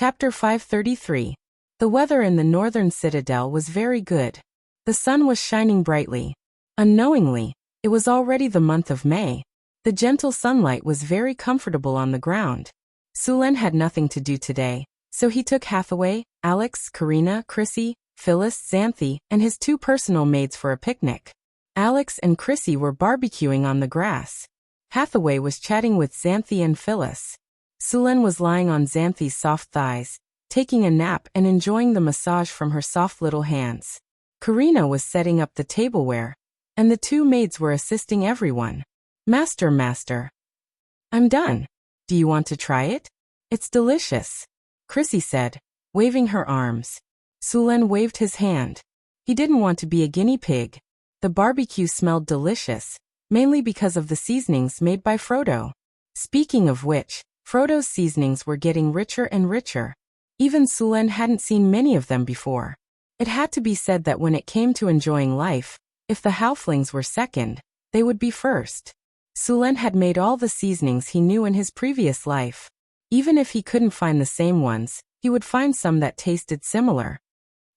Chapter 533. The weather in the northern citadel was very good. The sun was shining brightly. Unknowingly, it was already the month of May. The gentle sunlight was very comfortable on the ground. Sulen had nothing to do today, so he took Hathaway, Alex, Karina, Chrissy, Phyllis, Xanthi, and his 2 personal maids for a picnic. Alex and Chrissy were barbecuing on the grass. Hathaway was chatting with Xanthi and Phyllis. Sulen was lying on Xanthi's soft thighs, taking a nap and enjoying the massage from her soft little hands. Karina was setting up the tableware, and the 2 maids were assisting everyone. Master. I'm done. Do you want to try it? It's delicious, Chrissy said, waving her arms. Sulen waved his hand. He didn't want to be a guinea pig. The barbecue smelled delicious, mainly because of the seasonings made by Frodo. Speaking of which, Frodo's seasonings were getting richer and richer. Even Sulen hadn't seen many of them before. It had to be said that when it came to enjoying life, if the halflings were second, they would be first. Sulen had made all the seasonings he knew in his previous life. Even if he couldn't find the same ones, he would find some that tasted similar.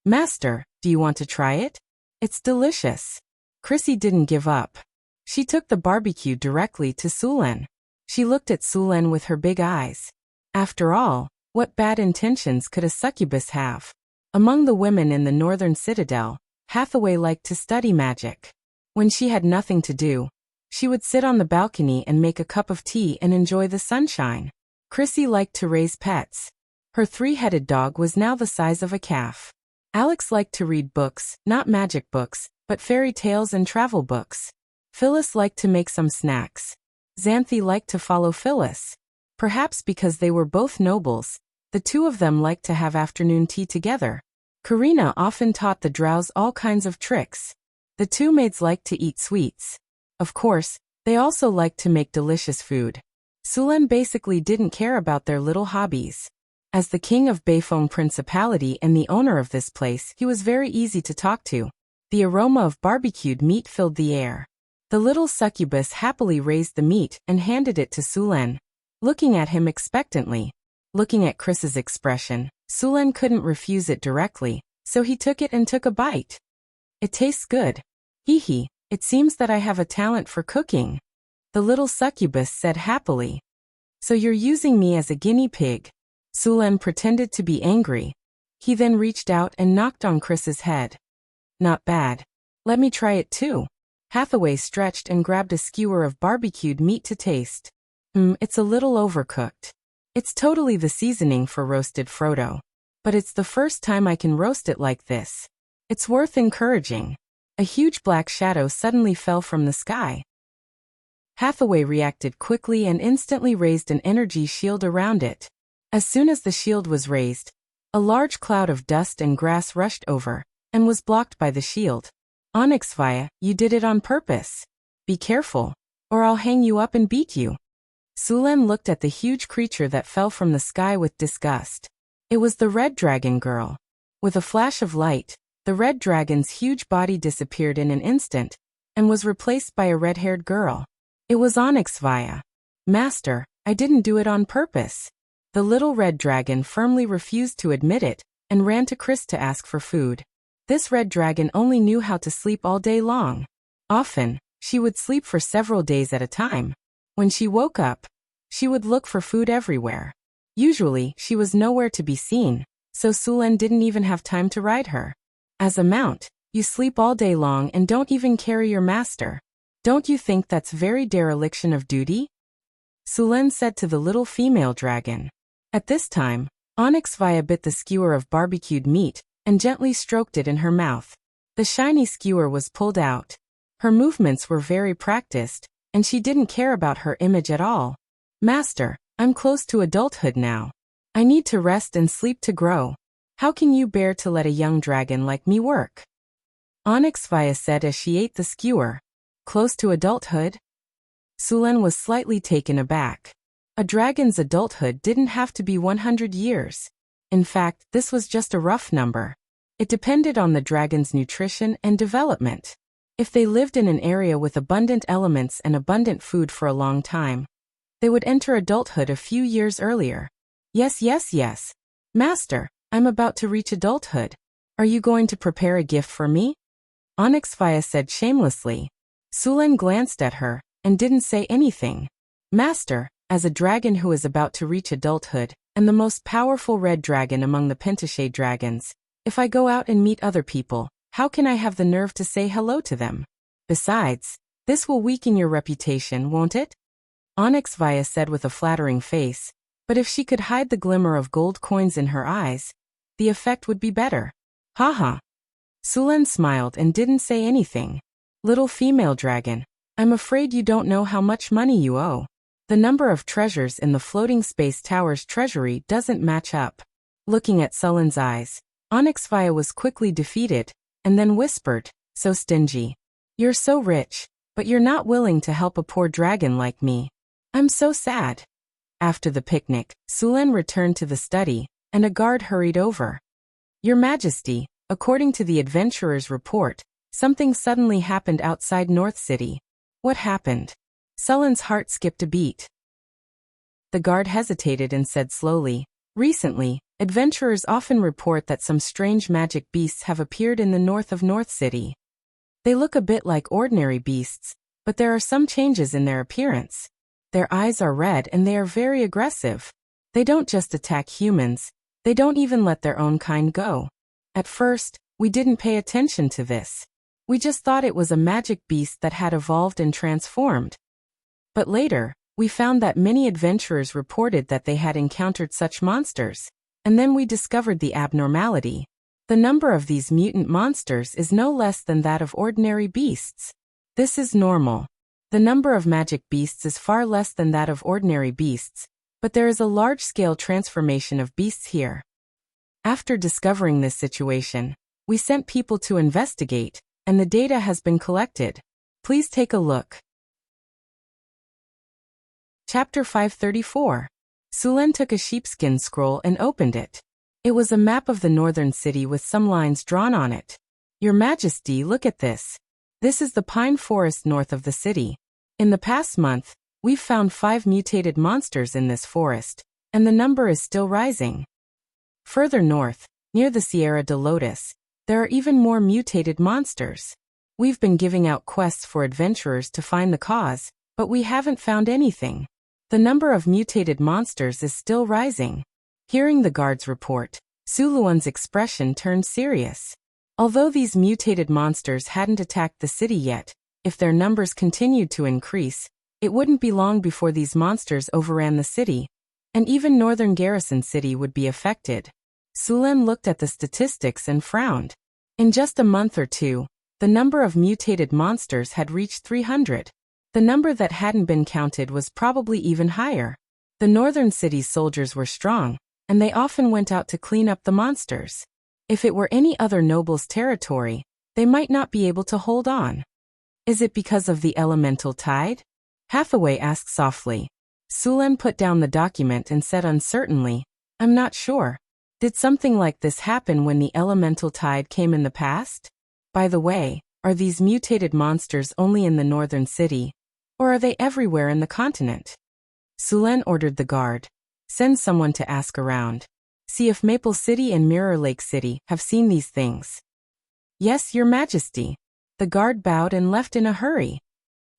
Master, do you want to try it? It's delicious. Chrissy didn't give up. She took the barbecue directly to Sulen. She looked at Sulen with her big eyes. After all, what bad intentions could a succubus have? Among the women in the northern citadel, Hathaway liked to study magic. When she had nothing to do, she would sit on the balcony and make a cup of tea and enjoy the sunshine. Chrissy liked to raise pets. Her 3-headed dog was now the size of a calf. Alex liked to read books, not magic books, but fairy tales and travel books. Phyllis liked to make some snacks. Xanthi liked to follow Phyllis. Perhaps because they were both nobles, the 2 of them liked to have afternoon tea together. Karina often taught the drows all kinds of tricks. The 2 maids liked to eat sweets. Of course, they also liked to make delicious food. Sulen basically didn't care about their little hobbies. As the king of Bayfeng Principality and the owner of this place, he was very easy to talk to. The aroma of barbecued meat filled the air. The little succubus happily raised the meat and handed it to Sulen, looking at him expectantly. Looking at Chris's expression, Sulen couldn't refuse it directly, so he took it and took a bite. It tastes good. Hee, it seems that I have a talent for cooking, the little succubus said happily. So you're using me as a guinea pig? Sulen pretended to be angry. He then reached out and knocked on Chris's head. Not bad. Let me try it too. Hathaway stretched and grabbed a skewer of barbecued meat to taste. It's a little overcooked. It's totally the seasoning for roasted Frodo. But it's the first time I can roast it like this. It's worth encouraging. A huge black shadow suddenly fell from the sky. Hathaway reacted quickly and instantly raised an energy shield around it. As soon as the shield was raised, a large cloud of dust and grass rushed over, and was blocked by the shield. Onyxvia, you did it on purpose. Be careful, or I'll hang you up and beat you. Sulen looked at the huge creature that fell from the sky with disgust. It was the red dragon girl. With a flash of light, the red dragon's huge body disappeared in an instant, and was replaced by a red-haired girl. It was Onyxvia. Master, I didn't do it on purpose. The little red dragon firmly refused to admit it, and ran to Chris to ask for food. This red dragon only knew how to sleep all day long. Often, she would sleep for several days at a time. When she woke up, she would look for food everywhere. Usually, she was nowhere to be seen, so Sulen didn't even have time to ride her. As a mount, you sleep all day long and don't even carry your master. Don't you think that's very dereliction of duty? Sulen said to the little female dragon. At this time, Onyxvia bit the skewer of barbecued meat and gently stroked it in her mouth. The shiny skewer was pulled out. Her movements were very practiced, and she didn't care about her image at all. Master, I'm close to adulthood now. I need to rest and sleep to grow. How can you bear to let a young dragon like me work? Onyxvia said as she ate the skewer. Close to adulthood? Sulen was slightly taken aback. A dragon's adulthood didn't have to be 100 years. In fact, this was just a rough number. It depended on the dragon's nutrition and development. If they lived in an area with abundant elements and abundant food for a long time, they would enter adulthood a few years earlier. Yes. Master, I'm about to reach adulthood. Are you going to prepare a gift for me? Onyxvia said shamelessly. Sulan glanced at her and didn't say anything. Master, as a dragon who is about to reach adulthood, and the most powerful red dragon among the pentashade dragons, if I go out and meet other people, how can I have the nerve to say hello to them? Besides, this will weaken your reputation, won't it? Onyxvia said with a flattering face, but if she could hide the glimmer of gold coins in her eyes, the effect would be better. Haha. Sulan smiled and didn't say anything. Little female dragon, I'm afraid you don't know how much money you owe. The number of treasures in the floating space tower's treasury doesn't match up. Looking at Sulan's eyes, Onyxvia was quickly defeated, and then whispered, so stingy. You're so rich, but you're not willing to help a poor dragon like me. I'm so sad. After the picnic, Sulan returned to the study, and a guard hurried over. Your Majesty, according to the adventurer's report, something suddenly happened outside North City. What happened? Sulan's heart skipped a beat. The guard hesitated and said slowly, recently, adventurers often report that some strange magic beasts have appeared in the north of North City. They look a bit like ordinary beasts, but there are some changes in their appearance. Their eyes are red and they are very aggressive. They don't just attack humans, they don't even let their own kind go. At first, we didn't pay attention to this. We just thought it was a magic beast that had evolved and transformed. But later, we found that many adventurers reported that they had encountered such monsters, and then we discovered the abnormality. The number of these mutant monsters is no less than that of ordinary beasts. This is normal. The number of magic beasts is far less than that of ordinary beasts, but there is a large-scale transformation of beasts here. After discovering this situation, we sent people to investigate, and the data has been collected. Please take a look. Chapter 534. Sulan took a sheepskin scroll and opened it. It was a map of the northern city with some lines drawn on it. Your Majesty, look at this. This is the pine forest north of the city. In the past month, we've found 5 mutated monsters in this forest, and the number is still rising. Further north, near the Sierra de Lotus, there are even more mutated monsters. We've been giving out quests for adventurers to find the cause, but we haven't found anything. The number of mutated monsters is still rising. Hearing the guard's report, Suluan's expression turned serious. Although these mutated monsters hadn't attacked the city yet, if their numbers continued to increase, it wouldn't be long before these monsters overran the city, and even northern Garrison City would be affected. Sulan looked at the statistics and frowned. In just a month or two, the number of mutated monsters had reached 300. The number that hadn't been counted was probably even higher. The northern city's soldiers were strong, and they often went out to clean up the monsters. If it were any other noble's territory, they might not be able to hold on. Is it because of the elemental tide? Hathaway asked softly. Sulan put down the document and said uncertainly, I'm not sure. Did something like this happen when the elemental tide came in the past? By the way, are these mutated monsters only in the northern city, or are they everywhere in the continent? Sulan ordered the guard. Send someone to ask around. See if Maple City and Mirror Lake City have seen these things. Yes, Your Majesty. The guard bowed and left in a hurry.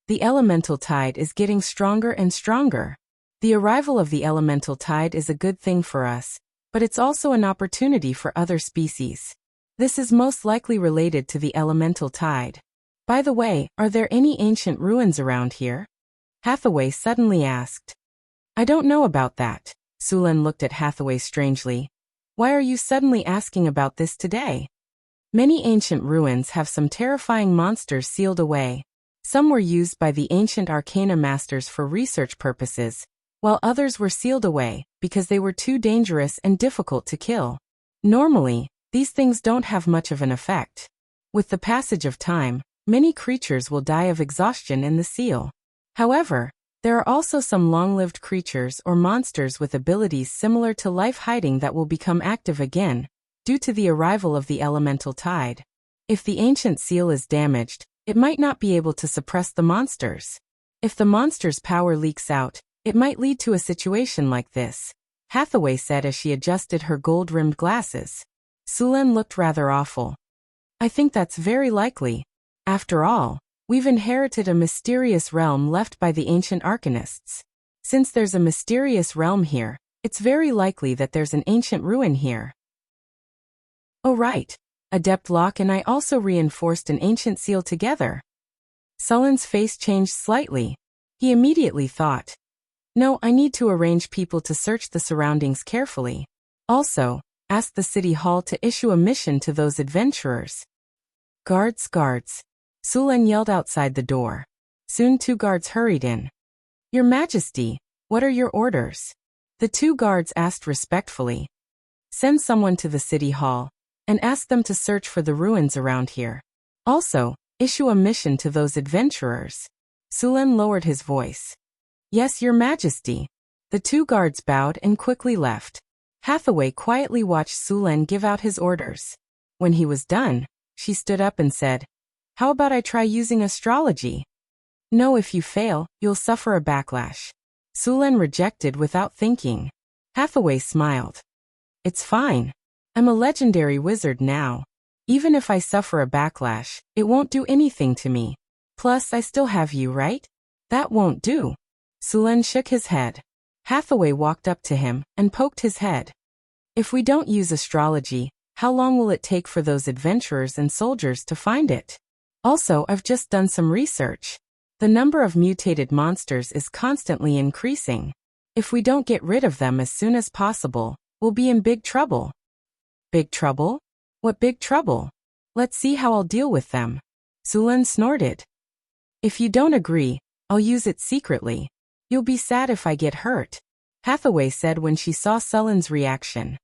The elemental tide is getting stronger and stronger. The arrival of the elemental tide is a good thing for us, but it's also an opportunity for other species. This is most likely related to the elemental tide. By the way, are there any ancient ruins around here? Hathaway suddenly asked. I don't know about that. Sulan looked at Hathaway strangely. Why are you suddenly asking about this today? Many ancient ruins have some terrifying monsters sealed away. Some were used by the ancient arcana masters for research purposes, while others were sealed away because they were too dangerous and difficult to kill. Normally, these things don't have much of an effect. With the passage of time, many creatures will die of exhaustion in the seal. However, there are also some long-lived creatures or monsters with abilities similar to life hiding that will become active again, due to the arrival of the elemental tide. If the ancient seal is damaged, it might not be able to suppress the monsters. If the monster's power leaks out, it might lead to a situation like this. Hathaway said as she adjusted her gold-rimmed glasses. Sulen looked rather awful. I think that's very likely. After all, we've inherited a mysterious realm left by the ancient arcanists. Since there's a mysterious realm here, it's very likely that there's an ancient ruin here. Oh right. Adept Locke and I also reinforced an ancient seal together. Sulen's face changed slightly. He immediately thought, no, I need to arrange people to search the surroundings carefully. Also, ask the city hall to issue a mission to those adventurers. Guards, guards. Sulen yelled outside the door. Soon 2 guards hurried in. Your Majesty, what are your orders? The 2 guards asked respectfully. Send someone to the city hall and ask them to search for the ruins around here. Also, issue a mission to those adventurers. Sulen lowered his voice. Yes, Your Majesty. The 2 guards bowed and quickly left. Hathaway quietly watched Sulen give out his orders. When he was done, she stood up and said, how about I try using astrology? No, if you fail, you'll suffer a backlash. Sulen rejected without thinking. Hathaway smiled. It's fine. I'm a legendary wizard now. Even if I suffer a backlash, it won't do anything to me. Plus, I still have you, right? That won't do. Sulen shook his head. Hathaway walked up to him and poked his head. If we don't use astrology, how long will it take for those adventurers and soldiers to find it? Also, I've just done some research. The number of mutated monsters is constantly increasing. If we don't get rid of them as soon as possible, we'll be in big trouble. Big trouble? What big trouble? Let's see how I'll deal with them. Sulen snorted. If you don't agree, I'll use it secretly. You'll be sad if I get hurt, Hathaway said when she saw Sulen's reaction.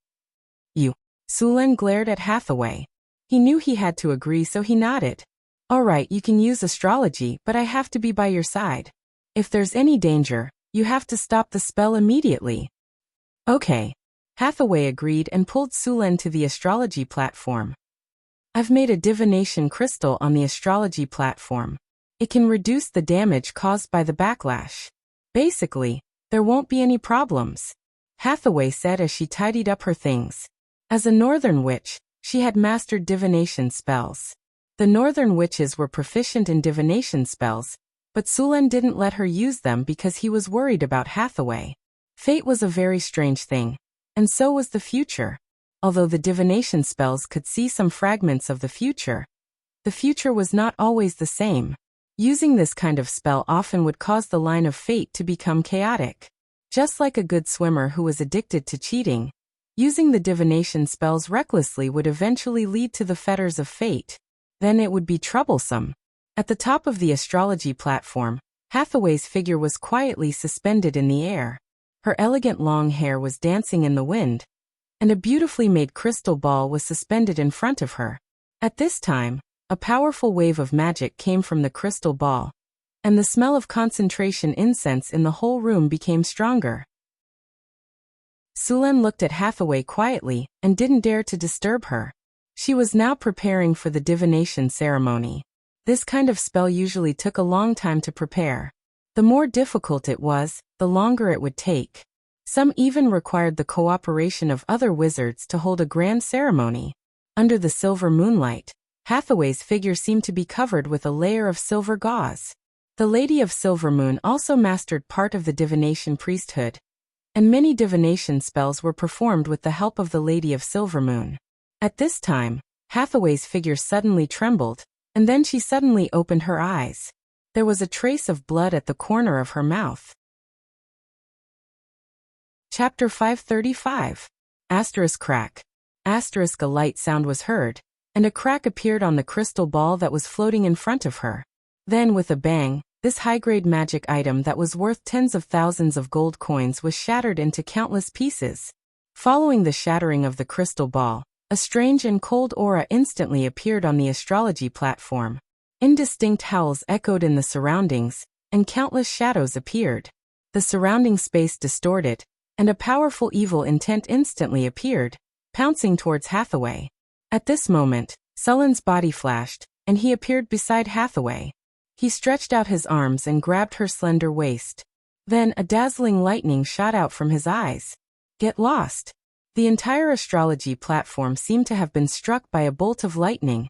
You. Sulen glared at Hathaway. He knew he had to agree, so he nodded. All right, you can use astrology, but I have to be by your side. If there's any danger, you have to stop the spell immediately. Okay. Hathaway agreed and pulled Sulen to the astrology platform. I've made a divination crystal on the astrology platform. It can reduce the damage caused by the backlash. Basically, there won't be any problems, Hathaway said as she tidied up her things. As a northern witch, she had mastered divination spells. The northern witches were proficient in divination spells, but Sulen didn't let her use them because he was worried about Hathaway. Fate was a very strange thing, and so was the future. Although the divination spells could see some fragments of the future was not always the same. Using this kind of spell often would cause the line of fate to become chaotic. Just like a good swimmer who was addicted to cheating, using the divination spells recklessly would eventually lead to the fetters of fate. Then it would be troublesome. At the top of the astrology platform, Hathaway's figure was quietly suspended in the air. Her elegant long hair was dancing in the wind, and a beautifully made crystal ball was suspended in front of her. At this time, a powerful wave of magic came from the crystal ball, and the smell of concentration incense in the whole room became stronger. Sulen looked at Hathaway quietly and didn't dare to disturb her. She was now preparing for the divination ceremony. This kind of spell usually took a long time to prepare. The more difficult it was, the longer it would take. Some even required the cooperation of other wizards to hold a grand ceremony. Under the silver moonlight, Hathaway's figure seemed to be covered with a layer of silver gauze. The Lady of Silvermoon also mastered part of the divination priesthood, and many divination spells were performed with the help of the Lady of Silvermoon. At this time, Hathaway's figure suddenly trembled, and then she suddenly opened her eyes. There was a trace of blood at the corner of her mouth. Chapter 535. Asterisk crack. Asterisk a light sound was heard, and a crack appeared on the crystal ball that was floating in front of her. Then with a bang, this high-grade magic item that was worth tens of thousands of gold coins was shattered into countless pieces. Following the shattering of the crystal ball, a strange and cold aura instantly appeared on the astrology platform. Indistinct howls echoed in the surroundings, and countless shadows appeared. The surrounding space distorted, and a powerful evil intent instantly appeared, pouncing towards Hathaway. At this moment, Sulen's body flashed, and he appeared beside Hathaway. He stretched out his arms and grabbed her slender waist. Then a dazzling lightning shot out from his eyes. Get lost. The entire astrology platform seemed to have been struck by a bolt of lightning,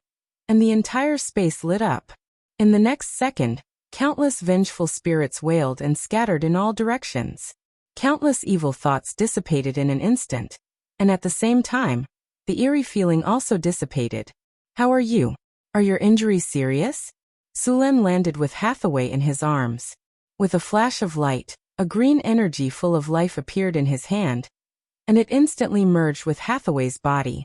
and the entire space lit up. In the next second, countless vengeful spirits wailed and scattered in all directions. Countless evil thoughts dissipated in an instant, and at the same time, the eerie feeling also dissipated. How are you? Are your injuries serious? Sulen landed with Hathaway in his arms. With a flash of light, a green energy full of life appeared in his hand, and it instantly merged with Hathaway's body.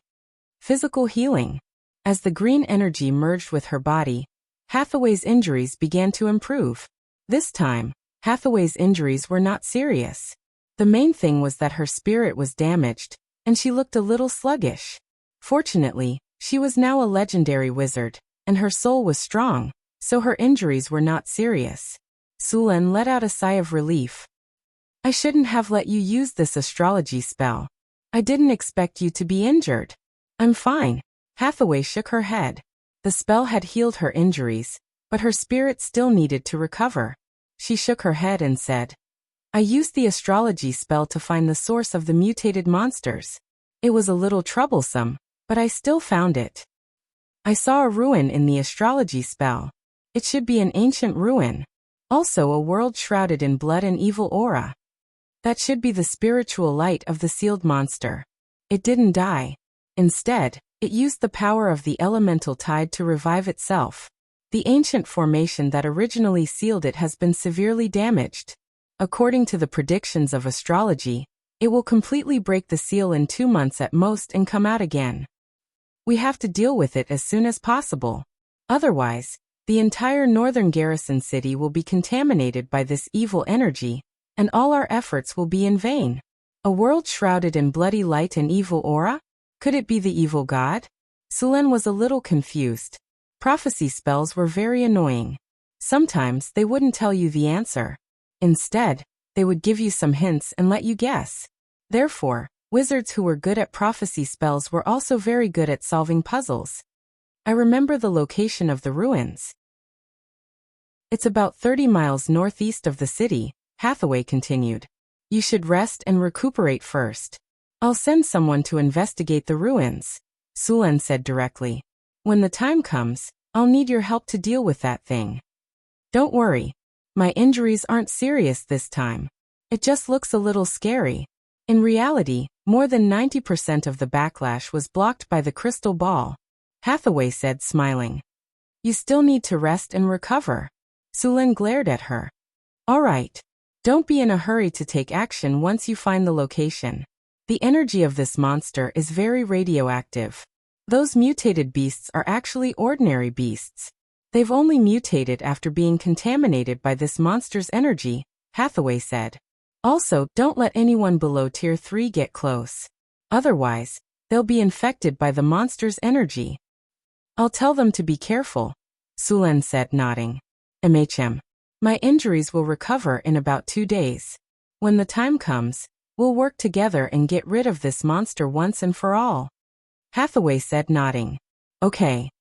Physical healing. As the green energy merged with her body, Hathaway's injuries began to improve. This time, Hathaway's injuries were not serious. The main thing was that her spirit was damaged, and she looked a little sluggish. Fortunately, she was now a legendary wizard, and her soul was strong, so her injuries were not serious. Sulen let out a sigh of relief. I shouldn't have let you use this astrology spell. I didn't expect you to be injured. I'm fine. Hathaway shook her head. The spell had healed her injuries, but her spirit still needed to recover. She shook her head and said, I used the astrology spell to find the source of the mutated monsters. It was a little troublesome, but I still found it. I saw a ruin in the astrology spell. It should be an ancient ruin. Also a world shrouded in blood and evil aura. That should be the spiritual light of the sealed monster. It didn't die. Instead, it used the power of the elemental tide to revive itself. The ancient formation that originally sealed it has been severely damaged. According to the predictions of astrology, it will completely break the seal in 2 months at most and come out again. We have to deal with it as soon as possible. Otherwise, the entire northern garrison city will be contaminated by this evil energy, and all our efforts will be in vain. A world shrouded in bloody light and evil aura? Could it be the evil god? Sulen was a little confused. Prophecy spells were very annoying. Sometimes they wouldn't tell you the answer. Instead, they would give you some hints and let you guess. Therefore, wizards who were good at prophecy spells were also very good at solving puzzles. I remember the location of the ruins. It's about 30 miles northeast of the city, Hathaway continued. You should rest and recuperate first. I'll send someone to investigate the ruins, Sulen said directly. When the time comes, I'll need your help to deal with that thing. Don't worry. My injuries aren't serious this time. It just looks a little scary. In reality, more than 90% of the backlash was blocked by the crystal ball, Hathaway said, smiling. You still need to rest and recover. Sulen glared at her. All right. Don't be in a hurry to take action once you find the location. The energy of this monster is very radioactive. Those mutated beasts are actually ordinary beasts. They've only mutated after being contaminated by this monster's energy, Hathaway said. Also, don't let anyone below Tier 3 get close. Otherwise, they'll be infected by the monster's energy. I'll tell them to be careful, Sulen said, nodding. My injuries will recover in about 2 days. When the time comes, we'll work together and get rid of this monster once and for all. Hathaway said, nodding. Okay.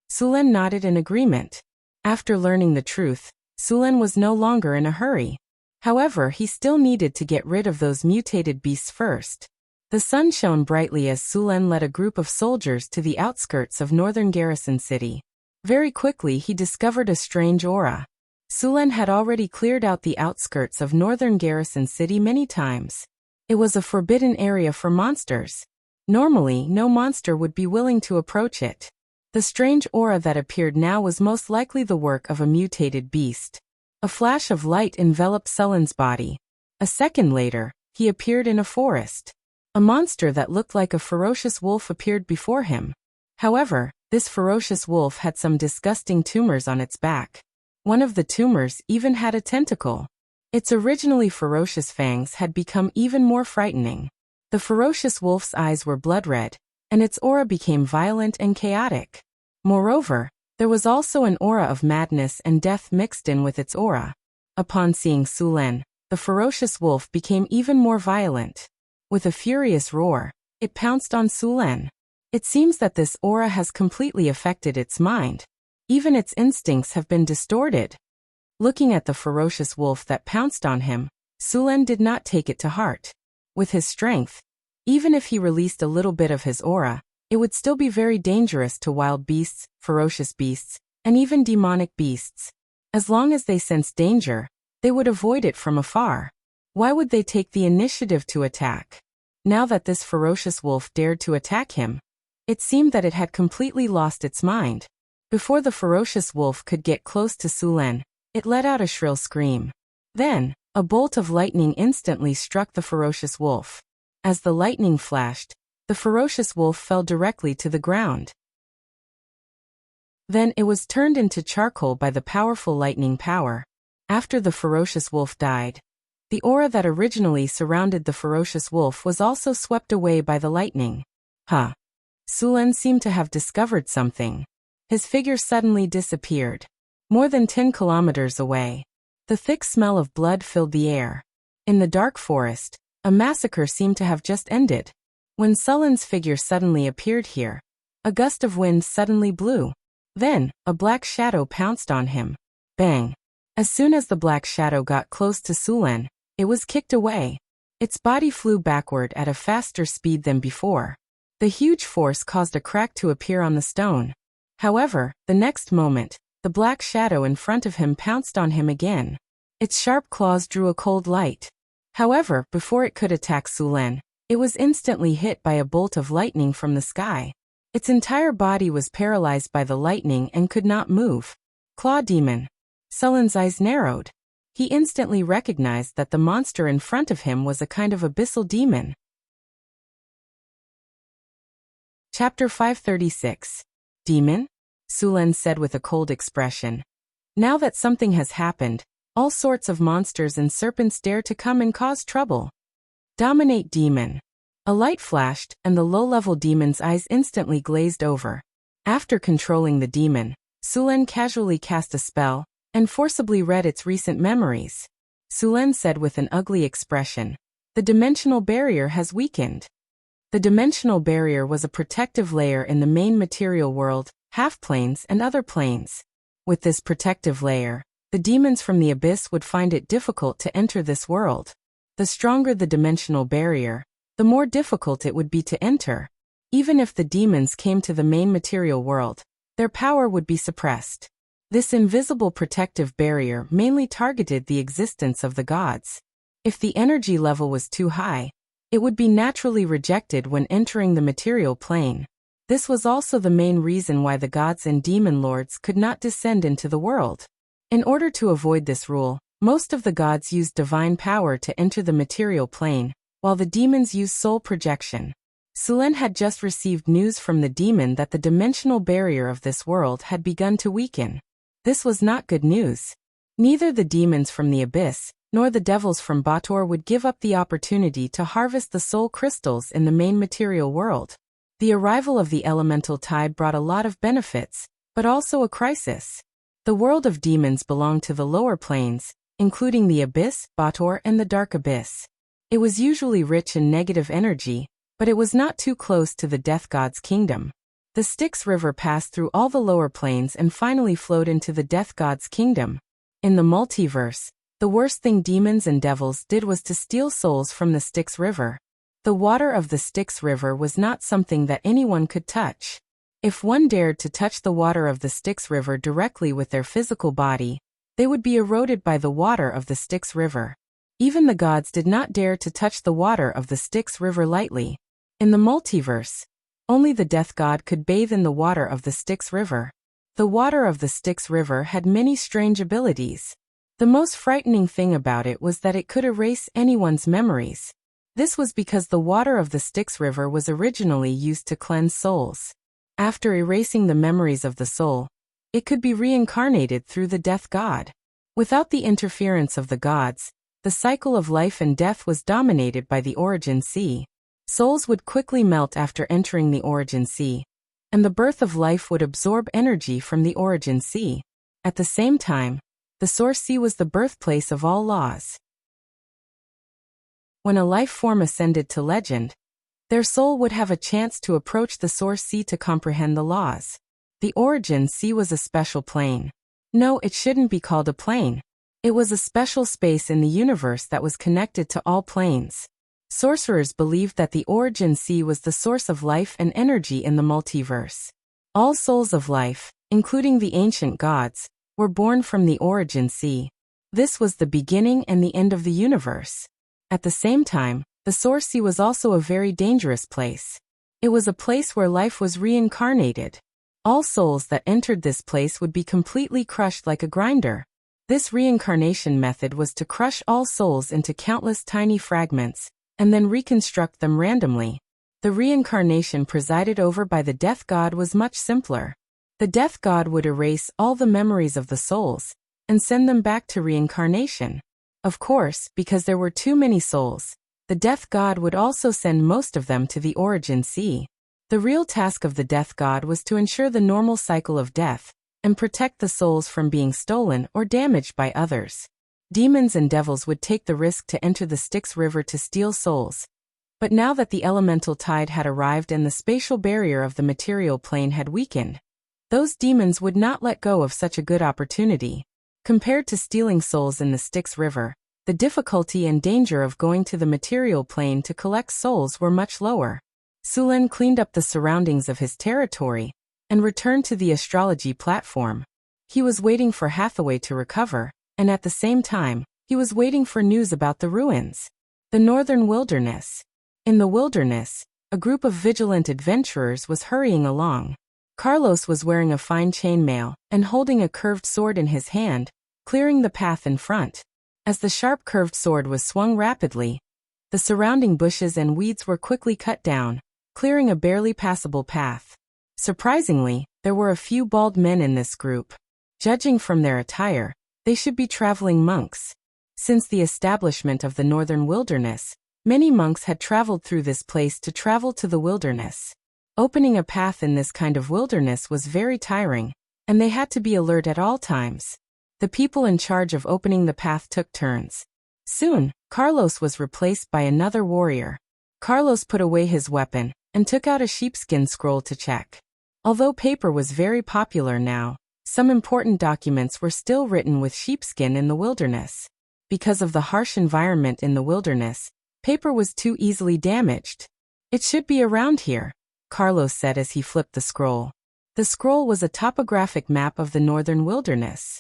Sulen nodded in agreement. After learning the truth, Sulen was no longer in a hurry. However, he still needed to get rid of those mutated beasts first. The sun shone brightly as Sulen led a group of soldiers to the outskirts of northern Garrison City. Very quickly he discovered a strange aura. Sulen had already cleared out the outskirts of northern Garrison City many times. It was a forbidden area for monsters. Normally, no monster would be willing to approach it. The strange aura that appeared now was most likely the work of a mutated beast. A flash of light enveloped Sulen's body. A second later, he appeared in a forest. A monster that looked like a ferocious wolf appeared before him. However, this ferocious wolf had some disgusting tumors on its back. One of the tumors even had a tentacle. Its originally ferocious fangs had become even more frightening. The ferocious wolf's eyes were blood red, and its aura became violent and chaotic. Moreover, there was also an aura of madness and death mixed in with its aura. Upon seeing Sulen, the ferocious wolf became even more violent. With a furious roar, it pounced on Sulen. It seems that this aura has completely affected its mind. Even its instincts have been distorted. Looking at the ferocious wolf that pounced on him, Sulen did not take it to heart. With his strength, even if he released a little bit of his aura, it would still be very dangerous to wild beasts, ferocious beasts, and even demonic beasts. As long as they sensed danger, they would avoid it from afar. Why would they take the initiative to attack? Now that this ferocious wolf dared to attack him, it seemed that it had completely lost its mind. Before the ferocious wolf could get close to Sulen, it let out a shrill scream. Then, a bolt of lightning instantly struck the ferocious wolf. As the lightning flashed, the ferocious wolf fell directly to the ground. Then it was turned into charcoal by the powerful lightning power. After the ferocious wolf died, the aura that originally surrounded the ferocious wolf was also swept away by the lightning. Sulen seemed to have discovered something. His figure suddenly disappeared. More than 10 kilometers away, the thick smell of blood filled the air. In the dark forest, a massacre seemed to have just ended. When Sulen's figure suddenly appeared here, a gust of wind suddenly blew. Then, a black shadow pounced on him. Bang! As soon as the black shadow got close to Sulen, it was kicked away. Its body flew backward at a faster speed than before. The huge force caused a crack to appear on the stone. However, the next moment, the black shadow in front of him pounced on him again. Its sharp claws drew a cold light. However, before it could attack Sulen, it was instantly hit by a bolt of lightning from the sky. Its entire body was paralyzed by the lightning and could not move. Claw demon. Sulen's eyes narrowed. He instantly recognized that the monster in front of him was a kind of abyssal demon. Chapter 536. Demon? Sulen said with a cold expression. Now that something has happened, all sorts of monsters and serpents dare to come and cause trouble. Dominate demon. A light flashed, and the low-level demon's eyes instantly glazed over. After controlling the demon, Sulen casually cast a spell, and forcibly read its recent memories. Sulen said with an ugly expression, "The dimensional barrier has weakened." The dimensional barrier was a protective layer in the main material world, half-planes and other planes. With this protective layer, the demons from the abyss would find it difficult to enter this world. The stronger the dimensional barrier, the more difficult it would be to enter. Even if the demons came to the main material world, their power would be suppressed. This invisible protective barrier mainly targeted the existence of the gods. If the energy level was too high, it would be naturally rejected when entering the material plane. This was also the main reason why the gods and demon lords could not descend into the world. In order to avoid this rule, most of the gods used divine power to enter the material plane, while the demons used soul projection. Sulen had just received news from the demon that the dimensional barrier of this world had begun to weaken. This was not good news. Neither the demons from the abyss, nor the devils from Bator would give up the opportunity to harvest the soul crystals in the main material world. The arrival of the elemental tide brought a lot of benefits, but also a crisis. The world of demons belonged to the lower planes, including the abyss, Bator, and the dark abyss. It was usually rich in negative energy, but it was not too close to the death god's kingdom. The Styx River passed through all the lower planes and finally flowed into the death god's kingdom. In the multiverse, the worst thing demons and devils did was to steal souls from the Styx River. The water of the Styx River was not something that anyone could touch. If one dared to touch the water of the Styx River directly with their physical body, they would be eroded by the water of the Styx River. Even the gods did not dare to touch the water of the Styx River lightly. In the multiverse, only the death god could bathe in the water of the Styx River. The water of the Styx River had many strange abilities. The most frightening thing about it was that it could erase anyone's memories. This was because the water of the Styx River was originally used to cleanse souls. After erasing the memories of the soul, it could be reincarnated through the death god. Without the interference of the gods, the cycle of life and death was dominated by the origin sea. Souls would quickly melt after entering the origin sea, and the birth of life would absorb energy from the origin sea. At the same time, the source sea was the birthplace of all laws. When a life form ascended to legend, their soul would have a chance to approach the source sea to comprehend the laws. The origin sea was a special plane. No, it shouldn't be called a plane. It was a special space in the universe that was connected to all planes. Sorcerers believed that the origin sea was the source of life and energy in the multiverse. All souls of life, including the ancient gods, were born from the origin sea. This was the beginning and the end of the universe. At the same time, the source sea was also a very dangerous place. It was a place where life was reincarnated. All souls that entered this place would be completely crushed like a grinder. This reincarnation method was to crush all souls into countless tiny fragments, and then reconstruct them randomly. The reincarnation presided over by the death god was much simpler. The death god would erase all the memories of the souls, and send them back to reincarnation. Of course, because there were too many souls, the death god would also send most of them to the origin sea. The real task of the death god was to ensure the normal cycle of death, and protect the souls from being stolen or damaged by others. Demons and devils would take the risk to enter the Styx River to steal souls. But now that the elemental tide had arrived and the spatial barrier of the material plane had weakened, those demons would not let go of such a good opportunity. Compared to stealing souls in the Styx River, the difficulty and danger of going to the material plane to collect souls were much lower. Sulen cleaned up the surroundings of his territory and returned to the astrology platform. He was waiting for Hathaway to recover, and at the same time, he was waiting for news about the ruins. The northern wilderness. In the wilderness, a group of vigilant adventurers was hurrying along. Carlos was wearing a fine chainmail and holding a curved sword in his hand, clearing the path in front. As the sharp curved sword was swung rapidly, the surrounding bushes and weeds were quickly cut down, clearing a barely passable path. Surprisingly, there were a few bald men in this group. Judging from their attire, they should be traveling monks. Since the establishment of the northern wilderness, many monks had traveled through this place to travel to the wilderness. Opening a path in this kind of wilderness was very tiring, and they had to be alert at all times. The people in charge of opening the path took turns. Soon, Carlos was replaced by another warrior. Carlos put away his weapon and took out a sheepskin scroll to check. Although paper was very popular now, some important documents were still written with sheepskin in the wilderness. Because of the harsh environment in the wilderness, paper was too easily damaged. "It should be around here," Carlos said as he flipped the scroll. The scroll was a topographic map of the northern wilderness.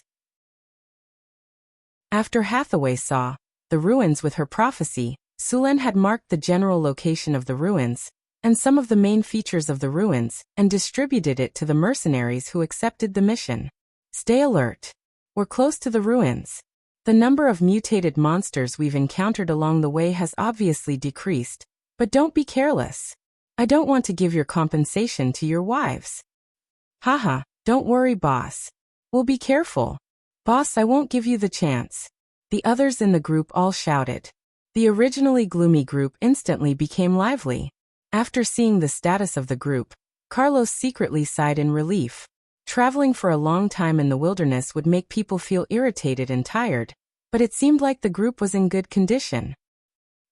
After Hathaway saw the ruins with her prophecy, Sulen had marked the general location of the ruins, and some of the main features of the ruins, and distributed it to the mercenaries who accepted the mission. "Stay alert. We're close to the ruins. The number of mutated monsters we've encountered along the way has obviously decreased, but don't be careless. I don't want to give your compensation to your wives." "Haha, don't worry, boss. We'll be careful." "Boss, I won't give you the chance." The others in the group all shouted. The originally gloomy group instantly became lively. After seeing the status of the group, Carlos secretly sighed in relief. Traveling for a long time in the wilderness would make people feel irritated and tired, but it seemed like the group was in good condition.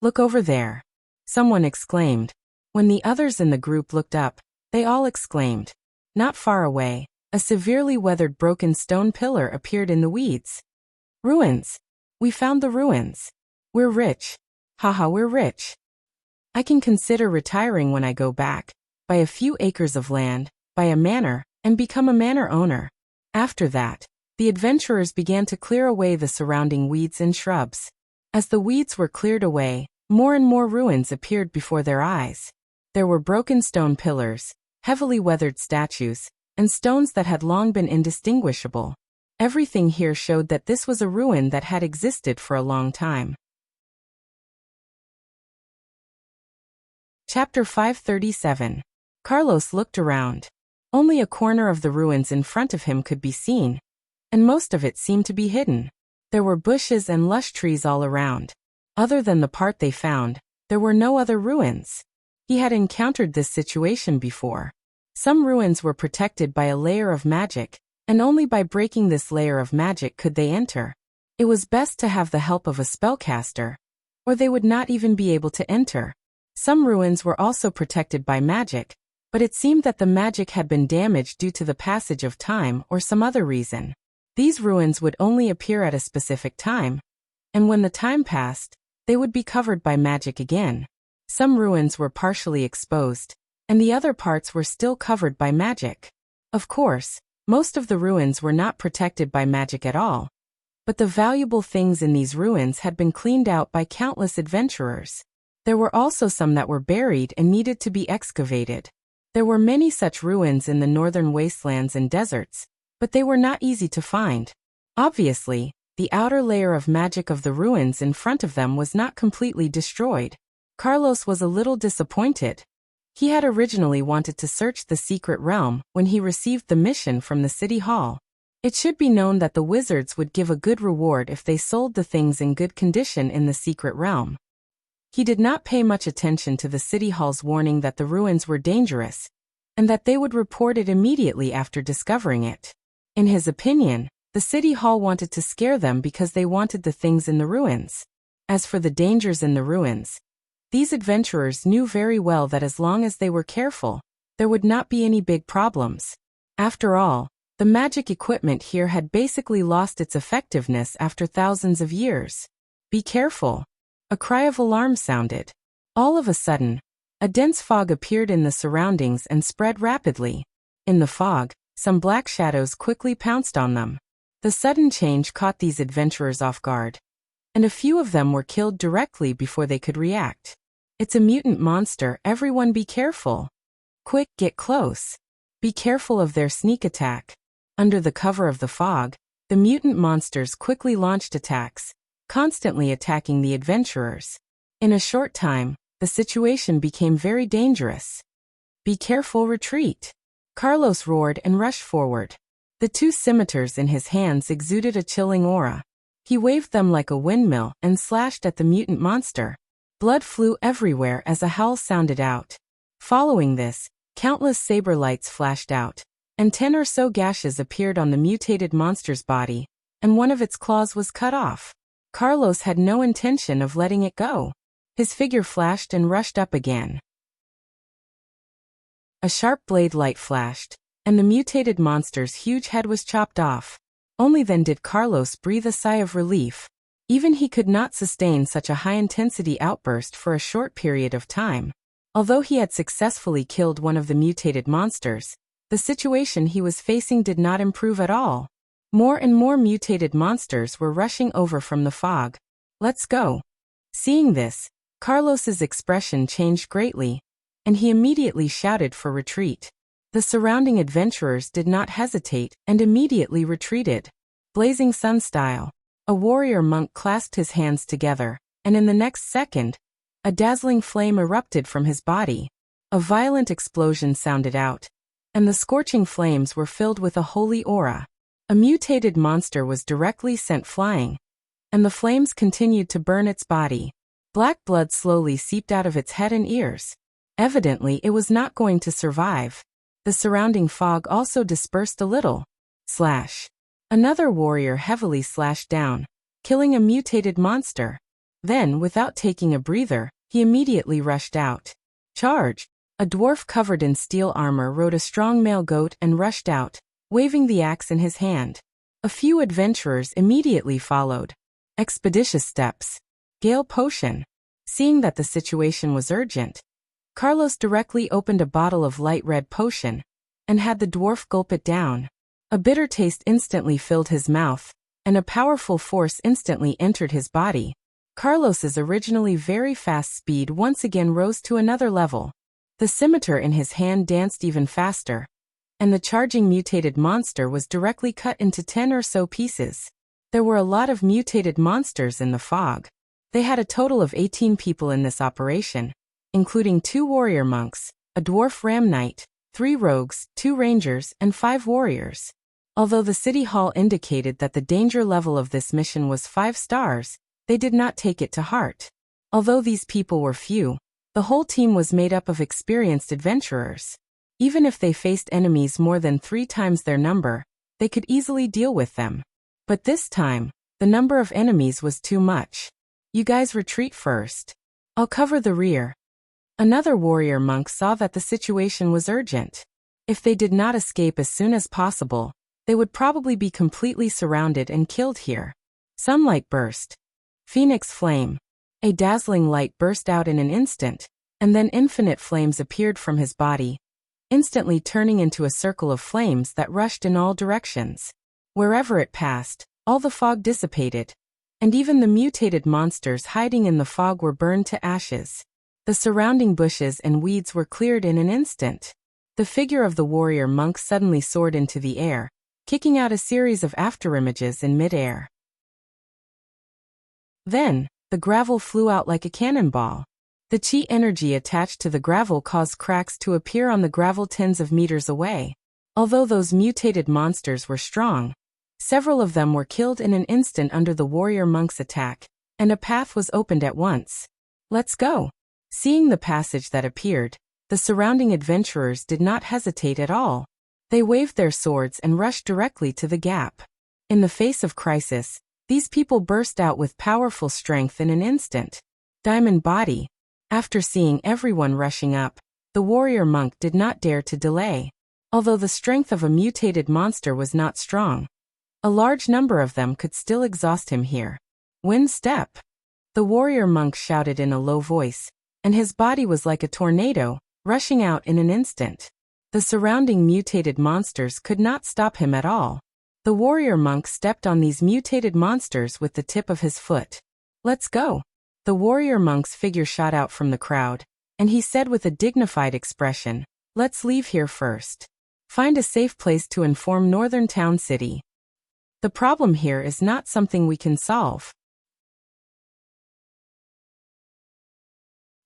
"Look over there," someone exclaimed. When the others in the group looked up, they all exclaimed. Not far away, a severely weathered broken stone pillar appeared in the weeds. "Ruins. We found the ruins. We're rich. Haha, we're rich. I can consider retiring when I go back, buy a few acres of land, buy a manor, and become a manor owner." After that, the adventurers began to clear away the surrounding weeds and shrubs. As the weeds were cleared away, more and more ruins appeared before their eyes. There were broken stone pillars, heavily weathered statues, and stones that had long been indistinguishable. Everything here showed that this was a ruin that had existed for a long time. Chapter 537. Carlos looked around. Only a corner of the ruins in front of him could be seen, and most of it seemed to be hidden. There were bushes and lush trees all around. Other than the part they found, there were no other ruins. He had encountered this situation before. Some ruins were protected by a layer of magic, and only by breaking this layer of magic could they enter. It was best to have the help of a spellcaster, or they would not even be able to enter. Some ruins were also protected by magic, but it seemed that the magic had been damaged due to the passage of time or some other reason. These ruins would only appear at a specific time, and when the time passed, they would be covered by magic again. Some ruins were partially exposed, and the other parts were still covered by magic. Of course, most of the ruins were not protected by magic at all, but the valuable things in these ruins had been cleaned out by countless adventurers. There were also some that were buried and needed to be excavated. There were many such ruins in the northern wastelands and deserts, but they were not easy to find. Obviously, the outer layer of magic of the ruins in front of them was not completely destroyed. Carlos was a little disappointed. He had originally wanted to search the secret realm when he received the mission from the city hall. It should be known that the wizards would give a good reward if they sold the things in good condition in the secret realm. He did not pay much attention to the city hall's warning that the ruins were dangerous, and that they would report it immediately after discovering it. In his opinion, the city hall wanted to scare them because they wanted the things in the ruins. As for the dangers in the ruins, these adventurers knew very well that as long as they were careful, there would not be any big problems. After all, the magic equipment here had basically lost its effectiveness after thousands of years. Be careful! A cry of alarm sounded. All of a sudden, a dense fog appeared in the surroundings and spread rapidly. In the fog, some black shadows quickly pounced on them. The sudden change caught these adventurers off guard, and a few of them were killed directly before they could react. It's a mutant monster, everyone be careful. Quick, get close. Be careful of their sneak attack. Under the cover of the fog, the mutant monsters quickly launched attacks, constantly attacking the adventurers. In a short time, the situation became very dangerous. Be careful, retreat. Carlos roared and rushed forward. The two scimitars in his hands exuded a chilling aura. He waved them like a windmill and slashed at the mutant monster. Blood flew everywhere as a howl sounded out. Following this, countless saber lights flashed out, and 10 or so gashes appeared on the mutated monster's body, and one of its claws was cut off. Carlos had no intention of letting it go. His figure flashed and rushed up again. A sharp blade light flashed, and the mutated monster's huge head was chopped off. Only then did Carlos breathe a sigh of relief. Even he could not sustain such a high-intensity outburst for a short period of time. Although he had successfully killed one of the mutated monsters, the situation he was facing did not improve at all. More and more mutated monsters were rushing over from the fog. Let's go. Seeing this, Carlos's expression changed greatly, and he immediately shouted for retreat. The surrounding adventurers did not hesitate and immediately retreated. Blazing sun style, a warrior monk clasped his hands together, and in the next second, a dazzling flame erupted from his body. A violent explosion sounded out, and the scorching flames were filled with a holy aura. A mutated monster was directly sent flying, and the flames continued to burn its body. Black blood slowly seeped out of its head and ears. Evidently, it was not going to survive. The surrounding fog also dispersed a little. Slash. Another warrior heavily slashed down, killing a mutated monster. Then, without taking a breather, he immediately rushed out. Charge! A dwarf covered in steel armor rode a strong male goat and rushed out, waving the axe in his hand. A few adventurers immediately followed. Expeditious steps. Gale potion. Seeing that the situation was urgent, Carlos directly opened a bottle of light red potion, and had the dwarf gulp it down. A bitter taste instantly filled his mouth, and a powerful force instantly entered his body. Carlos's originally very fast speed once again rose to another level. The scimitar in his hand danced even faster, and the charging mutated monster was directly cut into 10 or so pieces. There were a lot of mutated monsters in the fog. They had a total of 18 people in this operation, including 2 warrior monks, a dwarf ram knight, 3 rogues, 2 rangers, and 5 warriors. Although the city hall indicated that the danger level of this mission was 5 stars, they did not take it to heart. Although these people were few, the whole team was made up of experienced adventurers. Even if they faced enemies more than 3 times their number, they could easily deal with them. But this time, the number of enemies was too much. You guys retreat first. I'll cover the rear. Another warrior monk saw that the situation was urgent. If they did not escape as soon as possible, they would probably be completely surrounded and killed here. Sunlight burst. Phoenix flame. A dazzling light burst out in an instant, and then infinite flames appeared from his body, instantly turning into a circle of flames that rushed in all directions. Wherever it passed, all the fog dissipated, and even the mutated monsters hiding in the fog were burned to ashes. The surrounding bushes and weeds were cleared in an instant. The figure of the warrior monk suddenly soared into the air, kicking out a series of afterimages in mid-air. Then, the gravel flew out like a cannonball. The chi energy attached to the gravel caused cracks to appear on the gravel tens of meters away. Although those mutated monsters were strong, several of them were killed in an instant under the warrior monk's attack, and a path was opened at once. Let's go! Seeing the passage that appeared, the surrounding adventurers did not hesitate at all. They waved their swords and rushed directly to the gap. In the face of crisis, these people burst out with powerful strength in an instant. Diamond Body. After seeing everyone rushing up, the warrior monk did not dare to delay. Although the strength of a mutated monster was not strong, a large number of them could still exhaust him here. Wind step! The warrior monk shouted in a low voice, and his body was like a tornado, rushing out in an instant. The surrounding mutated monsters could not stop him at all. The warrior monk stepped on these mutated monsters with the tip of his foot. Let's go! The warrior monk's figure shot out from the crowd, and he said with a dignified expression, "Let's leave here first. Find a safe place to inform Northern Town City. The problem here is not something we can solve."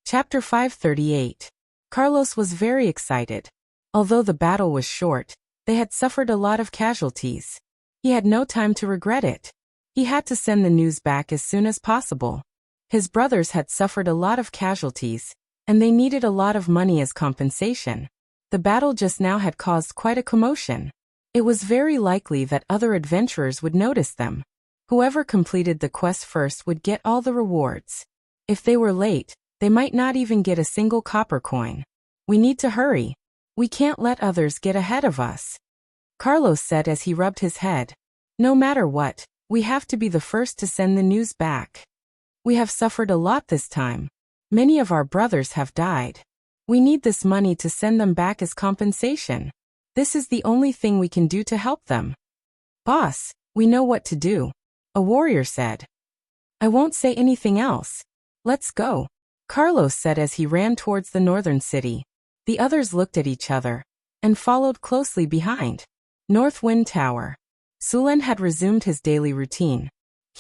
Chapter 538. Carlos was very excited. Although the battle was short, they had suffered a lot of casualties. He had no time to regret it. He had to send the news back as soon as possible. His brothers had suffered a lot of casualties, and they needed a lot of money as compensation. The battle just now had caused quite a commotion. It was very likely that other adventurers would notice them. Whoever completed the quest first would get all the rewards. If they were late, they might not even get a single copper coin. We need to hurry. We can't let others get ahead of us, Carlos said as he rubbed his head. No matter what, we have to be the first to send the news back. We have suffered a lot this time. Many of our brothers have died. We need this money to send them back as compensation. This is the only thing we can do to help them. Boss, we know what to do, a warrior said. I won't say anything else. Let's go, Carlos said as he ran towards the northern city. The others looked at each other and followed closely behind. North Wind Tower. Sulen had resumed his daily routine.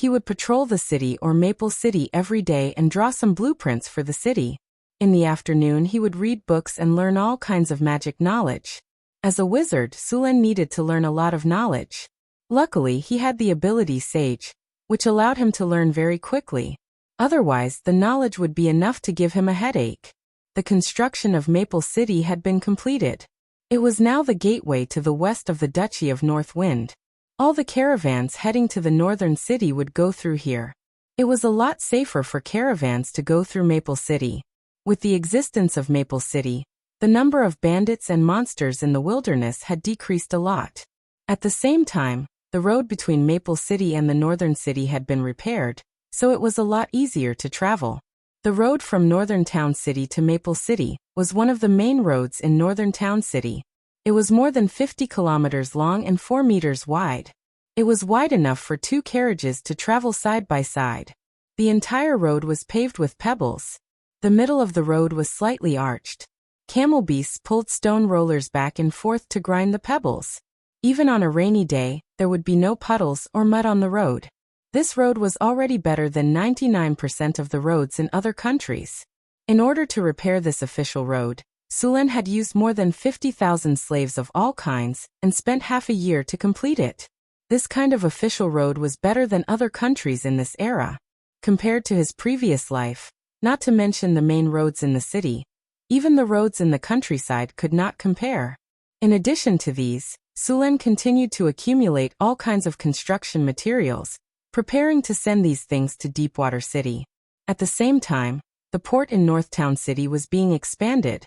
He would patrol the city or Maple City every day and draw some blueprints for the city. In the afternoon he would read books and learn all kinds of magic knowledge. As a wizard, Sulen needed to learn a lot of knowledge. Luckily he had the ability Sage, which allowed him to learn very quickly. Otherwise the knowledge would be enough to give him a headache. The construction of Maple City had been completed. It was now the gateway to the west of the Duchy of North Wind. All the caravans heading to the northern city would go through here. It was a lot safer for caravans to go through Maple City. With the existence of Maple City, the number of bandits and monsters in the wilderness had decreased a lot. At the same time, the road between Maple City and the northern city had been repaired, so it was a lot easier to travel. The road from Northern Town City to Maple City was one of the main roads in Northern Town City. It was more than 50 kilometers long and 4 meters wide. It was wide enough for 2 carriages to travel side by side. The entire road was paved with pebbles. The middle of the road was slightly arched. Camel beasts pulled stone rollers back and forth to grind the pebbles. Even on a rainy day, there would be no puddles or mud on the road. This road was already better than 99% of the roads in other countries. In order to repair this official road, Sulen had used more than 50,000 slaves of all kinds and spent half a year to complete it. This kind of official road was better than other countries in this era. Compared to his previous life, not to mention the main roads in the city, even the roads in the countryside could not compare. In addition to these, Sulen continued to accumulate all kinds of construction materials, preparing to send these things to Deepwater City. At the same time, the port in Northtown City was being expanded.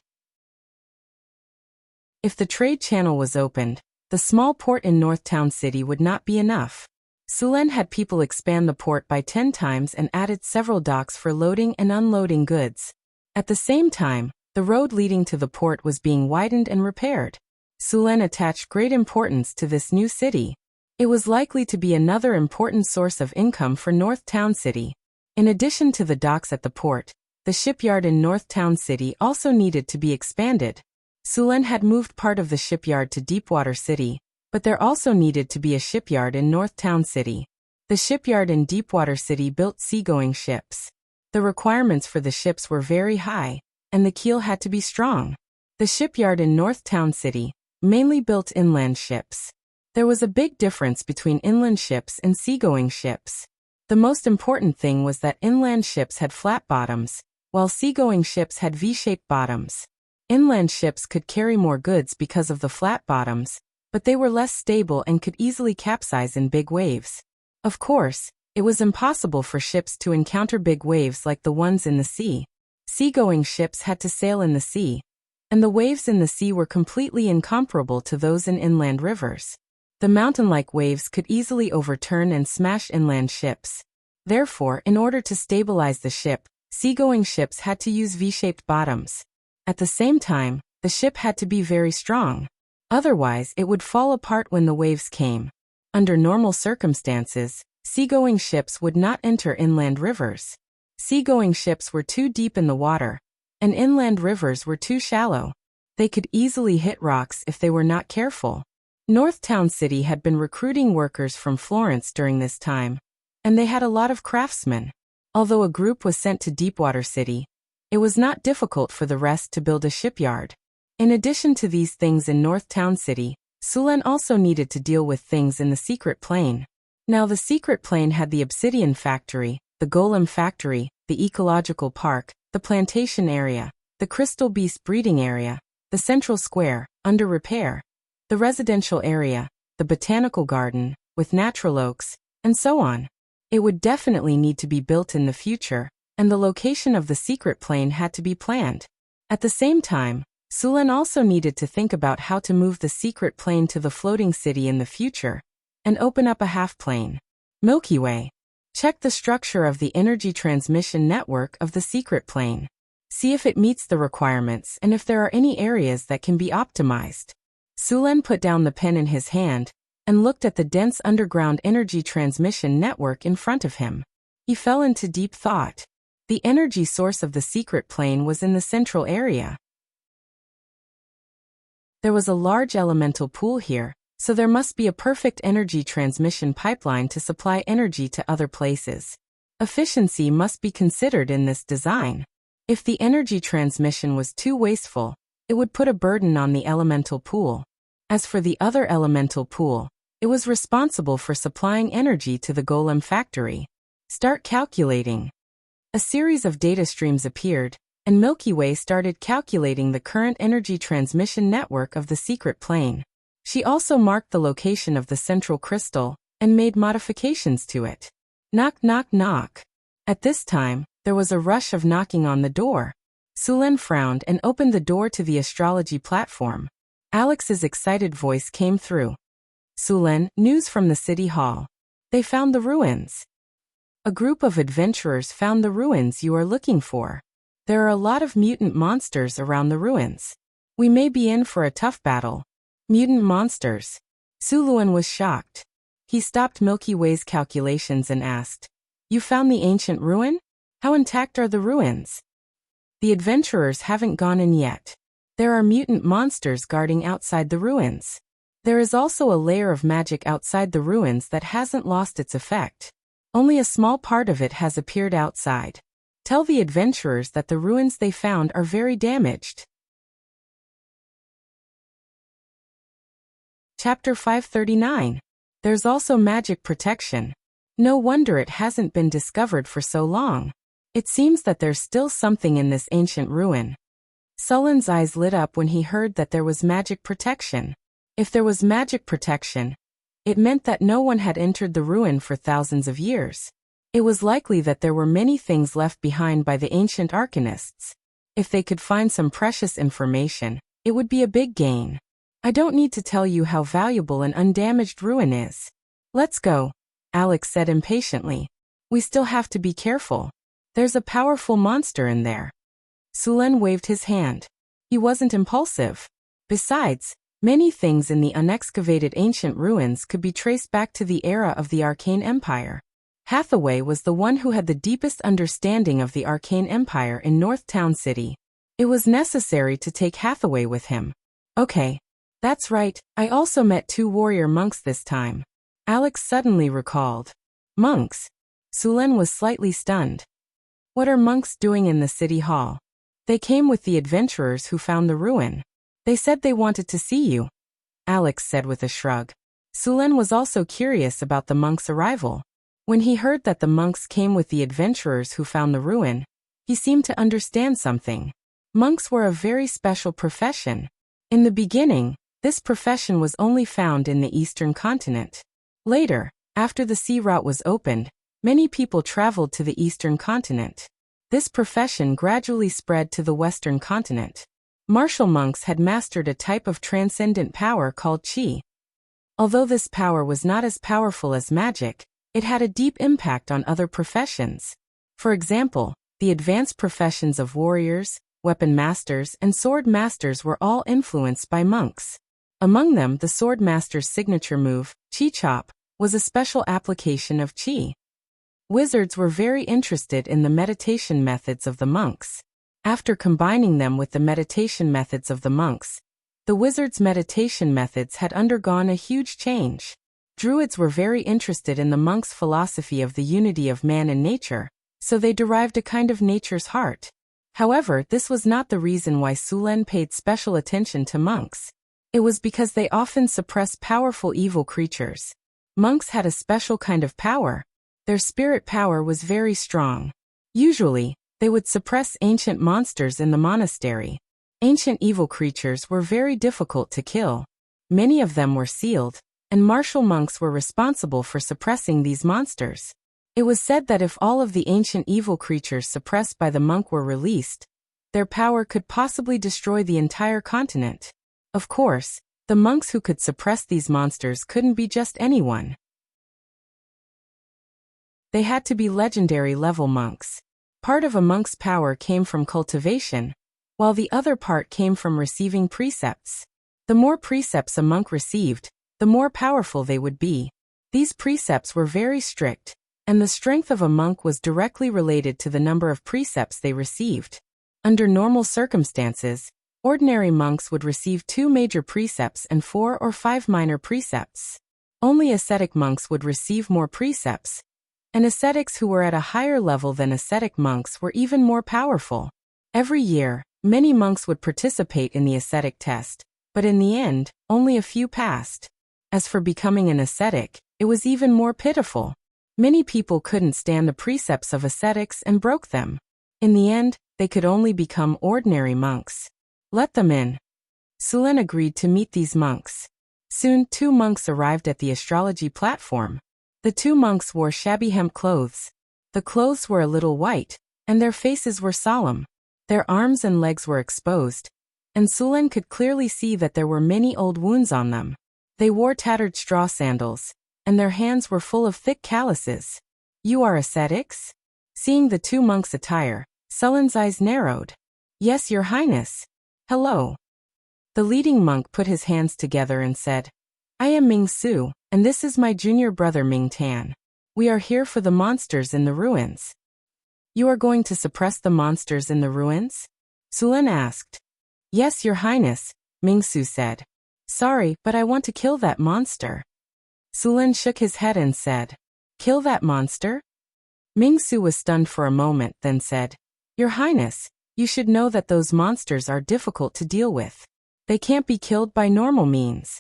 If the trade channel was opened, the small port in Northtown City would not be enough. Sulen had people expand the port by 10 times and added several docks for loading and unloading goods. At the same time, the road leading to the port was being widened and repaired. Sulen attached great importance to this new city. It was likely to be another important source of income for North Town City. In addition to the docks at the port, the shipyard in North Town City also needed to be expanded. Sulen had moved part of the shipyard to Deepwater City, but there also needed to be a shipyard in North Town City. The shipyard in Deepwater City built seagoing ships. The requirements for the ships were very high, and the keel had to be strong. The shipyard in North Town City mainly built inland ships. There was a big difference between inland ships and seagoing ships. The most important thing was that inland ships had flat bottoms, while seagoing ships had V-shaped bottoms. Inland ships could carry more goods because of the flat bottoms, but they were less stable and could easily capsize in big waves. Of course, it was impossible for ships to encounter big waves like the ones in the sea. Seagoing ships had to sail in the sea, and the waves in the sea were completely incomparable to those in inland rivers. The mountain-like waves could easily overturn and smash inland ships. Therefore, in order to stabilize the ship, seagoing ships had to use V-shaped bottoms. At the same time, the ship had to be very strong. Otherwise, it would fall apart when the waves came. Under normal circumstances, seagoing ships would not enter inland rivers. Seagoing ships were too deep in the water, and inland rivers were too shallow. They could easily hit rocks if they were not careful. North Town City had been recruiting workers from Florence during this time, and they had a lot of craftsmen. Although a group was sent to Deepwater City, it was not difficult for the rest to build a shipyard. In addition to these things in North Town City, Sulen also needed to deal with things in the Secret Plane. Now the Secret Plane had the Obsidian Factory, the Golem Factory, the Ecological Park, the Plantation Area, the Crystal Beast Breeding Area, the Central Square, under repair, the Residential Area, the Botanical Garden, with natural oaks, and so on. It would definitely need to be built in the future, and the location of the Secret Plane had to be planned. At the same time, Sulen also needed to think about how to move the Secret Plane to the floating city in the future, and open up a half-plane. Milky Way. Check the structure of the energy transmission network of the Secret Plane. See if it meets the requirements and if there are any areas that can be optimized. Sulen put down the pen in his hand and looked at the dense underground energy transmission network in front of him. He fell into deep thought. The energy source of the Secret Plane was in the central area. There was a large elemental pool here, so there must be a perfect energy transmission pipeline to supply energy to other places. Efficiency must be considered in this design. If the energy transmission was too wasteful, it would put a burden on the elemental pool. As for the other elemental pool, it was responsible for supplying energy to the Golem Factory. Start calculating. A series of data streams appeared, and Milky Way started calculating the current energy transmission network of the Secret Plane. She also marked the location of the central crystal and made modifications to it. Knock, knock, knock. At this time, there was a rush of knocking on the door. Sulen frowned and opened the door to the astrology platform. Alex's excited voice came through. Sulen, news from the city hall. They found the ruins. A group of adventurers found the ruins you are looking for. There are a lot of mutant monsters around the ruins. We may be in for a tough battle. Mutant monsters. Suluan was shocked. He stopped Milky Way's calculations and asked, "You found the ancient ruin? How intact are the ruins?" "The adventurers haven't gone in yet. There are mutant monsters guarding outside the ruins. There is also a layer of magic outside the ruins that hasn't lost its effect. Only a small part of it has appeared outside. Tell the adventurers that the ruins they found are very damaged." Chapter 539. There's also magic protection. No wonder it hasn't been discovered for so long. It seems that there's still something in this ancient ruin. Sulen's eyes lit up when he heard that there was magic protection. If there was magic protection, it meant that no one had entered the ruin for thousands of years. It was likely that there were many things left behind by the ancient arcanists. If they could find some precious information, it would be a big gain. I don't need to tell you how valuable an undamaged ruin is. Let's go, Alex said impatiently. We still have to be careful. There's a powerful monster in there. Sulen waved his hand. He wasn't impulsive. Besides, many things in the unexcavated ancient ruins could be traced back to the era of the Arcane Empire. Hathaway was the one who had the deepest understanding of the Arcane Empire in North Town City. It was necessary to take Hathaway with him. Okay. That's right, I also met 2 warrior monks this time. Alex suddenly recalled. Monks? Sulen was slightly stunned. What are monks doing in the city hall? They came with the adventurers who found the ruin. They said they wanted to see you, Alex said with a shrug. Sulen was also curious about the monks' arrival. When he heard that the monks came with the adventurers who found the ruin, he seemed to understand something. Monks were a very special profession. In the beginning, this profession was only found in the eastern continent. Later, after the sea route was opened, many people traveled to the eastern continent. This profession gradually spread to the western continent. Martial monks had mastered a type of transcendent power called qi. Although this power was not as powerful as magic, it had a deep impact on other professions. For example, the advanced professions of warriors, weapon masters, and sword masters were all influenced by monks. Among them, the sword master's signature move, Qi Chop, was a special application of qi. Wizards were very interested in the meditation methods of the monks. After combining them with the meditation methods of the monks, the wizards' meditation methods had undergone a huge change. Druids were very interested in the monks' philosophy of the unity of man and nature, so they derived a kind of nature's heart. However, this was not the reason why Sulen paid special attention to monks. It was because they often suppress powerful evil creatures. Monks had a special kind of power. Their spirit power was very strong. Usually, they would suppress ancient monsters in the monastery. Ancient evil creatures were very difficult to kill. Many of them were sealed, and martial monks were responsible for suppressing these monsters. It was said that if all of the ancient evil creatures suppressed by the monk were released, their power could possibly destroy the entire continent. Of course, the monks who could suppress these monsters couldn't be just anyone. They had to be legendary level monks. Part of a monk's power came from cultivation, while the other part came from receiving precepts. The more precepts a monk received, the more powerful they would be. These precepts were very strict, and the strength of a monk was directly related to the number of precepts they received. Under normal circumstances, ordinary monks would receive 2 major precepts and 4 or 5 minor precepts. Only ascetic monks would receive more precepts, and ascetics who were at a higher level than ascetic monks were even more powerful. Every year, many monks would participate in the ascetic test, but in the end, only a few passed. As for becoming an ascetic, it was even more pitiful. Many people couldn't stand the precepts of ascetics and broke them. In the end, they could only become ordinary monks. Let them in. Sulen agreed to meet these monks. Soon 2 monks arrived at the astrology platform. The 2 monks wore shabby hemp clothes. The clothes were a little white, and their faces were solemn. Their arms and legs were exposed, and Sulen could clearly see that there were many old wounds on them. They wore tattered straw sandals, and their hands were full of thick calluses. You are ascetics? Seeing the 2 monks' attire, Sulen's eyes narrowed. Yes, your highness. Hello. The leading monk put his hands together and said, I am Ming Su, and this is my junior brother Ming Tan. We are here for the monsters in the ruins. You are going to suppress the monsters in the ruins? Sulen asked. Yes, your highness, Ming Su said. Sorry, but I want to kill that monster. Sulen shook his head and said, Kill that monster? Ming Su was stunned for a moment, then said, Your highness, you should know that those monsters are difficult to deal with. They can't be killed by normal means.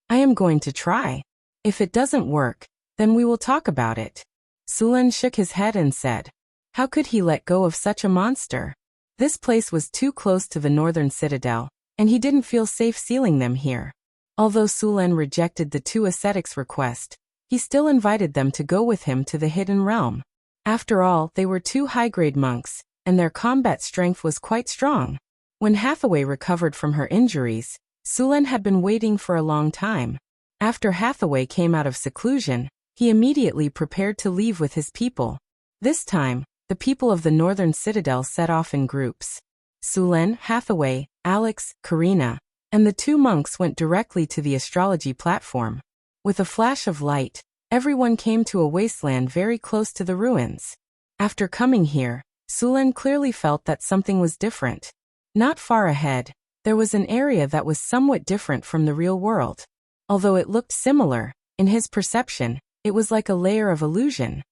I am going to try. If it doesn't work, then we will talk about it. Sulen shook his head and said, How could he let go of such a monster? This place was too close to the northern citadel, and he didn't feel safe sealing them here. Although Sulen rejected the 2 ascetics' request, he still invited them to go with him to the hidden realm. After all, they were 2 high-grade monks, and their combat strength was quite strong. When Hathaway recovered from her injuries, Sulen had been waiting for a long time. After Hathaway came out of seclusion, he immediately prepared to leave with his people. This time, the people of the northern citadel set off in groups. Sulen, Hathaway, Alex, Karina, and the two monks went directly to the astrology platform. With a flash of light, everyone came to a wasteland very close to the ruins. After coming here, Sulen clearly felt that something was different. Not far ahead, there was an area that was somewhat different from the real world. Although it looked similar, in his perception, it was like a layer of illusion.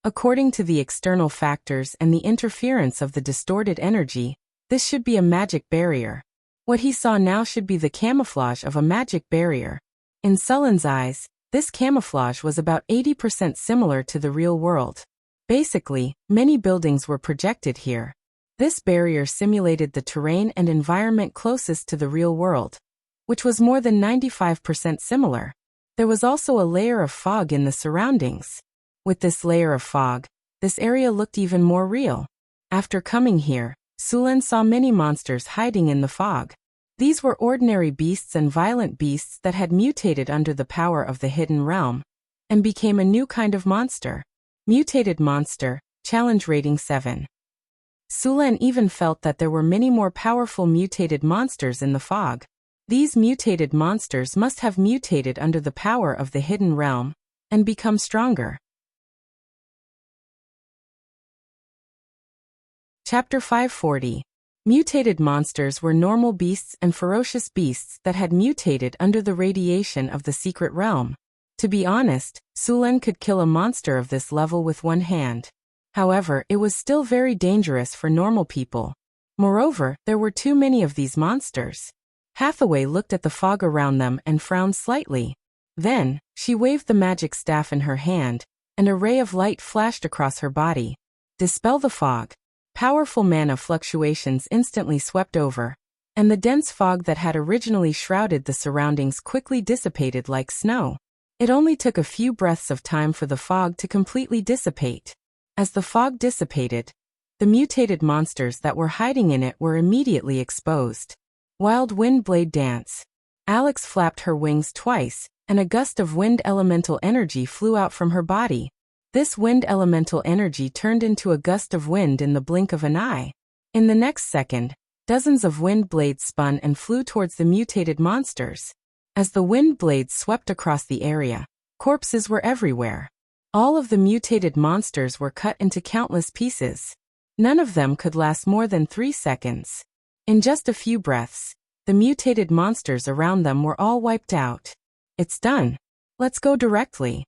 According to the external factors and the interference of the distorted energy, this should be a magic barrier. What he saw now should be the camouflage of a magic barrier. In Sulen's eyes, this camouflage was about 80% similar to the real world. Basically, many buildings were projected here. This barrier simulated the terrain and environment closest to the real world, which was more than 95% similar. There was also a layer of fog in the surroundings. With this layer of fog, this area looked even more real. After coming here, Sulen saw many monsters hiding in the fog. These were ordinary beasts and violent beasts that had mutated under the power of the hidden realm, and became a new kind of monster. Mutated monster, challenge rating 7. Sulen even felt that there were many more powerful mutated monsters in the fog. These mutated monsters must have mutated under the power of the hidden realm, and become stronger. Chapter 540. Mutated monsters were normal beasts and ferocious beasts that had mutated under the radiation of the secret realm. To be honest, Sulen could kill a monster of this level with one hand. However, it was still very dangerous for normal people. Moreover, there were too many of these monsters. Hathaway looked at the fog around them and frowned slightly. Then, she waved the magic staff in her hand, and a ray of light flashed across her body. Dispel the fog. Powerful mana fluctuations instantly swept over, and the dense fog that had originally shrouded the surroundings quickly dissipated like snow. It only took a few breaths of time for the fog to completely dissipate. As the fog dissipated, the mutated monsters that were hiding in it were immediately exposed. Wild wind blade dance. Alex flapped her wings twice, and a gust of wind elemental energy flew out from her body. This wind elemental energy turned into a gust of wind in the blink of an eye. In the next second, dozens of wind blades spun and flew towards the mutated monsters. As the wind blades swept across the area, corpses were everywhere. All of the mutated monsters were cut into countless pieces. None of them could last more than 3 seconds. In just a few breaths, the mutated monsters around them were all wiped out. It's done. Let's go directly.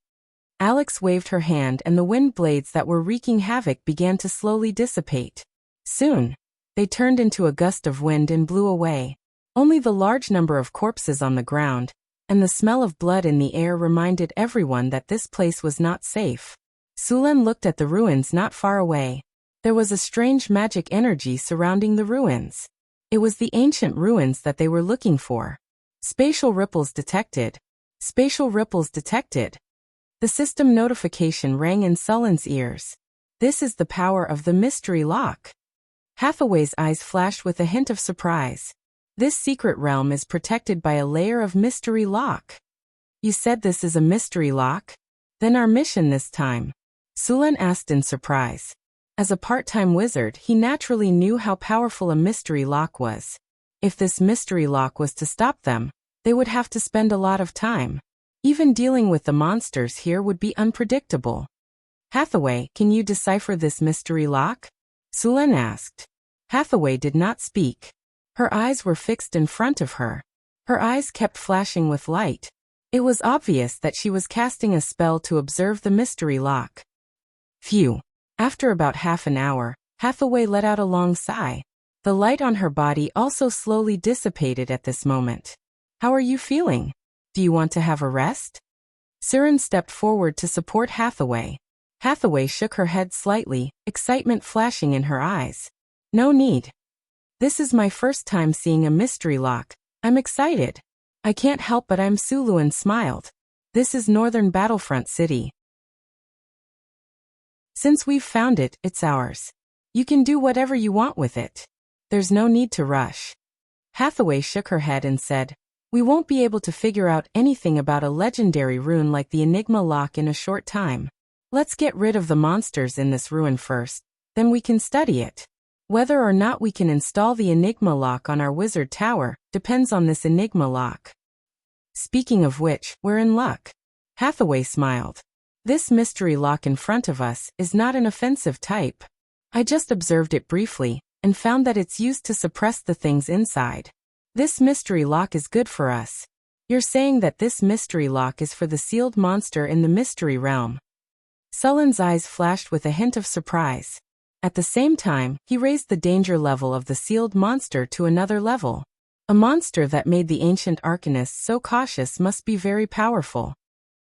Alex waved her hand and the wind blades that were wreaking havoc began to slowly dissipate. Soon, they turned into a gust of wind and blew away. Only the large number of corpses on the ground, and the smell of blood in the air reminded everyone that this place was not safe. Sulen looked at the ruins not far away. There was a strange magic energy surrounding the ruins. It was the ancient ruins that they were looking for. Spatial ripples detected. Spatial ripples detected. The system notification rang in Sulen's ears. This is the power of the mystery lock. Hathaway's eyes flashed with a hint of surprise. This secret realm is protected by a layer of mystery lock. You said this is a mystery lock? Then our mission this time? Sulen asked in surprise. As a part-time wizard, he naturally knew how powerful a mystery lock was. If this mystery lock was to stop them, they would have to spend a lot of time. Even dealing with the monsters here would be unpredictable. Hathaway, can you decipher this mystery lock? Sulen asked. Hathaway did not speak. Her eyes were fixed in front of her. Her eyes kept flashing with light. It was obvious that she was casting a spell to observe the mystery lock. Phew. After about half an hour, Hathaway let out a long sigh. The light on her body also slowly dissipated at this moment. How are you feeling? Do you want to have a rest? Siren stepped forward to support Hathaway. Hathaway shook her head slightly, excitement flashing in her eyes. No need. This is my first time seeing a mystery lock. I'm excited. I can't help but Sulen smiled. This is Northern Battlefront City. Since we've found it, it's ours. You can do whatever you want with it. There's no need to rush. Hathaway shook her head and said, we won't be able to figure out anything about a legendary rune like the Enigma lock in a short time. Let's get rid of the monsters in this ruin first, then we can study it. Whether or not we can install the Enigma lock on our wizard tower depends on this Enigma lock. Speaking of which, we're in luck. Hathaway smiled. This mystery lock in front of us is not an offensive type. I just observed it briefly and found that it's used to suppress the things inside. This mystery lock is good for us. You're saying that this mystery lock is for the sealed monster in the mystery realm. Sullen's eyes flashed with a hint of surprise. At the same time, he raised the danger level of the sealed monster to another level. A monster that made the ancient arcanists so cautious must be very powerful.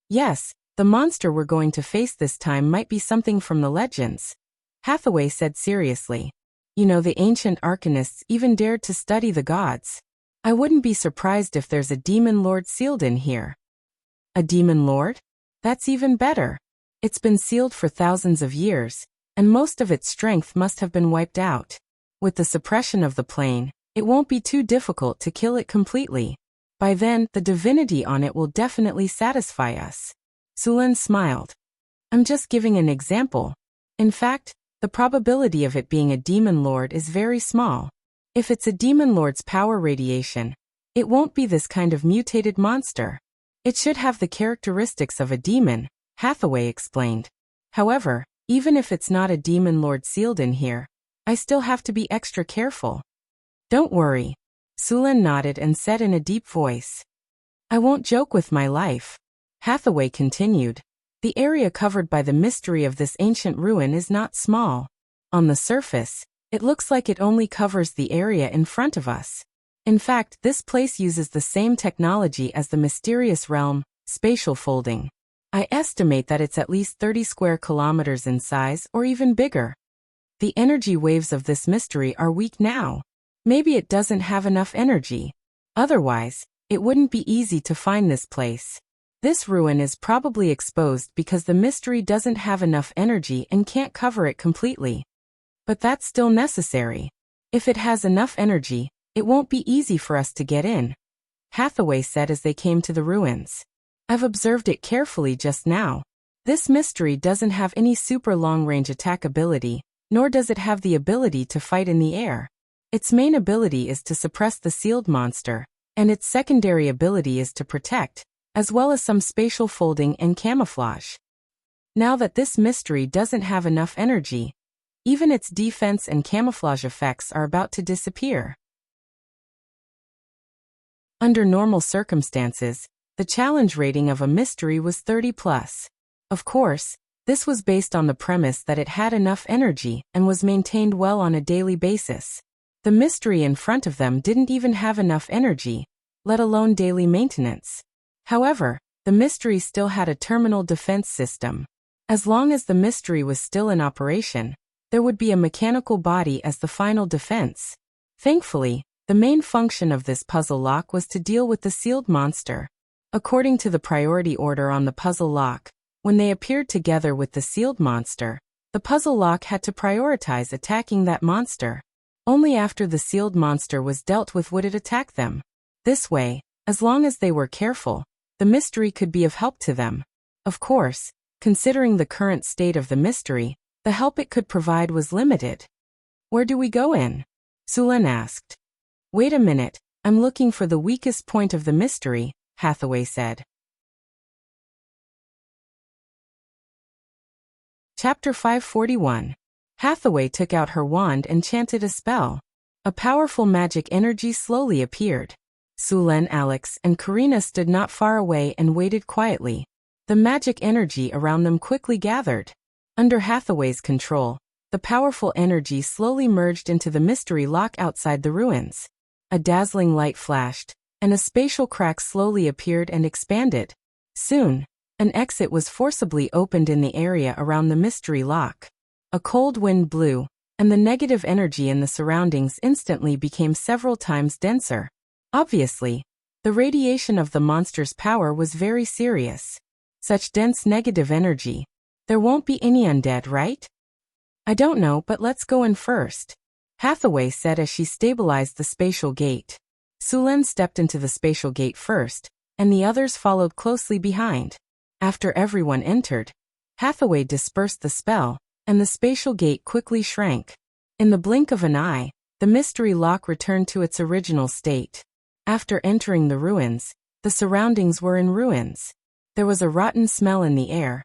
Yes, the monster we're going to face this time might be something from the legends. Hathaway said seriously. You know, the ancient arcanists even dared to study the gods. I wouldn't be surprised if there's a demon lord sealed in here. A demon lord? That's even better. It's been sealed for thousands of years, and most of its strength must have been wiped out. With the suppression of the plane, it won't be too difficult to kill it completely. By then, the divinity on it will definitely satisfy us. Sulan smiled. I'm just giving an example. In fact, the probability of it being a demon lord is very small. If it's a demon lord's power radiation, it won't be this kind of mutated monster. It should have the characteristics of a demon, Hathaway explained. However, even if it's not a demon lord sealed in here, I still have to be extra careful. Don't worry. Sulan nodded and said in a deep voice. I won't joke with my life. Hathaway continued. The area covered by the mystery of this ancient ruin is not small. On the surface, it looks like it only covers the area in front of us. In fact, this place uses the same technology as the mysterious realm, spatial folding. I estimate that it's at least 30 square kilometers in size or even bigger. The energy waves of this mystery are weak now. Maybe it doesn't have enough energy. Otherwise, it wouldn't be easy to find this place. This ruin is probably exposed because the mystery doesn't have enough energy and can't cover it completely. But that's still necessary. If it has enough energy, it won't be easy for us to get in. Hathaway said as they came to the ruins. I've observed it carefully just now. This mystery doesn't have any super long-range attack ability, nor does it have the ability to fight in the air. Its main ability is to suppress the sealed monster, and its secondary ability is to protect, as well as some spatial folding and camouflage. Now that this mystery doesn't have enough energy, even its defense and camouflage effects are about to disappear. Under normal circumstances, the challenge rating of a mystery was 30+. Of course, this was based on the premise that it had enough energy and was maintained well on a daily basis. The mystery in front of them didn't even have enough energy, let alone daily maintenance. However, the mystery still had a terminal defense system. As long as the mystery was still in operation, there would be a mechanical body as the final defense. Thankfully, the main function of this puzzle lock was to deal with the sealed monster. According to the priority order on the puzzle lock, when they appeared together with the sealed monster, the puzzle lock had to prioritize attacking that monster. Only after the sealed monster was dealt with would it attack them. This way, as long as they were careful, the mystery could be of help to them. Of course, considering the current state of the mystery, the help it could provide was limited. Where do we go in? Sulan asked. Wait a minute, I'm looking for the weakest point of the mystery, Hathaway said. Chapter 541. Hathaway took out her wand and chanted a spell. A powerful magic energy slowly appeared. Sulan, Alex, and Karina stood not far away and waited quietly. The magic energy around them quickly gathered. Under Hathaway's control, the powerful energy slowly merged into the mystery lock outside the ruins. A dazzling light flashed, and a spatial crack slowly appeared and expanded. Soon, an exit was forcibly opened in the area around the mystery lock. A cold wind blew, and the negative energy in the surroundings instantly became several times denser. Obviously, the radiation of the monster's power was very serious. Such dense negative energy. There won't be any undead, right? I don't know, but let's go in first, Hathaway said as she stabilized the spatial gate. Sulan stepped into the spatial gate first, and the others followed closely behind. After everyone entered, Hathaway dispersed the spell, and the spatial gate quickly shrank. In the blink of an eye, the mystery lock returned to its original state. After entering the ruins, the surroundings were in ruins. There was a rotten smell in the air,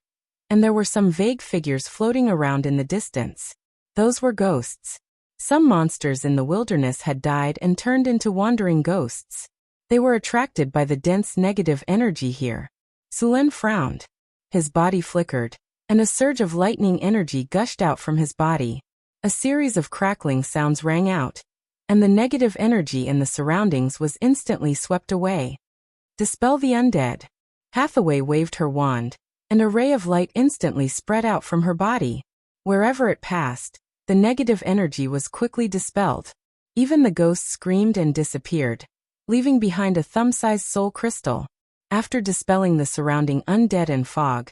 and there were some vague figures floating around in the distance. Those were ghosts. Some monsters in the wilderness had died and turned into wandering ghosts. They were attracted by the dense negative energy here. Sulen frowned. His body flickered, and a surge of lightning energy gushed out from his body. A series of crackling sounds rang out, and the negative energy in the surroundings was instantly swept away. Dispel the undead. Hathaway waved her wand, and a ray of light instantly spread out from her body. Wherever it passed, the negative energy was quickly dispelled. Even the ghosts screamed and disappeared, leaving behind a thumb-sized soul crystal. After dispelling the surrounding undead and fog,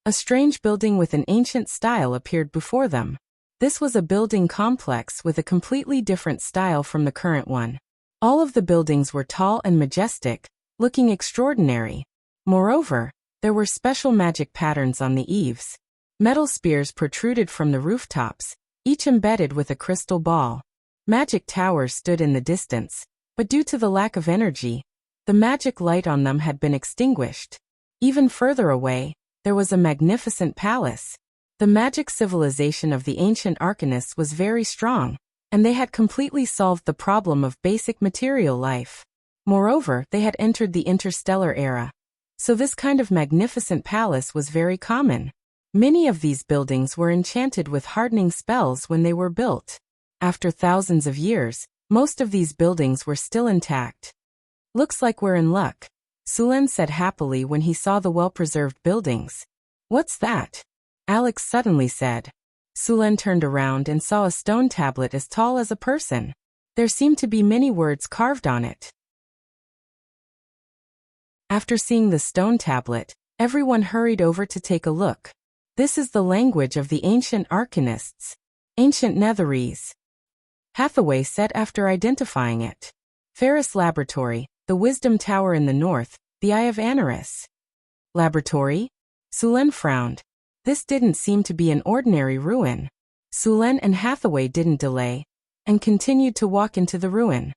a strange building with an ancient style appeared before them. This was a building complex with a completely different style from the current one. All of the buildings were tall and majestic, looking extraordinary. Moreover, there were special magic patterns on the eaves. Metal spears protruded from the rooftops, each embedded with a crystal ball. Magic towers stood in the distance, but due to the lack of energy, the magic light on them had been extinguished. Even further away, there was a magnificent palace. The magic civilization of the ancient arcanists was very strong, and they had completely solved the problem of basic material life. Moreover, they had entered the interstellar era, so this kind of magnificent palace was very common. Many of these buildings were enchanted with hardening spells when they were built. After thousands of years, most of these buildings were still intact. Looks like we're in luck, Sulen said happily when he saw the well-preserved buildings. What's that? Alex suddenly said. Sulen turned around and saw a stone tablet as tall as a person. There seemed to be many words carved on it. After seeing the stone tablet, everyone hurried over to take a look. This is the language of the ancient arcanists. Ancient Netherese. Hathaway said after identifying it. Ferris Laboratory, the Wisdom Tower in the north, the Eye of Anaris. Laboratory? Sulen frowned. This didn't seem to be an ordinary ruin. Sulen and Hathaway didn't delay, and continued to walk into the ruin.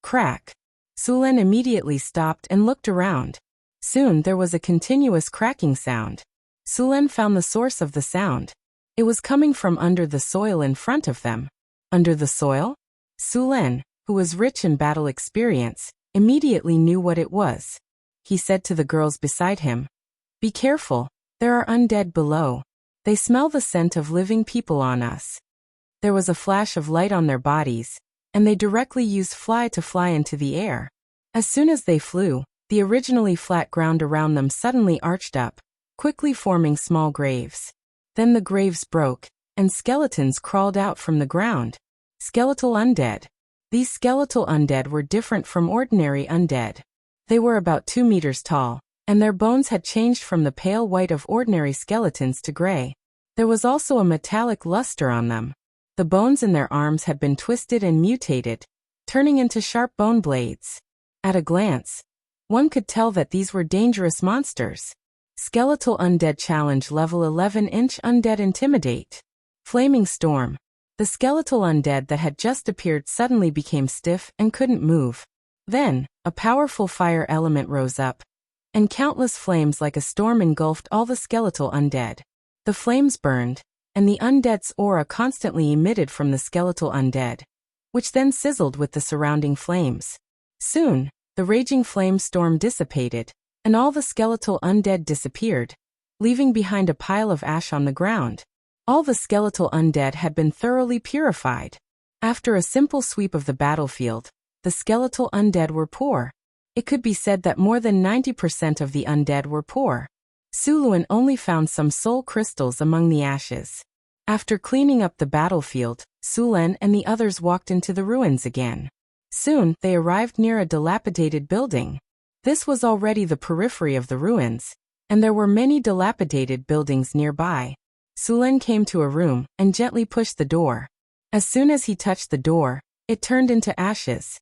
Crack. Sulen immediately stopped and looked around. Soon there was a continuous cracking sound. Sulen found the source of the sound. It was coming from under the soil in front of them. Under the soil? Sulen, who was rich in battle experience, immediately knew what it was. He said to the girls beside him, "Be careful, there are undead below. They smell the scent of living people on us." There was a flash of light on their bodies, and they directly used fly to fly into the air. As soon as they flew, the originally flat ground around them suddenly arched up, quickly forming small graves. Then the graves broke, and skeletons crawled out from the ground. Skeletal undead. These skeletal undead were different from ordinary undead. They were about 2 meters tall, and their bones had changed from the pale white of ordinary skeletons to gray. There was also a metallic luster on them. The bones in their arms had been twisted and mutated, turning into sharp bone blades. At a glance, one could tell that these were dangerous monsters. Skeletal Undead Challenge Level 11-inch Undead Intimidate. Flaming Storm. The skeletal undead that had just appeared suddenly became stiff and couldn't move. Then, a powerful fire element rose up, and countless flames like a storm engulfed all the skeletal undead. The flames burned, and the undead's aura constantly emitted from the skeletal undead, which then sizzled with the surrounding flames. Soon, the raging flame storm dissipated, and all the skeletal undead disappeared, leaving behind a pile of ash on the ground. All the skeletal undead had been thoroughly purified. After a simple sweep of the battlefield, the skeletal undead were poor. It could be said that more than 90% of the undead were poor. Suluan only found some soul crystals among the ashes. After cleaning up the battlefield, Sulen and the others walked into the ruins again. Soon, they arrived near a dilapidated building. This was already the periphery of the ruins, and there were many dilapidated buildings nearby. Sulen came to a room and gently pushed the door. As soon as he touched the door, it turned into ashes.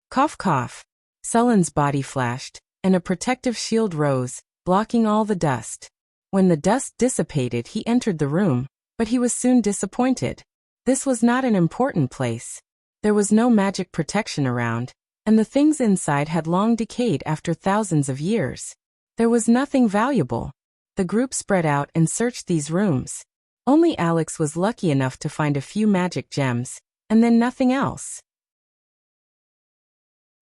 Cough cough. Sulen's body flashed, and a protective shield rose, blocking all the dust. When the dust dissipated, he entered the room, but he was soon disappointed. This was not an important place. There was no magic protection around, and the things inside had long decayed after thousands of years. There was nothing valuable. The group spread out and searched these rooms. Only Alex was lucky enough to find a few magic gems, and then nothing else.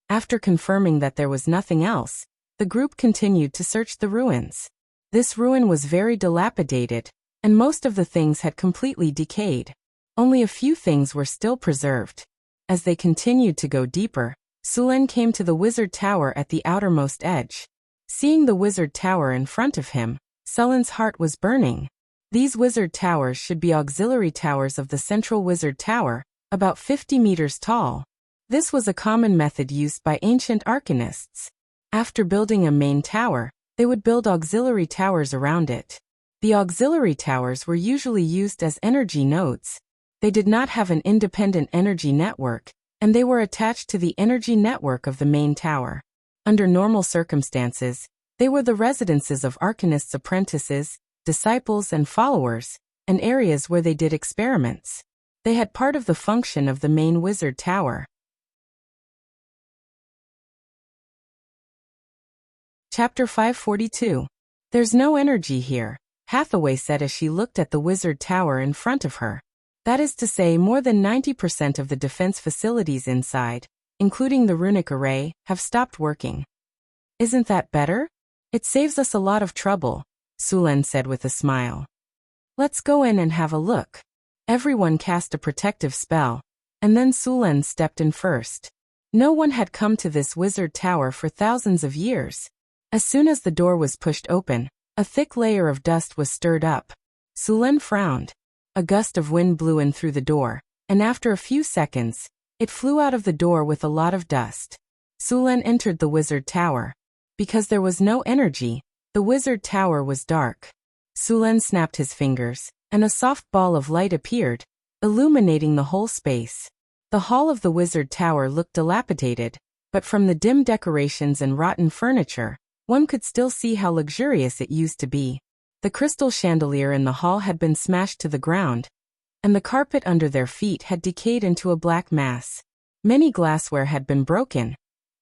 After confirming that there was nothing else, the group continued to search the ruins. This ruin was very dilapidated, and most of the things had completely decayed. Only a few things were still preserved. As they continued to go deeper, Sulen came to the wizard tower at the outermost edge. Seeing the wizard tower in front of him, Sulen's heart was burning. These wizard towers should be auxiliary towers of the central wizard tower, about 50 meters tall. This was a common method used by ancient arcanists. After building a main tower, they would build auxiliary towers around it. The auxiliary towers were usually used as energy nodes. They did not have an independent energy network, and they were attached to the energy network of the main tower. Under normal circumstances, they were the residences of arcanists' apprentices, disciples and followers, and areas where they did experiments. They had part of the function of the main wizard tower. Chapter 542. There's no energy here, Hathaway said as she looked at the wizard tower in front of her. That is to say, more than 90% of the defense facilities inside, including the runic array, have stopped working. Isn't that better? It saves us a lot of trouble, Sulen said with a smile. Let's go in and have a look. Everyone cast a protective spell, and then Sulen stepped in first. No one had come to this wizard tower for thousands of years. As soon as the door was pushed open, a thick layer of dust was stirred up. Sulen frowned. A gust of wind blew in through the door, and after a few seconds, it flew out of the door with a lot of dust. Sulen entered the wizard tower. Because there was no energy, the wizard tower was dark. Sulen snapped his fingers, and a soft ball of light appeared, illuminating the whole space. The hall of the wizard tower looked dilapidated, but from the dim decorations and rotten furniture, one could still see how luxurious it used to be. The crystal chandelier in the hall had been smashed to the ground, and the carpet under their feet had decayed into a black mass. Many glassware had been broken,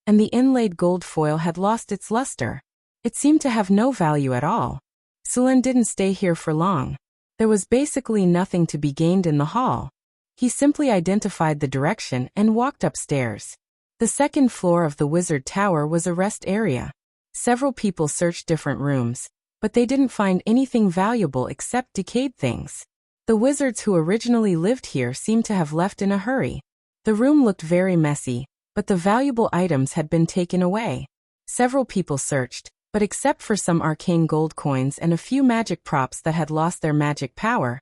and the inlaid gold foil had lost its luster. It seemed to have no value at all. Sulen didn't stay here for long. There was basically nothing to be gained in the hall. He simply identified the direction and walked upstairs. The second floor of the wizard tower was a rest area. Several people searched different rooms, but they didn't find anything valuable except decayed things. The wizards who originally lived here seemed to have left in a hurry. The room looked very messy, but the valuable items had been taken away. Several people searched, but except for some arcane gold coins and a few magic props that had lost their magic power,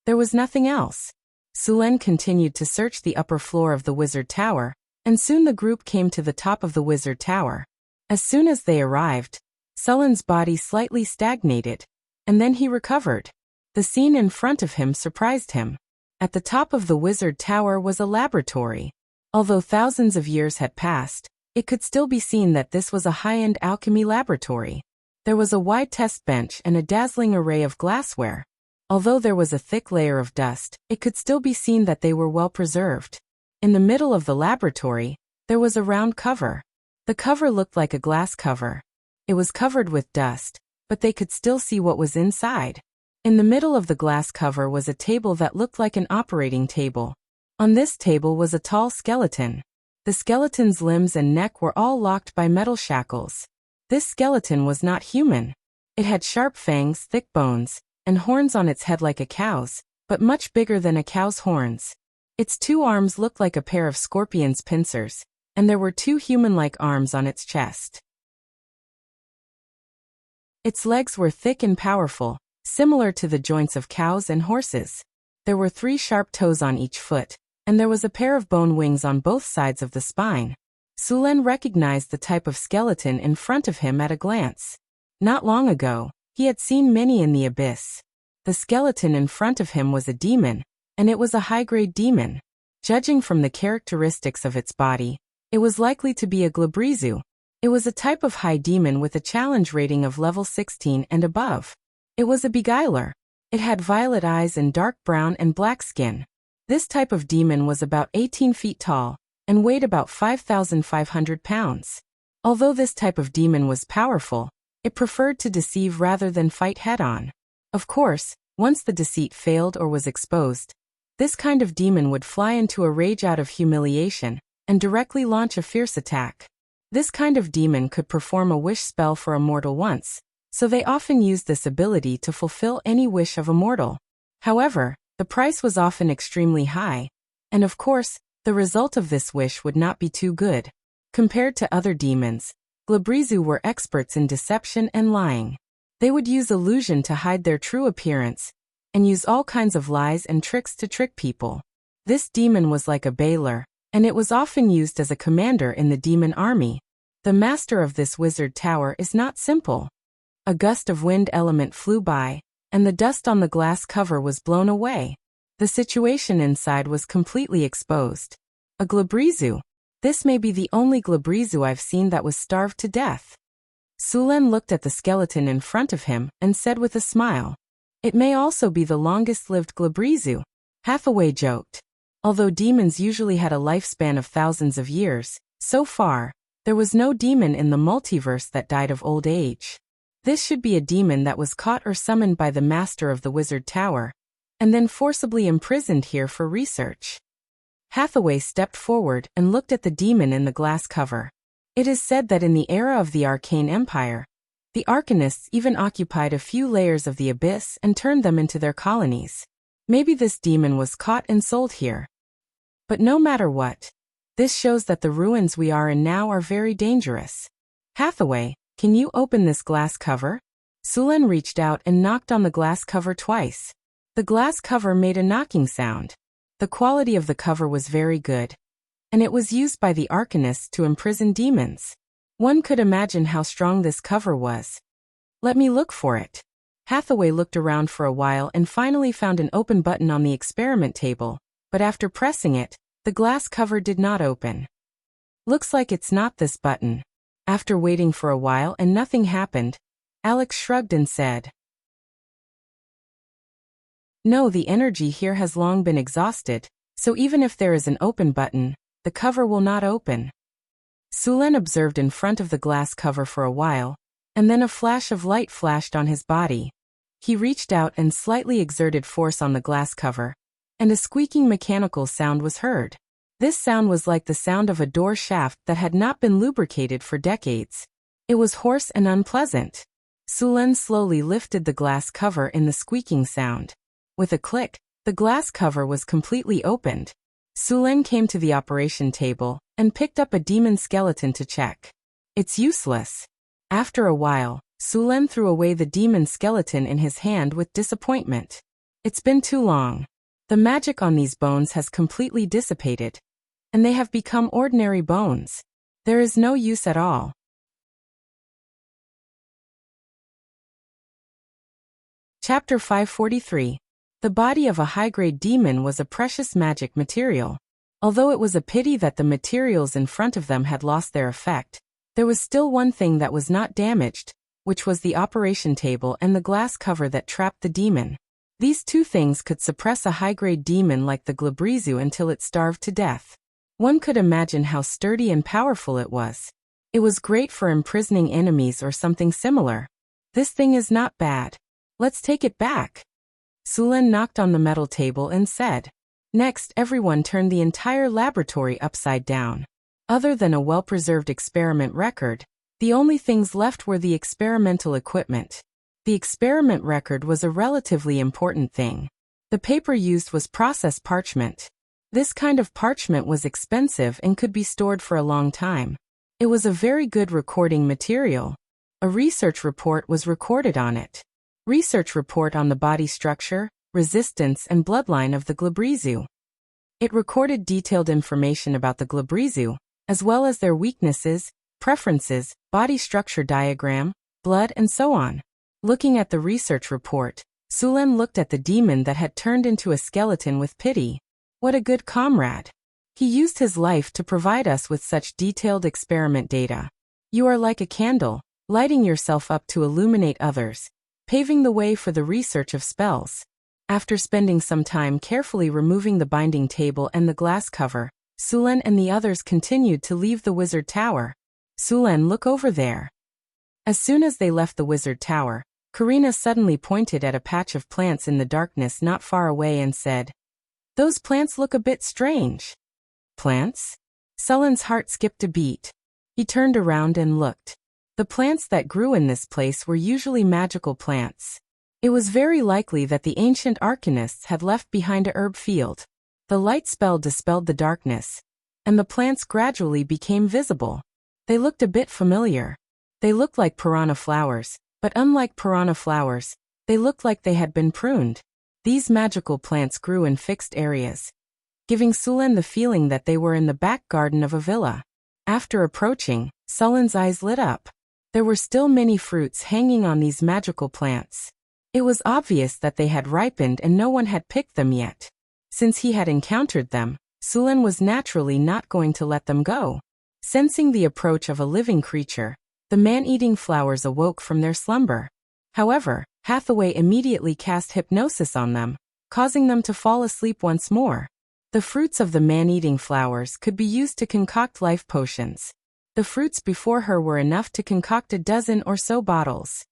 there was nothing else. Sulen continued to search the upper floor of the wizard tower, and soon the group came to the top of the wizard tower. As soon as they arrived, Sulen's body slightly stagnated, and then he recovered. The scene in front of him surprised him. At the top of the wizard tower was a laboratory. Although thousands of years had passed, it could still be seen that this was a high-end alchemy laboratory. There was a wide test bench and a dazzling array of glassware. Although there was a thick layer of dust, it could still be seen that they were well preserved. In the middle of the laboratory, there was a round cover. The cover looked like a glass cover. It was covered with dust, but they could still see what was inside. In the middle of the glass cover was a table that looked like an operating table. On this table was a tall skeleton. The skeleton's limbs and neck were all locked by metal shackles. This skeleton was not human. It had sharp fangs, thick bones, and horns on its head like a cow's, but much bigger than a cow's horns. Its two arms looked like a pair of scorpion's pincers, and there were two human-like arms on its chest. Its legs were thick and powerful, similar to the joints of cows and horses. There were 3 sharp toes on each foot, and there was a pair of bone wings on both sides of the spine. Sulen recognized the type of skeleton in front of him at a glance. Not long ago, he had seen many in the abyss. The skeleton in front of him was a demon, and it was a high-grade demon. Judging from the characteristics of its body, it was likely to be a Glabrizu. It was a type of high demon with a challenge rating of level 16 and above. It was a beguiler. It had violet eyes and dark brown and black skin. This type of demon was about 18 feet tall and weighed about 5,500 pounds. Although this type of demon was powerful, it preferred to deceive rather than fight head-on. Of course, once the deceit failed or was exposed, this kind of demon would fly into a rage out of humiliation and directly launch a fierce attack. This kind of demon could perform a wish spell for a mortal once, so they often used this ability to fulfill any wish of a mortal. However, the price was often extremely high, and of course, the result of this wish would not be too good. Compared to other demons, Glabrezu were experts in deception and lying. They would use illusion to hide their true appearance, and use all kinds of lies and tricks to trick people. This demon was like a bailer, and it was often used as a commander in the demon army. The master of this wizard tower is not simple. A gust of wind element flew by, and the dust on the glass cover was blown away. The situation inside was completely exposed. A Glabrezu. This may be the only Glabrezu I've seen that was starved to death. Sulen looked at the skeleton in front of him and said with a smile, "It may also be the longest-lived Glabrezu." Hathaway joked. Although demons usually had a lifespan of thousands of years, so far, there was no demon in the multiverse that died of old age. This should be a demon that was caught or summoned by the master of the wizard tower, and then forcibly imprisoned here for research. Hathaway stepped forward and looked at the demon in the glass cover. It is said that in the era of the Arcane Empire, the Arcanists even occupied a few layers of the abyss and turned them into their colonies. Maybe this demon was caught and sold here. But no matter what, this shows that the ruins we are in now are very dangerous. Hathaway, can you open this glass cover? Sulen reached out and knocked on the glass cover twice. The glass cover made a knocking sound. The quality of the cover was very good, and it was used by the Arcanists to imprison demons. One could imagine how strong this cover was. Let me look for it. Hathaway looked around for a while and finally found an open button on the experiment table, but after pressing it, the glass cover did not open. Looks like it's not this button. After waiting for a while and nothing happened, Alex shrugged and said, "No, the energy here has long been exhausted, so even if there is an open button, the cover will not open." Sulen observed in front of the glass cover for a while, and then a flash of light flashed on his body. He reached out and slightly exerted force on the glass cover, and a squeaking mechanical sound was heard. This sound was like the sound of a door shaft that had not been lubricated for decades. It was hoarse and unpleasant. Sulen slowly lifted the glass cover in the squeaking sound. With a click, the glass cover was completely opened. Sulen came to the operation table and picked up a demon skeleton to check. It's useless. After a while, Sulen threw away the demon skeleton in his hand with disappointment. It's been too long. The magic on these bones has completely dissipated, and they have become ordinary bones. There is no use at all. Chapter 543. The body of a high-grade demon was a precious magic material. Although it was a pity that the materials in front of them had lost their effect, there was still one thing that was not damaged, which was the operation table and the glass cover that trapped the demon. These two things could suppress a high-grade demon like the Glabrezu until it starved to death. One could imagine how sturdy and powerful it was. It was great for imprisoning enemies or something similar. This thing is not bad. Let's take it back. Sulen knocked on the metal table and said. Next, everyone turned the entire laboratory upside down. Other than a well-preserved experiment record, the only things left were the experimental equipment. The experiment record was a relatively important thing. The paper used was processed parchment. This kind of parchment was expensive and could be stored for a long time. It was a very good recording material. A research report was recorded on it. Research report on the body structure, resistance and bloodline of the Glabrezu. It recorded detailed information about the Glabrezu, as well as their weaknesses, preferences, body structure diagram, blood and so on. Looking at the research report, Sulen looked at the demon that had turned into a skeleton with pity. What a good comrade. He used his life to provide us with such detailed experiment data. You are like a candle, lighting yourself up to illuminate others, paving the way for the research of spells. After spending some time carefully removing the binding table and the glass cover, Sulen and the others continued to leave the wizard tower. Sulen, look over there. As soon as they left the wizard tower, Karina suddenly pointed at a patch of plants in the darkness not far away and said, "Those plants look a bit strange." Plants? Sulen's heart skipped a beat. He turned around and looked. The plants that grew in this place were usually magical plants. It was very likely that the ancient arcanists had left behind a herb field. The light spell dispelled the darkness, and the plants gradually became visible. They looked a bit familiar. They looked like piranha flowers, but unlike piranha flowers, they looked like they had been pruned. These magical plants grew in fixed areas, giving Sulen the feeling that they were in the back garden of a villa. After approaching, Sulen's eyes lit up. There were still many fruits hanging on these magical plants. It was obvious that they had ripened and no one had picked them yet. Since he had encountered them, Sulen was naturally not going to let them go. Sensing the approach of a living creature, the man-eating flowers awoke from their slumber. However, Hathaway immediately cast hypnosis on them, causing them to fall asleep once more. The fruits of the man-eating flowers could be used to concoct life potions. The fruits before her were enough to concoct a dozen or so bottles.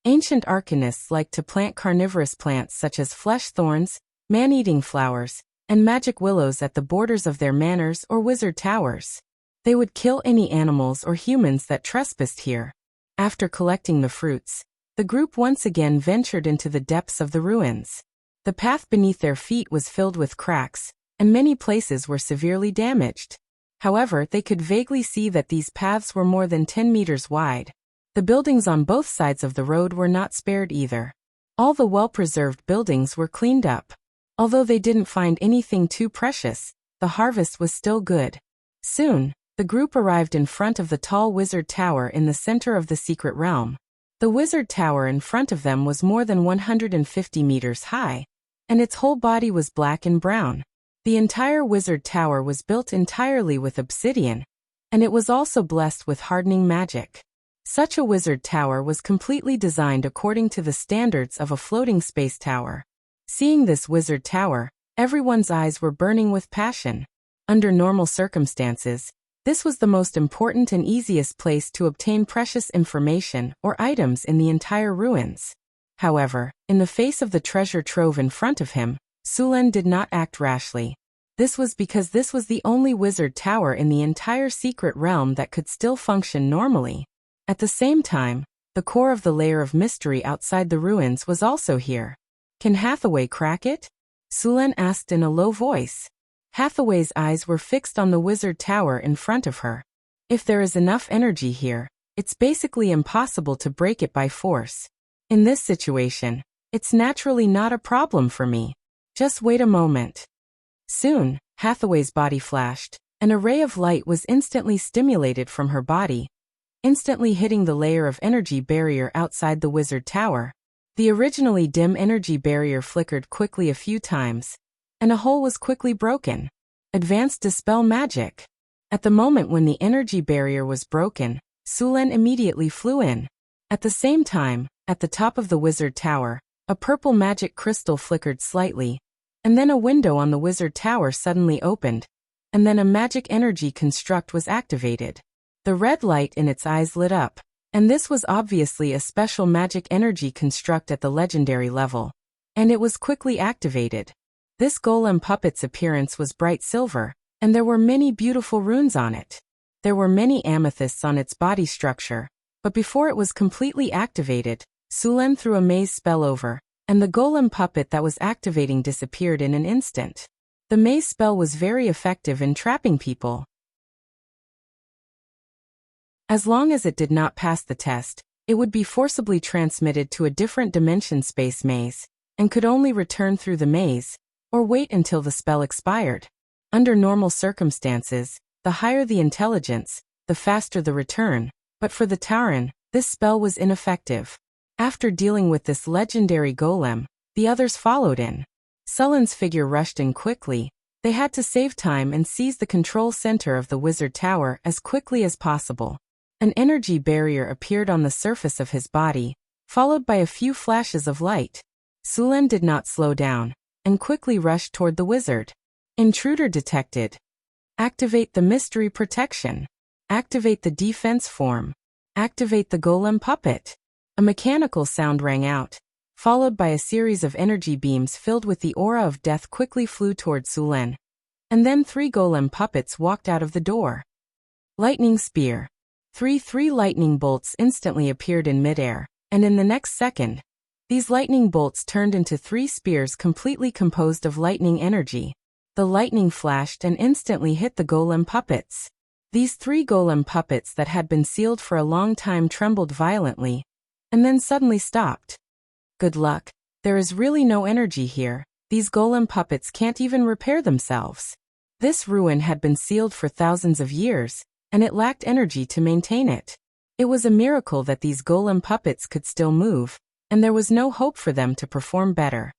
Ancient arcanists liked to plant carnivorous plants such as flesh thorns, man-eating flowers, and magic willows at the borders of their manors or wizard towers. They would kill any animals or humans that trespassed here. After collecting the fruits, the group once again ventured into the depths of the ruins. The path beneath their feet was filled with cracks, and many places were severely damaged. However, they could vaguely see that these paths were more than 10 meters wide. The buildings on both sides of the road were not spared either. All the well-preserved buildings were cleaned up. Although they didn't find anything too precious, the harvest was still good. Soon, the group arrived in front of the tall wizard tower in the center of the secret realm. The wizard tower in front of them was more than 150 meters high, and its whole body was black and brown. The entire wizard tower was built entirely with obsidian, and it was also blessed with hardening magic. Such a wizard tower was completely designed according to the standards of a floating space tower. Seeing this wizard tower, everyone's eyes were burning with passion. Under normal circumstances, this was the most important and easiest place to obtain precious information or items in the entire ruins. However, in the face of the treasure trove in front of him, Sulen did not act rashly. This was because this was the only wizard tower in the entire secret realm that could still function normally. At the same time, the core of the layer of mystery outside the ruins was also here. "Can Hathaway crack it?" Sulen asked in a low voice. Hathaway's eyes were fixed on the wizard tower in front of her. "If there is enough energy here, it's basically impossible to break it by force. In this situation, it's naturally not a problem for me. Just wait a moment." Soon, Hathaway's body flashed. An array of light was instantly stimulated from her body, instantly hitting the layer of energy barrier outside the wizard tower. The originally dim energy barrier flickered quickly a few times, and a hole was quickly broken. Advanced Dispel Magic. At the moment when the energy barrier was broken, Sulen immediately flew in. At the same time, at the top of the wizard tower, a purple magic crystal flickered slightly, and then a window on the wizard tower suddenly opened, and then a magic energy construct was activated. The red light in its eyes lit up, and this was obviously a special magic energy construct at the legendary level, and it was quickly activated. This golem puppet's appearance was bright silver, and there were many beautiful runes on it. There were many amethysts on its body structure, but before it was completely activated, Sulen threw a maze spell over, and the golem puppet that was activating disappeared in an instant. The maze spell was very effective in trapping people. As long as it did not pass the test, it would be forcibly transmitted to a different dimension space maze, and could only return through the maze, or wait until the spell expired. Under normal circumstances, the higher the intelligence, the faster the return, but for the Tauren, this spell was ineffective. After dealing with this legendary golem, the others followed in. Sulen's figure rushed in quickly. They had to save time and seize the control center of the wizard tower as quickly as possible. An energy barrier appeared on the surface of his body, followed by a few flashes of light. Sulen did not slow down, and quickly rushed toward the wizard. Intruder detected. Activate the mystery protection. Activate the defense form. Activate the golem puppet. A mechanical sound rang out, followed by a series of energy beams filled with the aura of death quickly flew toward Sulen. And then 3 golem puppets walked out of the door. Lightning spear. Three lightning bolts instantly appeared in midair, and in the next second, these lightning bolts turned into 3 spears completely composed of lightning energy. The lightning flashed and instantly hit the golem puppets. These 3 golem puppets that had been sealed for a long time trembled violently, and then suddenly stopped. Good luck. There is really no energy here. These golem puppets can't even repair themselves. This ruin had been sealed for thousands of years, and it lacked energy to maintain it. It was a miracle that these golem puppets could still move, and there was no hope for them to perform better.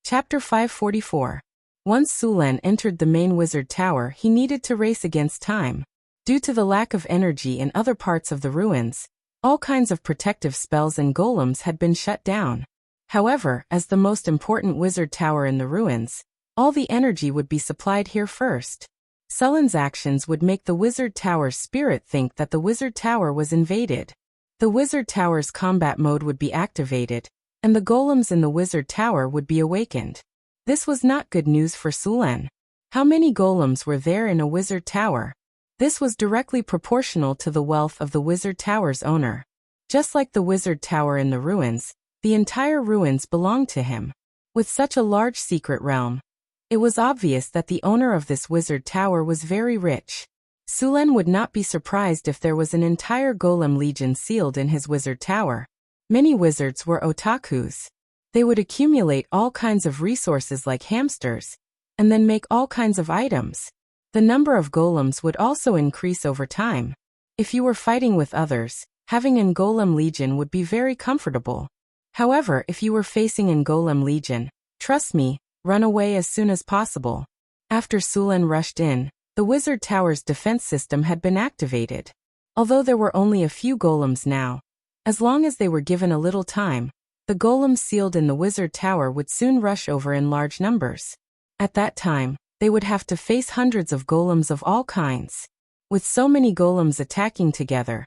Chapter 544. Once Sulen entered the main wizard tower, he needed to race against time. Due to the lack of energy in other parts of the ruins, all kinds of protective spells and golems had been shut down. However, as the most important wizard tower in the ruins, all the energy would be supplied here first. Sulen's actions would make the wizard tower's spirit think that the wizard tower was invaded. The wizard tower's combat mode would be activated, and the golems in the wizard tower would be awakened. This was not good news for Sulen. How many golems were there in a wizard tower? This was directly proportional to the wealth of the wizard tower's owner. Just like the wizard tower in the ruins, the entire ruins belonged to him. With such a large secret realm, it was obvious that the owner of this wizard tower was very rich. Sulen would not be surprised if there was an entire golem legion sealed in his wizard tower. Many wizards were otakus. They would accumulate all kinds of resources like hamsters, and then make all kinds of items. The number of golems would also increase over time. If you were fighting with others, having an golem legion would be very comfortable. However, if you were facing an golem legion, trust me, run away as soon as possible. After Sulen rushed in, the wizard tower's defense system had been activated. Although there were only a few golems now, as long as they were given a little time, the golems sealed in the wizard tower would soon rush over in large numbers. At that time, they would have to face hundreds of golems of all kinds. With so many golems attacking together,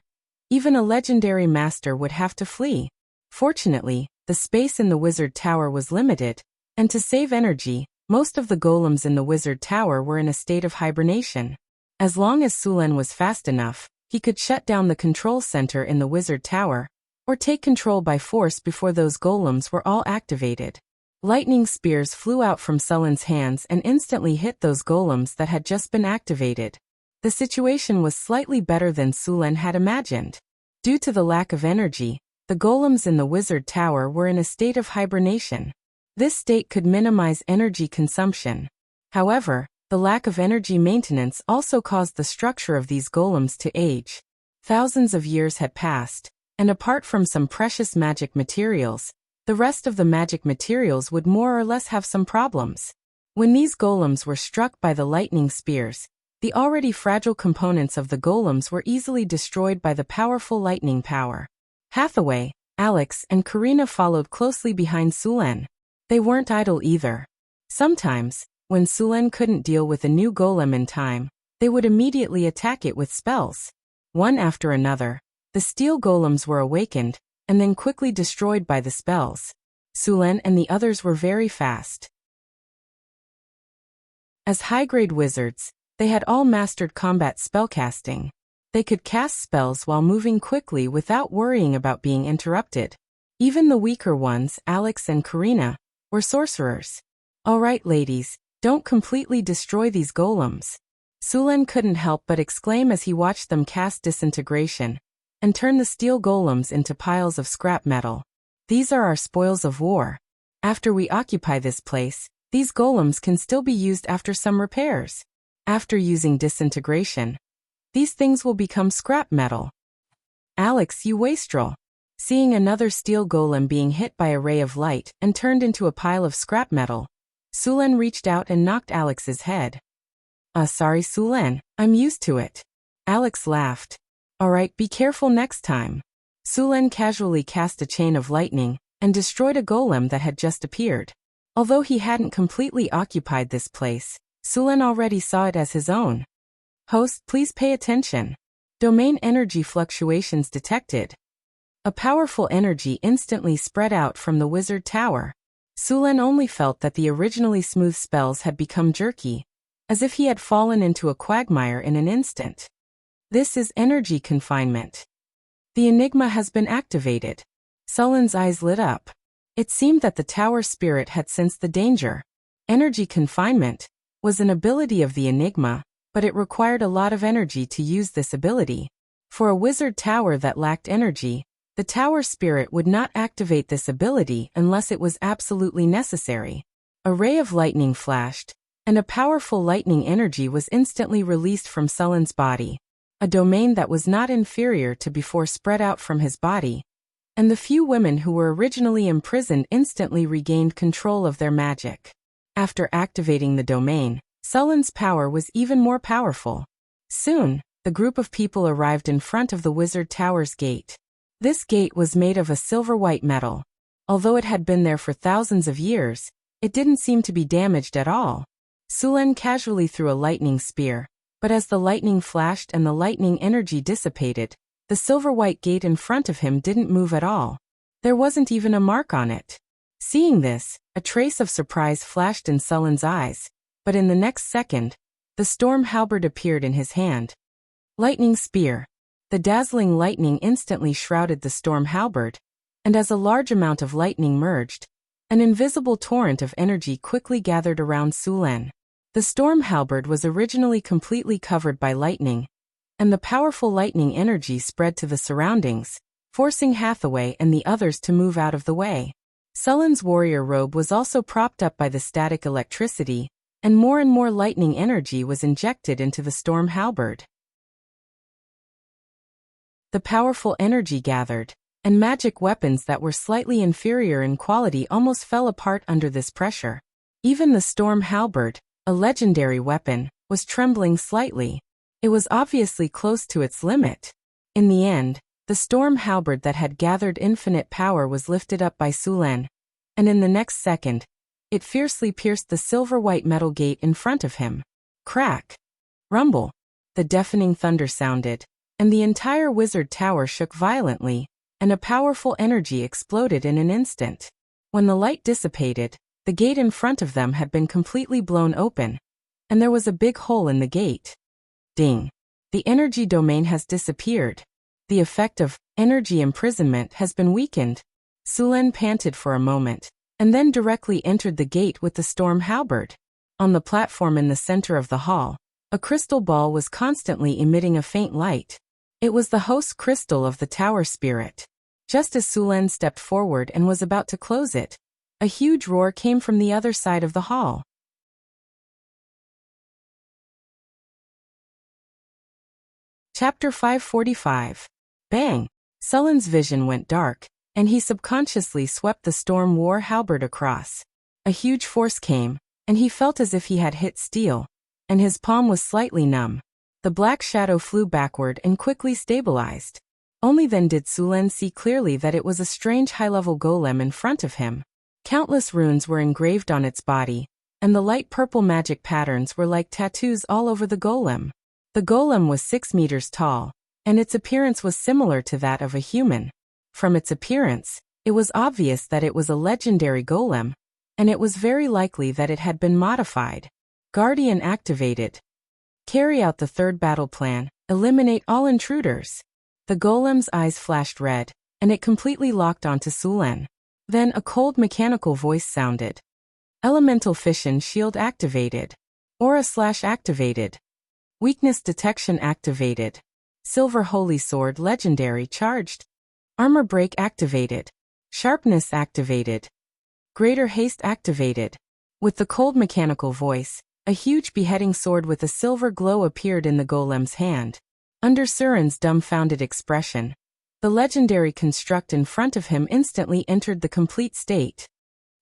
even a legendary master would have to flee. Fortunately, the space in the wizard tower was limited, and to save energy, most of the golems in the wizard tower were in a state of hibernation. As long as Sulen was fast enough, he could shut down the control center in the wizard tower, or take control by force before those golems were all activated. Lightning spears flew out from Sulen's hands and instantly hit those golems that had just been activated. The situation was slightly better than Sulen had imagined. Due to the lack of energy, the golems in the wizard tower were in a state of hibernation. This state could minimize energy consumption. However, the lack of energy maintenance also caused the structure of these golems to age. Thousands of years had passed, and apart from some precious magic materials, the rest of the magic materials would more or less have some problems. When these golems were struck by the lightning spears, the already fragile components of the golems were easily destroyed by the powerful lightning power. Hathaway, Alex, and Karina followed closely behind Sulen. They weren't idle either. Sometimes, when Sulen couldn't deal with a new golem in time, they would immediately attack it with spells. One after another, the steel golems were awakened, and then quickly destroyed by the spells. Sulen and the others were very fast. As high-grade wizards, they had all mastered combat spellcasting. They could cast spells while moving quickly without worrying about being interrupted. Even the weaker ones, Alex and Karina, were sorcerers. All right, ladies, don't completely destroy these golems. Sulen couldn't help but exclaim as he watched them cast disintegration and turn the steel golems into piles of scrap metal. These are our spoils of war. After we occupy this place, these golems can still be used after some repairs. After using disintegration, these things will become scrap metal. Alex, you wastrel. Seeing another steel golem being hit by a ray of light and turned into a pile of scrap metal, Sulen reached out and knocked Alex's head. Sorry Sulen, I'm used to it. Alex laughed. Alright, be careful next time. Sulen casually cast a chain of lightning and destroyed a golem that had just appeared. Although he hadn't completely occupied this place, Sulen already saw it as his own. Host, please pay attention. Domain energy fluctuations detected. A powerful energy instantly spread out from the wizard tower. Sulen only felt that the originally smooth spells had become jerky, as if he had fallen into a quagmire in an instant. This is energy confinement. The enigma has been activated. Sulen's eyes lit up. It seemed that the tower spirit had sensed the danger. Energy confinement was an ability of the enigma, but it required a lot of energy to use this ability. For a wizard tower that lacked energy, the tower spirit would not activate this ability unless it was absolutely necessary. A ray of lightning flashed, and a powerful lightning energy was instantly released from Sulen's body. A domain that was not inferior to before spread out from his body, and the few women who were originally imprisoned instantly regained control of their magic. After activating the domain, Sulen's power was even more powerful. Soon, the group of people arrived in front of the wizard tower's gate. This gate was made of a silver-white metal. Although it had been there for thousands of years, it didn't seem to be damaged at all. Sulen casually threw a lightning spear, but as the lightning flashed and the lightning energy dissipated, the silver-white gate in front of him didn't move at all. There wasn't even a mark on it. Seeing this, a trace of surprise flashed in Sulen's eyes, but in the next second, the storm halberd appeared in his hand. Lightning spear. The dazzling lightning instantly shrouded the storm halberd, and as a large amount of lightning merged, an invisible torrent of energy quickly gathered around Sulen. The storm halberd was originally completely covered by lightning, and the powerful lightning energy spread to the surroundings, forcing Hathaway and the others to move out of the way. Sulen's warrior robe was also propped up by the static electricity, and more lightning energy was injected into the storm halberd. The powerful energy gathered, and magic weapons that were slightly inferior in quality almost fell apart under this pressure. Even the storm halberd, a legendary weapon, was trembling slightly. It was obviously close to its limit. In the end, the storm halberd that had gathered infinite power was lifted up by Sulen, and in the next second, it fiercely pierced the silver-white metal gate in front of him. Crack! Rumble! The deafening thunder sounded, and the entire wizard tower shook violently, and a powerful energy exploded in an instant. When the light dissipated, the gate in front of them had been completely blown open, and there was a big hole in the gate. Ding! The energy domain has disappeared. The effect of energy imprisonment has been weakened. Sulen panted for a moment, and then directly entered the gate with the storm halberd. On the platform in the center of the hall, a crystal ball was constantly emitting a faint light. It was the host crystal of the tower spirit. Just as Sulen stepped forward and was about to close it, a huge roar came from the other side of the hall. Chapter 545. Bang! Sulen's vision went dark, and he subconsciously swept the storm war halberd across. A huge force came, and he felt as if he had hit steel, and his palm was slightly numb. The black shadow flew backward and quickly stabilized. Only then did Sulen see clearly that it was a strange high-level golem in front of him. Countless runes were engraved on its body, and the light purple magic patterns were like tattoos all over the golem. The golem was 6 meters tall, and its appearance was similar to that of a human. From its appearance, it was obvious that it was a legendary golem, and it was very likely that it had been modified. Guardian activated. Carry out the third battle plan, eliminate all intruders. The golem's eyes flashed red, and it completely locked onto Sulen. Then a cold mechanical voice sounded. Elemental fission shield activated. Aura/activated. Weakness detection activated. Silver holy sword legendary charged. Armor break activated. Sharpness activated. Greater haste activated. With the cold mechanical voice, a huge beheading sword with a silver glow appeared in the golem's hand. Under Suren's dumbfounded expression, the legendary construct in front of him instantly entered the complete state.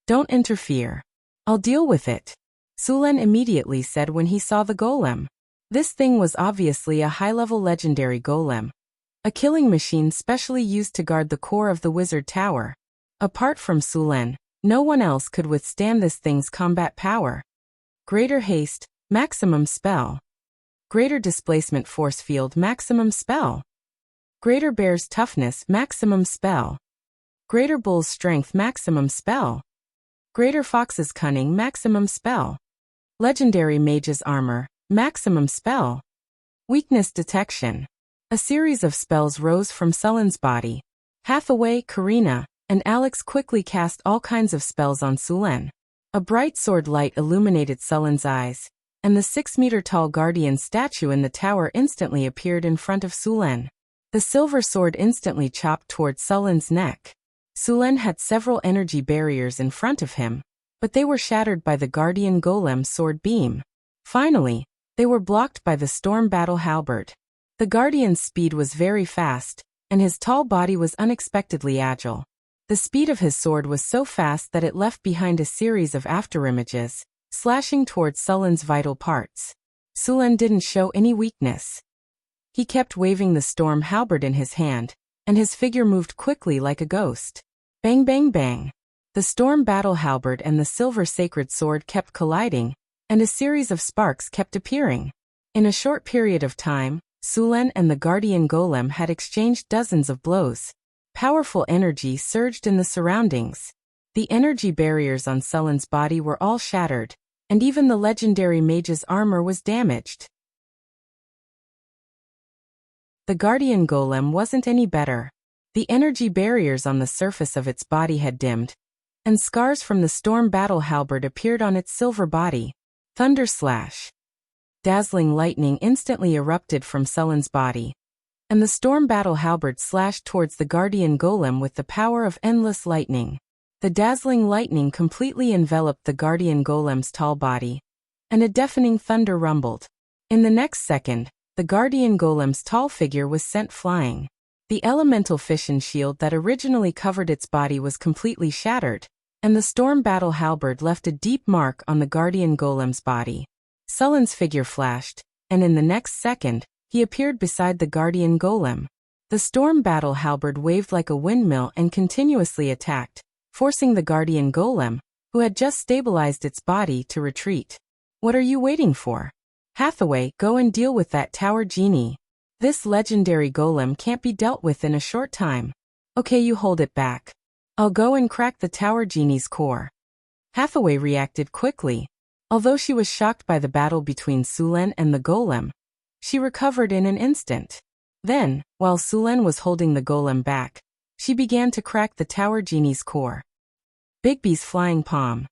Don't interfere. I'll deal with it, Sulen immediately said when he saw the golem. This thing was obviously a high-level legendary golem, a killing machine specially used to guard the core of the wizard tower. Apart from Sulen, no one else could withstand this thing's combat power. Greater haste, maximum spell. Greater displacement force field, maximum spell. Greater bear's toughness, maximum spell. Greater bull's strength, maximum spell. Greater fox's cunning, maximum spell. Legendary mage's armor, maximum spell. Weakness detection. A series of spells rose from Sulen's body. Hathaway, Karina, and Alex quickly cast all kinds of spells on Sulen. A bright sword light illuminated Sulen's eyes, and the 6-meter-tall guardian statue in the tower instantly appeared in front of Sulen. The silver sword instantly chopped towards Sulen's neck. Sulen had several energy barriers in front of him, but they were shattered by the guardian golem's sword beam. Finally, they were blocked by the storm battle halberd. The guardian's speed was very fast, and his tall body was unexpectedly agile. The speed of his sword was so fast that it left behind a series of afterimages, slashing towards Sulen's vital parts. Sulen didn't show any weakness. He kept waving the storm halberd in his hand, and his figure moved quickly like a ghost. Bang bang bang. The storm battle halberd and the silver sacred sword kept colliding, and a series of sparks kept appearing. In a short period of time, Sulen and the guardian golem had exchanged dozens of blows. Powerful energy surged in the surroundings. The energy barriers on Sulen's body were all shattered, and even the legendary mage's armor was damaged. The guardian golem wasn't any better. The energy barriers on the surface of its body had dimmed, and scars from the storm battle halberd appeared on its silver body. Thunder slash. Dazzling lightning instantly erupted from Sulen's body, and the storm battle halberd slashed towards the guardian golem with the power of endless lightning. The dazzling lightning completely enveloped the guardian golem's tall body, and a deafening thunder rumbled. In the next second, the guardian golem's tall figure was sent flying. The elemental fission shield that originally covered its body was completely shattered, and the storm battle halberd left a deep mark on the guardian golem's body. Sulen's figure flashed, and in the next second, he appeared beside the guardian golem. The storm battle halberd waved like a windmill and continuously attacked, forcing the guardian golem, who had just stabilized its body, to retreat. What are you waiting for? Hathaway, go and deal with that tower genie. This legendary golem can't be dealt with in a short time. Okay, you hold it back. I'll go and crack the tower genie's core. Hathaway reacted quickly. Although she was shocked by the battle between Sulen and the golem, she recovered in an instant. Then, while Sulen was holding the golem back, she began to crack the tower genie's core. Bigby's flying palm.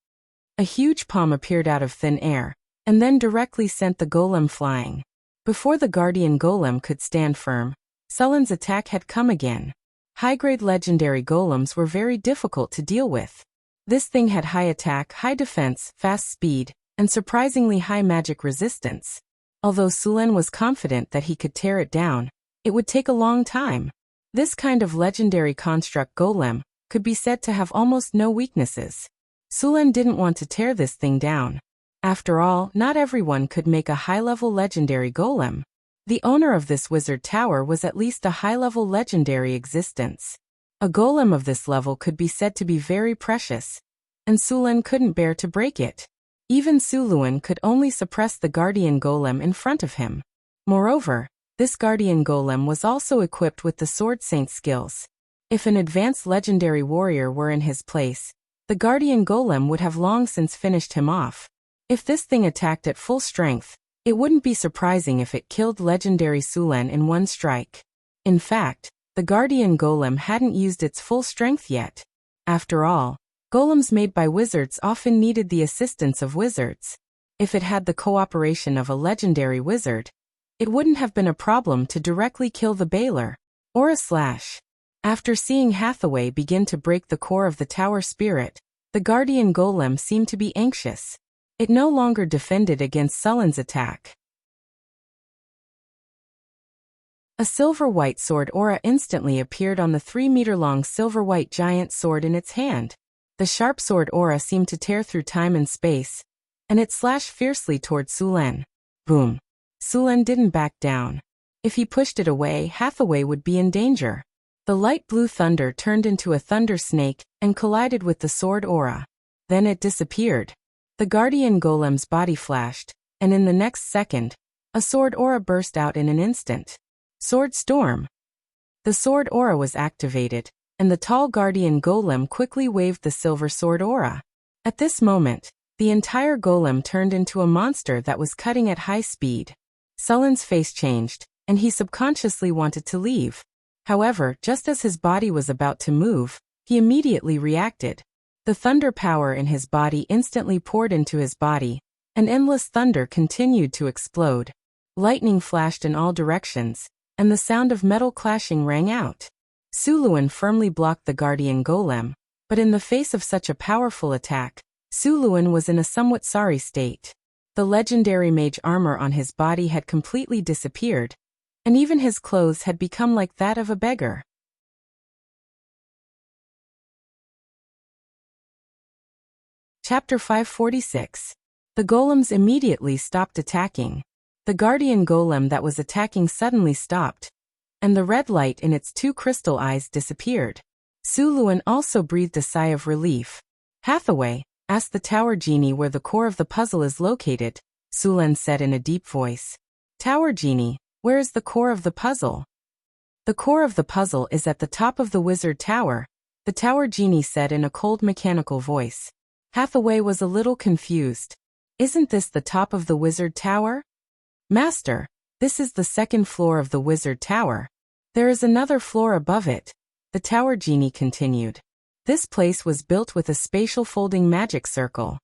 A huge palm appeared out of thin air, and then directly sent the golem flying. Before the guardian golem could stand firm, Sulen's attack had come again. High-grade legendary golems were very difficult to deal with. This thing had high attack, high defense, fast speed, and surprisingly high magic resistance. Although Sulen was confident that he could tear it down, it would take a long time. This kind of legendary construct golem could be said to have almost no weaknesses. Sulen didn't want to tear this thing down. After all, not everyone could make a high-level legendary golem. The owner of this wizard tower was at least a high-level legendary existence. A golem of this level could be said to be very precious, and Sulen couldn't bear to break it. Even Suluan could only suppress the guardian golem in front of him. Moreover, this guardian golem was also equipped with the sword saint skills. If an advanced legendary warrior were in his place, the guardian golem would have long since finished him off. If this thing attacked at full strength, it wouldn't be surprising if it killed legendary Sulen in one strike. In fact, the guardian golem hadn't used its full strength yet. After all, golems made by wizards often needed the assistance of wizards. If it had the cooperation of a legendary wizard, it wouldn't have been a problem to directly kill the Baylor, or a slash. After seeing Hathaway begin to break the core of the tower spirit, the guardian golem seemed to be anxious. It no longer defended against Sulen's attack. A silver-white sword aura instantly appeared on the 3-meter-long silver-white giant sword in its hand. The sharp sword aura seemed to tear through time and space, and it slashed fiercely toward Sulen. Boom. Sulen didn't back down. If he pushed it away, Hathaway would be in danger. The light blue thunder turned into a thunder snake and collided with the sword aura. Then it disappeared. The guardian golem's body flashed, and in the next second, a sword aura burst out in an instant. Sword storm. The sword aura was activated, and the tall guardian golem quickly waved the silver sword aura. At this moment, the entire golem turned into a monster that was cutting at high speed. Sulen's face changed, and he subconsciously wanted to leave. However, just as his body was about to move, he immediately reacted. The thunder power in his body instantly poured into his body, and endless thunder continued to explode. Lightning flashed in all directions, and the sound of metal clashing rang out. Suluan firmly blocked the guardian golem, but in the face of such a powerful attack, Suluan was in a somewhat sorry state. The legendary mage armor on his body had completely disappeared, and even his clothes had become like that of a beggar. Chapter 546. The golems immediately stopped attacking. The guardian golem that was attacking suddenly stopped, and the red light in its two crystal eyes disappeared. Suluan also breathed a sigh of relief. Hathaway, ask the tower genie where the core of the puzzle is located, Sulen said in a deep voice. Tower genie, where is the core of the puzzle? The core of the puzzle is at the top of the wizard tower, the tower genie said in a cold mechanical voice. Hathaway was a little confused. Isn't this the top of the wizard tower? Master, this is the second floor of the wizard tower. There is another floor above it, the tower genie continued. This place was built with a spatial folding magic circle.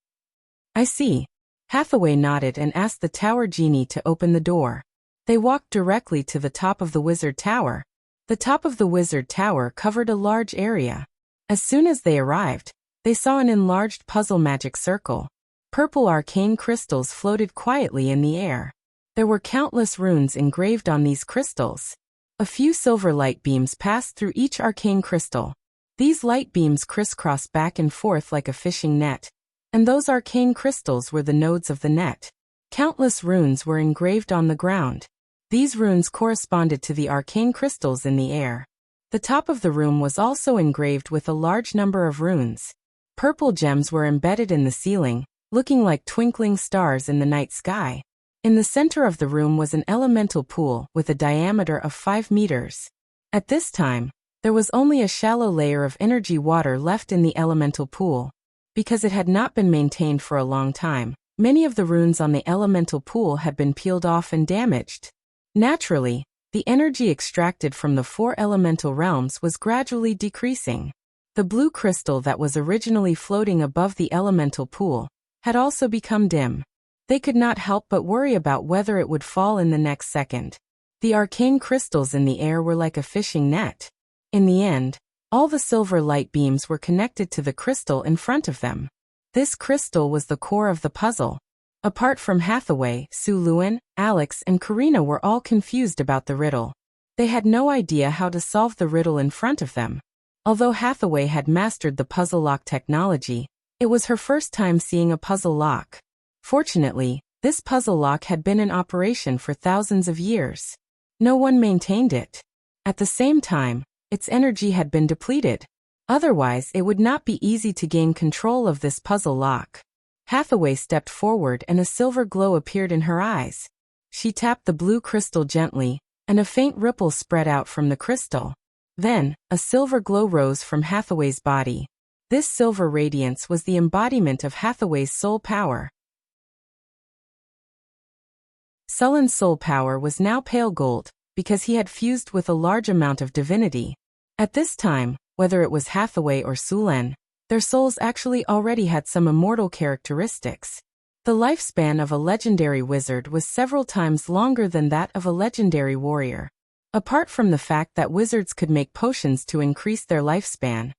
I see. Hathaway nodded and asked the tower genie to open the door. They walked directly to the top of the wizard tower. The top of the wizard tower covered a large area. As soon as they arrived, they saw an enlarged puzzle magic circle. Purple arcane crystals floated quietly in the air. There were countless runes engraved on these crystals. A few silver light beams passed through each arcane crystal. These light beams crisscrossed back and forth like a fishing net, and those arcane crystals were the nodes of the net. Countless runes were engraved on the ground. These runes corresponded to the arcane crystals in the air. The top of the room was also engraved with a large number of runes. Purple gems were embedded in the ceiling, looking like twinkling stars in the night sky. In the center of the room was an elemental pool with a diameter of 5 meters. At this time, there was only a shallow layer of energy water left in the elemental pool. Because it had not been maintained for a long time, many of the runes on the elemental pool had been peeled off and damaged. Naturally, the energy extracted from the 4 elemental realms was gradually decreasing. The blue crystal that was originally floating above the elemental pool had also become dim. They could not help but worry about whether it would fall in the next second. The arcane crystals in the air were like a fishing net. In the end, all the silver light beams were connected to the crystal in front of them. This crystal was the core of the puzzle. Apart from Hathaway, Suluan, Alex and Karina were all confused about the riddle. They had no idea how to solve the riddle in front of them. Although Hathaway had mastered the puzzle lock technology, it was her first time seeing a puzzle lock. Fortunately, this puzzle lock had been in operation for thousands of years. No one maintained it. At the same time, its energy had been depleted. Otherwise, it would not be easy to gain control of this puzzle lock. Hathaway stepped forward and a silver glow appeared in her eyes. She tapped the blue crystal gently, and a faint ripple spread out from the crystal. Then, a silver glow rose from Hathaway's body. This silver radiance was the embodiment of Hathaway's soul power. Sulen's soul power was now pale gold, because he had fused with a large amount of divinity. At this time, whether it was Hathaway or Sulen, their souls actually already had some immortal characteristics. The lifespan of a legendary wizard was several times longer than that of a legendary warrior. Apart from the fact that wizards could make potions to increase their lifespan,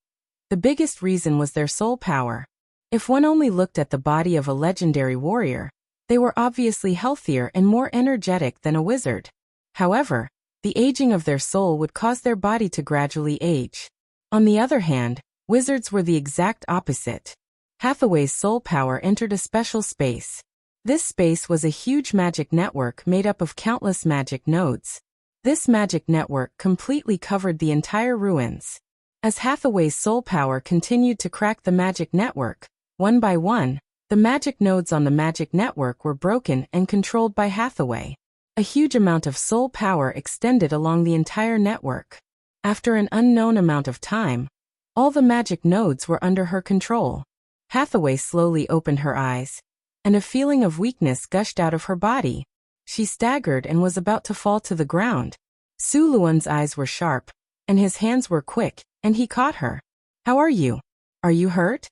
the biggest reason was their soul power. If one only looked at the body of a legendary warrior, they were obviously healthier and more energetic than a wizard. However, the aging of their soul would cause their body to gradually age. On the other hand, wizards were the exact opposite. Hathaway's soul power entered a special space. This space was a huge magic network made up of countless magic nodes. This magic network completely covered the entire ruins. As Hathaway's soul power continued to crack the magic network, one by one, the magic nodes on the magic network were broken and controlled by Hathaway. A huge amount of soul power extended along the entire network. After an unknown amount of time, all the magic nodes were under her control. Hathaway slowly opened her eyes, and a feeling of weakness gushed out of her body. She staggered and was about to fall to the ground. Su Luan's eyes were sharp, and his hands were quick, and he caught her. "How are you? Are you hurt?"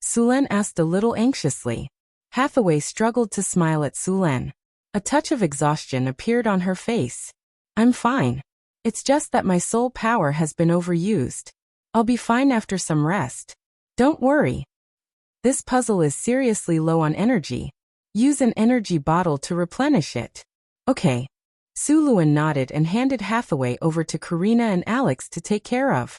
Sulen asked a little anxiously. Hathaway struggled to smile at Sulen. A touch of exhaustion appeared on her face. "I'm fine. It's just that my soul power has been overused. I'll be fine after some rest. Don't worry. This puzzle is seriously low on energy. Use an energy bottle to replenish it." "Okay." Suluan nodded and handed Hathaway over to Karina and Alex to take care of.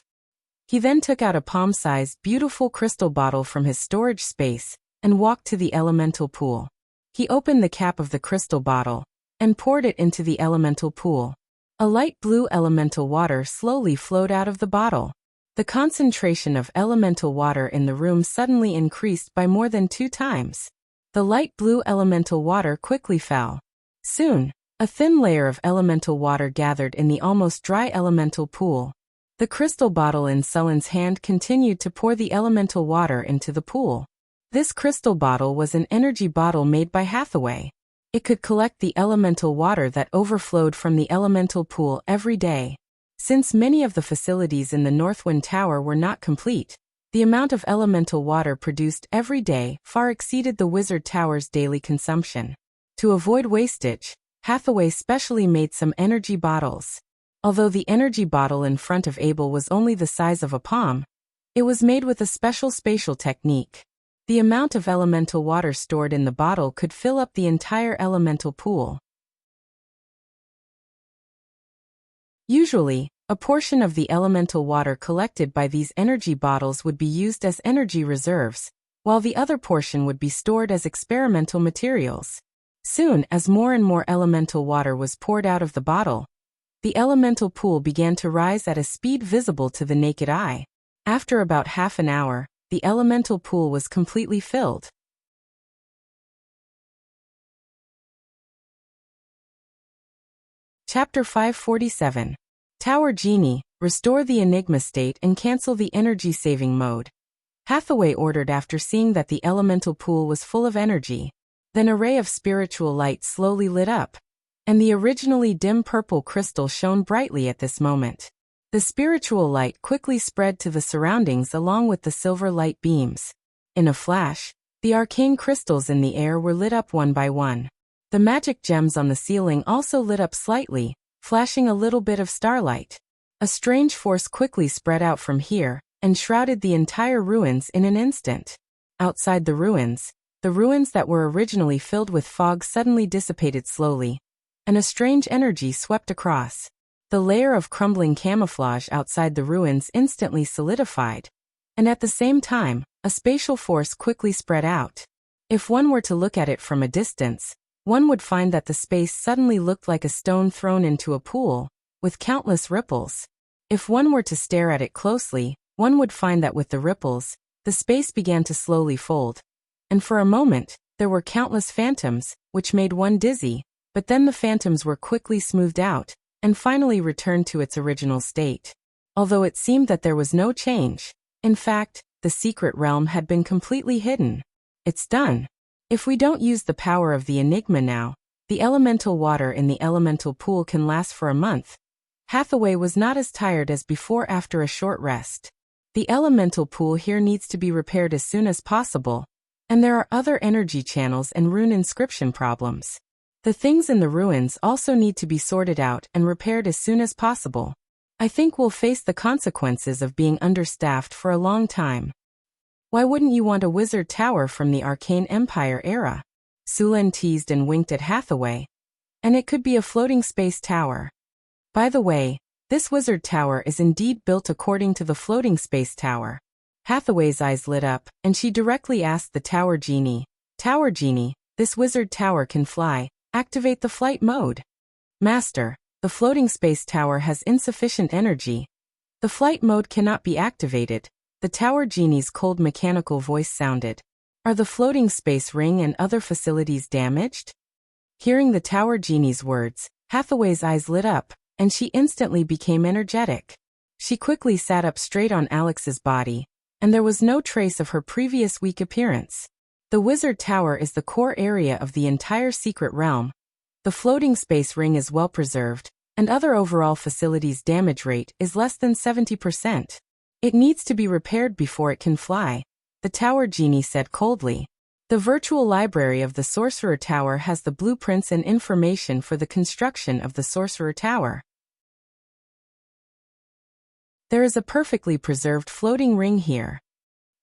He then took out a palm-sized, beautiful crystal bottle from his storage space and walked to the elemental pool. He opened the cap of the crystal bottle and poured it into the elemental pool. A light blue elemental water slowly flowed out of the bottle. The concentration of elemental water in the room suddenly increased by more than 2 times. The light blue elemental water quickly fell. Soon, a thin layer of elemental water gathered in the almost dry elemental pool. The crystal bottle in Sulen's hand continued to pour the elemental water into the pool. This crystal bottle was an energy bottle made by Hathaway. It could collect the elemental water that overflowed from the elemental pool every day. Since many of the facilities in the Northwind Tower were not complete, the amount of elemental water produced every day far exceeded the Wizard Tower's daily consumption. To avoid wastage, Hathaway specially made some energy bottles. Although the energy bottle in front of Abel was only the size of a palm, it was made with a special spatial technique. The amount of elemental water stored in the bottle could fill up the entire elemental pool. Usually, a portion of the elemental water collected by these energy bottles would be used as energy reserves, while the other portion would be stored as experimental materials. Soon, as more and more elemental water was poured out of the bottle, the elemental pool began to rise at a speed visible to the naked eye. After about half an hour, the elemental pool was completely filled. Chapter 547. Tower Genie, restore the Enigma state and cancel the energy-saving mode. Hathaway ordered after seeing that the elemental pool was full of energy. Then a ray of spiritual light slowly lit up, and the originally dim purple crystal shone brightly at this moment. The spiritual light quickly spread to the surroundings along with the silver light beams. In a flash, the arcane crystals in the air were lit up one by one. The magic gems on the ceiling also lit up slightly, flashing a little bit of starlight. A strange force quickly spread out from here and shrouded the entire ruins in an instant. Outside the ruins that were originally filled with fog suddenly dissipated slowly, and a strange energy swept across. The layer of crumbling camouflage outside the ruins instantly solidified, and at the same time, a spatial force quickly spread out. If one were to look at it from a distance, one would find that the space suddenly looked like a stone thrown into a pool, with countless ripples. If one were to stare at it closely, one would find that with the ripples, the space began to slowly fold. And for a moment, there were countless phantoms, which made one dizzy, but then the phantoms were quickly smoothed out, and finally returned to its original state. Although it seemed that there was no change, in fact, the secret realm had been completely hidden. It's done. If we don't use the power of the Enigma now, the elemental water in the elemental pool can last for a month. Hathaway was not as tired as before after a short rest. The elemental pool here needs to be repaired as soon as possible, and there are other energy channels and rune inscription problems. The things in the ruins also need to be sorted out and repaired as soon as possible. I think we'll face the consequences of being understaffed for a long time. Why wouldn't you want a wizard tower from the Arcane Empire era? Sulen teased and winked at Hathaway. And it could be a floating space tower. By the way, this wizard tower is indeed built according to the floating space tower. Hathaway's eyes lit up, and she directly asked the Tower Genie, "Tower Genie, This wizard tower can fly. Activate the flight mode. Master, the floating space tower has insufficient energy. The flight mode cannot be activated. The tower genie's cold mechanical voice sounded. Are the floating space ring and other facilities damaged? Hearing the tower genie's words, Hathaway's eyes lit up, and she instantly became energetic. She quickly sat up straight on Alex's body, and there was no trace of her previous weak appearance. The wizard tower is the core area of the entire secret realm. The floating space ring is well preserved, and other overall facilities' damage rate is less than 70%. It needs to be repaired before it can fly, the tower genie said coldly. The virtual library of the Sorcerer Tower has the blueprints and information for the construction of the Sorcerer Tower. There is a perfectly preserved floating ring here,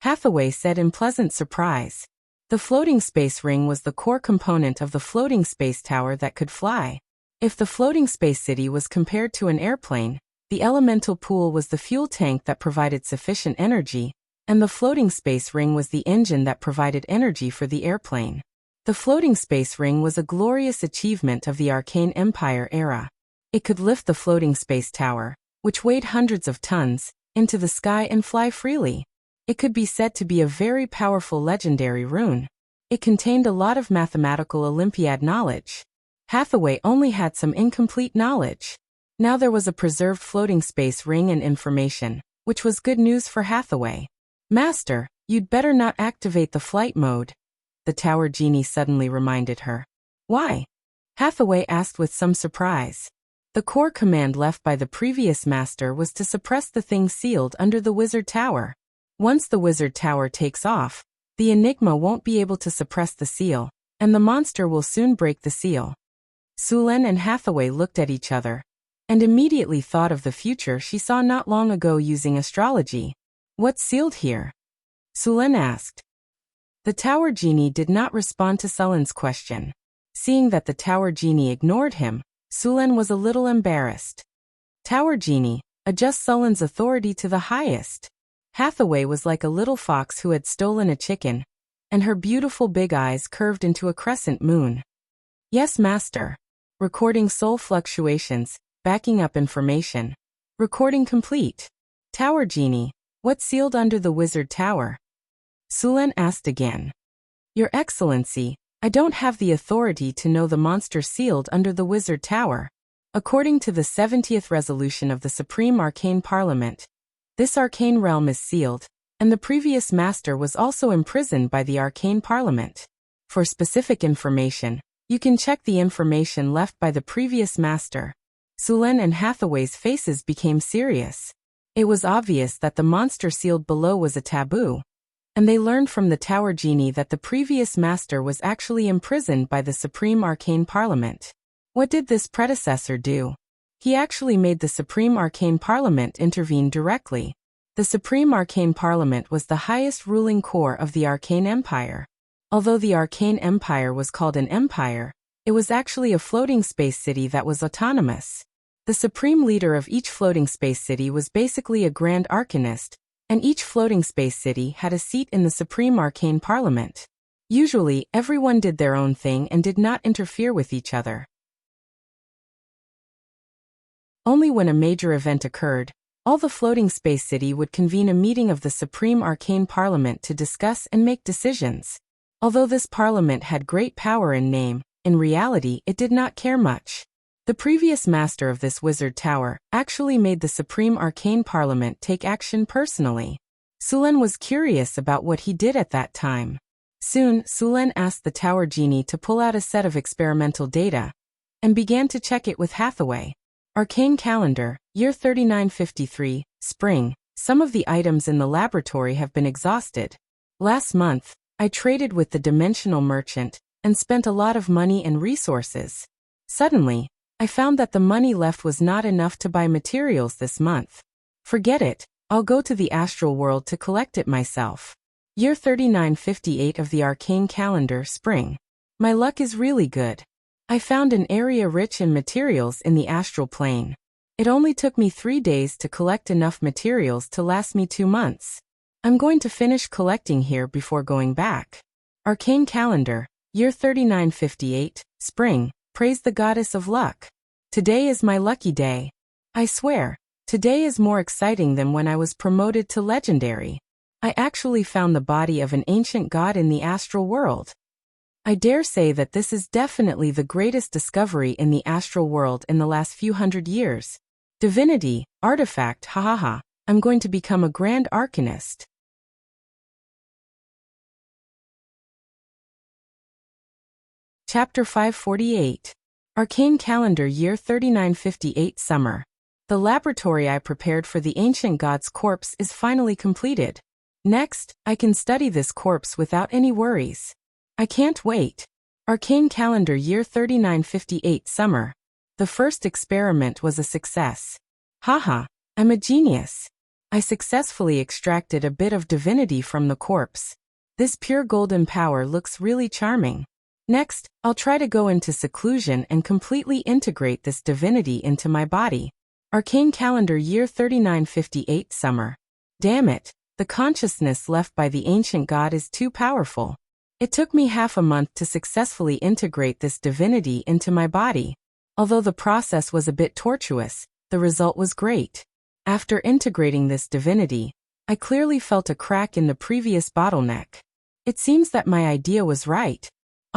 Hathaway said in pleasant surprise. The floating space ring was the core component of the floating space tower that could fly. If the floating space city was compared to an airplane, the elemental pool was the fuel tank that provided sufficient energy, and the floating space ring was the engine that provided energy for the airplane. The floating space ring was a glorious achievement of the Arcane Empire era. It could lift the floating space tower, which weighed hundreds of tons, into the sky and fly freely. It could be said to be a very powerful legendary rune. It contained a lot of mathematical Olympiad knowledge. Hathaway only had some incomplete knowledge. Now there was a preserved floating space ring and information, which was good news for Hathaway. Master, you'd better not activate the flight mode, the tower genie suddenly reminded her. Why? Hathaway asked with some surprise. The core command left by the previous master was to suppress the thing sealed under the wizard tower. Once the wizard tower takes off, the enigma won't be able to suppress the seal, and the monster will soon break the seal. Sulen and Hathaway looked at each other, and immediately thought of the future she saw not long ago using astrology. What's sealed here? Sulen asked. The tower genie did not respond to Sulen's question. Seeing that the tower genie ignored him, Sulen was a little embarrassed. Tower genie, adjust Sulen's authority to the highest. Hathaway was like a little fox who had stolen a chicken, and her beautiful big eyes curved into a crescent moon. Yes, master. Recording soul fluctuations, backing up information. Recording complete. Tower genie, what's sealed under the wizard tower? Sulen asked again. Your Excellency, I don't have the authority to know the monster sealed under the wizard tower. According to the 70th resolution of the Supreme Arcane Parliament, this arcane realm is sealed, and the previous master was also imprisoned by the Arcane Parliament. For specific information, you can check the information left by the previous master. Sulen and Hathaway's faces became serious. It was obvious that the monster sealed below was a taboo, and they learned from the tower genie that the previous master was actually imprisoned by the Supreme Arcane Parliament. What did this predecessor do? He actually made the Supreme Arcane Parliament intervene directly. The Supreme Arcane Parliament was the highest ruling core of the Arcane Empire. Although the Arcane Empire was called an empire, it was actually a floating space city that was autonomous. The supreme leader of each floating space city was basically a Grand Arcanist, and each floating space city had a seat in the Supreme Arcane Parliament. Usually, everyone did their own thing and did not interfere with each other. Only when a major event occurred, all the floating space city would convene a meeting of the Supreme Arcane Parliament to discuss and make decisions. Although this parliament had great power in name, in reality it did not care much. The previous master of this wizard tower actually made the Supreme Arcane Parliament take action personally. Sulen was curious about what he did at that time. Soon, Sulen asked the tower genie to pull out a set of experimental data, and began to check it with Hathaway. Arcane Calendar, Year 3953, Spring. Some of the items in the laboratory have been exhausted. Last month, I traded with the Dimensional Merchant, and spent a lot of money and resources. Suddenly, I found that the money left was not enough to buy materials this month. Forget it, I'll go to the astral world to collect it myself. Year 3958 of the Arcane Calendar, Spring. My luck is really good. I found an area rich in materials in the astral plane. It only took me 3 days to collect enough materials to last me 2 months. I'm going to finish collecting here before going back. Arcane Calendar, Year 3958, Spring, praise the goddess of luck. Today is my lucky day. I swear, today is more exciting than when I was promoted to legendary. I actually found the body of an ancient god in the astral world. I dare say that this is definitely the greatest discovery in the astral world in the last few hundred years. Divinity, artifact, hahaha, I'm going to become a grand arcanist. Chapter 548. Arcane Calendar Year 3958 Summer. The laboratory I prepared for the ancient god's corpse is finally completed. Next, I can study this corpse without any worries. I can't wait. Arcane Calendar Year 3958 Summer. The first experiment was a success. Haha, I'm a genius. I successfully extracted a bit of divinity from the corpse. This pure golden power looks really charming. Next, I'll try to go into seclusion and completely integrate this divinity into my body. Arcane Calendar Year 3958 Summer. Damn it, the consciousness left by the ancient god is too powerful. It took me half a month to successfully integrate this divinity into my body. Although the process was a bit tortuous, the result was great. After integrating this divinity, I clearly felt a crack in the previous bottleneck. It seems that my idea was right.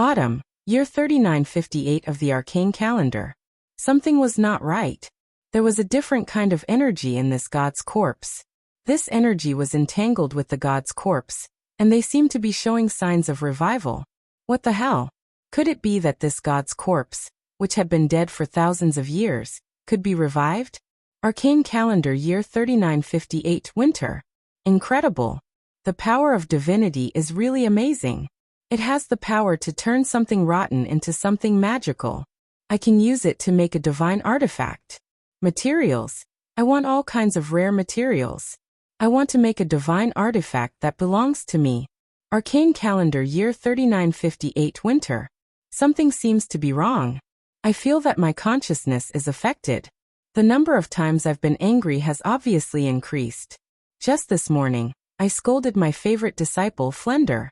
Autumn, year 3958 of the arcane calendar. Something was not right. There was a different kind of energy in this god's corpse. This energy was entangled with the god's corpse, and they seemed to be showing signs of revival. What the hell? Could it be that this god's corpse, which had been dead for thousands of years, could be revived? Arcane Calendar Year 3958 Winter. Incredible. The power of divinity is really amazing. It has the power to turn something rotten into something magical. I can use it to make a divine artifact. Materials. I want all kinds of rare materials. I want to make a divine artifact that belongs to me. Arcane Calendar Year 3958 Winter. Something seems to be wrong. I feel that my consciousness is affected. The number of times I've been angry has obviously increased. Just this morning, I scolded my favorite disciple Flender.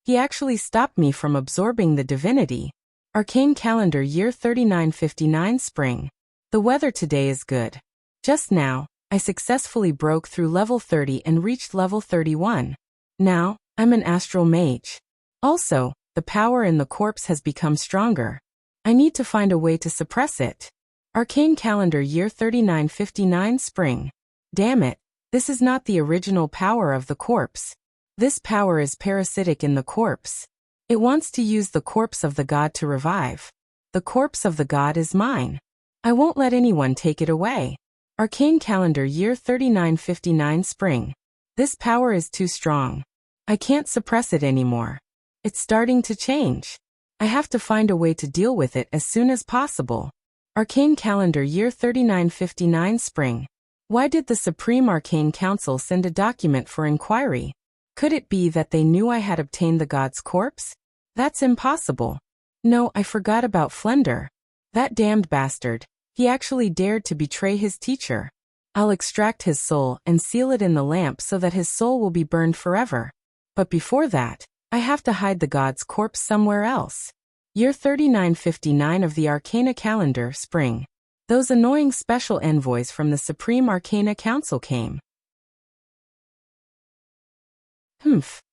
He actually stopped me from absorbing the divinity. Arcane Calendar Year 3959 Spring. The weather today is good. Just now, I successfully broke through level 30 and reached level 31. Now, I'm an astral mage. Also, the power in the corpse has become stronger. I need to find a way to suppress it. Arcane Calendar Year 3959 Spring. Damn it, this is not the original power of the corpse. This power is parasitic in the corpse. It wants to use the corpse of the god to revive. The corpse of the god is mine. I won't let anyone take it away. Arcane Calendar Year 3959 Spring. This power is too strong. I can't suppress it anymore. It's starting to change. I have to find a way to deal with it as soon as possible. Arcane Calendar Year 3959 Spring. Why did the Supreme Arcane Council send a document for inquiry? Could it be that they knew I had obtained the god's corpse? That's impossible. No, I forgot about Flender. That damned bastard. He actually dared to betray his teacher. I'll extract his soul and seal it in the lamp so that his soul will be burned forever. But before that, I have to hide the god's corpse somewhere else. Year 3959 of the Arcana Calendar, Spring. Those annoying special envoys from the Supreme Arcana Council came.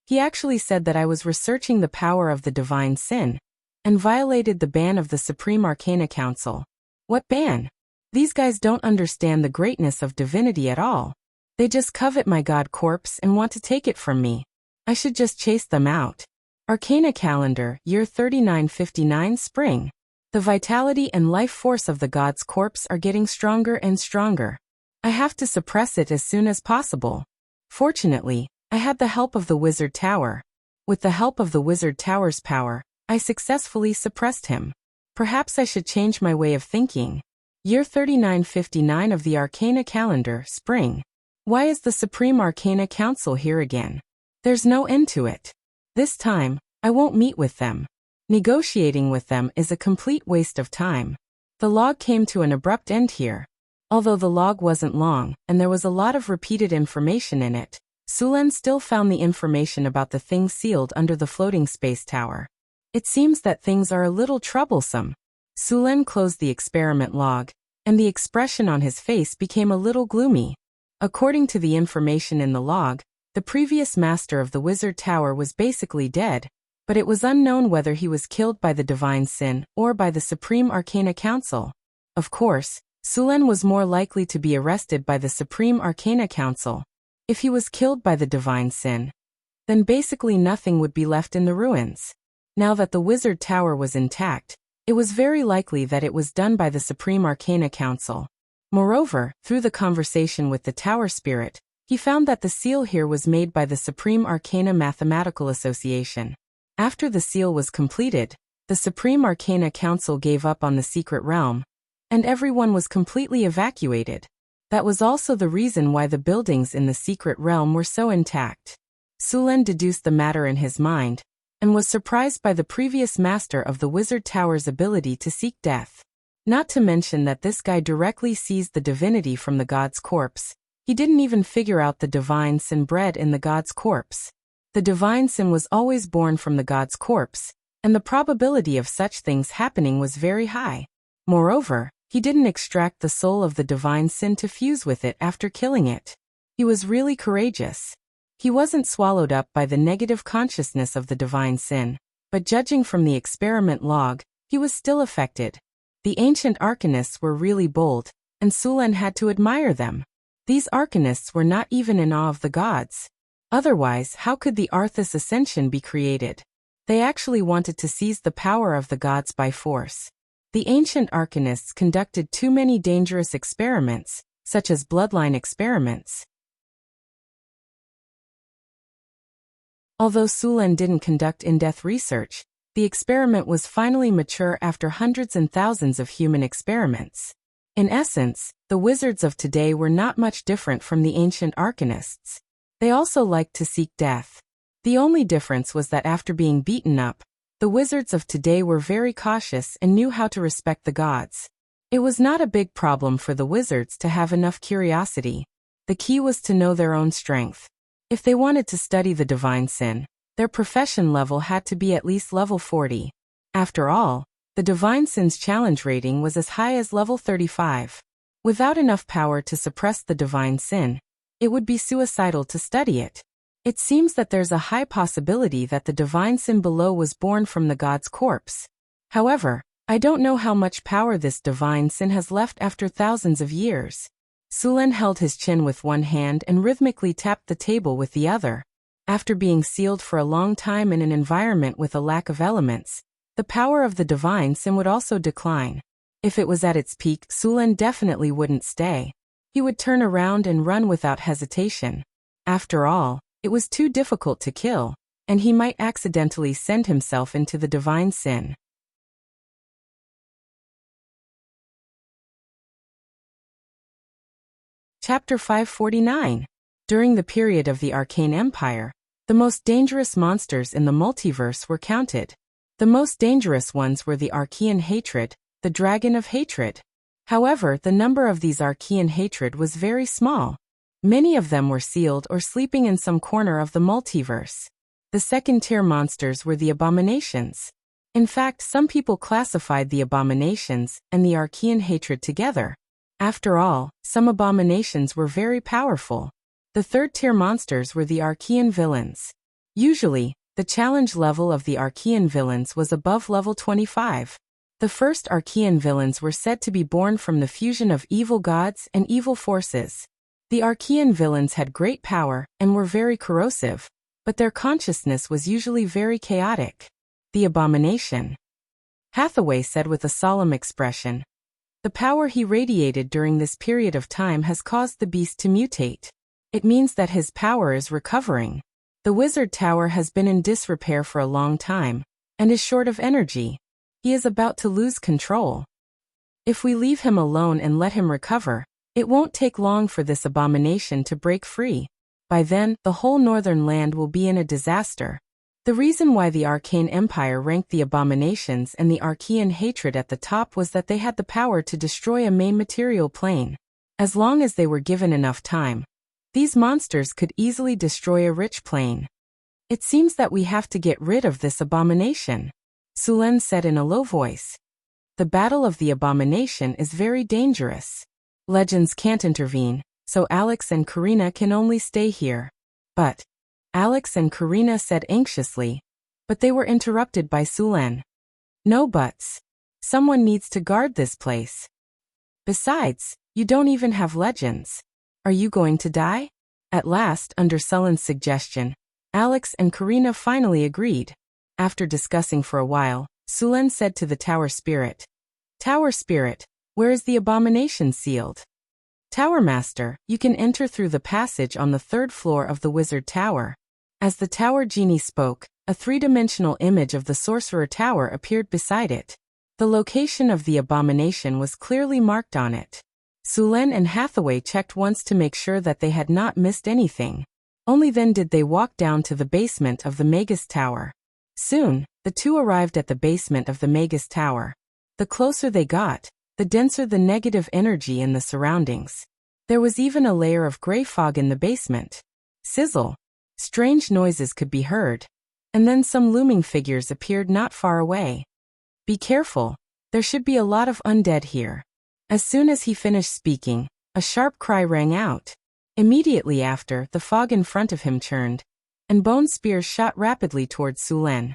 He actually said that I was researching the power of the divine sin, and violated the ban of the Supreme Arcana Council. What ban? These guys don't understand the greatness of divinity at all. They just covet my god corpse and want to take it from me. I should just chase them out. Arcana Calendar, Year 3959 Spring. The vitality and life force of the god's corpse are getting stronger and stronger. I have to suppress it as soon as possible. Fortunately, I had the help of the Wizard Tower. With the help of the Wizard Tower's power, I successfully suppressed him. Perhaps I should change my way of thinking. Year 3959 of the Arcana Calendar, Spring. Why is the Supreme Arcana Council here again? There's no end to it. This time, I won't meet with them. Negotiating with them is a complete waste of time. The log came to an abrupt end here. Although the log wasn't long, and there was a lot of repeated information in it, Sulen still found the information about the thing sealed under the floating space tower. It seems that things are a little troublesome. Sulen closed the experiment log, and the expression on his face became a little gloomy. According to the information in the log, the previous master of the Wizard Tower was basically dead, but it was unknown whether he was killed by the Divine Sin or by the Supreme Arcana Council. Of course, Sulen was more likely to be arrested by the Supreme Arcana Council. If he was killed by the Divine Sin, then basically nothing would be left in the ruins. Now that the Wizard Tower was intact, it was very likely that it was done by the Supreme Arcana Council. Moreover, through the conversation with the Tower Spirit, he found that the seal here was made by the Supreme Arcana Mathematical Association. After the seal was completed, the Supreme Arcana Council gave up on the secret realm, and everyone was completely evacuated. That was also the reason why the buildings in the secret realm were so intact. Sulen deduced the matter in his mind, and was surprised by the previous master of the Wizard Tower's ability to seek death. Not to mention that this guy directly seized the divinity from the god's corpse. He didn't even figure out the divine sin bred in the god's corpse. The divine sin was always born from the god's corpse, and the probability of such things happening was very high. Moreover, he didn't extract the soul of the divine sin to fuse with it after killing it. He was really courageous. He wasn't swallowed up by the negative consciousness of the divine sin, but judging from the experiment log, he was still affected. The ancient arcanists were really bold, and Sulen had to admire them. These arcanists were not even in awe of the gods. Otherwise, how could the Arthas Ascension be created? They actually wanted to seize the power of the gods by force. The ancient arcanists conducted too many dangerous experiments, such as bloodline experiments. Although Sulen didn't conduct in-depth research, the experiment was finally mature after hundreds and thousands of human experiments. In essence, the wizards of today were not much different from the ancient arcanists. They also liked to seek death. The only difference was that after being beaten up, the wizards of today were very cautious and knew how to respect the gods. It was not a big problem for the wizards to have enough curiosity. The key was to know their own strength. If they wanted to study the divine sin, their profession level had to be at least level 40. After all, the divine sin's challenge rating was as high as level 35. Without enough power to suppress the divine sin, it would be suicidal to study it. It seems that there's a high possibility that the divine sin below was born from the god's corpse. However, I don't know how much power this divine sin has left after thousands of years. Sulen held his chin with one hand and rhythmically tapped the table with the other. After being sealed for a long time in an environment with a lack of elements, the power of the divine sin would also decline. If it was at its peak, Sulen definitely wouldn't stay. He would turn around and run without hesitation. After all, it was too difficult to kill, and he might accidentally send himself into the divine sin. Chapter 549. During the period of the Arcane Empire, the most dangerous monsters in the multiverse were counted. The most dangerous ones were the Archean Hatred, the Dragon of Hatred. However, the number of these Archean Hatred was very small. Many of them were sealed or sleeping in some corner of the multiverse. The second-tier monsters were the Abominations. In fact, some people classified the Abominations and the Archean Hatred together. After all, some Abominations were very powerful. The third-tier monsters were the Archean Villains. Usually, the challenge level of the Archean Villains was above level 25. The first Archean Villains were said to be born from the fusion of evil gods and evil forces. The Archean Villains had great power and were very corrosive, but their consciousness was usually very chaotic. The Abomination. Hathaway said with a solemn expression, "The power he radiated during this period of time has caused the beast to mutate. It means that his power is recovering. The Wizard Tower has been in disrepair for a long time, and is short of energy. He is about to lose control. If we leave him alone and let him recover, it won't take long for this abomination to break free. By then, the whole northern land will be in a disaster." The reason why the Arcane Empire ranked the Abominations and the Archean Hatred at the top was that they had the power to destroy a main material plane. As long as they were given enough time, these monsters could easily destroy a rich plane. It seems that we have to get rid of this abomination. Sulen said in a low voice. The battle of the abomination is very dangerous. Legends can't intervene, so Alex and Karina can only stay here. But, Alex and Karina said anxiously, but they were interrupted by Sulen. No buts. Someone needs to guard this place. Besides, you don't even have legends. Are you going to die? At last, under Sulen's suggestion, Alex and Karina finally agreed. After discussing for a while, Sulen said to the Tower Spirit, Tower Spirit, where is the abomination sealed? Tower Master, you can enter through the passage on the 3rd floor of the Wizard Tower. As the Tower Genie spoke, a 3-dimensional image of the Sorcerer Tower appeared beside it. The location of the abomination was clearly marked on it. Sulen and Hathaway checked once to make sure that they had not missed anything. Only then did they walk down to the basement of the Magus Tower. Soon, the two arrived at the basement of the Magus Tower. The closer they got, the denser the negative energy in the surroundings. There was even a layer of gray fog in the basement. Sizzle. Strange noises could be heard. And then some looming figures appeared not far away. Be careful. There should be a lot of undead here. As soon as he finished speaking, a sharp cry rang out. Immediately after, the fog in front of him churned, and bone spears shot rapidly towards Sulen.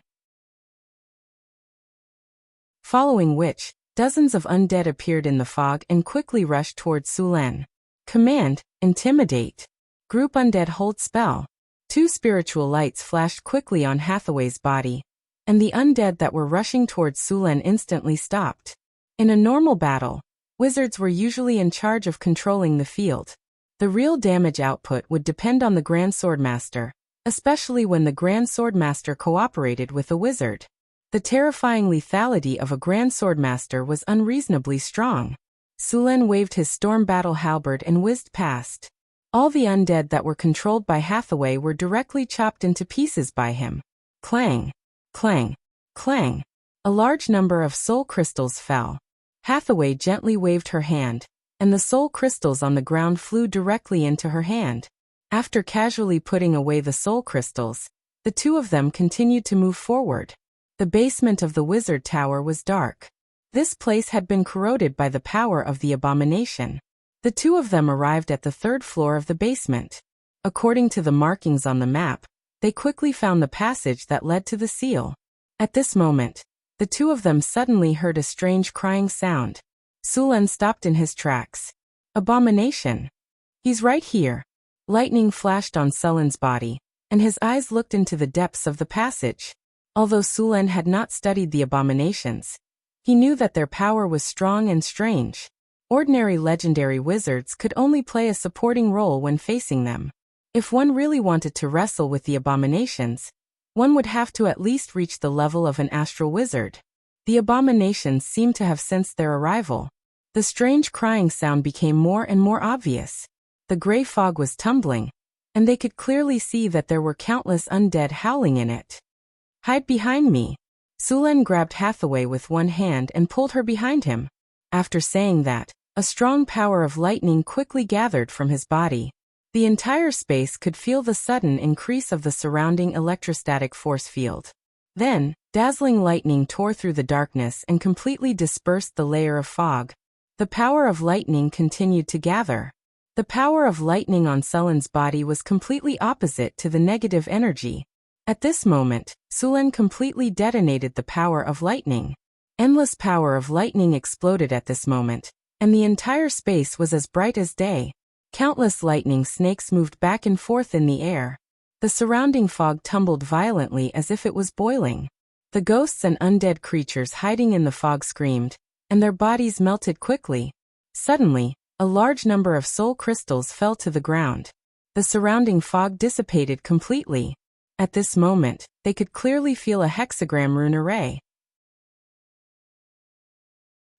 Following which, dozens of undead appeared in the fog and quickly rushed towards Sulen. Command, intimidate. Group undead hold spell. 2 spiritual lights flashed quickly on Hathaway's body, and the undead that were rushing towards Sulen instantly stopped. In a normal battle, wizards were usually in charge of controlling the field. The real damage output would depend on the Grand Swordmaster, especially when the Grand Swordmaster cooperated with a wizard. The terrifying lethality of a Grand Swordmaster was unreasonably strong. Sulen waved his storm battle halberd and whizzed past. All the undead that were controlled by Hathaway were directly chopped into pieces by him. Clang, clang, clang. A large number of soul crystals fell. Hathaway gently waved her hand, and the soul crystals on the ground flew directly into her hand. After casually putting away the soul crystals, the two of them continued to move forward. The basement of the Wizard Tower was dark. This place had been corroded by the power of the abomination. The two of them arrived at the 3rd floor of the basement. According to the markings on the map, they quickly found the passage that led to the seal. At this moment, the two of them suddenly heard a strange crying sound. Sulen stopped in his tracks. Abomination. He's right here. Lightning flashed on Sulen's body, and his eyes looked into the depths of the passage. Although Sulen had not studied the abominations, he knew that their power was strong and strange. Ordinary legendary wizards could only play a supporting role when facing them. If one really wanted to wrestle with the abominations, one would have to at least reach the level of an astral wizard. The abominations seemed to have sensed their arrival. The strange crying sound became more and more obvious. The gray fog was tumbling, and they could clearly see that there were countless undead howling in it. Hide behind me. Sulen grabbed Hathaway with one hand and pulled her behind him. After saying that, a strong power of lightning quickly gathered from his body. The entire space could feel the sudden increase of the surrounding electrostatic force field. Then, dazzling lightning tore through the darkness and completely dispersed the layer of fog. The power of lightning continued to gather. The power of lightning on Sulen's body was completely opposite to the negative energy. At this moment, Sulen completely detonated the power of lightning. Endless power of lightning exploded at this moment, and the entire space was as bright as day. Countless lightning snakes moved back and forth in the air. The surrounding fog tumbled violently as if it was boiling. The ghosts and undead creatures hiding in the fog screamed, and their bodies melted quickly. Suddenly, a large number of soul crystals fell to the ground. The surrounding fog dissipated completely. At this moment, they could clearly feel a hexagram rune array.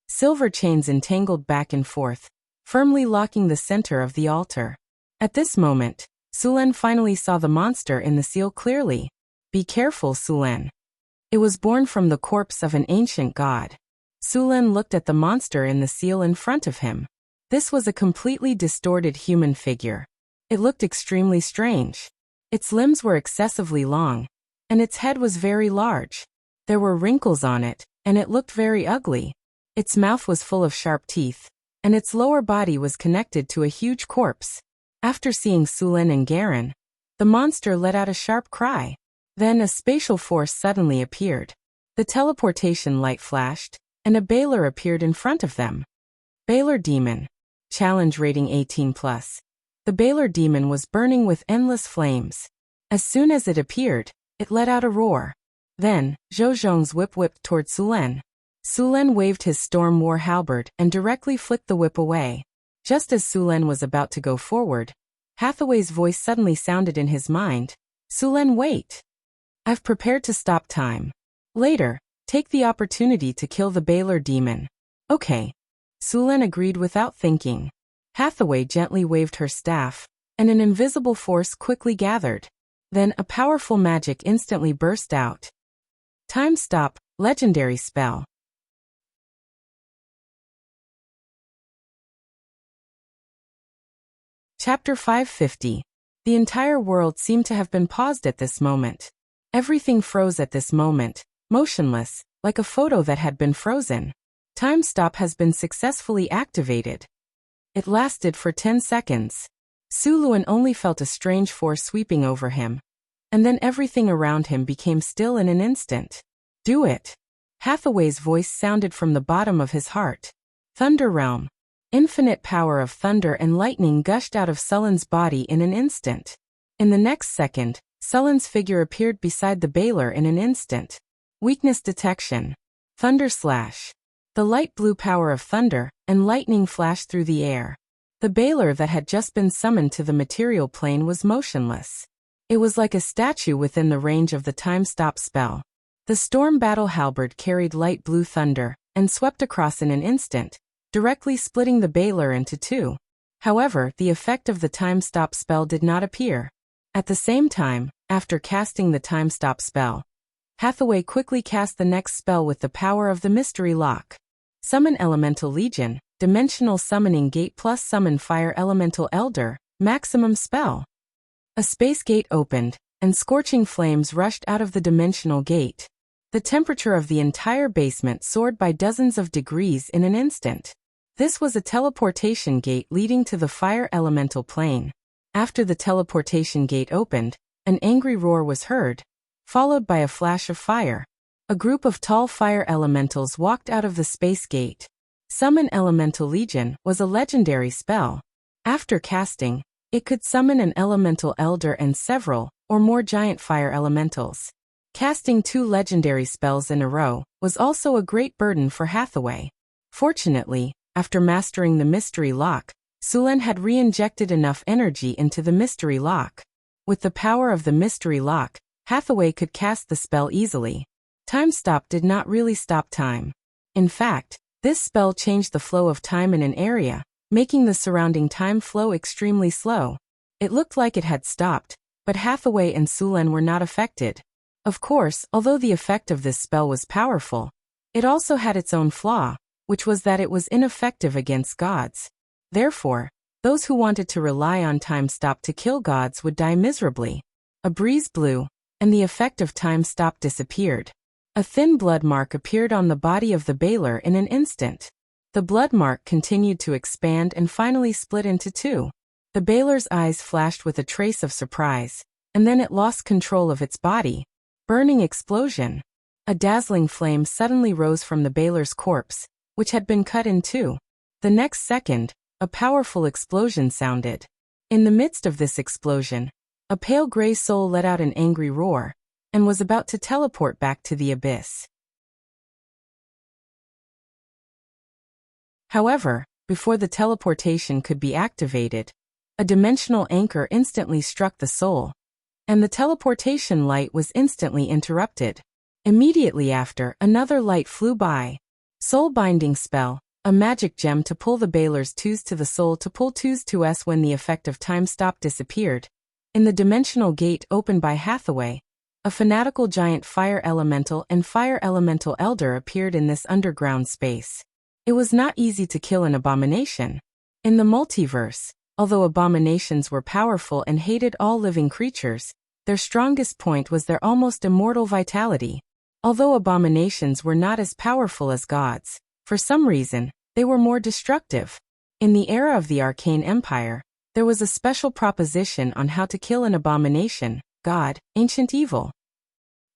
Silver chains entangled back and forth, firmly locking the center of the altar. At this moment, Sulen finally saw the monster in the seal clearly. Be careful, Sulen. It was born from the corpse of an ancient god. Sulen looked at the monster in the seal in front of him. This was a completely distorted human figure. It looked extremely strange. Its limbs were excessively long, and its head was very large. There were wrinkles on it, and it looked very ugly. Its mouth was full of sharp teeth, and its lower body was connected to a huge corpse. After seeing Sulen and Garen, the monster let out a sharp cry. Then a spatial force suddenly appeared. The teleportation light flashed, and a Baylor appeared in front of them. Baylor Demon. Challenge rating 18+. The Baylor Demon was burning with endless flames. As soon as it appeared, it let out a roar. Then, Zhou Zhong's whip whipped toward Sulen. Sulen waved his Storm War halberd and directly flicked the whip away. Just as Sulen was about to go forward, Hathaway's voice suddenly sounded in his mind. Sulen, wait! I've prepared to stop time. Later, take the opportunity to kill the Baylor Demon. Okay. Sulen agreed without thinking. Hathaway gently waved her staff, and an invisible force quickly gathered. Then a powerful magic instantly burst out. Time Stop, legendary spell. Chapter 550. The entire world seemed to have been paused at this moment. Everything froze at this moment, motionless, like a photo that had been frozen. Time Stop has been successfully activated. It lasted for 10 seconds. Suluan only felt a strange force sweeping over him. And then everything around him became still in an instant. Do it. Hathaway's voice sounded from the bottom of his heart. Thunder Realm. Infinite power of thunder and lightning gushed out of Sullen's body in an instant. In the next second, Sullen's figure appeared beside the Baylor in an instant. Weakness detection. Thunder Slash. The light blue power of thunder and lightning flashed through the air. The Baylor that had just been summoned to the material plane was motionless. It was like a statue within the range of the Time Stop spell. The Storm Battle Halberd carried light blue thunder and swept across in an instant, directly splitting the Baylor into two. However, the effect of the Time Stop spell did not appear. At the same time, after casting the Time Stop spell, Hathaway quickly cast the next spell with the power of the Mystery Lock. Summon Elemental Legion, Dimensional Summoning Gate plus Summon Fire Elemental Elder, Maximum Spell. A space gate opened, and scorching flames rushed out of the dimensional gate. The temperature of the entire basement soared by dozens of degrees in an instant. This was a teleportation gate leading to the fire elemental plane. After the teleportation gate opened, an angry roar was heard, followed by a flash of fire. A group of tall fire elementals walked out of the space gate. Summon Elemental Legion was a legendary spell. After casting, it could summon an elemental elder and several, or more giant fire elementals. Casting 2 legendary spells in a row was also a great burden for Hathaway. Fortunately, after mastering the Mystery Lock, Sulen had re-injected enough energy into the Mystery Lock. With the power of the Mystery Lock, Hathaway could cast the spell easily. Time Stop did not really stop time. In fact, this spell changed the flow of time in an area, making the surrounding time flow extremely slow. It looked like it had stopped, but Hathaway and Sulen were not affected. Of course, although the effect of this spell was powerful, it also had its own flaw, which was that it was ineffective against gods. Therefore, those who wanted to rely on Time Stop to kill gods would die miserably. A breeze blew, and the effect of Time Stop disappeared. A thin blood mark appeared on the body of the Baylor in an instant. The blood mark continued to expand and finally split into 2. The Baylor's eyes flashed with a trace of surprise, and then it lost control of its body. Burning explosion. A dazzling flame suddenly rose from the Baylor's corpse, which had been cut in 2. The next second, a powerful explosion sounded. In the midst of this explosion, a pale gray soul let out an angry roar, and was about to teleport back to the abyss. However, before the teleportation could be activated, a dimensional anchor instantly struck the soul, and the teleportation light was instantly interrupted. Immediately after, another light flew by. Soul Binding Spell, a magic gem to pull the Baylor's 2s to the soul to pull 2s to S when the effect of Time Stop disappeared. In the dimensional gate opened by Hathaway, a fanatical giant fire elemental and fire elemental elder appeared in this underground space. It was not easy to kill an abomination. In the multiverse, although abominations were powerful and hated all living creatures, their strongest point was their almost immortal vitality. Although abominations were not as powerful as gods, for some reason, they were more destructive. In the era of the Arcane Empire, there was a special proposition on how to kill an abomination, god, ancient evil.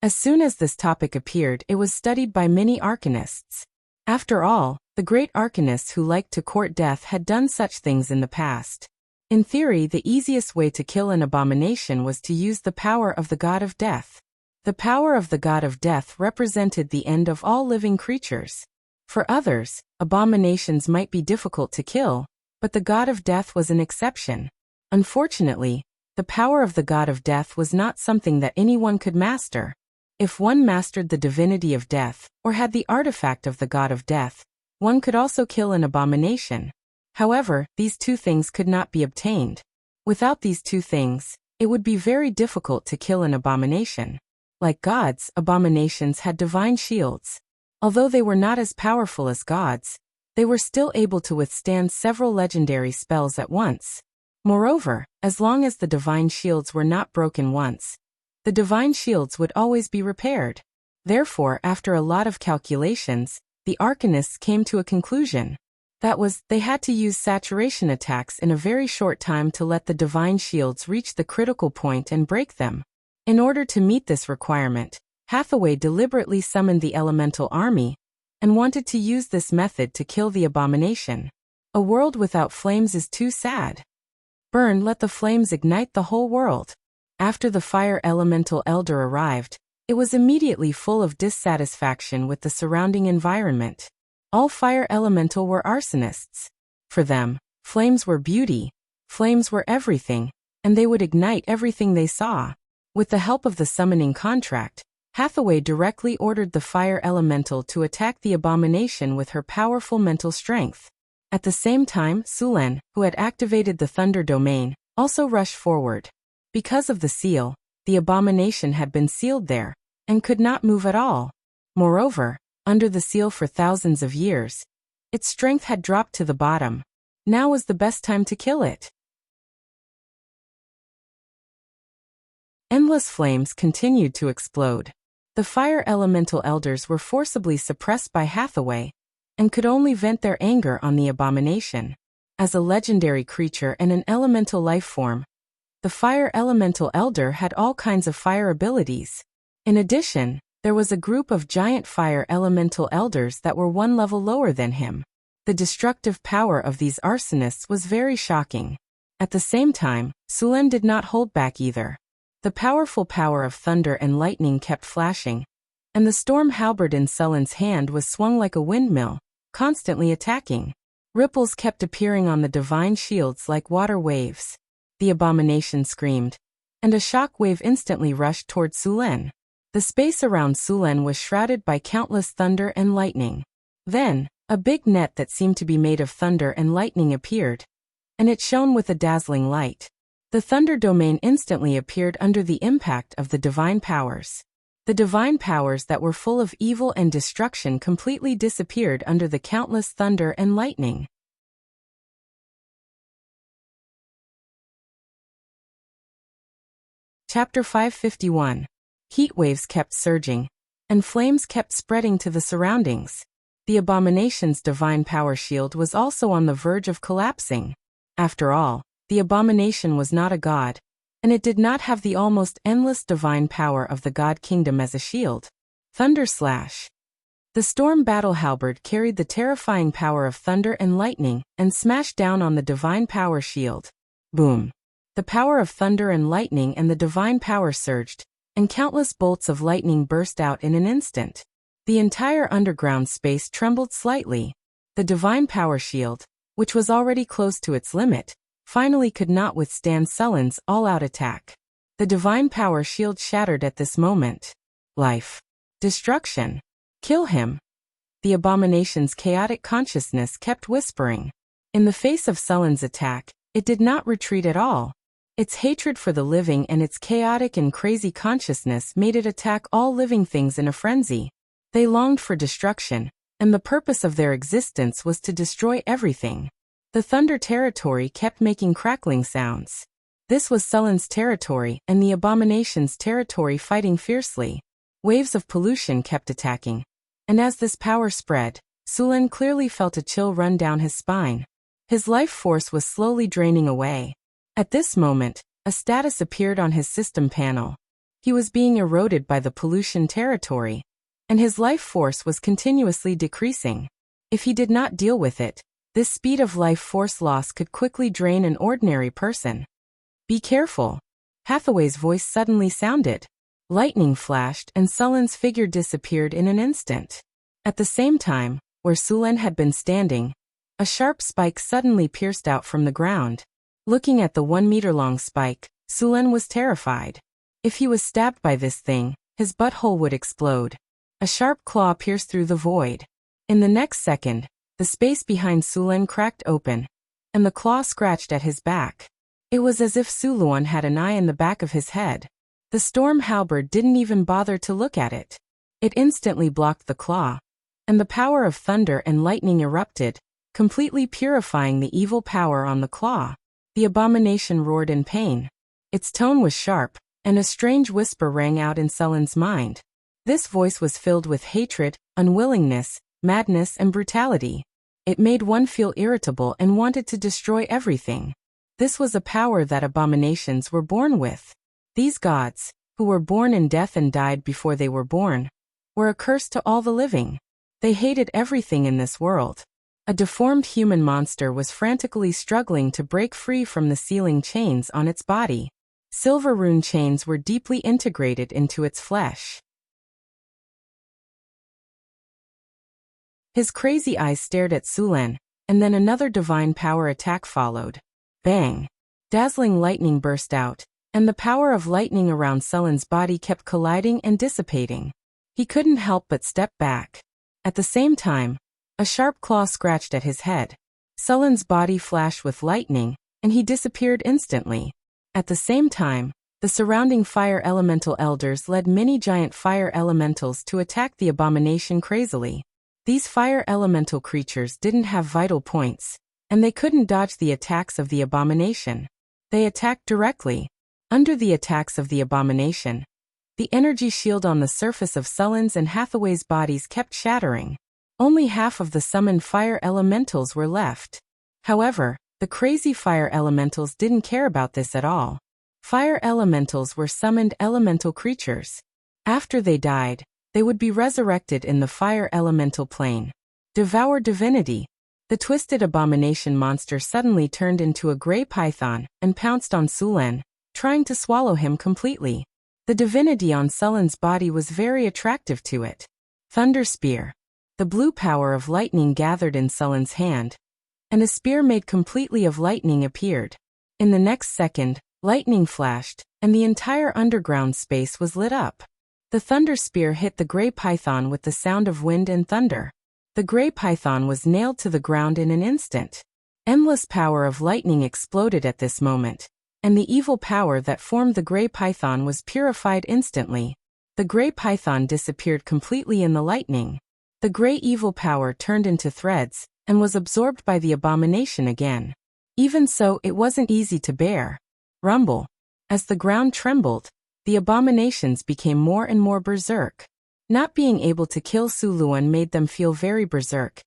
As soon as this topic appeared, it was studied by many arcanists. After all, the great arcanists who liked to court death had done such things in the past. In theory, the easiest way to kill an abomination was to use the power of the god of death. The power of the god of death represented the end of all living creatures. For others, abominations might be difficult to kill, but the god of death was an exception. Unfortunately, the power of the god of death was not something that anyone could master. If one mastered the divinity of death, or had the artifact of the god of death, one could also kill an abomination. However, these two things could not be obtained. Without these two things, it would be very difficult to kill an abomination. Like gods, abominations had divine shields. Although they were not as powerful as gods, they were still able to withstand several legendary spells at once. Moreover, as long as the divine shields were not broken once, the divine shields would always be repaired. Therefore, after a lot of calculations, the arcanists came to a conclusion. That was, they had to use saturation attacks in a very short time to let the divine shields reach the critical point and break them. In order to meet this requirement, Hathaway deliberately summoned the elemental army and wanted to use this method to kill the abomination. A world without flames is too sad. Burn, let the flames ignite the whole world. After the fire elemental elder arrived, it was immediately full of dissatisfaction with the surrounding environment. All fire elemental were arsonists. For them, flames were beauty, flames were everything, and they would ignite everything they saw. With the help of the summoning contract, Hathaway directly ordered the fire elemental to attack the abomination with her powerful mental strength. At the same time, Sulen, who had activated the thunder domain, also rushed forward. Because of the seal, the abomination had been sealed there, and could not move at all. Moreover, under the seal for thousands of years, its strength had dropped to the bottom. Now was the best time to kill it. Endless flames continued to explode. The fire elemental elders were forcibly suppressed by Hathaway, and could only vent their anger on the abomination. As a legendary creature and an elemental life form, the fire elemental elder had all kinds of fire abilities. In addition, there was a group of giant fire elemental elders that were one level lower than him. The destructive power of these arsonists was very shocking. At the same time, Sulen did not hold back either. The powerful power of thunder and lightning kept flashing, and the storm halberd in Sulen's hand was swung like a windmill, constantly attacking. Ripples kept appearing on the divine shields like water waves. The abomination screamed, and a shock wave instantly rushed toward Sulen. The space around Sulen was shrouded by countless thunder and lightning. Then, a big net that seemed to be made of thunder and lightning appeared, and it shone with a dazzling light. The thunder domain instantly appeared under the impact of the divine powers. The divine powers that were full of evil and destruction completely disappeared under the countless thunder and lightning. Chapter 551. Heat waves kept surging, and flames kept spreading to the surroundings. The abomination's divine power shield was also on the verge of collapsing. After all, the abomination was not a god, and it did not have the almost endless divine power of the god kingdom as a shield. Thunder slash. The storm battle halberd carried the terrifying power of thunder and lightning and smashed down on the divine power shield. Boom. The power of thunder and lightning and the divine power surged, and countless bolts of lightning burst out in an instant. The entire underground space trembled slightly. The divine power shield, which was already close to its limit, finally could not withstand Sulen's all-out attack. The divine power shield shattered at this moment. Life. Destruction. Kill him. The abomination's chaotic consciousness kept whispering. In the face of Sulen's attack, it did not retreat at all. Its hatred for the living and its chaotic and crazy consciousness made it attack all living things in a frenzy. They longed for destruction, and the purpose of their existence was to destroy everything. The thunder territory kept making crackling sounds. This was Sulen's territory and the abomination's territory fighting fiercely. Waves of pollution kept attacking. And as this power spread, Sulan clearly felt a chill run down his spine. His life force was slowly draining away. At this moment, a status appeared on his system panel. He was being eroded by the pollution territory, and his life force was continuously decreasing. If he did not deal with it, this speed of life force loss could quickly drain an ordinary person. Be careful. Hathaway's voice suddenly sounded. Lightning flashed and Sulan's figure disappeared in an instant. At the same time, where Sulan had been standing, a sharp spike suddenly pierced out from the ground. Looking at the 1-meter-long spike, Sulan was terrified. If he was stabbed by this thing, his butthole would explode. A sharp claw pierced through the void. In the next second, the space behind Sulan cracked open, and the claw scratched at his back. It was as if Suluan had an eye in the back of his head. The storm halberd didn't even bother to look at it. It instantly blocked the claw, and the power of thunder and lightning erupted, completely purifying the evil power on the claw. The abomination roared in pain. Its tone was sharp, and a strange whisper rang out in Sulan's mind. This voice was filled with hatred, unwillingness, madness, and brutality. It made one feel irritable and wanted to destroy everything. This was a power that abominations were born with. These gods, who were born in death and died before they were born, were a curse to all the living. They hated everything in this world. A deformed human monster was frantically struggling to break free from the sealing chains on its body. Silver rune chains were deeply integrated into its flesh. His crazy eyes stared at Sulan, and then another divine power attack followed. Bang! Dazzling lightning burst out, and the power of lightning around Sulan's body kept colliding and dissipating. He couldn't help but step back. At the same time, a sharp claw scratched at his head. Sulan's body flashed with lightning, and he disappeared instantly. At the same time, the surrounding fire elemental elders led many giant fire elementals to attack the abomination crazily. These fire elemental creatures didn't have vital points, and they couldn't dodge the attacks of the abomination. They attacked directly. Under the attacks of the abomination, the energy shield on the surface of Sulan's and Hathaway's bodies kept shattering. Only half of the summoned fire elementals were left. However, the crazy fire elementals didn't care about this at all. Fire elementals were summoned elemental creatures. After they died, they would be resurrected in the fire elemental plane. Devour divinity. The twisted abomination monster suddenly turned into a gray python and pounced on Sulan, trying to swallow him completely. The divinity on Sulan's body was very attractive to it. Thunder Spear. The blue power of lightning gathered in Sulan's hand, and a spear made completely of lightning appeared. In the next second, lightning flashed, and the entire underground space was lit up. The thunder spear hit the gray python with the sound of wind and thunder. The gray python was nailed to the ground in an instant. Endless power of lightning exploded at this moment, and the evil power that formed the gray python was purified instantly. The gray python disappeared completely in the lightning. The gray evil power turned into threads, and was absorbed by the abomination again. Even so, it wasn't easy to bear. Rumble. As the ground trembled, the abominations became more and more berserk. Not being able to kill Suluan made them feel very berserk,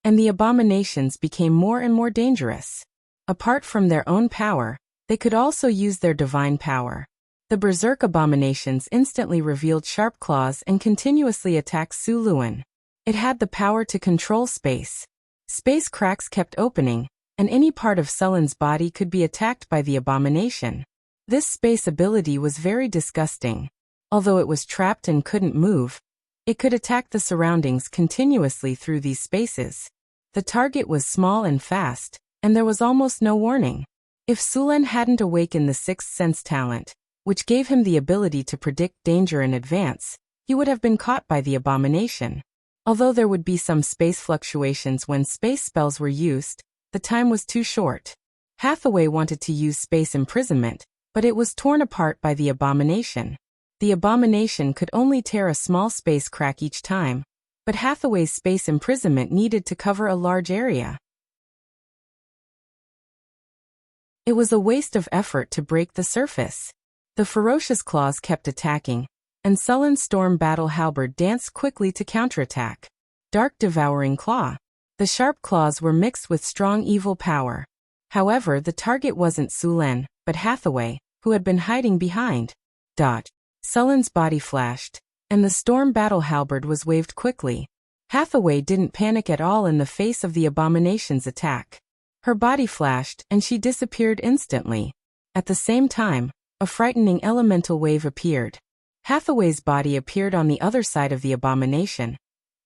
and the abominations became more and more dangerous. Apart from their own power, they could also use their divine power. The berserk abominations instantly revealed sharp claws and continuously attacked Suluan. It had the power to control space. Space cracks kept opening, and any part of Sulan's body could be attacked by the abomination. This space ability was very disgusting. Although it was trapped and couldn't move, it could attack the surroundings continuously through these spaces. The target was small and fast, and there was almost no warning. If Sulan hadn't awakened the sixth sense talent, which gave him the ability to predict danger in advance, he would have been caught by the abomination. Although there would be some space fluctuations when space spells were used, the time was too short. Hathaway wanted to use space imprisonment, but it was torn apart by the abomination. The abomination could only tear a small space crack each time, but Hathaway's space imprisonment needed to cover a large area. It was a waste of effort to break the surface. The ferocious claws kept attacking, and sullen storm battle halberd danced quickly to counterattack. Dark devouring claw. The sharp claws were mixed with strong evil power. However, the target wasn't Sulen, but Hathaway, who had been hiding behind. Sullen's body flashed, and the storm battle halberd was waved quickly. Hathaway didn't panic at all in the face of the abomination's attack. Her body flashed, and she disappeared instantly. At the same time, a frightening elemental wave appeared. Hathaway's body appeared on the other side of the abomination,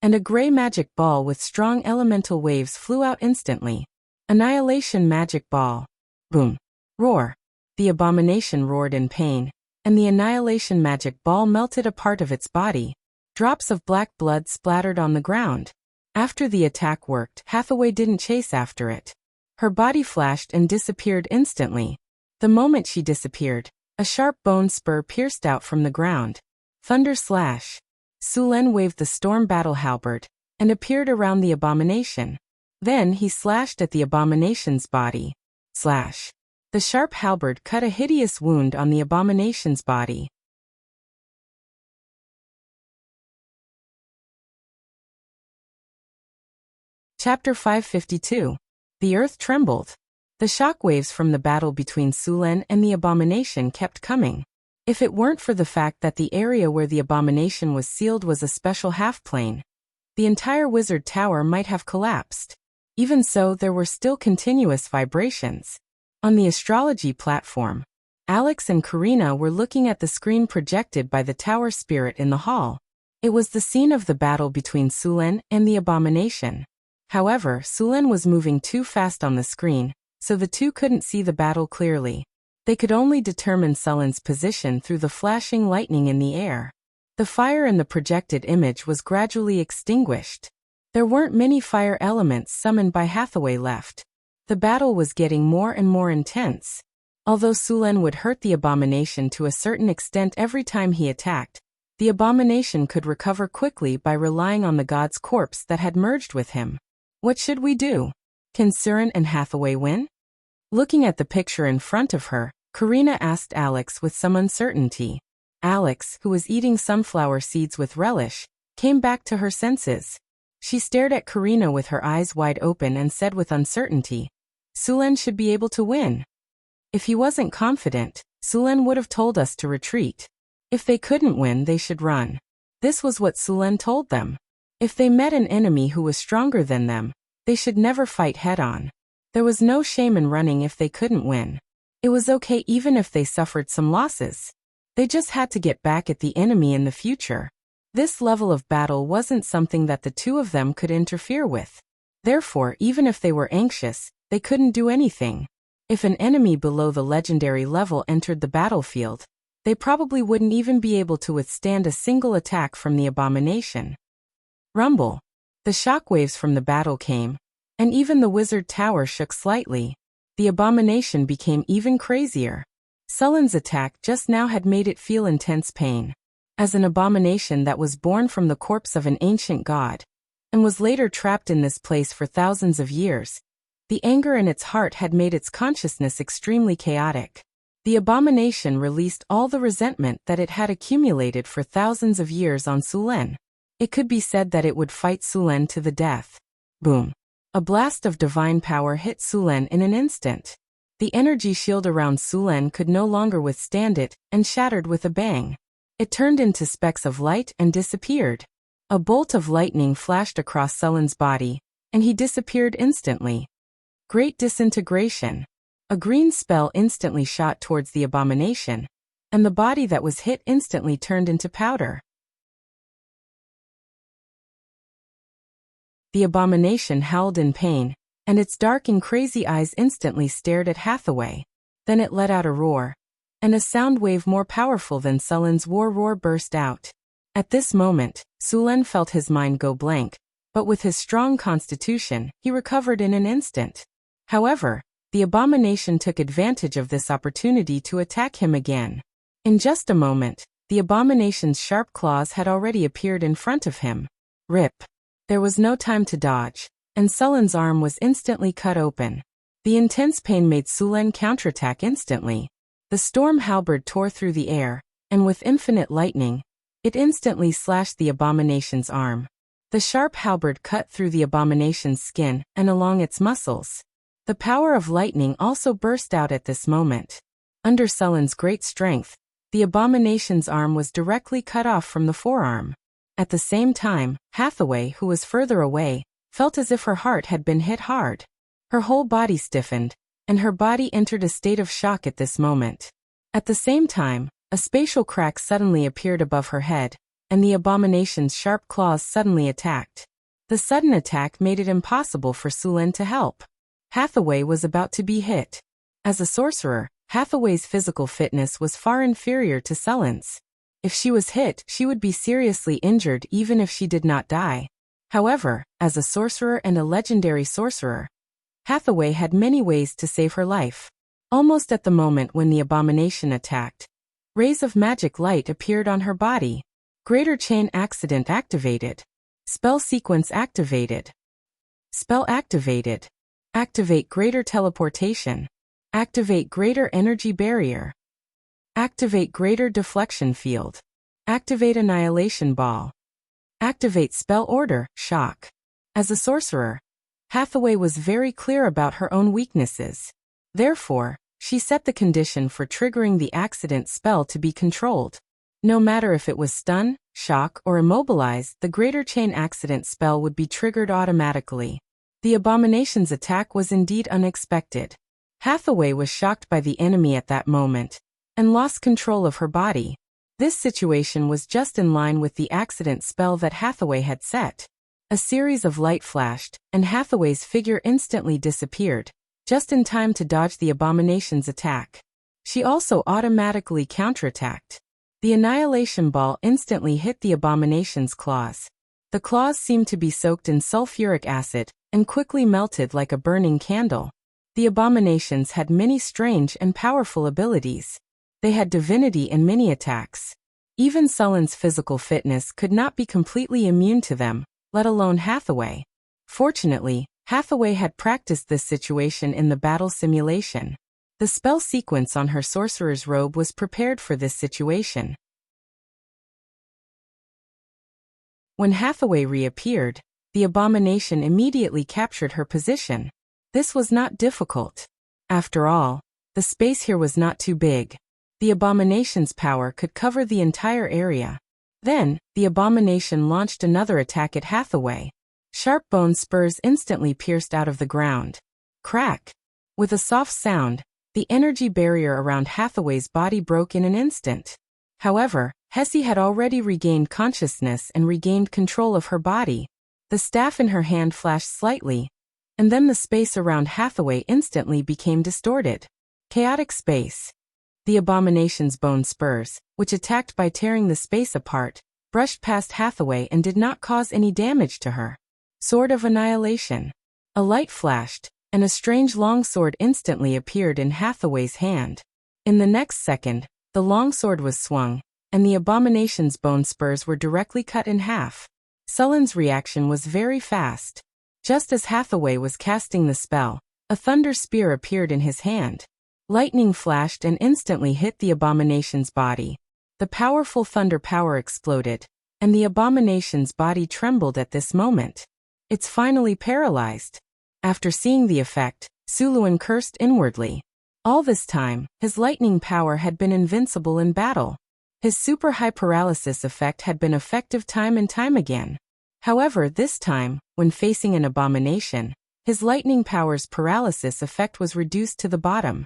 and a gray magic ball with strong elemental waves flew out instantly. Annihilation magic ball. Boom. Roar. The abomination roared in pain, and the annihilation magic ball melted a part of its body. Drops of black blood splattered on the ground. After the attack worked, Hathaway didn't chase after it. Her body flashed and disappeared instantly. The moment she disappeared, a sharp bone spur pierced out from the ground. Thunder slash. Sulen waved the storm battle halberd, and appeared around the abomination. Then he slashed at the abomination's body. Slash. The sharp halberd cut a hideous wound on the abomination's body. Chapter 552. The earth trembled. The shockwaves from the battle between Sulen and the abomination kept coming. If it weren't for the fact that the area where the abomination was sealed was a special half-plane, the entire wizard tower might have collapsed. Even so, there were still continuous vibrations. On the astrology platform, Alex and Karina were looking at the screen projected by the tower spirit in the hall. It was the scene of the battle between Sulen and the abomination. However, Sulen was moving too fast on the screen, so the two couldn't see the battle clearly. They could only determine Sulen's position through the flashing lightning in the air. The fire in the projected image was gradually extinguished. There weren't many fire elements summoned by Hathaway left. The battle was getting more and more intense. Although Sulen would hurt the abomination to a certain extent every time he attacked, the abomination could recover quickly by relying on the god's corpse that had merged with him. What should we do? Can Suren and Hathaway win? Looking at the picture in front of her, Karina asked Alex with some uncertainty. Alex, who was eating sunflower seeds with relish, came back to her senses. She stared at Karina with her eyes wide open and said with uncertainty, Sulen should be able to win. If he wasn't confident, Sulen would have told us to retreat. If they couldn't win, they should run. This was what Sulen told them. If they met an enemy who was stronger than them, they should never fight head-on. There was no shame in running if they couldn't win. It was okay even if they suffered some losses. They just had to get back at the enemy in the future. This level of battle wasn't something that the two of them could interfere with. Therefore, even if they were anxious, they couldn't do anything. If an enemy below the legendary level entered the battlefield, they probably wouldn't even be able to withstand a single attack from the abomination. Rumble. The shockwaves from the battle came, and even the wizard tower shook slightly. The abomination became even crazier. Sulen's attack just now had made it feel intense pain. As an abomination that was born from the corpse of an ancient god, and was later trapped in this place for thousands of years, the anger in its heart had made its consciousness extremely chaotic. The abomination released all the resentment that it had accumulated for thousands of years on Sulen. It could be said that it would fight Sulen to the death. Boom. A blast of divine power hit Sulen in an instant. The energy shield around Sulen could no longer withstand it, and shattered with a bang. It turned into specks of light and disappeared. A bolt of lightning flashed across Sulen's body, and he disappeared instantly. Great disintegration. A green spell instantly shot towards the abomination, and the body that was hit instantly turned into powder. The abomination howled in pain, and its dark and crazy eyes instantly stared at Hathaway. Then it let out a roar, and a sound wave more powerful than Sulen's war roar burst out. At this moment, Sulen felt his mind go blank, but with his strong constitution, he recovered in an instant. However, the abomination took advantage of this opportunity to attack him again. In just a moment, the abomination's sharp claws had already appeared in front of him. Rip. There was no time to dodge, and Sulen's arm was instantly cut open. The intense pain made Sulen counterattack instantly. The storm halberd tore through the air, and with infinite lightning, It instantly slashed the abomination's arm. The sharp halberd cut through the abomination's skin and along its muscles. The power of lightning also burst out at this moment. Under Sullen's great strength, the abomination's arm was directly cut off from the forearm. At the same time, Hathaway, who was further away, felt as if her heart had been hit hard. Her whole body stiffened, and her body entered a state of shock at this moment. At the same time, a spatial crack suddenly appeared above her head, and the abomination's sharp claws suddenly attacked. The sudden attack made it impossible for Sullen to help. Hathaway was about to be hit. As a sorcerer, Hathaway's physical fitness was far inferior to Sullen's. If she was hit, she would be seriously injured even if she did not die. However, as a sorcerer and a legendary sorcerer, Hathaway had many ways to save her life. Almost at the moment when the abomination attacked, rays of magic light appeared on her body. Greater Chain Accident activated. Spell Sequence activated. Spell activated. Activate Greater Teleportation. Activate Greater Energy Barrier. Activate Greater Deflection Field. Activate Annihilation Ball. Activate Spell Order, Shock. As a sorcerer, Hathaway was very clear about her own weaknesses. Therefore, she set the condition for triggering the accident spell to be controlled. No matter if it was stun, shock, or immobilize, the Greater Chain Accident spell would be triggered automatically. The abomination's attack was indeed unexpected. Hathaway was shocked by the enemy at that moment, and lost control of her body. This situation was just in line with the accident spell that Hathaway had set. A series of light flashed, and Hathaway's figure instantly disappeared, just in time to dodge the abomination's attack. She also automatically counterattacked. The Annihilation Ball instantly hit the abomination's claws. The claws seemed to be soaked in sulfuric acid and quickly melted like a burning candle. The abominations had many strange and powerful abilities. They had divinity in many attacks. Even Sullen's physical fitness could not be completely immune to them, let alone Hathaway. Fortunately, Hathaway had practiced this situation in the battle simulation. The spell sequence on her sorcerer's robe was prepared for this situation. When Hathaway reappeared, the abomination immediately captured her position. This was not difficult. After all, the space here was not too big. The abomination's power could cover the entire area. Then, the abomination launched another attack at Hathaway. Sharp bone spurs instantly pierced out of the ground. Crack! With a soft sound, the energy barrier around Hathaway's body broke in an instant. However, Hessie had already regained consciousness and regained control of her body. The staff in her hand flashed slightly, and then the space around Hathaway instantly became distorted. Chaotic space. The abomination's bone spurs, which attacked by tearing the space apart, brushed past Hathaway and did not cause any damage to her. Sword of Annihilation. A light flashed, and a strange longsword instantly appeared in Hathaway's hand. In the next second, the longsword was swung, and the abomination's bone spurs were directly cut in half. Sullen's reaction was very fast. Just as Hathaway was casting the spell, a thunder spear appeared in his hand. Lightning flashed and instantly hit the abomination's body. The powerful thunder power exploded, and the abomination's body trembled at this moment. It's finally paralyzed. After seeing the effect, Suluan cursed inwardly. All this time, his lightning power had been invincible in battle. His super high paralysis effect had been effective time and time again. However, this time, when facing an abomination, his lightning power's paralysis effect was reduced to the bottom.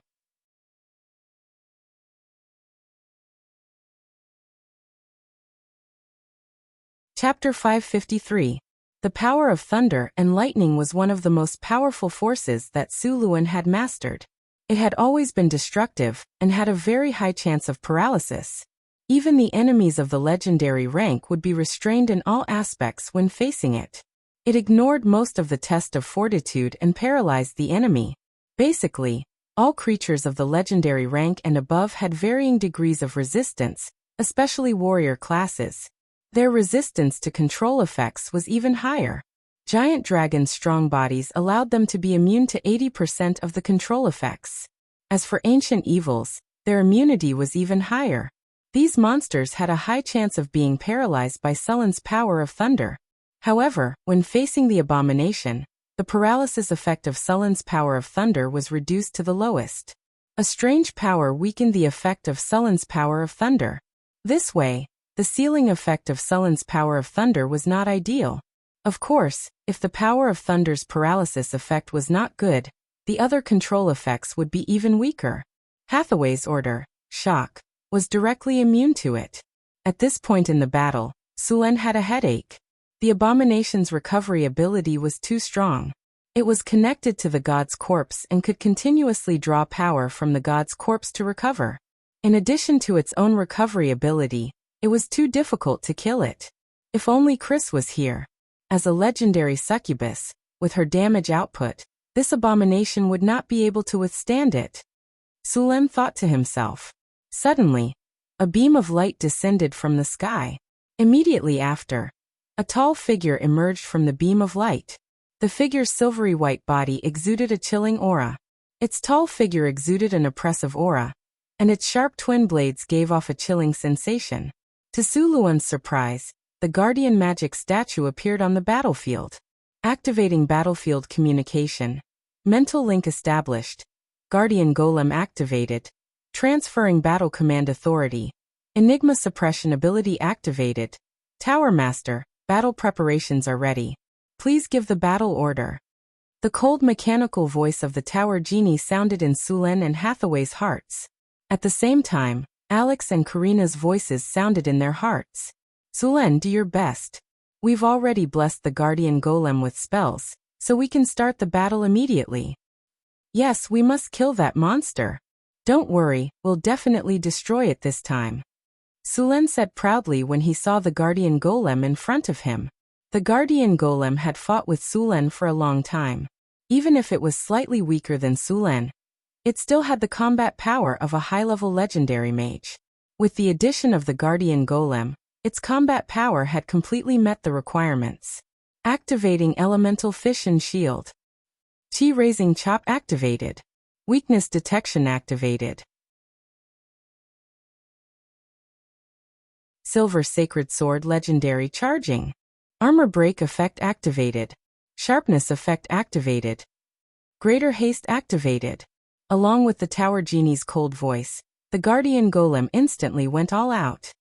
Chapter 553. The power of thunder and lightning was one of the most powerful forces that Suluan had mastered. It had always been destructive, and had a very high chance of paralysis. Even the enemies of the legendary rank would be restrained in all aspects when facing it. It ignored most of the test of fortitude and paralyzed the enemy. Basically, all creatures of the legendary rank and above had varying degrees of resistance, especially warrior classes. Their resistance to control effects was even higher. Giant dragons' strong bodies allowed them to be immune to 80% of the control effects. As for ancient evils, their immunity was even higher. These monsters had a high chance of being paralyzed by Sullen's power of thunder. However, when facing the abomination, the paralysis effect of Sullen's power of thunder was reduced to the lowest. A strange power weakened the effect of Sullen's power of thunder. This way, the ceiling effect of Sullen's power of thunder was not ideal. Of course, if the power of thunder's paralysis effect was not good, the other control effects would be even weaker. Hathaway's order, shock, was directly immune to it. At this point in the battle, Sulen had a headache. The abomination's recovery ability was too strong. It was connected to the god's corpse and could continuously draw power from the god's corpse to recover. In addition to its own recovery ability, it was too difficult to kill it. If only Chris was here. As a legendary succubus, with her damage output, this abomination would not be able to withstand it. Sulen thought to himself. Suddenly, a beam of light descended from the sky. Immediately after, a tall figure emerged from the beam of light. The figure's silvery white body exuded a chilling aura. Its tall figure exuded an oppressive aura, and its sharp twin blades gave off a chilling sensation. To Suluan's surprise, the guardian magic statue appeared on the battlefield. Activating battlefield communication. Mental link established. Guardian golem activated. Transferring battle command authority. Enigma suppression ability activated. Tower Master, battle preparations are ready. Please give the battle order. The cold mechanical voice of the Tower Genie sounded in Sulen and Hathaway's hearts. At the same time, Alex and Karina's voices sounded in their hearts. Sulen, do your best. We've already blessed the Guardian Golem with spells, so we can start the battle immediately. Yes, we must kill that monster. Don't worry, we'll definitely destroy it this time. Sulen said proudly when he saw the Guardian Golem in front of him. The Guardian Golem had fought with Sulen for a long time. Even if it was slightly weaker than Sulen, it still had the combat power of a high-level legendary mage. With the addition of the Guardian Golem, its combat power had completely met the requirements. Activating Elemental Fission Shield. Chi-Raising Chop activated. Weakness Detection activated. Silver Sacred Sword Legendary Charging. Armor Break effect activated. Sharpness effect activated. Greater Haste activated. Along with the Tower Genie's cold voice, the Guardian Golem instantly went all out.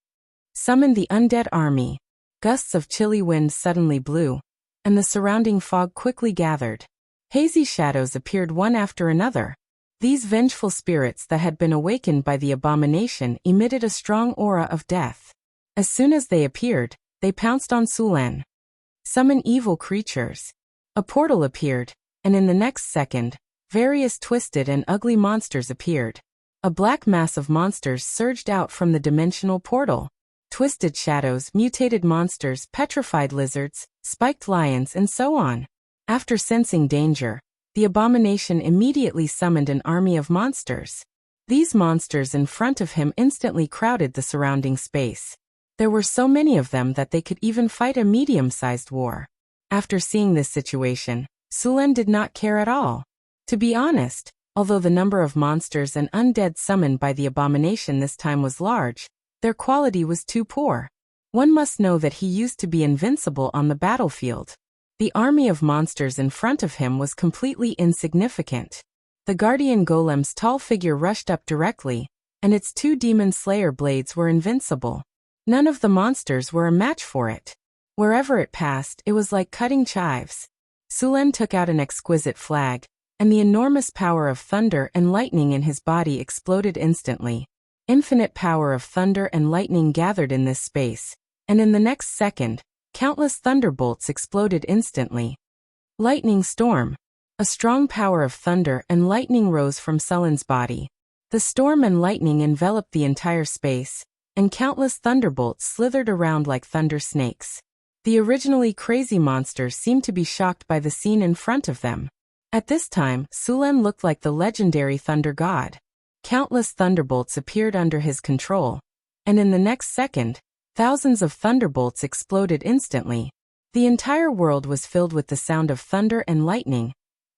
Summoned the undead army. Gusts of chilly wind suddenly blew, and the surrounding fog quickly gathered. Hazy shadows appeared one after another. These vengeful spirits that had been awakened by the abomination emitted a strong aura of death. As soon as they appeared, they pounced on Sulen. Summon evil creatures. A portal appeared, and in the next second, various twisted and ugly monsters appeared. A black mass of monsters surged out from the dimensional portal. Twisted shadows, mutated monsters, petrified lizards, spiked lions, and so on. After sensing danger, the abomination immediately summoned an army of monsters. These monsters in front of him instantly crowded the surrounding space. There were so many of them that they could even fight a medium-sized war. After seeing this situation, Sulen did not care at all. To be honest, although the number of monsters and undead summoned by the abomination this time was large, their quality was too poor. One must know that he used to be invincible on the battlefield. The army of monsters in front of him was completely insignificant. The Guardian Golem's tall figure rushed up directly, and its two Demon Slayer blades were invincible. None of the monsters were a match for it. Wherever it passed, it was like cutting chives. Sulen took out an exquisite flag, and the enormous power of thunder and lightning in his body exploded instantly. Infinite power of thunder and lightning gathered in this space, and in the next second, countless thunderbolts exploded instantly. Lightning storm. A strong power of thunder and lightning rose from Sulen's body. The storm and lightning enveloped the entire space, and countless thunderbolts slithered around like thunder snakes. The originally crazy monsters seemed to be shocked by the scene in front of them. At this time, Sulen looked like the legendary thunder god. Countless thunderbolts appeared under his control, and in the next second, thousands of thunderbolts exploded instantly. The entire world was filled with the sound of thunder and lightning,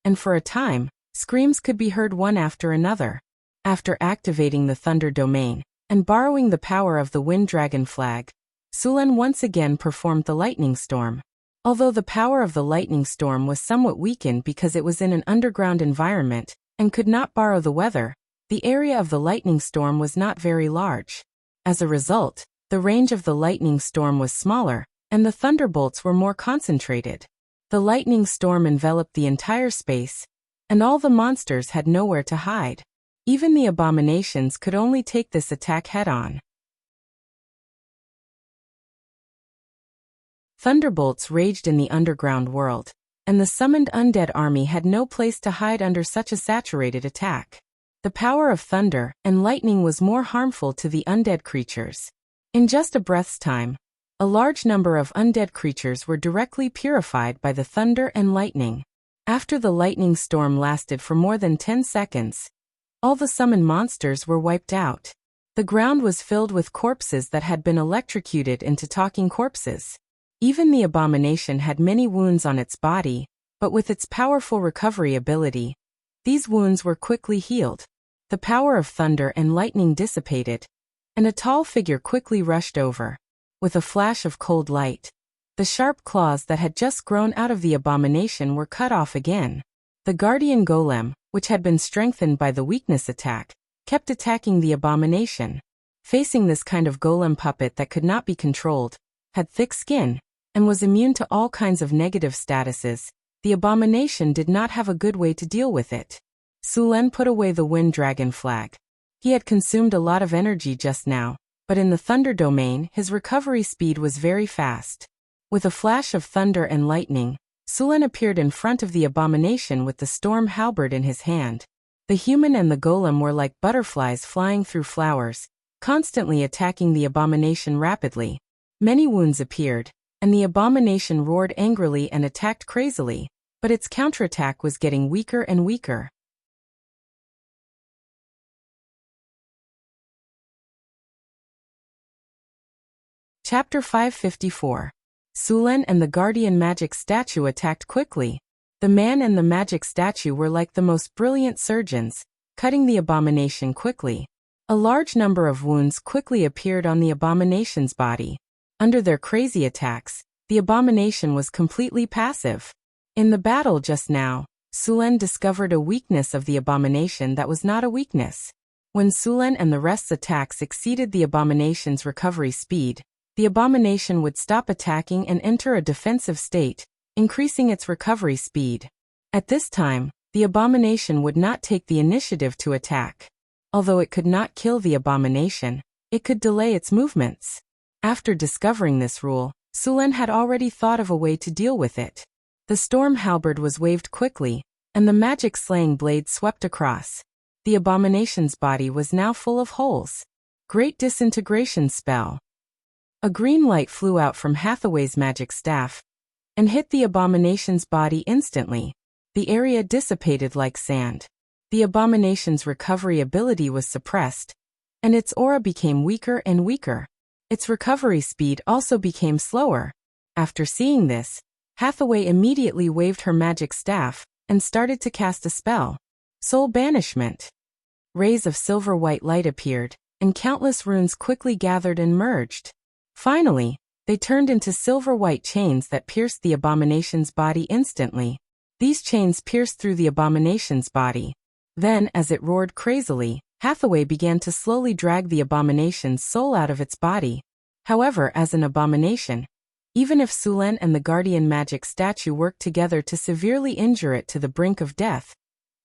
and for a time, screams could be heard one after another. After activating the thunder domain, and borrowing the power of the wind dragon flag, Sulen once again performed the lightning storm. Although the power of the lightning storm was somewhat weakened because it was in an underground environment and could not borrow the weather, the area of the lightning storm was not very large. As a result, the range of the lightning storm was smaller, and the thunderbolts were more concentrated. The lightning storm enveloped the entire space, and all the monsters had nowhere to hide. Even the abominations could only take this attack head-on. Thunderbolts raged in the underground world, and the summoned undead army had no place to hide under such a saturated attack. The power of thunder and lightning was more harmful to the undead creatures. In just a breath's time, a large number of undead creatures were directly purified by the thunder and lightning. After the lightning storm lasted for more than 10 seconds, all the summoned monsters were wiped out. The ground was filled with corpses that had been electrocuted into talking corpses. Even the abomination had many wounds on its body, but with its powerful recovery ability, these wounds were quickly healed. The power of thunder and lightning dissipated, and a tall figure quickly rushed over. With a flash of cold light, the sharp claws that had just grown out of the abomination were cut off again. The guardian golem, which had been strengthened by the weakness attack, kept attacking the abomination. Facing this kind of golem puppet that could not be controlled, had thick skin, and was immune to all kinds of negative statuses, the abomination did not have a good way to deal with it. Sulen put away the wind dragon flag. He had consumed a lot of energy just now, but in the thunder domain his recovery speed was very fast. With a flash of thunder and lightning, Sulen appeared in front of the abomination with the storm halberd in his hand. The human and the golem were like butterflies flying through flowers, constantly attacking the abomination rapidly. Many wounds appeared, and the abomination roared angrily and attacked crazily, but its counterattack was getting weaker and weaker. Chapter 554. Sulen and the guardian magic statue attacked quickly. The man and the magic statue were like the most brilliant surgeons, cutting the abomination quickly. A large number of wounds quickly appeared on the abomination's body. Under their crazy attacks, the abomination was completely passive. In the battle just now, Sulen discovered a weakness of the abomination that was not a weakness. When Sulen and the rest's attacks exceeded the abomination's recovery speed, the abomination would stop attacking and enter a defensive state, increasing its recovery speed. At this time, the abomination would not take the initiative to attack. Although it could not kill the abomination, it could delay its movements. After discovering this rule, Sulen had already thought of a way to deal with it. The storm halberd was waved quickly, and the magic slaying blade swept across. The abomination's body was now full of holes. Great disintegration spell. A green light flew out from Hathaway's magic staff and hit the abomination's body instantly. The area dissipated like sand. The abomination's recovery ability was suppressed, and its aura became weaker and weaker. Its recovery speed also became slower. After seeing this, Hathaway immediately waved her magic staff and started to cast a spell. Soul Banishment. Rays of silver-white light appeared, and countless runes quickly gathered and merged. Finally, they turned into silver-white chains that pierced the abomination's body instantly. These chains pierced through the abomination's body. Then, as it roared crazily, Hathaway began to slowly drag the abomination's soul out of its body. However, as an abomination, even if Sulen and the guardian magic statue worked together to severely injure it to the brink of death,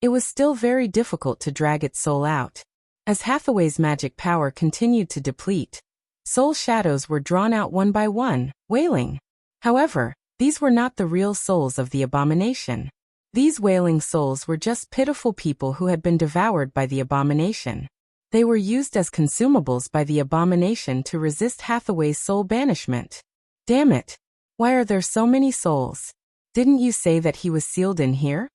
it was still very difficult to drag its soul out. As Hathaway's magic power continued to deplete, soul shadows were drawn out one by one, wailing. However, these were not the real souls of the abomination. These wailing souls were just pitiful people who had been devoured by the abomination. They were used as consumables by the abomination to resist Hathaway's soul banishment. Damn it! Why are there so many souls? Didn't you say that he was sealed in here?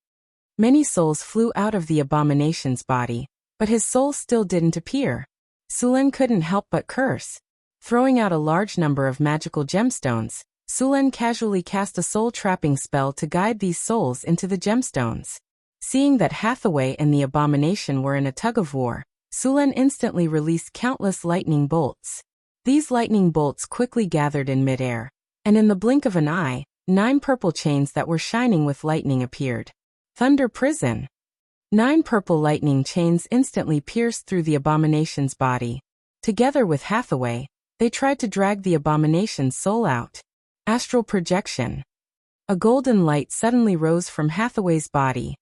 Many souls flew out of the abomination's body, but his soul still didn't appear. Sulen couldn't help but curse. Throwing out a large number of magical gemstones, Sulen casually cast a soul-trapping spell to guide these souls into the gemstones. Seeing that Hathaway and the abomination were in a tug-of-war, Sulen instantly released countless lightning bolts. These lightning bolts quickly gathered in midair, and in the blink of an eye, 9 purple chains that were shining with lightning appeared. Thunder Prison. 9 purple lightning chains instantly pierced through the abomination's body. Together with Hathaway, they tried to drag the abomination's soul out. Astral projection. A golden light suddenly rose from Hathaway's body.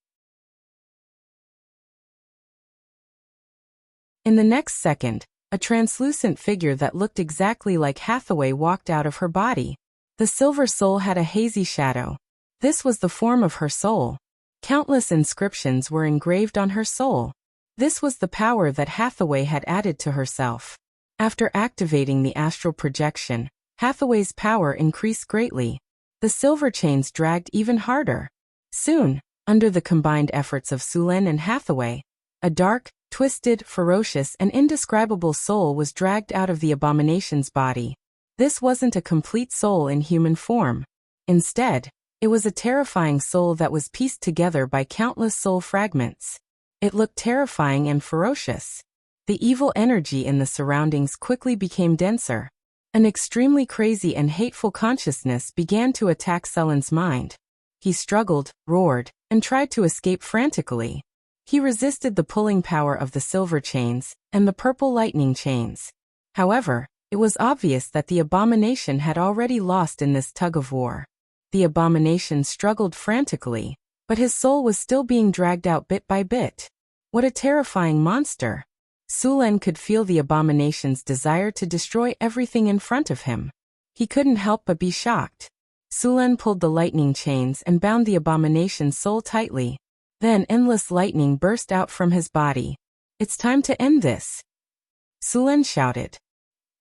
In the next second, a translucent figure that looked exactly like Hathaway walked out of her body. The silver soul had a hazy shadow. This was the form of her soul. Countless inscriptions were engraved on her soul. This was the power that Hathaway had added to herself. After activating the astral projection, Hathaway's power increased greatly. The silver chains dragged even harder. Soon, under the combined efforts of Sulen and Hathaway, a dark, twisted, ferocious, and indescribable soul was dragged out of the abomination's body. This wasn't a complete soul in human form. Instead, it was a terrifying soul that was pieced together by countless soul fragments. It looked terrifying and ferocious. The evil energy in the surroundings quickly became denser. An extremely crazy and hateful consciousness began to attack Sulen's mind. He struggled, roared, and tried to escape frantically. He resisted the pulling power of the silver chains and the purple lightning chains. However, it was obvious that the abomination had already lost in this tug-of-war. The abomination struggled frantically, but his soul was still being dragged out bit by bit. What a terrifying monster! Sulen could feel the abomination's desire to destroy everything in front of him. He couldn't help but be shocked. Sulen pulled the lightning chains and bound the abomination's soul tightly. Then endless lightning burst out from his body. "It's time to end this!" Sulen shouted.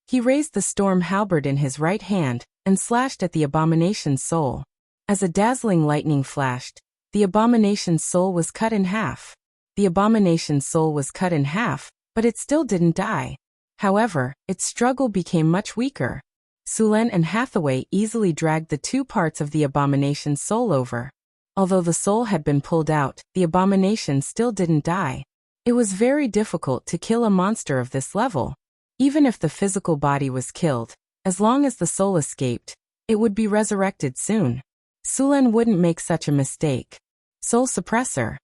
He raised the storm halberd in his right hand and slashed at the abomination's soul. As a dazzling lightning flashed, the abomination's soul was cut in half. The abomination's soul was cut in half, but it still didn't die. However, its struggle became much weaker. Sulen and Hathaway easily dragged the 2 parts of the abomination's soul over. Although the soul had been pulled out, the abomination still didn't die. It was very difficult to kill a monster of this level. Even if the physical body was killed, as long as the soul escaped, it would be resurrected soon. Sulen wouldn't make such a mistake. Soul suppressor.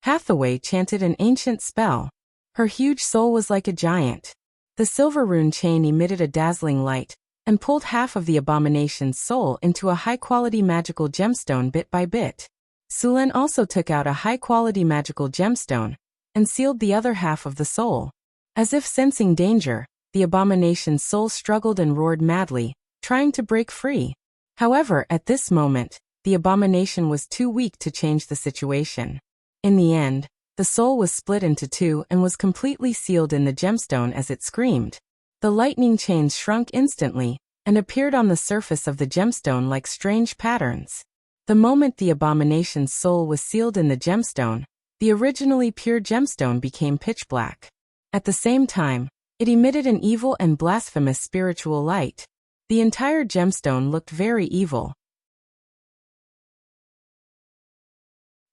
Hathaway chanted an ancient spell. Her huge soul was like a giant. The silver rune chain emitted a dazzling light and pulled half of the abomination's soul into a high-quality magical gemstone bit by bit. Sulen also took out a high-quality magical gemstone and sealed the other half of the soul. As if sensing danger, the abomination's soul struggled and roared madly, trying to break free. However, at this moment, the abomination was too weak to change the situation. In the end, the soul was split into 2 and was completely sealed in the gemstone as it screamed. The lightning chains shrunk instantly and appeared on the surface of the gemstone like strange patterns. The moment the abomination's soul was sealed in the gemstone, the originally pure gemstone became pitch black. At the same time, it emitted an evil and blasphemous spiritual light. The entire gemstone looked very evil.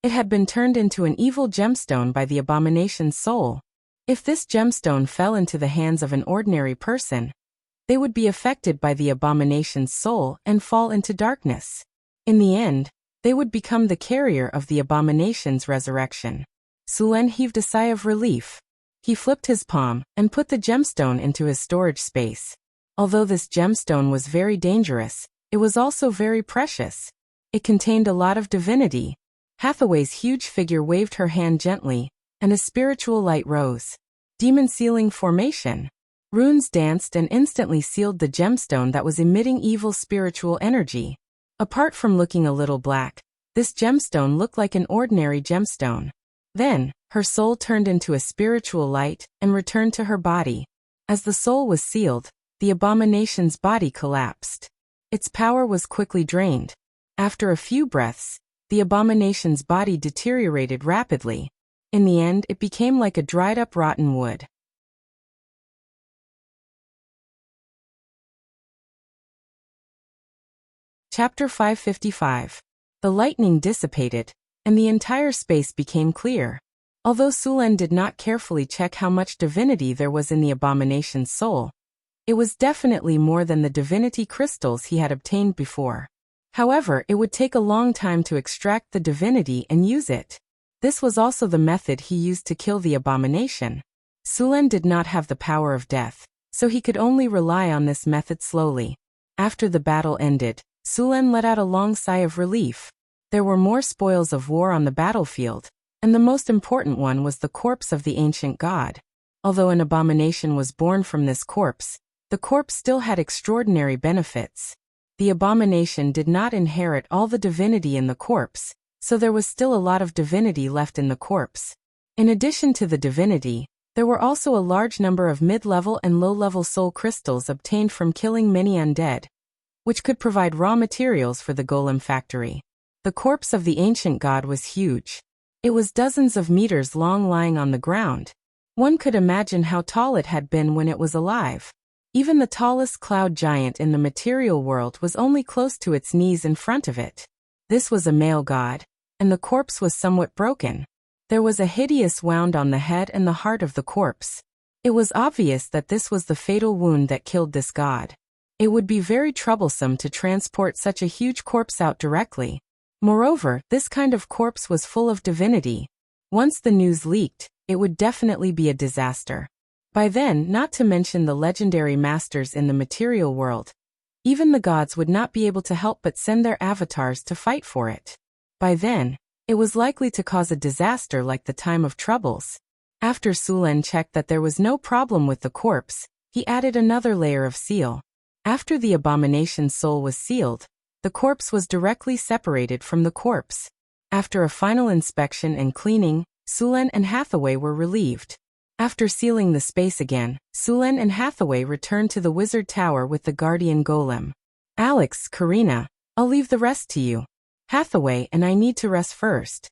It had been turned into an evil gemstone by the abomination's soul. If this gemstone fell into the hands of an ordinary person, they would be affected by the abomination's soul and fall into darkness. In the end, they would become the carrier of the abomination's resurrection. Sulen heaved a sigh of relief. He flipped his palm and put the gemstone into his storage space. Although this gemstone was very dangerous, it was also very precious. It contained a lot of divinity. Hathaway's huge figure waved her hand gently, and a spiritual light rose. Demon sealing formation. Runes danced and instantly sealed the gemstone that was emitting evil spiritual energy. Apart from looking a little black, this gemstone looked like an ordinary gemstone. Then, her soul turned into a spiritual light and returned to her body. As the soul was sealed, the abomination's body collapsed. Its power was quickly drained. After a few breaths, the abomination's body deteriorated rapidly. In the end, it became like a dried-up rotten wood. Chapter 555. The lightning dissipated, and the entire space became clear. Although Sulen did not carefully check how much divinity there was in the abomination's soul, it was definitely more than the divinity crystals he had obtained before. However, it would take a long time to extract the divinity and use it. This was also the method he used to kill the abomination. Sulen did not have the power of death, so he could only rely on this method slowly. After the battle ended, Sulen let out a long sigh of relief. There were more spoils of war on the battlefield, and the most important one was the corpse of the ancient god. Although an abomination was born from this corpse, the corpse still had extraordinary benefits. The abomination did not inherit all the divinity in the corpse, so there was still a lot of divinity left in the corpse. In addition to the divinity, there were also a large number of mid-level and low-level soul crystals obtained from killing many undead, which could provide raw materials for the golem factory. The corpse of the ancient god was huge. It was dozens of meters long, lying on the ground. One could imagine how tall it had been when it was alive. Even the tallest cloud giant in the material world was only close to its knees in front of it. This was a male god, and the corpse was somewhat broken. There was a hideous wound on the head and the heart of the corpse. It was obvious that this was the fatal wound that killed this god. It would be very troublesome to transport such a huge corpse out directly. Moreover, this kind of corpse was full of divinity. Once the news leaked, it would definitely be a disaster. By then, not to mention the legendary masters in the material world, even the gods would not be able to help but send their avatars to fight for it. By then, it was likely to cause a disaster like the time of troubles. After Sulen checked that there was no problem with the corpse, he added another layer of seal. After the abomination's soul was sealed, the corpse was directly separated from the corpse. After a final inspection and cleaning, Sulen and Hathaway were relieved. After sealing the space again, Sulen and Hathaway returned to the wizard tower with the guardian golem. Alex, Karina, I'll leave the rest to you. Hathaway and I need to rest first.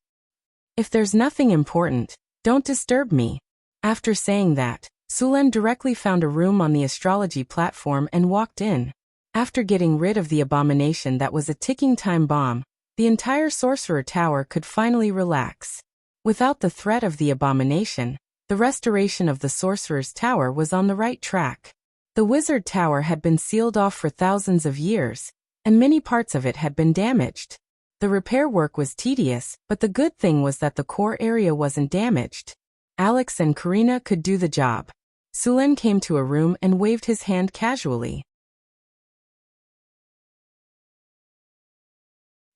If there's nothing important, don't disturb me. After saying that, Sulen directly found a room on the astrology platform and walked in. After getting rid of the abomination that was a ticking time bomb, the entire sorcerer tower could finally relax. Without the threat of the abomination, the restoration of the sorcerer's tower was on the right track. The wizard tower had been sealed off for thousands of years, and many parts of it had been damaged. The repair work was tedious, but the good thing was that the core area wasn't damaged. Alex and Karina could do the job. Sulen came to a room and waved his hand casually.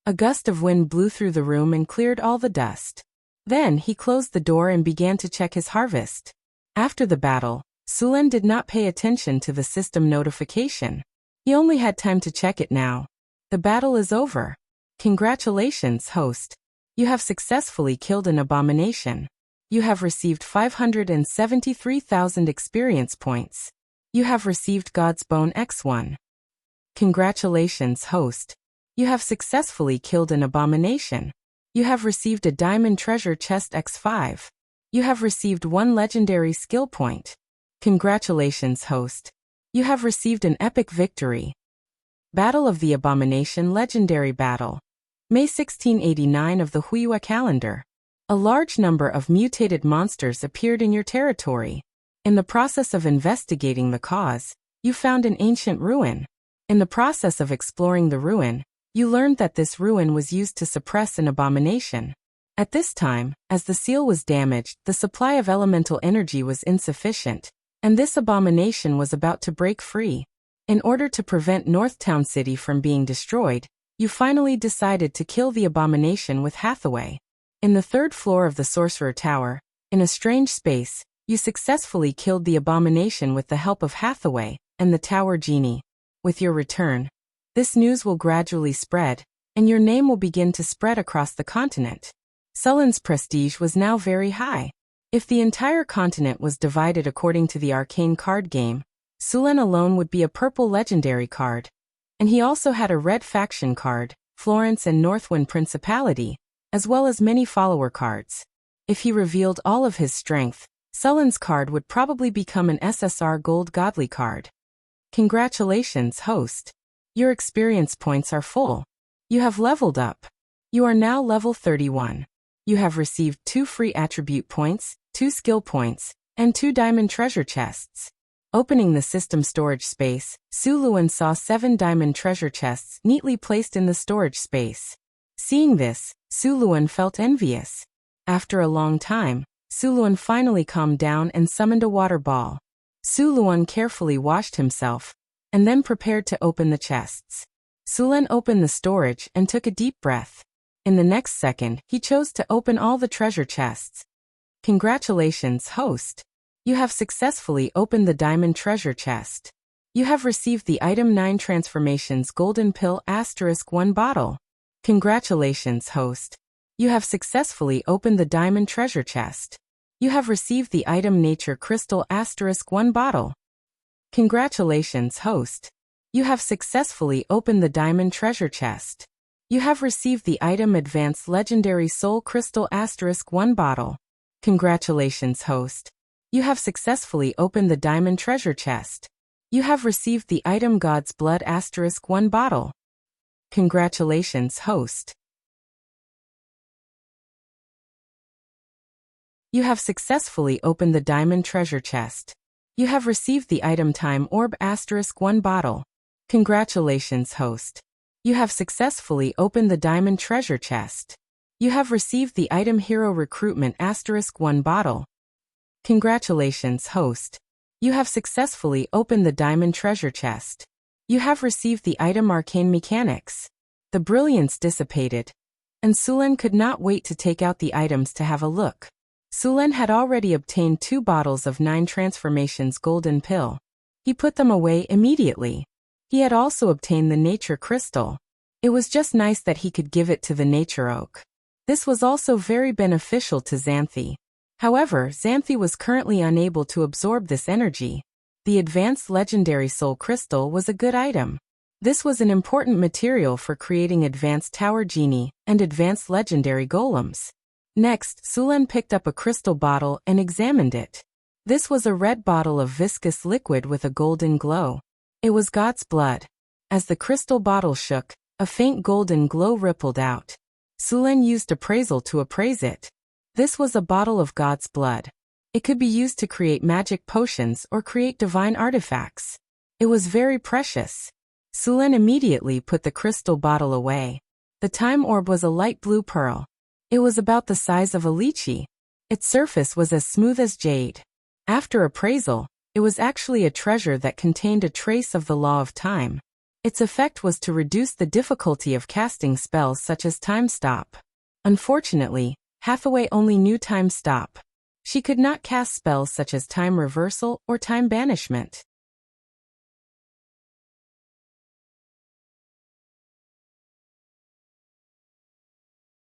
A gust of wind blew through the room and cleared all the dust. Then he closed the door and began to check his harvest. After the battle, Sulen did not pay attention to the system notification. He only had time to check it now. The battle is over. Congratulations, host. You have successfully killed an abomination. You have received 573,000 experience points. You have received God's Bone X1. Congratulations, host. You have successfully killed an abomination. You have received a Diamond Treasure Chest X5. You have received 1 legendary skill point. Congratulations, host. You have received an epic victory. Battle of the Abomination Legendary Battle. May 1689 of the Huiyue calendar. A large number of mutated monsters appeared in your territory. In the process of investigating the cause, you found an ancient ruin. In the process of exploring the ruin, you learned that this ruin was used to suppress an abomination. At this time, as the seal was damaged, the supply of elemental energy was insufficient, and this abomination was about to break free. In order to prevent Northtown City from being destroyed, you finally decided to kill the abomination with Hathaway. In the 3rd floor of the Sorcerer Tower, in a strange space, you successfully killed the abomination with the help of Hathaway and the Tower Genie. With your return, this news will gradually spread, and your name will begin to spread across the continent. Sulen's prestige was now very high. If the entire continent was divided according to the arcane card game, Sulen alone would be a purple legendary card. And he also had a red faction card, Florence and Northwind Principality, as well as many follower cards. If he revealed all of his strength, Sulen's card would probably become an SSR Gold Godly card. Congratulations, host. Your experience points are full. You have leveled up. You are now level 31. You have received 2 free attribute points, 2 skill points, and 2 diamond treasure chests. Opening the system storage space, Su Luan saw 7 diamond treasure chests neatly placed in the storage space. Seeing this, Su Luan felt envious. After a long time, Su Luan finally calmed down and summoned a water ball. Su Luan carefully washed himself, and then prepared to open the chests. Su Luan opened the storage and took a deep breath. In the next second, he chose to open all the treasure chests. Congratulations, host! You have successfully opened the diamond treasure chest. You have received the item 9 transformations golden pill *1 bottle. Congratulations, host! You have successfully opened the diamond treasure chest. You have received the item nature crystal *1 bottle. Congratulations, host! You have successfully opened the diamond treasure chest. You have received the item advanced legendary soul crystal *1 bottle. Congratulations, host! You have successfully opened the diamond treasure chest. You have received the item God's Blood *1 bottle. Congratulations, host. You have successfully opened the diamond treasure chest. You have received the item Time Orb *1 bottle. Congratulations, host. You have successfully opened the diamond treasure chest. You have received the item Hero Recruitment *1 bottle. Congratulations, host. You have successfully opened the diamond treasure chest. You have received the item Arcane Mechanics. The brilliance dissipated, and Su Luan could not wait to take out the items to have a look. Su Luan had already obtained 2 bottles of 9 transformations golden pill. He put them away immediately. He had also obtained the nature crystal. It was just nice that he could give it to the nature oak. This was also very beneficial to Xanthi. However, Xanthi was currently unable to absorb this energy. The advanced legendary soul crystal was a good item. This was an important material for creating advanced tower genie and advanced legendary golems. Next, Su Luan picked up a crystal bottle and examined it. This was a red bottle of viscous liquid with a golden glow. It was God's blood. As the crystal bottle shook, a faint golden glow rippled out. Su Luan used appraisal to appraise it. This was a bottle of God's blood. It could be used to create magic potions or create divine artifacts. It was very precious. Su Luan immediately put the crystal bottle away. The time orb was a light blue pearl. It was about the size of a lychee. Its surface was as smooth as jade. After appraisal, it was actually a treasure that contained a trace of the law of time. Its effect was to reduce the difficulty of casting spells such as Time Stop. Unfortunately, Hathaway only knew Time Stop. She could not cast spells such as Time Reversal or Time Banishment.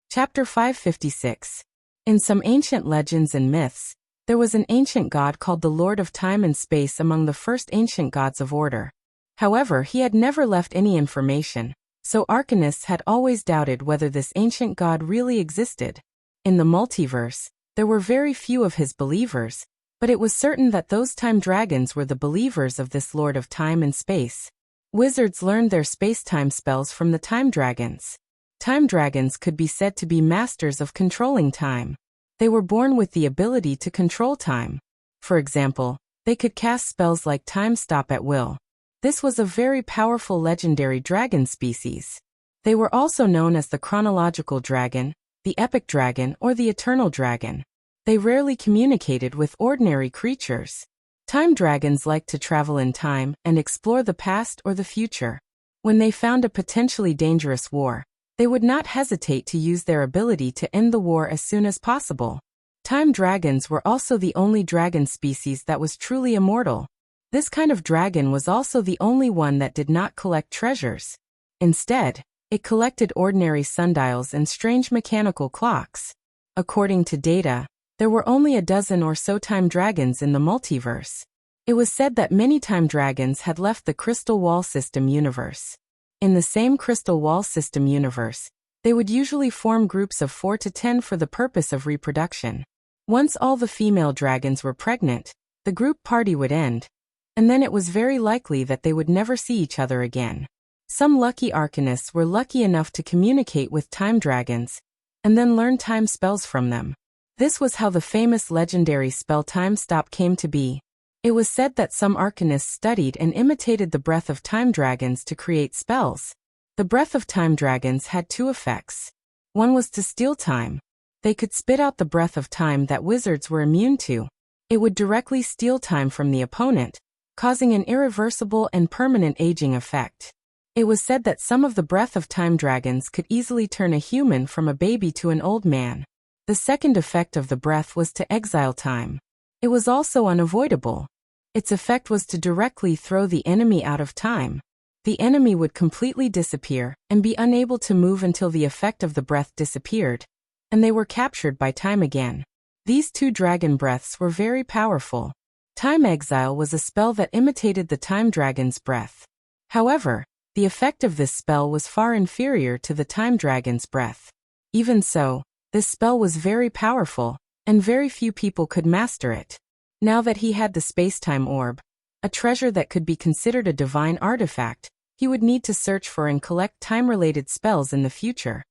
Chapter 556. In some ancient legends and myths, there was an ancient god called the Lord of Time and Space among the first ancient gods of order. However, he had never left any information, so arcanists had always doubted whether this ancient god really existed. In the multiverse, there were very few of his believers, but it was certain that those time dragons were the believers of this Lord of Time and Space. Wizards learned their space-time spells from the time dragons. Time dragons could be said to be masters of controlling time. They were born with the ability to control time. For example, they could cast spells like Time Stop at will. This was a very powerful legendary dragon species. They were also known as the chronological dragon, the epic dragon, or the eternal dragon. They rarely communicated with ordinary creatures. Time dragons liked to travel in time and explore the past or the future. When they found a potentially dangerous war, they would not hesitate to use their ability to end the war as soon as possible. Time dragons were also the only dragon species that was truly immortal. This kind of dragon was also the only one that did not collect treasures. Instead, it collected ordinary sundials and strange mechanical clocks. According to data, there were only a dozen or so time dragons in the multiverse. It was said that many time dragons had left the Crystal Wall System universe. In the same Crystal Wall System universe, they would usually form groups of 4 to 10 for the purpose of reproduction. Once all the female dragons were pregnant, the group party would end, and then it was very likely that they would never see each other again. Some lucky arcanists were lucky enough to communicate with time dragons, and then learn time spells from them. This was how the famous legendary spell Time Stop came to be. It was said that some arcanists studied and imitated the breath of time dragons to create spells. The breath of time dragons had two effects. One was to steal time. They could spit out the breath of time that wizards were immune to. It would directly steal time from the opponent, causing an irreversible and permanent aging effect. It was said that some of the breath of time dragons could easily turn a human from a baby to an old man. The second effect of the breath was to exile time. It was also unavoidable. Its effect was to directly throw the enemy out of time. The enemy would completely disappear and be unable to move until the effect of the breath disappeared, and they were captured by time again. These two dragon breaths were very powerful. Time Exile was a spell that imitated the time dragon's breath. However, the effect of this spell was far inferior to the time dragon's breath. Even so, this spell was very powerful, and very few people could master it. Now that he had the space-time orb, a treasure that could be considered a divine artifact, he would need to search for and collect time-related spells in the future.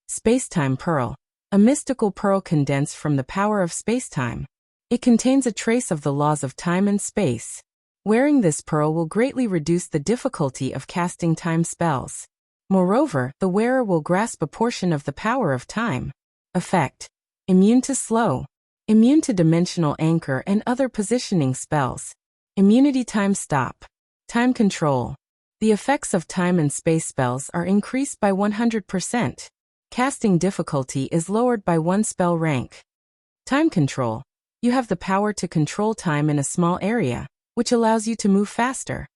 Space-Time Pearl. A mystical pearl condensed from the power of space-time. It contains a trace of the laws of time and space. Wearing this pearl will greatly reduce the difficulty of casting time spells. Moreover, the wearer will grasp a portion of the power of time. Effect: immune to slow, immune to dimensional anchor and other positioning spells. Immunity Time Stop. Time Control. The effects of time and space spells are increased by 100%. Casting difficulty is lowered by 1 spell rank. Time Control. You have the power to control time in a small area, which allows you to move faster.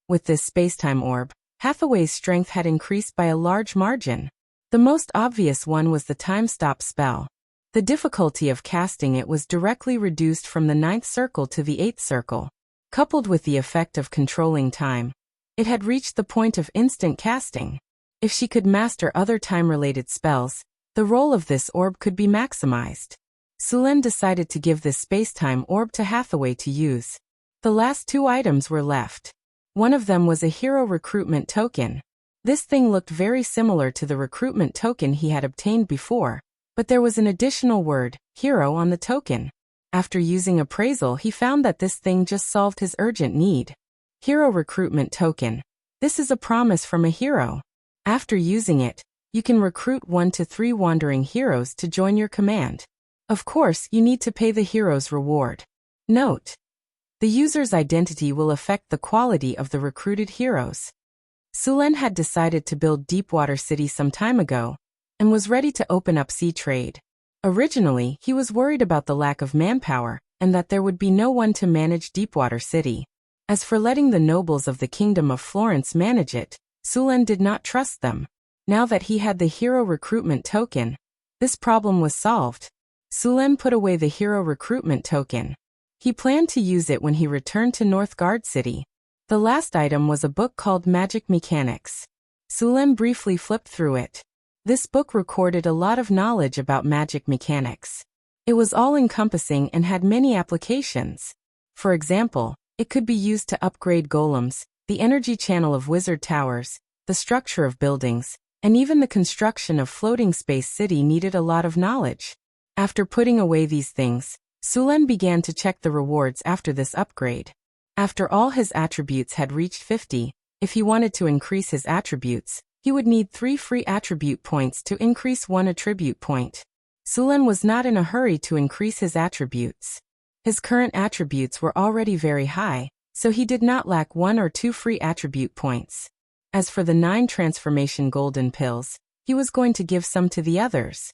With this space-time orb, Hathaway's strength had increased by a large margin. The most obvious one was the Time Stop spell. The difficulty of casting it was directly reduced from the 9th circle to the 8th circle. Coupled with the effect of controlling time, it had reached the point of instant casting. If she could master other time-related spells, the role of this orb could be maximized. Sulen decided to give this space-time orb to Hathaway to use. The last 2 items were left. One of them was a hero recruitment token. This thing looked very similar to the recruitment token he had obtained before, but there was an additional word, hero, on the token. After using appraisal, he found that this thing just solved his urgent need. Hero recruitment token. This is a promise from a hero. After using it, you can recruit 1 to 3 wandering heroes to join your command. Of course, you need to pay the hero's reward. Note: the user's identity will affect the quality of the recruited heroes. Sulen had decided to build Deepwater City some time ago, and was ready to open up sea trade. Originally, he was worried about the lack of manpower, and that there would be no one to manage Deepwater City. As for letting the nobles of the Kingdom of Florence manage it, Sulen did not trust them. Now that he had the hero recruitment token, this problem was solved. Sulen put away the hero recruitment token. He planned to use it when he returned to Northgard City. The last item was a book called Magic Mechanics. Sulen briefly flipped through it. This book recorded a lot of knowledge about magic mechanics. It was all-encompassing and had many applications. For example, it could be used to upgrade golems, the energy channel of wizard towers, the structure of buildings, and even the construction of floating space city needed a lot of knowledge. After putting away these things, Sulen began to check the rewards after this upgrade. After all his attributes had reached 50, if he wanted to increase his attributes, he would need 3 free attribute points to increase 1 attribute point. Sulen was not in a hurry to increase his attributes. His current attributes were already very high, so he did not lack 1 or 2 free attribute points. As for the 9 transformation golden pills, he was going to give some to the others.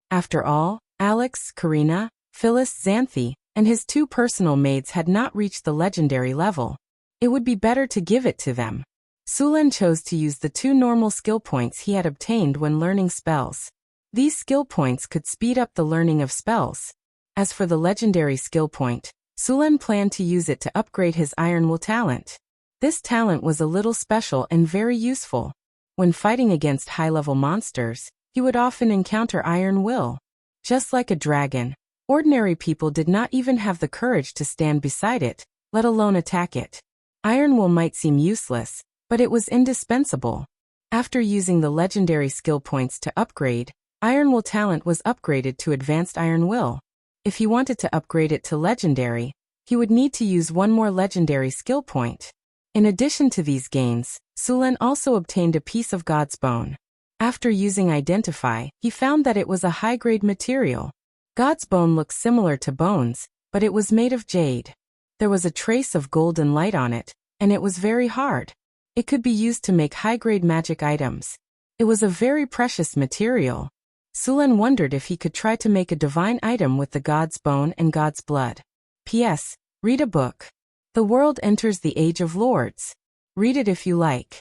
After all, Alex, Karina, Phyllis, Xanthi, and his 2 personal maids had not reached the legendary level. It would be better to give it to them. Sulen chose to use the 2 normal skill points he had obtained when learning spells. These skill points could speed up the learning of spells. As for the legendary skill point, Sulen planned to use it to upgrade his Iron Will talent. This talent was a little special and very useful. When fighting against high-level monsters, he would often encounter Iron Will. Just like a dragon, ordinary people did not even have the courage to stand beside it, let alone attack it. Iron wool might seem useless, but it was indispensable. After using the legendary skill points to upgrade, Iron Will talent was upgraded to Advanced Iron Will. If he wanted to upgrade it to Legendary, he would need to use one more legendary skill point. In addition to these gains, Sulen also obtained a piece of God's bone. After using Identify, he found that it was a high-grade material. God's bone looked similar to bones, but it was made of jade. There was a trace of golden light on it, and it was very hard. It could be used to make high-grade magic items. It was a very precious material. Sulen wondered if he could try to make a divine item with the God's bone and God's blood. P.S. Read a book. The world enters the Age of Lords. Read it if you like.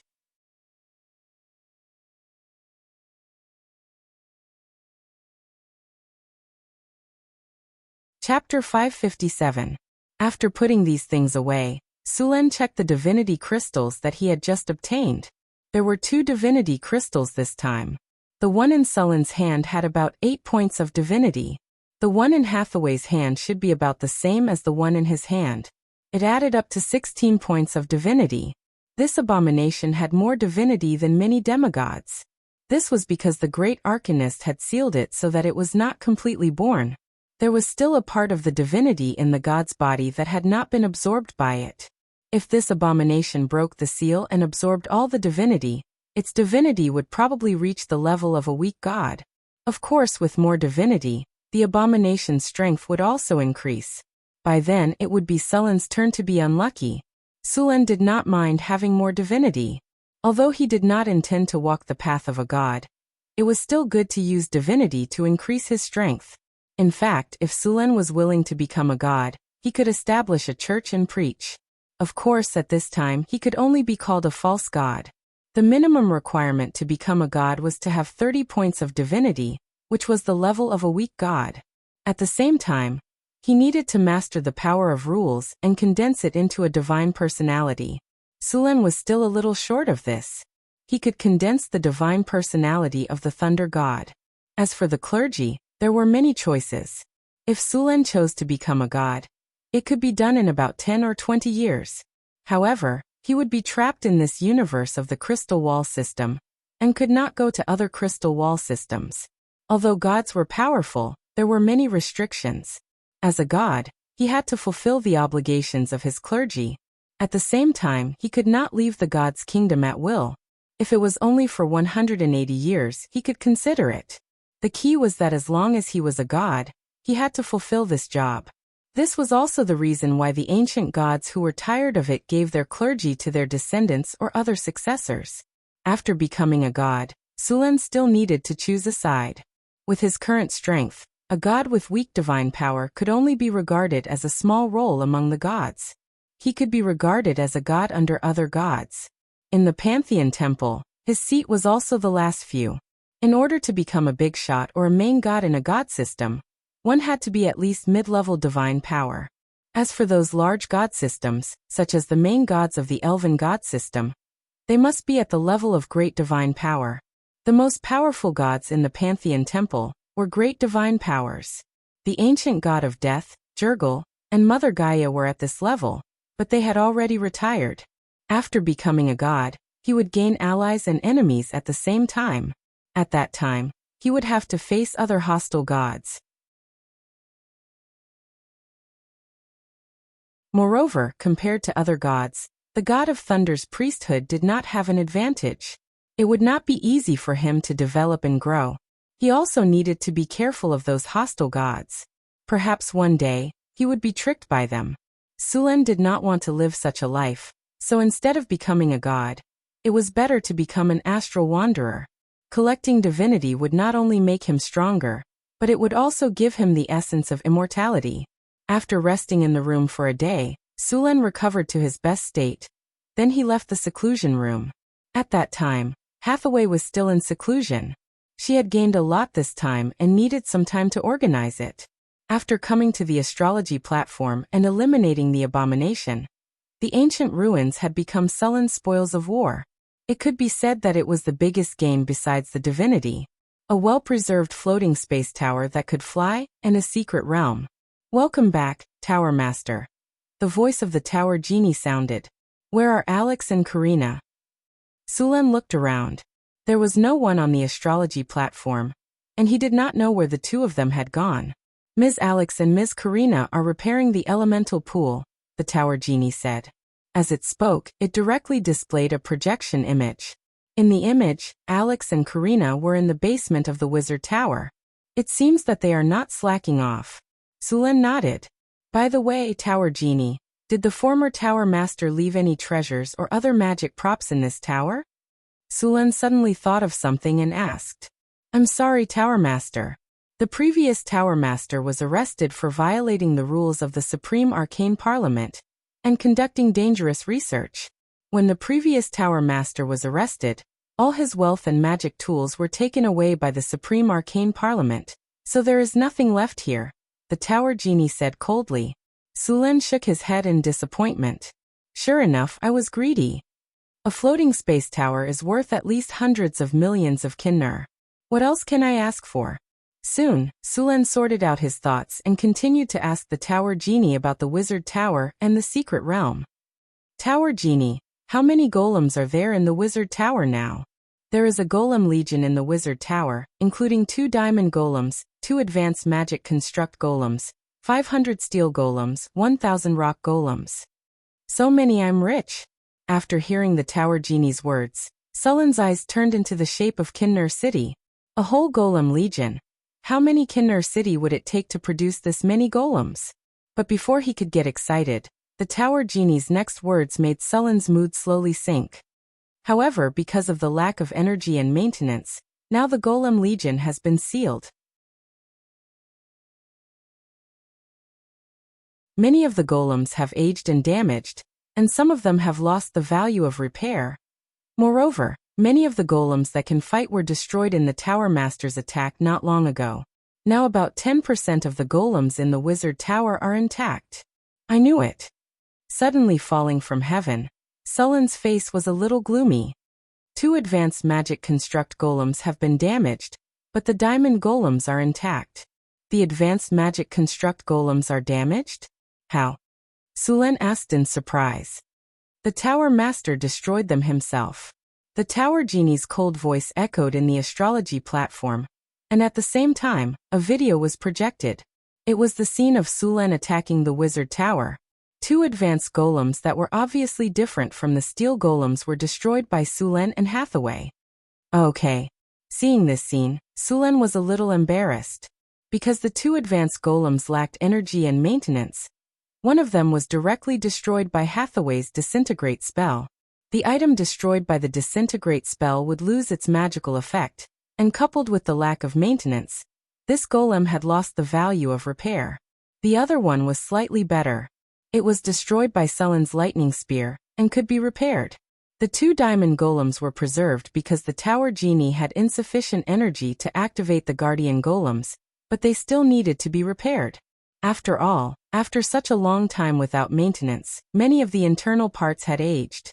Chapter 557. After putting these things away, Sulen checked the divinity crystals that he had just obtained. There were 2 divinity crystals this time. The one in Sulen's hand had about 8 points of divinity. The one in Hathaway's hand should be about the same as the one in his hand. It added up to 16 points of divinity. This abomination had more divinity than many demigods. This was because the great Arcanist had sealed it so that it was not completely born. There was still a part of the divinity in the god's body that had not been absorbed by it. If this abomination broke the seal and absorbed all the divinity, its divinity would probably reach the level of a weak god. Of course, with more divinity, the abomination's strength would also increase. By then, it would be Sulen's turn to be unlucky. Sulen did not mind having more divinity. Although he did not intend to walk the path of a god, it was still good to use divinity to increase his strength. In fact, if Sulen was willing to become a god, he could establish a church and preach. Of course, at this time, he could only be called a false god. The minimum requirement to become a god was to have 30 points of divinity, which was the level of a weak god. At the same time, he needed to master the power of rules and condense it into a divine personality. Sulen was still a little short of this. He could condense the divine personality of the thunder god. As for the clergy, there were many choices. If Sulen chose to become a god, it could be done in about 10 or 20 years. However, he would be trapped in this universe of the crystal wall system, and could not go to other crystal wall systems. Although gods were powerful, there were many restrictions. As a god, he had to fulfill the obligations of his clergy. At the same time, he could not leave the god's kingdom at will. If it was only for 180 years, he could consider it. The key was that as long as he was a god, he had to fulfill this job. This was also the reason why the ancient gods who were tired of it gave their clergy to their descendants or other successors. After becoming a god, Sulen still needed to choose a side. With his current strength, a god with weak divine power could only be regarded as a small role among the gods. He could be regarded as a god under other gods. In the Pantheon Temple, his seat was also the last few. In order to become a big shot or a main god in a god system, one had to be at least mid-level divine power. As for those large god systems, such as the main gods of the Elven god system, they must be at the level of great divine power. The most powerful gods in the Pantheon Temple were great divine powers. The ancient god of death, Jurgil, and Mother Gaia were at this level, but they had already retired. After becoming a god, he would gain allies and enemies at the same time. At that time, he would have to face other hostile gods. Moreover, compared to other gods, the god of thunder's priesthood did not have an advantage. It would not be easy for him to develop and grow. He also needed to be careful of those hostile gods. Perhaps one day, he would be tricked by them. Sulen did not want to live such a life, so instead of becoming a god, it was better to become an astral wanderer. Collecting divinity would not only make him stronger, but it would also give him the essence of immortality. After resting in the room for a day, Sulen recovered to his best state. Then he left the seclusion room. At that time, Hathaway was still in seclusion. She had gained a lot this time and needed some time to organize it. After coming to the astrology platform and eliminating the abomination, the ancient ruins had become sullen spoils of war. It could be said that it was the biggest gain besides the divinity. A well-preserved floating space tower that could fly, and a secret realm. "Welcome back, Tower Master." The voice of the tower genie sounded. Where are Alex and Karina? Sulen looked around. There was no one on the astrology platform, and he did not know where the two of them had gone. Ms. Alex and Ms. Karina are repairing the elemental pool, the tower genie said. As it spoke, it directly displayed a projection image. In the image, Alex and Karina were in the basement of the wizard tower. It seems that they are not slacking off. Sulen nodded. By the way, tower genie, did the former tower master leave any treasures or other magic props in this tower? Sulen suddenly thought of something and asked. I'm sorry, tower master. The previous tower master was arrested for violating the rules of the Supreme Arcane Parliament and conducting dangerous research. When the previous tower master was arrested, all his wealth and magic tools were taken away by the Supreme Arcane Parliament, so there is nothing left here, the tower genie said coldly. Sulen shook his head in disappointment. Sure enough, I was greedy. A floating space tower is worth at least hundreds of millions of kinner. What else can I ask for? Soon, Sulen sorted out his thoughts and continued to ask the tower genie about the wizard tower and the secret realm. Tower genie, how many golems are there in the wizard tower now? There is a golem legion in the wizard tower, including 2 diamond golems, 2 advanced magic construct golems, 500 steel golems, 1,000 rock golems. So many, I'm rich. After hearing the tower genie's words, Sulen's eyes turned into the shape of Kinner City. A whole golem legion. How many Kinner City would it take to produce this many golems? But before he could get excited, the tower genie's next words made Sulen's mood slowly sink. However, because of the lack of energy and maintenance, now the golem legion has been sealed. Many of the golems have aged and damaged, and some of them have lost the value of repair. Moreover, many of the golems that can fight were destroyed in the Tower Master's attack not long ago. Now about 10% of the golems in the wizard tower are intact. I knew it. Suddenly falling from heaven, Sulen's face was a little gloomy. 2 advanced magic construct golems have been damaged, but the diamond golems are intact. The advanced magic construct golems are damaged? How? Sulen asked in surprise. The Tower Master destroyed them himself. The tower genie's cold voice echoed in the astrology platform, and at the same time, a video was projected. It was the scene of Sulen attacking the wizard tower. 2 advanced golems that were obviously different from the steel golems were destroyed by Sulen and Hathaway. Okay. Seeing this scene, Sulen was a little embarrassed. Because the 2 advanced golems lacked energy and maintenance, one of them was directly destroyed by Hathaway's disintegrate spell. The item destroyed by the disintegrate spell would lose its magical effect, and coupled with the lack of maintenance, this golem had lost the value of repair. The other one was slightly better. It was destroyed by Sulen's lightning spear, and could be repaired. The 2 diamond golems were preserved because the tower genie had insufficient energy to activate the guardian golems, but they still needed to be repaired. After all, after such a long time without maintenance, many of the internal parts had aged.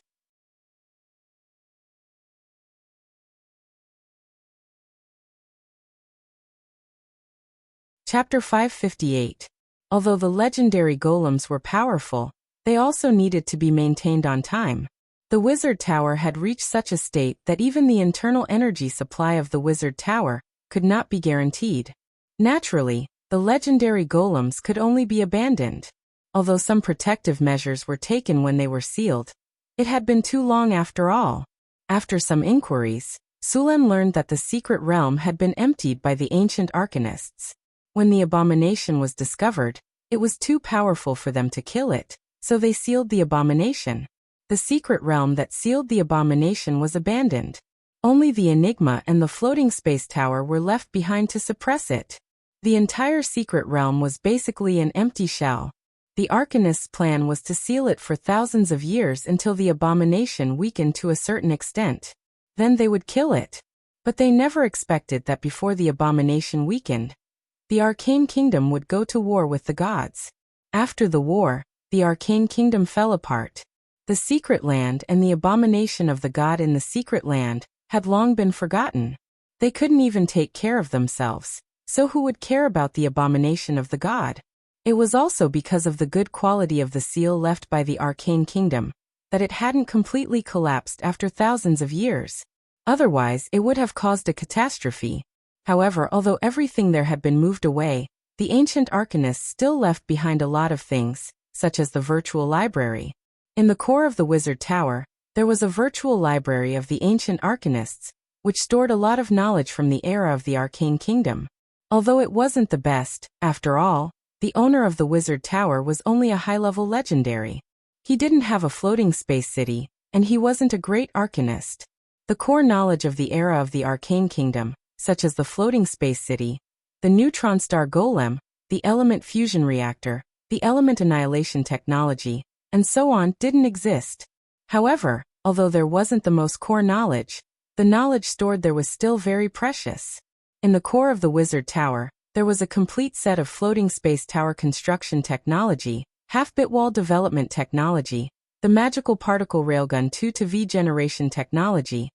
Chapter 558. Although the legendary golems were powerful, they also needed to be maintained on time. The wizard tower had reached such a state that even the internal energy supply of the wizard tower could not be guaranteed. Naturally, the legendary golems could only be abandoned. Although some protective measures were taken when they were sealed, it had been too long after all. After some inquiries, Sulen learned that the secret realm had been emptied by the ancient arcanists. When the abomination was discovered, it was too powerful for them to kill it, so they sealed the abomination. The secret realm that sealed the abomination was abandoned. Only the Enigma and the floating space tower were left behind to suppress it. The entire secret realm was basically an empty shell. The arcanists' plan was to seal it for thousands of years until the abomination weakened to a certain extent. Then they would kill it. But they never expected that before the abomination weakened, the Arcane Kingdom would go to war with the gods. After the war, the Arcane Kingdom fell apart. The secret land and the abomination of the god in the secret land had long been forgotten. They couldn't even take care of themselves, so who would care about the abomination of the god? It was also because of the good quality of the seal left by the Arcane Kingdom that it hadn't completely collapsed after thousands of years. Otherwise, it would have caused a catastrophe. However, although everything there had been moved away, the ancient arcanists still left behind a lot of things, such as the virtual library. In the core of the Wizard Tower, there was a virtual library of the ancient arcanists, which stored a lot of knowledge from the era of the Arcane Kingdom. Although it wasn't the best, after all, the owner of the Wizard Tower was only a high-level legendary. He didn't have a floating space city, and he wasn't a great arcanist. The core knowledge of the era of the Arcane Kingdom, such as the floating space city, the neutron star golem, the element fusion reactor, the element annihilation technology, and so on, didn't exist. However, although there wasn't the most core knowledge, the knowledge stored there was still very precious. In the core of the Wizard Tower, there was a complete set of floating space tower construction technology, half-bit wall development technology, the magical particle railgun 2-V generation technology,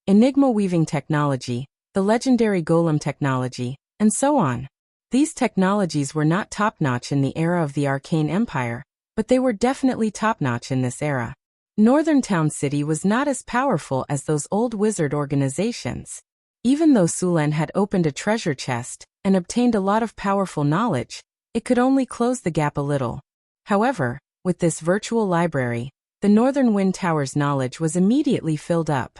enigma weaving technology, the legendary golem technology, and so on. These technologies were not top-notch in the era of the Arcane Empire, but they were definitely top-notch in this era. Northern Town City was not as powerful as those old wizard organizations. Even though Sulen had opened a treasure chest and obtained a lot of powerful knowledge, it could only close the gap a little. However, with this virtual library, the Northern Wind Tower's knowledge was immediately filled up.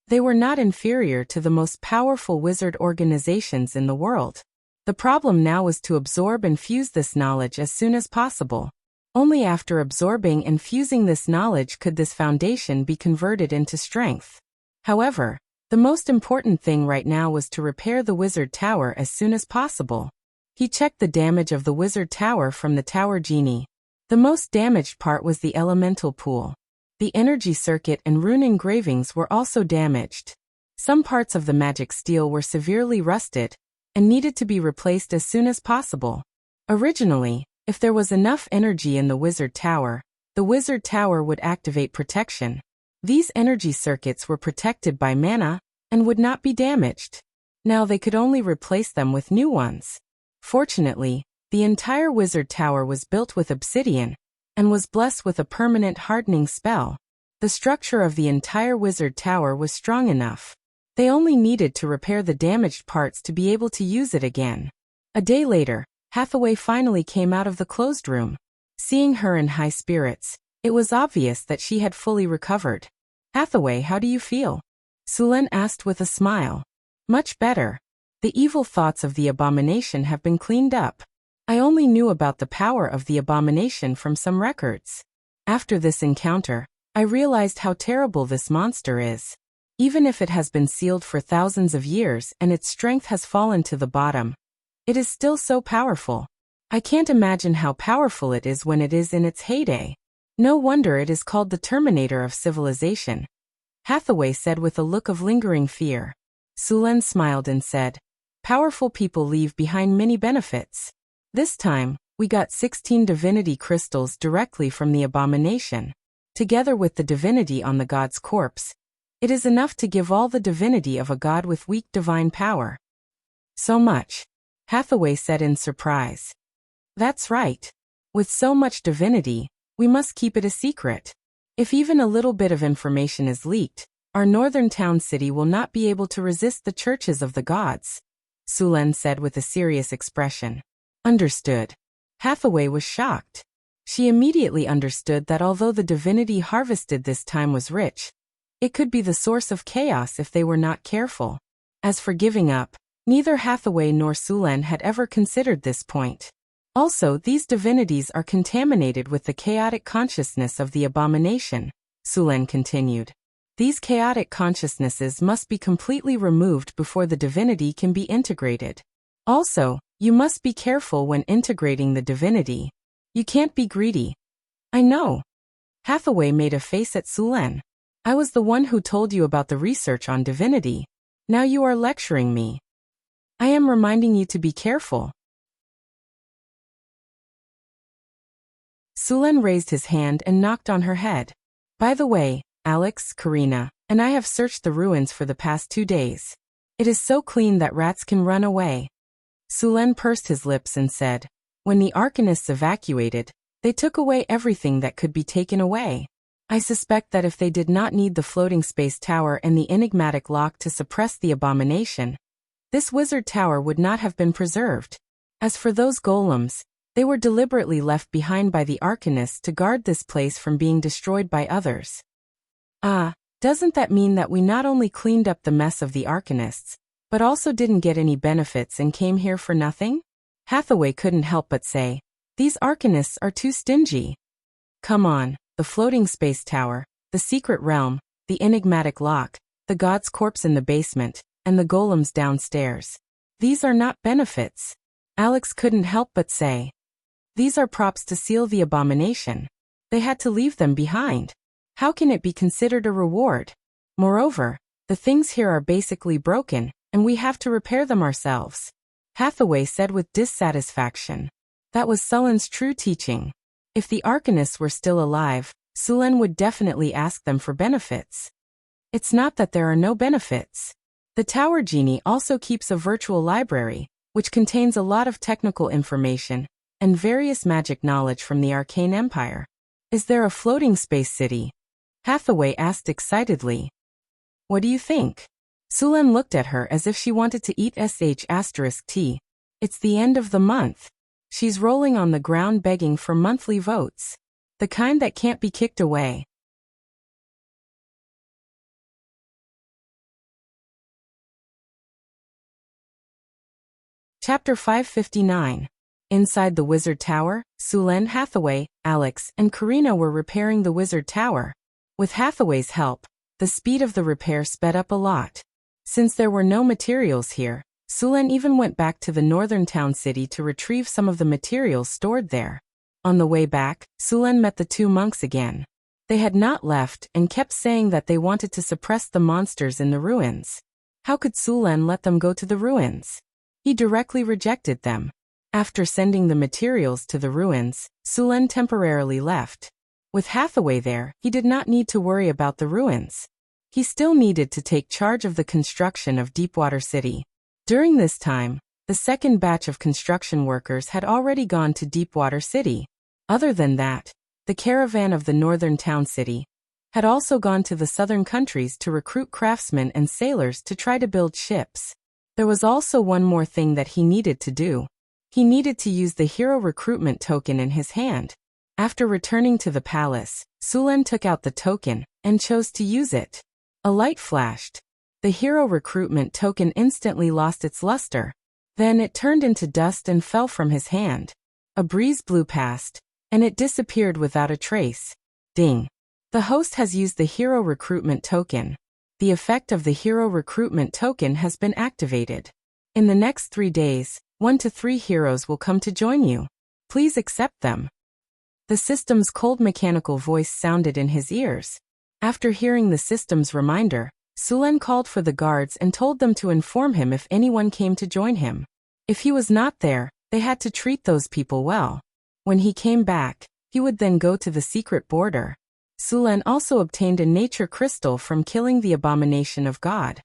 They were not inferior to the most powerful wizard organizations in the world. The problem now was to absorb and fuse this knowledge as soon as possible. Only after absorbing and fusing this knowledge could this foundation be converted into strength. However, the most important thing right now was to repair the Wizard Tower as soon as possible. He checked the damage of the Wizard Tower from the Tower Genie. The most damaged part was the elemental pool. The energy circuit and rune engravings were also damaged. Some parts of the magic steel were severely rusted and needed to be replaced as soon as possible. Originally, if there was enough energy in the Wizard Tower, the Wizard Tower would activate protection. These energy circuits were protected by mana and would not be damaged. Now they could only replace them with new ones. Fortunately, the entire Wizard Tower was built with obsidian and was blessed with a permanent hardening spell. The structure of the entire Wizard Tower was strong enough. They only needed to repair the damaged parts to be able to use it again. A day later, Hathaway finally came out of the closed room. Seeing her in high spirits, it was obvious that she had fully recovered. "Hathaway, how do you feel?" Sulen asked with a smile. "Much better. The evil thoughts of the abomination have been cleaned up. I only knew about the power of the abomination from some records. After this encounter, I realized how terrible this monster is. Even if it has been sealed for thousands of years and its strength has fallen to the bottom, it is still so powerful. I can't imagine how powerful it is when it is in its heyday. No wonder it is called the Terminator of civilization," Hathaway said with a look of lingering fear. Sulen smiled and said, "Powerful people leave behind many benefits. This time, we got 16 divinity crystals directly from the abomination. Together with the divinity on the god's corpse, it is enough to give all the divinity of a god with weak divine power." "So much?" Hathaway said in surprise. "That's right. With so much divinity, we must keep it a secret. If even a little bit of information is leaked, our northern town city will not be able to resist the churches of the gods," Sulen said with a serious expression. "Understood." Hathaway was shocked. She immediately understood that although the divinity harvested this time was rich, it could be the source of chaos if they were not careful. As for giving up, neither Hathaway nor Sulen had ever considered this point. Also, these divinities are contaminated with the chaotic consciousness of the abomination, Sulen continued. These chaotic consciousnesses must be completely removed before the divinity can be integrated. Also, you must be careful when integrating the divinity. You can't be greedy. "I know." Hathaway made a face at Sulen. "I was the one who told you about the research on divinity. Now you are lecturing me. I am reminding you to be careful." Sulen raised his hand and knocked on her head. "By the way, Alex, Karina, and I have searched the ruins for the past 2 days. It is so clean that rats can run away." Sulen pursed his lips and said, "When the Arcanists evacuated, They took away everything that could be taken away. I suspect that if they did not need the floating space tower and the enigmatic lock to suppress the abomination, this wizard tower would not have been preserved. As for those golems, they were deliberately left behind by the Arcanists to guard this place from being destroyed by others. Ah, doesn't that mean that we not only cleaned up the mess of the Arcanists, but also didn't get any benefits and came here for nothing? Hathaway couldn't help but say, these Arcanists are too stingy. Come on, the floating space tower, the secret realm, the enigmatic lock, the god's corpse in the basement, and the golems downstairs. These are not benefits. Alex couldn't help but say. These are props to seal the abomination. They had to leave them behind. How can it be considered a reward? Moreover, the things here are basically broken, and we have to repair them ourselves. Hathaway said with dissatisfaction. That was Sullen's true teaching. If the Arcanists were still alive, Sullen would definitely ask them for benefits. It's not that there are no benefits. The Tower Genie also keeps a virtual library, which contains a lot of technical information and various magic knowledge from the Arcane Empire. Is there a floating space city? Hathaway asked excitedly. What do you think? Sullen looked at her as if she wanted to eat **T. It's the end of the month. She's rolling on the ground begging for monthly votes. The kind that can't be kicked away. Chapter 559. Inside the Wizard Tower, Sullen, Hathaway, Alex, and Karina were repairing the Wizard Tower. With Hathaway's help, the speed of the repair sped up a lot. Since there were no materials here, Sullen even went back to the northern town city to retrieve some of the materials stored there. On the way back, Sullen met the two monks again. They had not left and kept saying that they wanted to suppress the monsters in the ruins. How could Sullen let them go to the ruins? He directly rejected them. After sending the materials to the ruins, Sullen temporarily left. With Hathaway there, he did not need to worry about the ruins. He still needed to take charge of the construction of Deepwater City. During this time, the second batch of construction workers had already gone to Deepwater City. Other than that, the caravan of the northern town city had also gone to the southern countries to recruit craftsmen and sailors to try to build ships. There was also one more thing that he needed to do. He needed to use the hero recruitment token in his hand. After returning to the palace, Sullen took out the token and chose to use it. A light flashed. The hero recruitment token instantly lost its luster. Then it turned into dust and fell from his hand. A breeze blew past, and it disappeared without a trace. Ding. The host has used the hero recruitment token. The effect of the hero recruitment token has been activated. In the next 3 days, 1 to 3 heroes will come to join you. Please accept them. The system's cold mechanical voice sounded in his ears. After hearing the system's reminder, Sullen called for the guards and told them to inform him if anyone came to join him. If he was not there, they had to treat those people well. When he came back, he would then go to the secret border. Sullen also obtained a nature crystal from killing the abomination of God.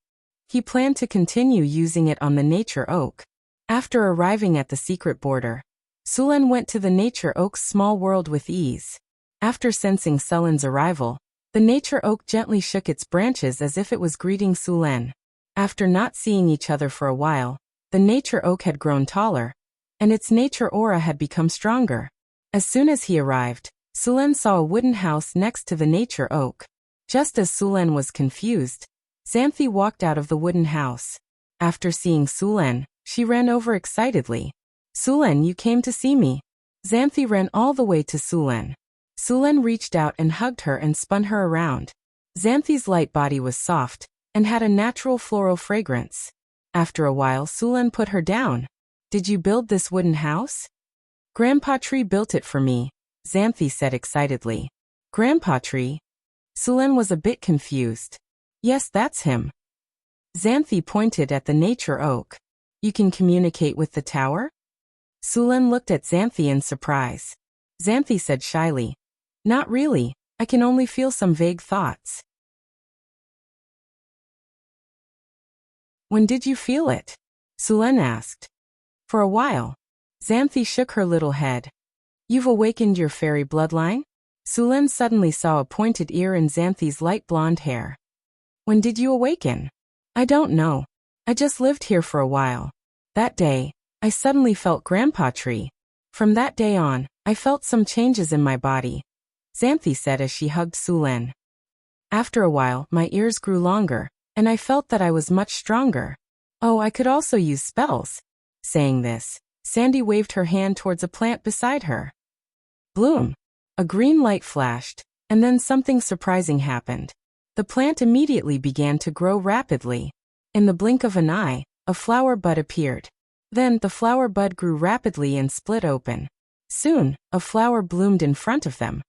He planned to continue using it on the nature oak. After arriving at the secret border, Sullen went to the nature oak's small world with ease. After sensing Sullen's arrival, the nature oak gently shook its branches as if it was greeting Sullen. After not seeing each other for a while, the nature oak had grown taller, and its nature aura had become stronger. As soon as he arrived, Sullen saw a wooden house next to the nature oak. Just as Sullen was confused, Xanthi walked out of the wooden house. After seeing Sullen, she ran over excitedly. Sullen, you came to see me. Xanthi ran all the way to Sullen. Sullen reached out and hugged her and spun her around. Xanthi's light body was soft and had a natural floral fragrance. After a while, Sullen put her down. Did you build this wooden house? Grandpa Tree built it for me, Xanthi said excitedly. Grandpa Tree? Sullen was a bit confused. Yes, that's him. Xanthi pointed at the nature oak. You can communicate with the tower? Sullen looked at Xanthi in surprise. Xanthi said shyly, not really, I can only feel some vague thoughts. When did you feel it? Sullen asked. For a while. Xanthi shook her little head. You've awakened your fairy bloodline? Sulen suddenly saw a pointed ear in Xanthi's light blonde hair. When did you awaken? I don't know. I just lived here for a while. That day, I suddenly felt Grandpa Tree. From that day on, I felt some changes in my body, Xanthi said as she hugged Sulen. After a while, my ears grew longer, and I felt that I was much stronger. Oh, I could also use spells. Saying this, Sandy waved her hand towards a plant beside her. Bloom! A green light flashed, and then something surprising happened. The plant immediately began to grow rapidly. In the blink of an eye, a flower bud appeared. Then the flower bud grew rapidly and split open. Soon, a flower bloomed in front of them.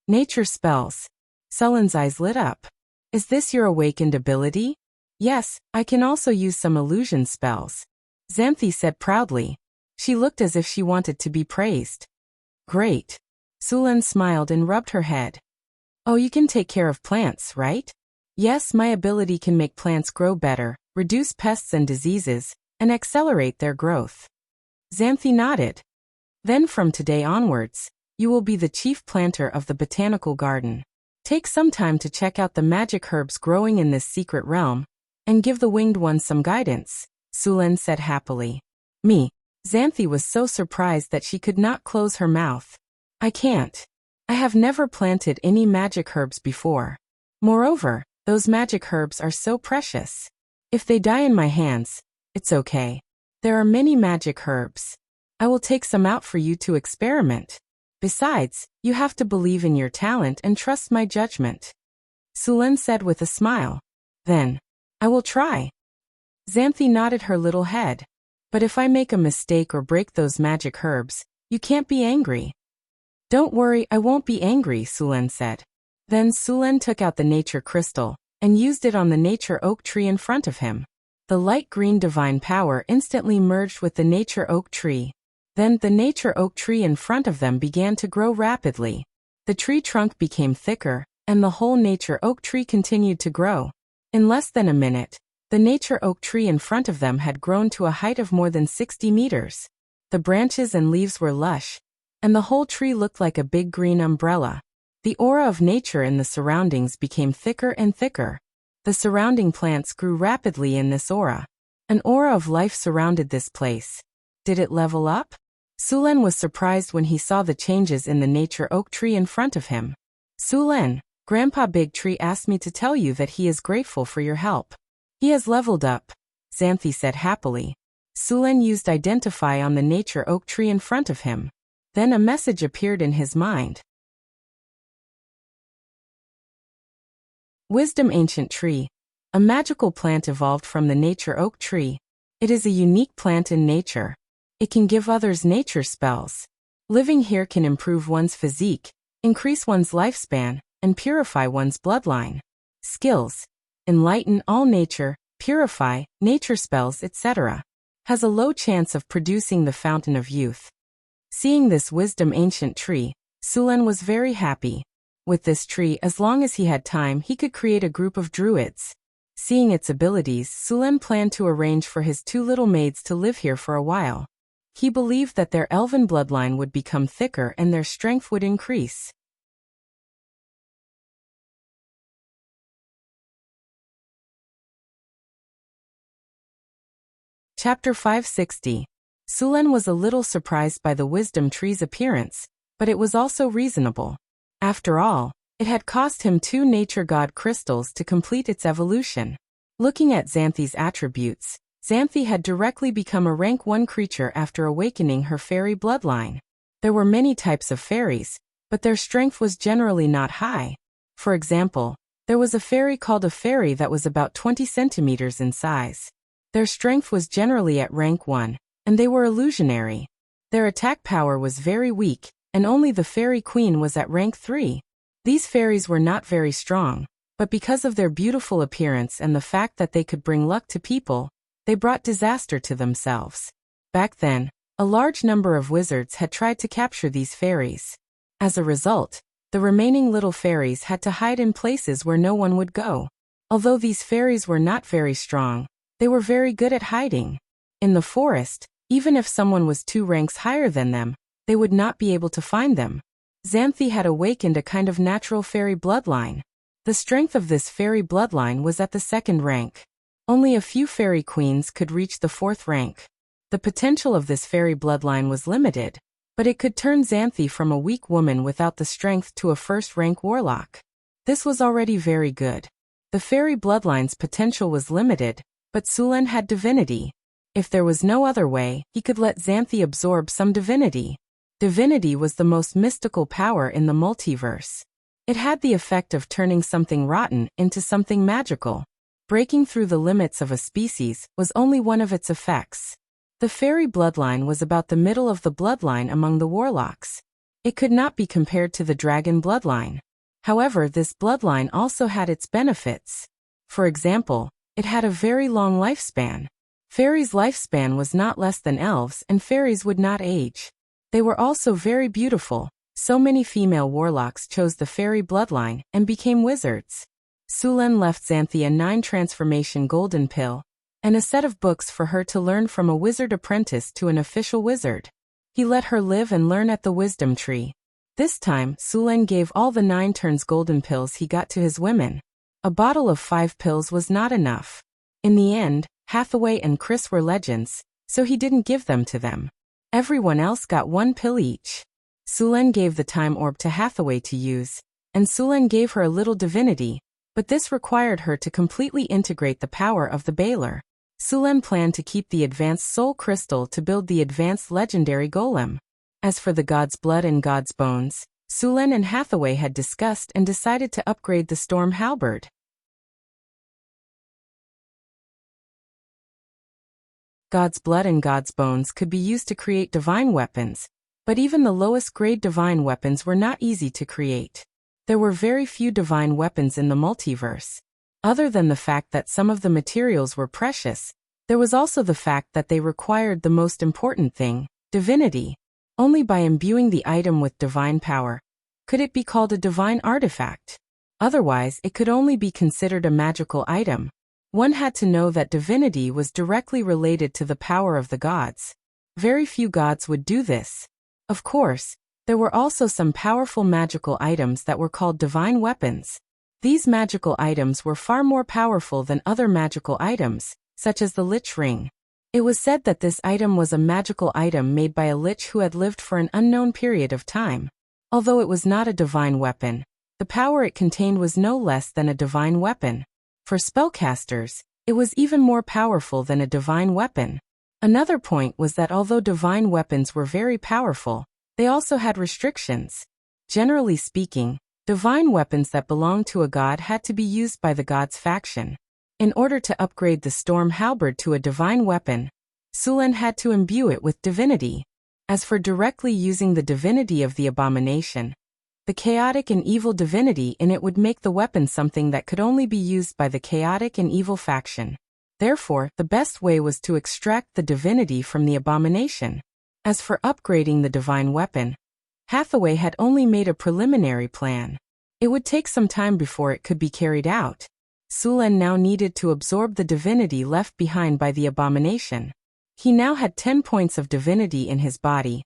Nature spells. Sulen's eyes lit up. Is this your awakened ability? Yes, I can also use some illusion spells, Xanthi said proudly. She looked as if she wanted to be praised. Great. Sulen smiled and rubbed her head. Oh, you can take care of plants, right? Yes, my ability can make plants grow better, reduce pests and diseases, and accelerate their growth. Xanthi nodded. Then from today onwards, you will be the chief planter of the botanical garden. Take some time to check out the magic herbs growing in this secret realm, and give the winged ones some guidance, Sulen said happily. Me. Xanthi was so surprised that she could not close her mouth. I can't. I have never planted any magic herbs before. Moreover, those magic herbs are so precious. If they die in my hands, it's okay. There are many magic herbs. I will take some out for you to experiment. Besides, you have to believe in your talent and trust my judgment, Sulen said with a smile. Then, I will try. Xanthi nodded her little head. But if I make a mistake or break those magic herbs, you can't be angry. Don't worry, I won't be angry, Sulen said. Then Sulen took out the nature crystal, and used it on the nature oak tree in front of him. The light green divine power instantly merged with the nature oak tree. Then the nature oak tree in front of them began to grow rapidly. The tree trunk became thicker, and the whole nature oak tree continued to grow. In less than a minute, the nature oak tree in front of them had grown to a height of more than 60 meters. The branches and leaves were lush, and the whole tree looked like a big green umbrella. The aura of nature in the surroundings became thicker and thicker. The surrounding plants grew rapidly in this aura. An aura of life surrounded this place. Did it level up? Sulen was surprised when he saw the changes in the nature oak tree in front of him. Sulen, Grandpa Big Tree asked me to tell you that he is grateful for your help. He has leveled up, Xanthi said happily. Sulen used Identify on the nature oak tree in front of him. Then a message appeared in his mind. Wisdom Ancient Tree. A magical plant evolved from the nature oak tree. It is a unique plant in nature. It can give others nature spells. Living here can improve one's physique, increase one's lifespan, and purify one's bloodline. Skills. Enlighten all nature, purify, nature spells, etc. Has a low chance of producing the fountain of youth. Seeing this wisdom ancient tree, Sulen was very happy. With this tree, as long as he had time, he could create a group of druids. Seeing its abilities, Sulen planned to arrange for his two little maids to live here for a while. He believed that their elven bloodline would become thicker and their strength would increase. Chapter 560. Sulen was a little surprised by the wisdom tree's appearance, but it was also reasonable. After all, it had cost him 2 nature god crystals to complete its evolution. Looking at Xanthi's attributes, Xanthi had directly become a rank 1 creature after awakening her fairy bloodline. There were many types of fairies, but their strength was generally not high. For example, there was a fairy called a fairy that was about 20 centimeters in size. Their strength was generally at rank 1, and they were illusionary. Their attack power was very weak, and only the fairy queen was at rank 3. These fairies were not very strong, but because of their beautiful appearance and the fact that they could bring luck to people, they brought disaster to themselves. Back then, a large number of wizards had tried to capture these fairies. As a result, the remaining little fairies had to hide in places where no one would go. Although these fairies were not very strong, they were very good at hiding. In the forest, even if someone was 2 ranks higher than them, they would not be able to find them. Xanthi had awakened a kind of natural fairy bloodline. The strength of this fairy bloodline was at the 2nd rank. Only a few fairy queens could reach the 4th rank. The potential of this fairy bloodline was limited, but it could turn Xanthi from a weak woman without the strength to a 1st-rank warlock. This was already very good. The fairy bloodline's potential was limited, but Sulen had divinity. If there was no other way, he could let Xanthi absorb some divinity. Divinity was the most mystical power in the multiverse. It had the effect of turning something rotten into something magical. Breaking through the limits of a species was only one of its effects. The fairy bloodline was about the middle of the bloodline among the warlocks. It could not be compared to the dragon bloodline. However, this bloodline also had its benefits. For example, it had a very long lifespan. Fairies' lifespan was not less than elves, and fairies would not age. They were also very beautiful. So many female warlocks chose the fairy bloodline and became wizards. Sulen left Xanthi a 9-transformation golden pill and a set of books for her to learn from a wizard apprentice to an official wizard. He let her live and learn at the wisdom tree. This time, Sulen gave all the 9 turns golden pills he got to his women. A bottle of 5 pills was not enough. In the end, Hathaway and Chris were legends, so he didn't give them to them. Everyone else got 1 pill each. Sulen gave the time orb to Hathaway to use, and Sulen gave her a little divinity, but this required her to completely integrate the power of the Baylor. Sulen planned to keep the advanced soul crystal to build the advanced legendary golem. As for the god's blood and god's bones, Sulen and Hathaway had discussed and decided to upgrade the storm halberd. God's blood and god's bones could be used to create divine weapons, but even the lowest grade divine weapons were not easy to create. There were very few divine weapons in the multiverse. Other than the fact that some of the materials were precious, there was also the fact that they required the most important thing, divinity. Only by imbuing the item with divine power could it be called a divine artifact. Otherwise, it could only be considered a magical item. One had to know that divinity was directly related to the power of the gods. Very few gods would do this. Of course, there were also some powerful magical items that were called divine weapons. These magical items were far more powerful than other magical items, such as the Lich Ring. It was said that this item was a magical item made by a lich who had lived for an unknown period of time. Although it was not a divine weapon, the power it contained was no less than a divine weapon. For spellcasters, it was even more powerful than a divine weapon. Another point was that although divine weapons were very powerful, they also had restrictions. Generally speaking, divine weapons that belonged to a god had to be used by the god's faction. In order to upgrade the storm halberd to a divine weapon, Sulen had to imbue it with divinity. As for directly using the divinity of the abomination, the chaotic and evil divinity in it would make the weapon something that could only be used by the chaotic and evil faction. Therefore, the best way was to extract the divinity from the abomination. As for upgrading the divine weapon, Hathaway had only made a preliminary plan. It would take some time before it could be carried out. Sulen now needed to absorb the divinity left behind by the abomination. He now had 10 points of divinity in his body,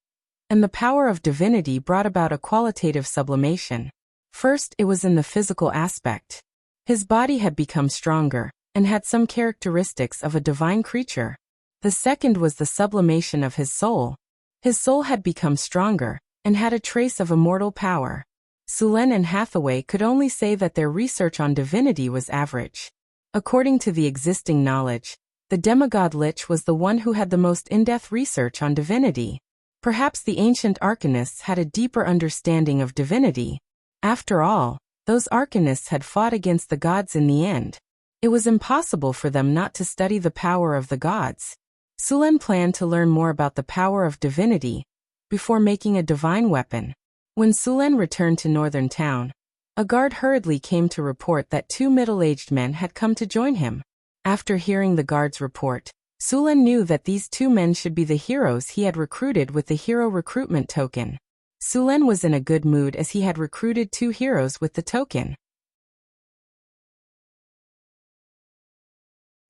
and the power of divinity brought about a qualitative sublimation. First, it was in the physical aspect. His body had become stronger, and had some characteristics of a divine creature. The second was the sublimation of his soul. His soul had become stronger, and had a trace of immortal power. Sulen and Hathaway could only say that their research on divinity was average. According to the existing knowledge, the demigod Lich was the one who had the most in-depth research on divinity. Perhaps the ancient arcanists had a deeper understanding of divinity. After all, those arcanists had fought against the gods in the end. It was impossible for them not to study the power of the gods. Sulen planned to learn more about the power of divinity before making a divine weapon. When Sulen returned to Northern Town, a guard hurriedly came to report that 2 middle-aged men had come to join him. After hearing the guard's report, Sulen knew that these 2 men should be the heroes he had recruited with the hero recruitment token. Sulen was in a good mood as he had recruited 2 heroes with the token.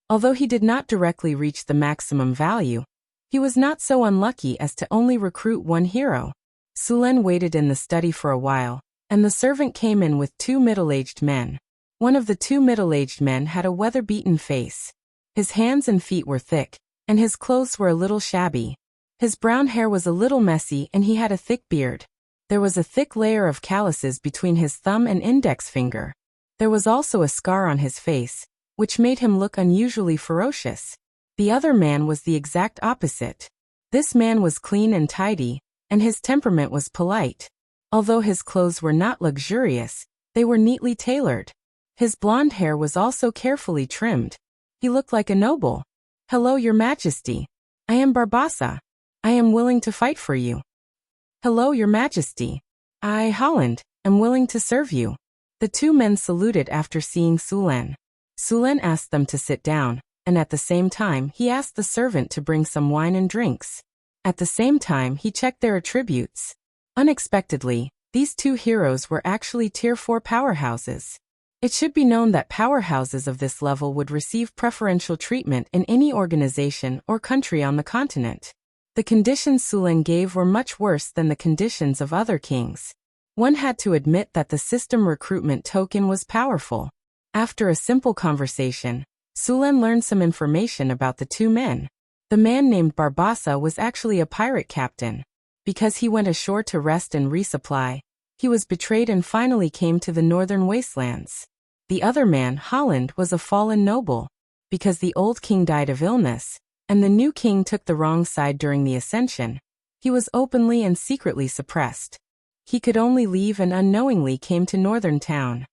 Although he did not directly reach the maximum value, he was not so unlucky as to only recruit 1 hero. Sulen waited in the study for a while, and the servant came in with two middle-aged men. One of the two middle-aged men had a weather-beaten face. His hands and feet were thick, and his clothes were a little shabby. His brown hair was a little messy and he had a thick beard. There was a thick layer of calluses between his thumb and index finger. There was also a scar on his face, which made him look unusually ferocious. The other man was the exact opposite. This man was clean and tidy, and his temperament was polite. Although his clothes were not luxurious, they were neatly tailored. His blonde hair was also carefully trimmed. He looked like a noble. "Hello, Your Majesty. I am Barbassa. I am willing to fight for you." "Hello, Your Majesty. I, Holland, am willing to serve you." The two men saluted after seeing Sulen. Sulen asked them to sit down, and at the same time he asked the servant to bring some wine and drinks. At the same time he checked their attributes. Unexpectedly, these two heroes were actually Tier 4 powerhouses. It should be known that powerhouses of this level would receive preferential treatment in any organization or country on the continent. The conditions Sulen gave were much worse than the conditions of other kings. One had to admit that the system recruitment token was powerful. After a simple conversation, Sulen learned some information about the two men. The man named Barbassa was actually a pirate captain. Because he went ashore to rest and resupply, he was betrayed and finally came to the northern wastelands. The other man, Holland, was a fallen noble. Because the old king died of illness, and the new king took the wrong side during the ascension, he was openly and secretly suppressed. He could only leave and unknowingly came to northern town.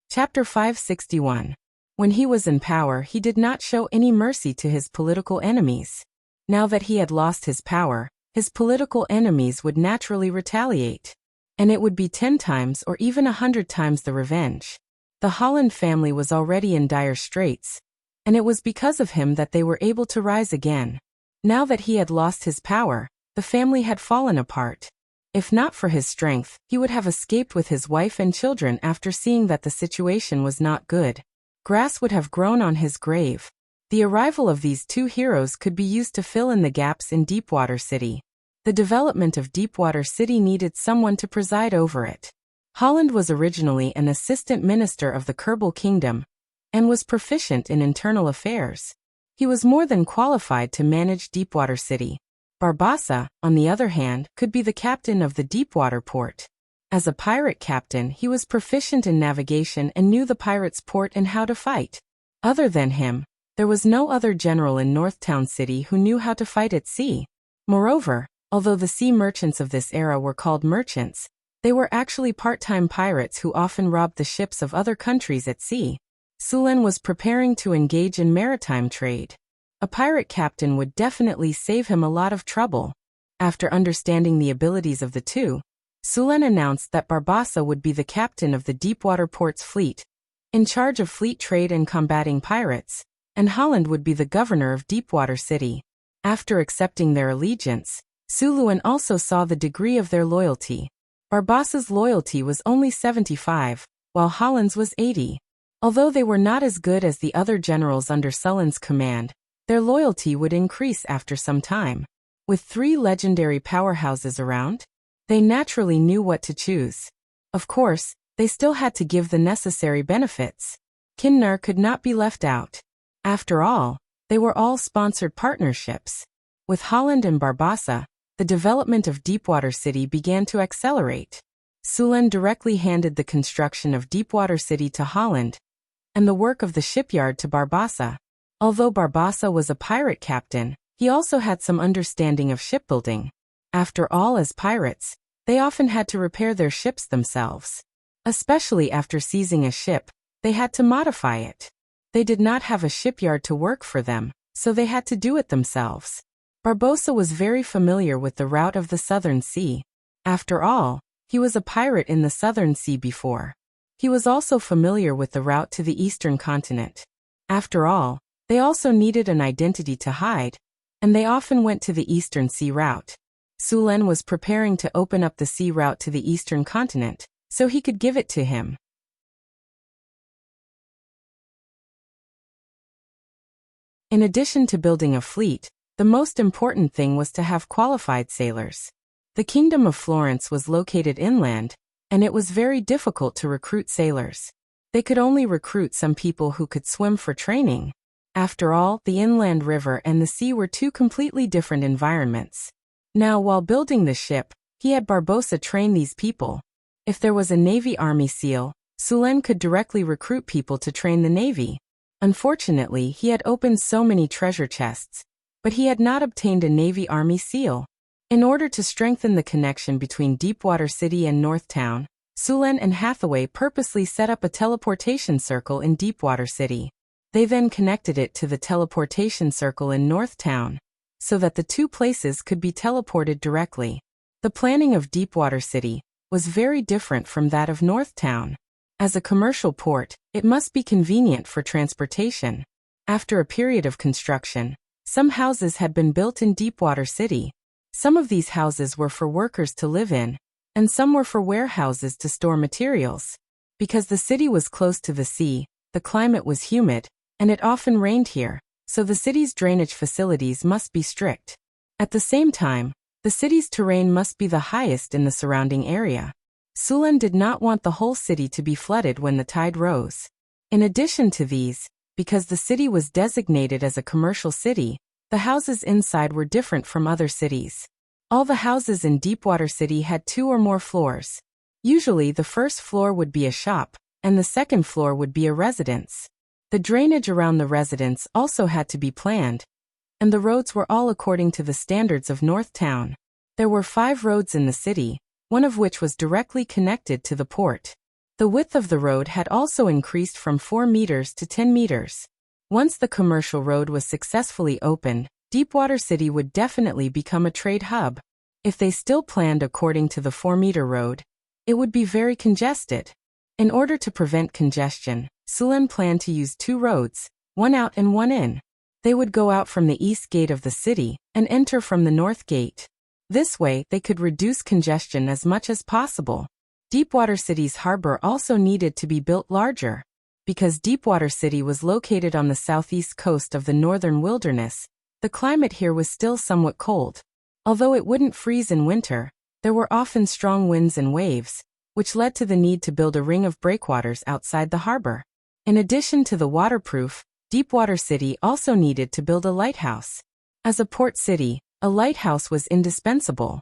Chapter 561. When he was in power, he did not show any mercy to his political enemies. Now that he had lost his power, his political enemies would naturally retaliate. And it would be 10 times or even 100 times the revenge. The Holland family was already in dire straits, and it was because of him that they were able to rise again. Now that he had lost his power, the family had fallen apart. If not for his strength, he would have escaped with his wife and children after seeing that the situation was not good. Grass would have grown on his grave. The arrival of these two heroes could be used to fill in the gaps in Deepwater City. The development of Deepwater City needed someone to preside over it. Holland was originally an assistant minister of the Kerbal Kingdom and was proficient in internal affairs. He was more than qualified to manage Deepwater City. Barbassa, on the other hand, could be the captain of the Deepwater port. As a pirate captain, he was proficient in navigation and knew the pirates' port and how to fight. Other than him, there was no other general in Northtown City who knew how to fight at sea. Moreover, although the sea merchants of this era were called merchants, they were actually part-time pirates who often robbed the ships of other countries at sea. Sulen was preparing to engage in maritime trade. A pirate captain would definitely save him a lot of trouble. After understanding the abilities of the two, Sulen announced that Barbassa would be the captain of the Deepwater Port's fleet, in charge of fleet trade and combating pirates, and Holland would be the governor of Deepwater City. After accepting their allegiance, Sulen also saw the degree of their loyalty. Barbassa's loyalty was only 75, while Holland's was 80. Although they were not as good as the other generals under Sulen's command, their loyalty would increase after some time. With 3 legendary powerhouses around, they naturally knew what to choose. Of course, they still had to give the necessary benefits. Kinnar could not be left out. After all, they were all sponsored partnerships. With Holland and Barbassa, the development of Deepwater City began to accelerate. Sulen directly handed the construction of Deepwater City to Holland, and the work of the shipyard to Barbassa. Although Barbassa was a pirate captain, he also had some understanding of shipbuilding. After all, as pirates, they often had to repair their ships themselves. Especially after seizing a ship, they had to modify it. They did not have a shipyard to work for them, so they had to do it themselves. Barbassa was very familiar with the route of the Southern Sea. After all, he was a pirate in the Southern Sea before. He was also familiar with the route to the Eastern continent. After all, they also needed an identity to hide, and they often went to the Eastern Sea route. Sulen was preparing to open up the sea route to the Eastern continent, so he could give it to him. In addition to building a fleet, the most important thing was to have qualified sailors. The Kingdom of Florence was located inland, and it was very difficult to recruit sailors. They could only recruit some people who could swim for training. After all, the inland river and the sea were two completely different environments. Now, while building the ship, he had Barbossa train these people. If there was a Navy Army SEAL, Sulen could directly recruit people to train the Navy. Unfortunately, he had opened so many treasure chests, but he had not obtained a Navy Army SEAL. In order to strengthen the connection between Deepwater City and Northtown, Sulen and Hathaway purposely set up a teleportation circle in Deepwater City. They then connected it to the teleportation circle in Northtown, so that the two places could be teleported directly. The planning of Deepwater City was very different from that of Northtown. As a commercial port, it must be convenient for transportation. After a period of construction, some houses had been built in Deepwater City. Some of these houses were for workers to live in, and some were for warehouses to store materials. Because the city was close to the sea, the climate was humid, and it often rained here, so the city's drainage facilities must be strict. At the same time, the city's terrain must be the highest in the surrounding area. Sulen did not want the whole city to be flooded when the tide rose. In addition to these, because the city was designated as a commercial city, the houses inside were different from other cities. All the houses in Deepwater City had 2 or more floors. Usually the first floor would be a shop, and the second floor would be a residence. The drainage around the residence also had to be planned, and the roads were all according to the standards of Northtown. There were 5 roads in the city, one of which was directly connected to the port. The width of the road had also increased from 4 meters to 10 meters. Once the commercial road was successfully opened, Deepwater City would definitely become a trade hub. If they still planned according to the 4-meter road, it would be very congested. In order to prevent congestion, Sulen planned to use 2 roads, one out and one in. They would go out from the east gate of the city and enter from the north gate. This way, they could reduce congestion as much as possible. Deepwater City's harbor also needed to be built larger. Because Deepwater City was located on the southeast coast of the northern wilderness, the climate here was still somewhat cold. Although it wouldn't freeze in winter, there were often strong winds and waves, which led to the need to build a ring of breakwaters outside the harbor. In addition to the waterproof, Deepwater City also needed to build a lighthouse. As a port city, a lighthouse was indispensable.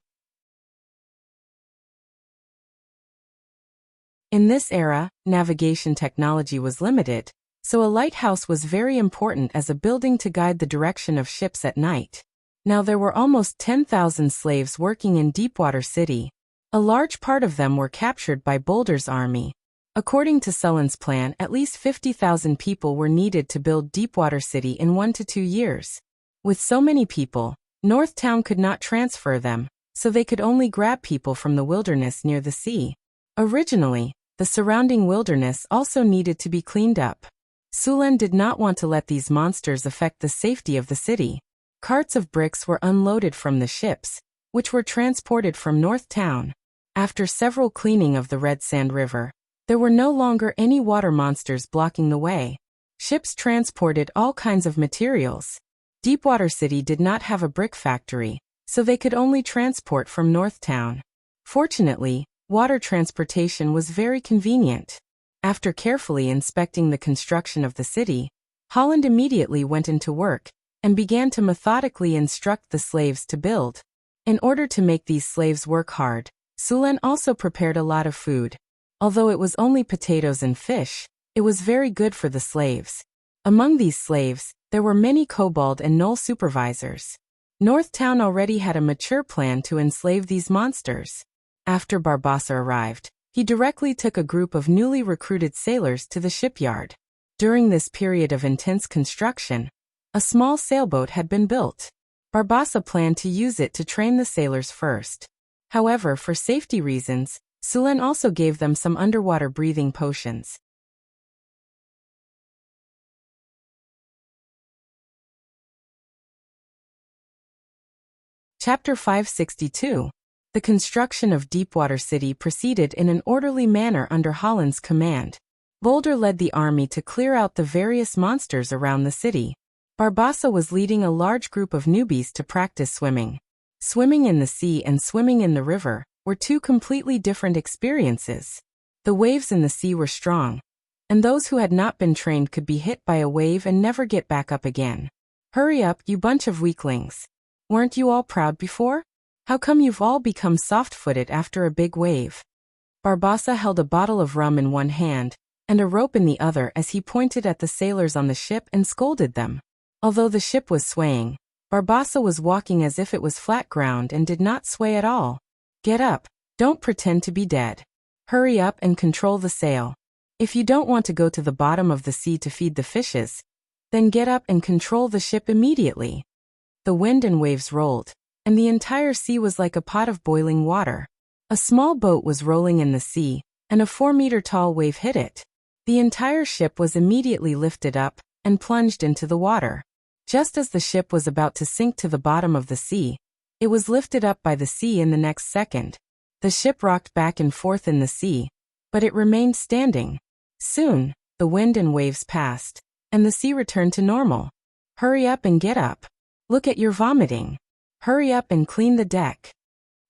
In this era, navigation technology was limited, so a lighthouse was very important as a building to guide the direction of ships at night. Now there were almost 10,000 slaves working in Deepwater City. A large part of them were captured by Boulder's army. According to Sulen's plan, at least 50,000 people were needed to build Deepwater City in 1 to 2 years. With so many people, Northtown could not transfer them, so they could only grab people from the wilderness near the sea. Originally, the surrounding wilderness also needed to be cleaned up. Sulen did not want to let these monsters affect the safety of the city. Carts of bricks were unloaded from the ships, which were transported from Northtown. After several cleaning of the Red Sand River, there were no longer any water monsters blocking the way. Ships transported all kinds of materials. Deepwater City did not have a brick factory, so they could only transport from Northtown. Fortunately, water transportation was very convenient. After carefully inspecting the construction of the city, Holland immediately went into work and began to methodically instruct the slaves to build. In order to make these slaves work hard, Sulen also prepared a lot of food. Although it was only potatoes and fish, it was very good for the slaves. Among these slaves, there were many kobold and gnoll supervisors. Northtown already had a mature plan to enslave these monsters. After Barbossa arrived, he directly took a group of newly recruited sailors to the shipyard. During this period of intense construction, a small sailboat had been built. Barbossa planned to use it to train the sailors first. However, for safety reasons, Sulen also gave them some underwater breathing potions. Chapter 562. The construction of Deepwater City proceeded in an orderly manner under Holland's command. Boulder led the army to clear out the various monsters around the city. Barbassa was leading a large group of newbies to practice swimming. Swimming in the sea and swimming in the river were two completely different experiences. The waves in the sea were strong, and those who had not been trained could be hit by a wave and never get back up again. Hurry up, you bunch of weaklings. Weren't you all proud before? How come you've all become soft-footed after a big wave? Barbassa held a bottle of rum in one hand and a rope in the other as he pointed at the sailors on the ship and scolded them. Although the ship was swaying, Barbassa was walking as if it was flat ground and did not sway at all. Get up, don't pretend to be dead. Hurry up and control the sail. If you don't want to go to the bottom of the sea to feed the fishes, then get up and control the ship immediately. The wind and waves rolled, and the entire sea was like a pot of boiling water. A small boat was rolling in the sea, and a 4-meter-tall wave hit it. The entire ship was immediately lifted up and plunged into the water. Just as the ship was about to sink to the bottom of the sea, it was lifted up by the sea in the next second. The ship rocked back and forth in the sea, but it remained standing. Soon, the wind and waves passed, and the sea returned to normal. Hurry up and get up. Look at your vomiting. Hurry up and clean the deck.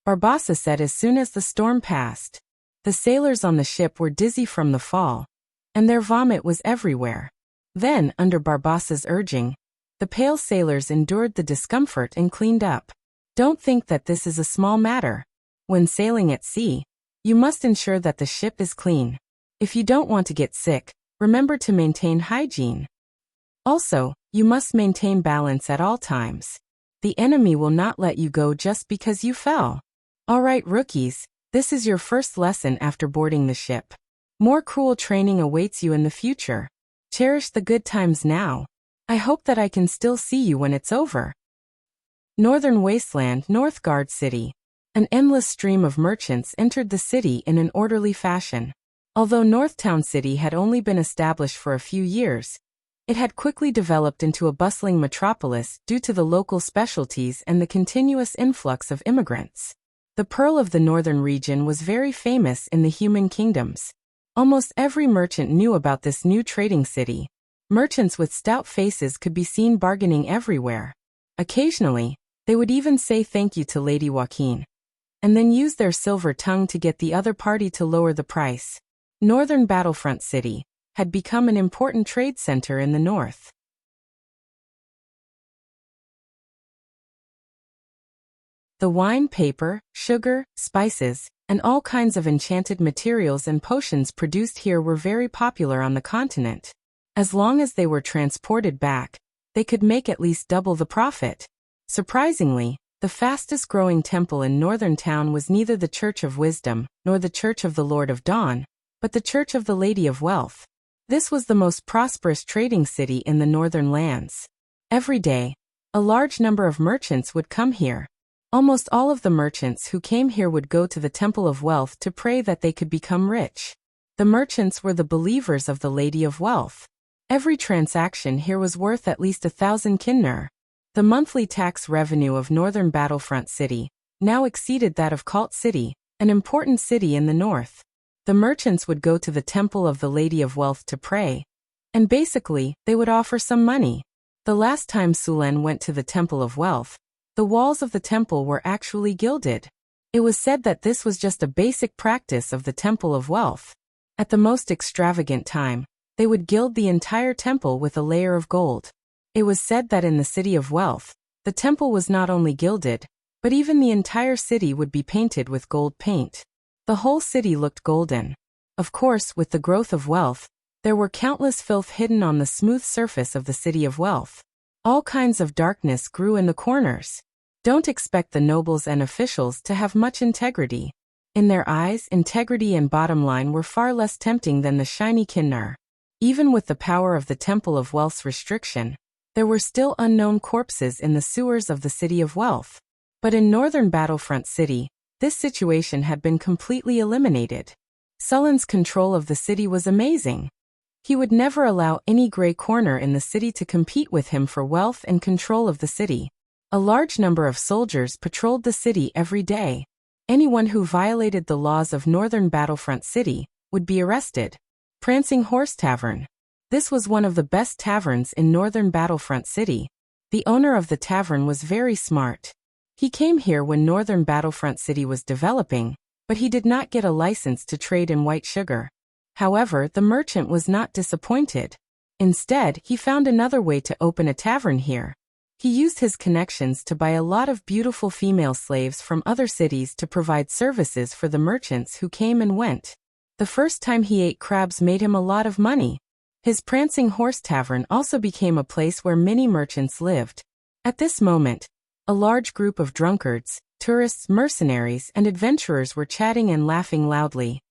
Barbassa said as soon as the storm passed. The sailors on the ship were dizzy from the fall, and their vomit was everywhere. Then, under Barbassa's urging, the pale sailors endured the discomfort and cleaned up. Don't think that this is a small matter. When sailing at sea, you must ensure that the ship is clean. If you don't want to get sick, remember to maintain hygiene. Also, you must maintain balance at all times. The enemy will not let you go just because you fell. All right, rookies, this is your first lesson after boarding the ship. More cruel training awaits you in the future. Cherish the good times now. I hope that I can still see you when it's over. Northern Wasteland, Northgard City. An endless stream of merchants entered the city in an orderly fashion. Although Northtown City had only been established for a few years, it had quickly developed into a bustling metropolis due to the local specialties and the continuous influx of immigrants. The Pearl of the Northern region was very famous in the human kingdoms. Almost every merchant knew about this new trading city. Merchants with stout faces could be seen bargaining everywhere. Occasionally, they would even say thank you to Lady Joaquin, and then use their silver tongue to get the other party to lower the price. Northern Battlefront City had become an important trade center in the north. The wine, paper, sugar, spices, and all kinds of enchanted materials and potions produced here were very popular on the continent. As long as they were transported back, they could make at least double the profit. Surprisingly, the fastest-growing temple in Northern Town was neither the Church of Wisdom nor the Church of the Lord of Dawn, but the Church of the Lady of Wealth. This was the most prosperous trading city in the northern lands. Every day, a large number of merchants would come here. Almost all of the merchants who came here would go to the Temple of Wealth to pray that they could become rich. The merchants were the believers of the Lady of Wealth. Every transaction here was worth at least 1,000 kinner. The monthly tax revenue of Northern Battlefront City now exceeded that of Cult City, an important city in the north. The merchants would go to the Temple of the Lady of Wealth to pray, and basically, they would offer some money. The last time Sulen went to the Temple of Wealth, the walls of the temple were actually gilded. It was said that this was just a basic practice of the Temple of Wealth. At the most extravagant time, they would gild the entire temple with a layer of gold. It was said that in the City of Wealth, the temple was not only gilded, but even the entire city would be painted with gold paint. The whole city looked golden. Of course, with the growth of wealth, there were countless filth hidden on the smooth surface of the City of Wealth. All kinds of darkness grew in the corners. Don't expect the nobles and officials to have much integrity. In their eyes, integrity and bottom line were far less tempting than the shiny kinnar. Even with the power of the Temple of Wealth's restriction, there were still unknown corpses in the sewers of the City of Wealth. But in Northern Battlefront City, this situation had been completely eliminated. Sullen's control of the city was amazing. He would never allow any gray corner in the city to compete with him for wealth and control of the city. A large number of soldiers patrolled the city every day. Anyone who violated the laws of Northern Battlefront City would be arrested. Prancing Horse Tavern. This was one of the best taverns in northern Battlefront City. The owner of the tavern was very smart. He came here when northern Battlefront City was developing, but he did not get a license to trade in white sugar. However, the merchant was not disappointed. Instead, he found another way to open a tavern here. He used his connections to buy a lot of beautiful female slaves from other cities to provide services for the merchants who came and went. The first time he ate crabs made him a lot of money. His Prancing Horse Tavern also became a place where many merchants lived. At this moment, a large group of drunkards, tourists, mercenaries, and adventurers were chatting and laughing loudly.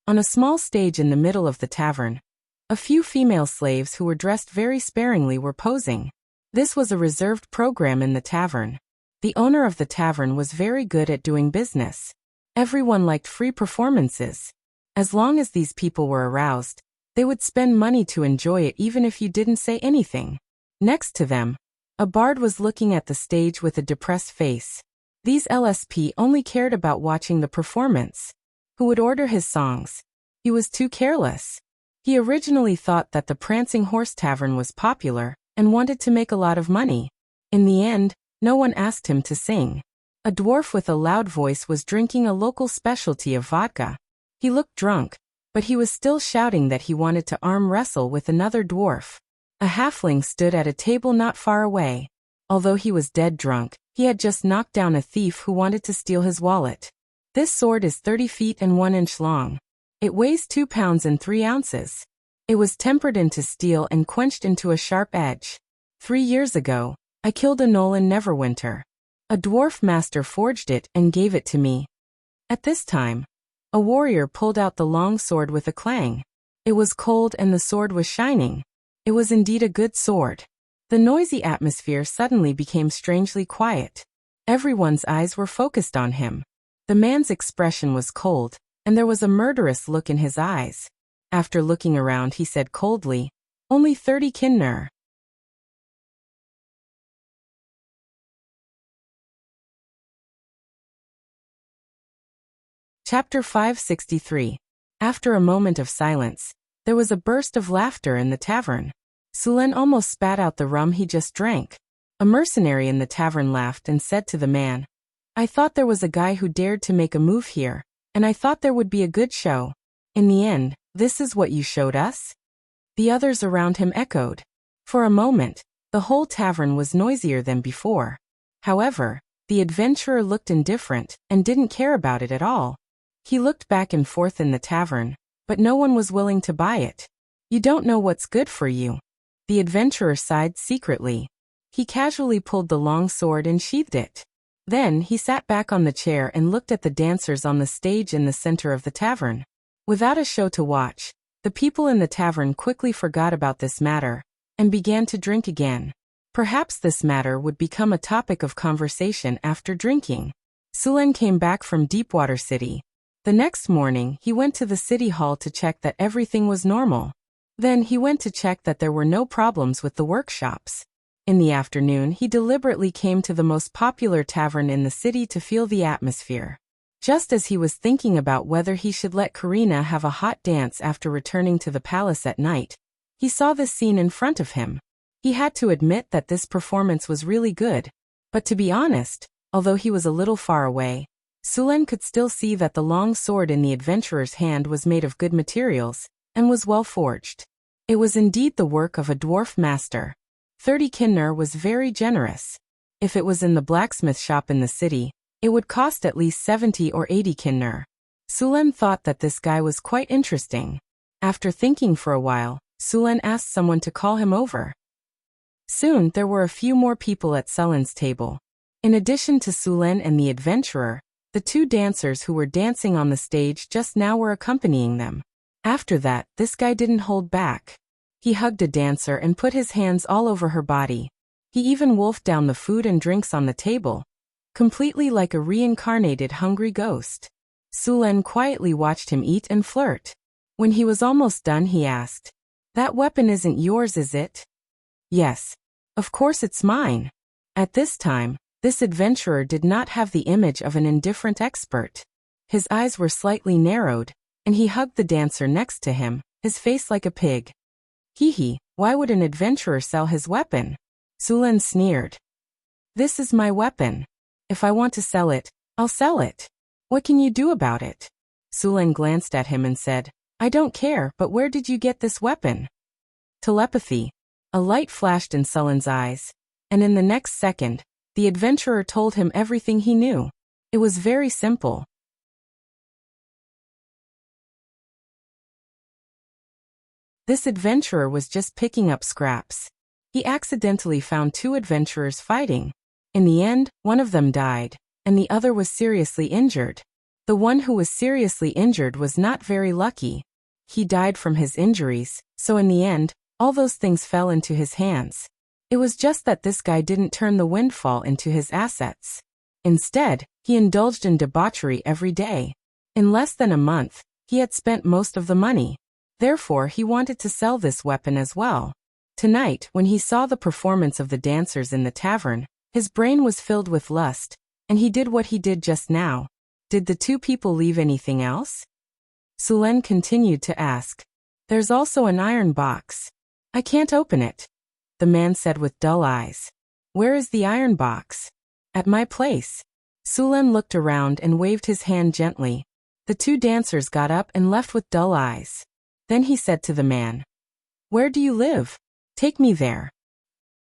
On a small stage in the middle of the tavern, a few female slaves who were dressed very sparingly were posing. This was a reserved program in the tavern. The owner of the tavern was very good at doing business. Everyone liked free performances. As long as these people were aroused, they would spend money to enjoy it even if you didn't say anything. Next to them, a bard was looking at the stage with a depressed face. These LSP only cared about watching the performance. Who would order his songs? He was too careless. He originally thought that the Prancing Horse Tavern was popular and wanted to make a lot of money. In the end, no one asked him to sing. A dwarf with a loud voice was drinking a local specialty of vodka. He looked drunk, but he was still shouting that he wanted to arm wrestle with another dwarf. A halfling stood at a table not far away. Although he was dead drunk, he had just knocked down a thief who wanted to steal his wallet. This sword is 30 feet and 1 inch long. It weighs 2 pounds and 3 ounces. It was tempered into steel and quenched into a sharp edge. 3 years ago, I killed a gnoll in Neverwinter. A dwarf master forged it and gave it to me. At this time, a warrior pulled out the long sword with a clang. It was cold and the sword was shining. It was indeed a good sword. The noisy atmosphere suddenly became strangely quiet. Everyone's eyes were focused on him. The man's expression was cold, and there was a murderous look in his eyes. After looking around, he said coldly, "Only 30 kinner." Chapter 563. After a moment of silence, there was a burst of laughter in the tavern. Sulen almost spat out the rum he just drank. A mercenary in the tavern laughed and said to the man, "I thought there was a guy who dared to make a move here, and I thought there would be a good show. In the end, this is what you showed us?" The others around him echoed. For a moment, the whole tavern was noisier than before. However, the adventurer looked indifferent and didn't care about it at all. He looked back and forth in the tavern, but no one was willing to buy it. "You don't know what's good for you." The adventurer sighed secretly. He casually pulled the long sword and sheathed it. Then he sat back on the chair and looked at the dancers on the stage in the center of the tavern. Without a show to watch, the people in the tavern quickly forgot about this matter and began to drink again. Perhaps this matter would become a topic of conversation after drinking. Sulen came back from Deepwater City. The next morning, he went to the city hall to check that everything was normal. Then he went to check that there were no problems with the workshops. In the afternoon, he deliberately came to the most popular tavern in the city to feel the atmosphere. Just as he was thinking about whether he should let Karina have a hot dance after returning to the palace at night, he saw this scene in front of him. He had to admit that this performance was really good. But to be honest, although he was a little far away, Sulen could still see that the long sword in the adventurer's hand was made of good materials and was well forged. It was indeed the work of a dwarf master. 30 kinner was very generous. If it was in the blacksmith shop in the city, it would cost at least 70 or 80 kinner. Sulen thought that this guy was quite interesting. After thinking for a while, Sulen asked someone to call him over. Soon there were a few more people at Sulen's table. In addition to Sulen and the adventurer, the 2 dancers who were dancing on the stage just now were accompanying them. After that, this guy didn't hold back. He hugged a dancer and put his hands all over her body. He even wolfed down the food and drinks on the table, completely like a reincarnated hungry ghost. Sulen quietly watched him eat and flirt. When he was almost done, he asked, "That weapon isn't yours, is it?" "Yes. Of course it's mine." At this time, this adventurer did not have the image of an indifferent expert. His eyes were slightly narrowed, and he hugged the dancer next to him, his face like a pig. Hee, why would an adventurer sell his weapon? Sulan sneered. This is my weapon. If I want to sell it, I'll sell it. What can you do about it? Sulan glanced at him and said, I don't care, but where did you get this weapon? Telepathy. A light flashed in Sulan's eyes, and in the next second, the adventurer told him everything he knew. It was very simple. This adventurer was just picking up scraps. He accidentally found two adventurers fighting. In the end, one of them died, and the other was seriously injured. The one who was seriously injured was not very lucky. He died from his injuries, so in the end, all those things fell into his hands. It was just that this guy didn't turn the windfall into his assets. Instead, he indulged in debauchery every day. In less than a month, he had spent most of the money. Therefore, he wanted to sell this weapon as well. Tonight, when he saw the performance of the dancers in the tavern, his brain was filled with lust, and he did what he did just now. Did the two people leave anything else? Sulan continued to ask. There's also an iron box. I can't open it, the man said with dull eyes. Where is the iron box? At my place. Sulan looked around and waved his hand gently. The two dancers got up and left with dull eyes. Then he said to the man, Where do you live? Take me there.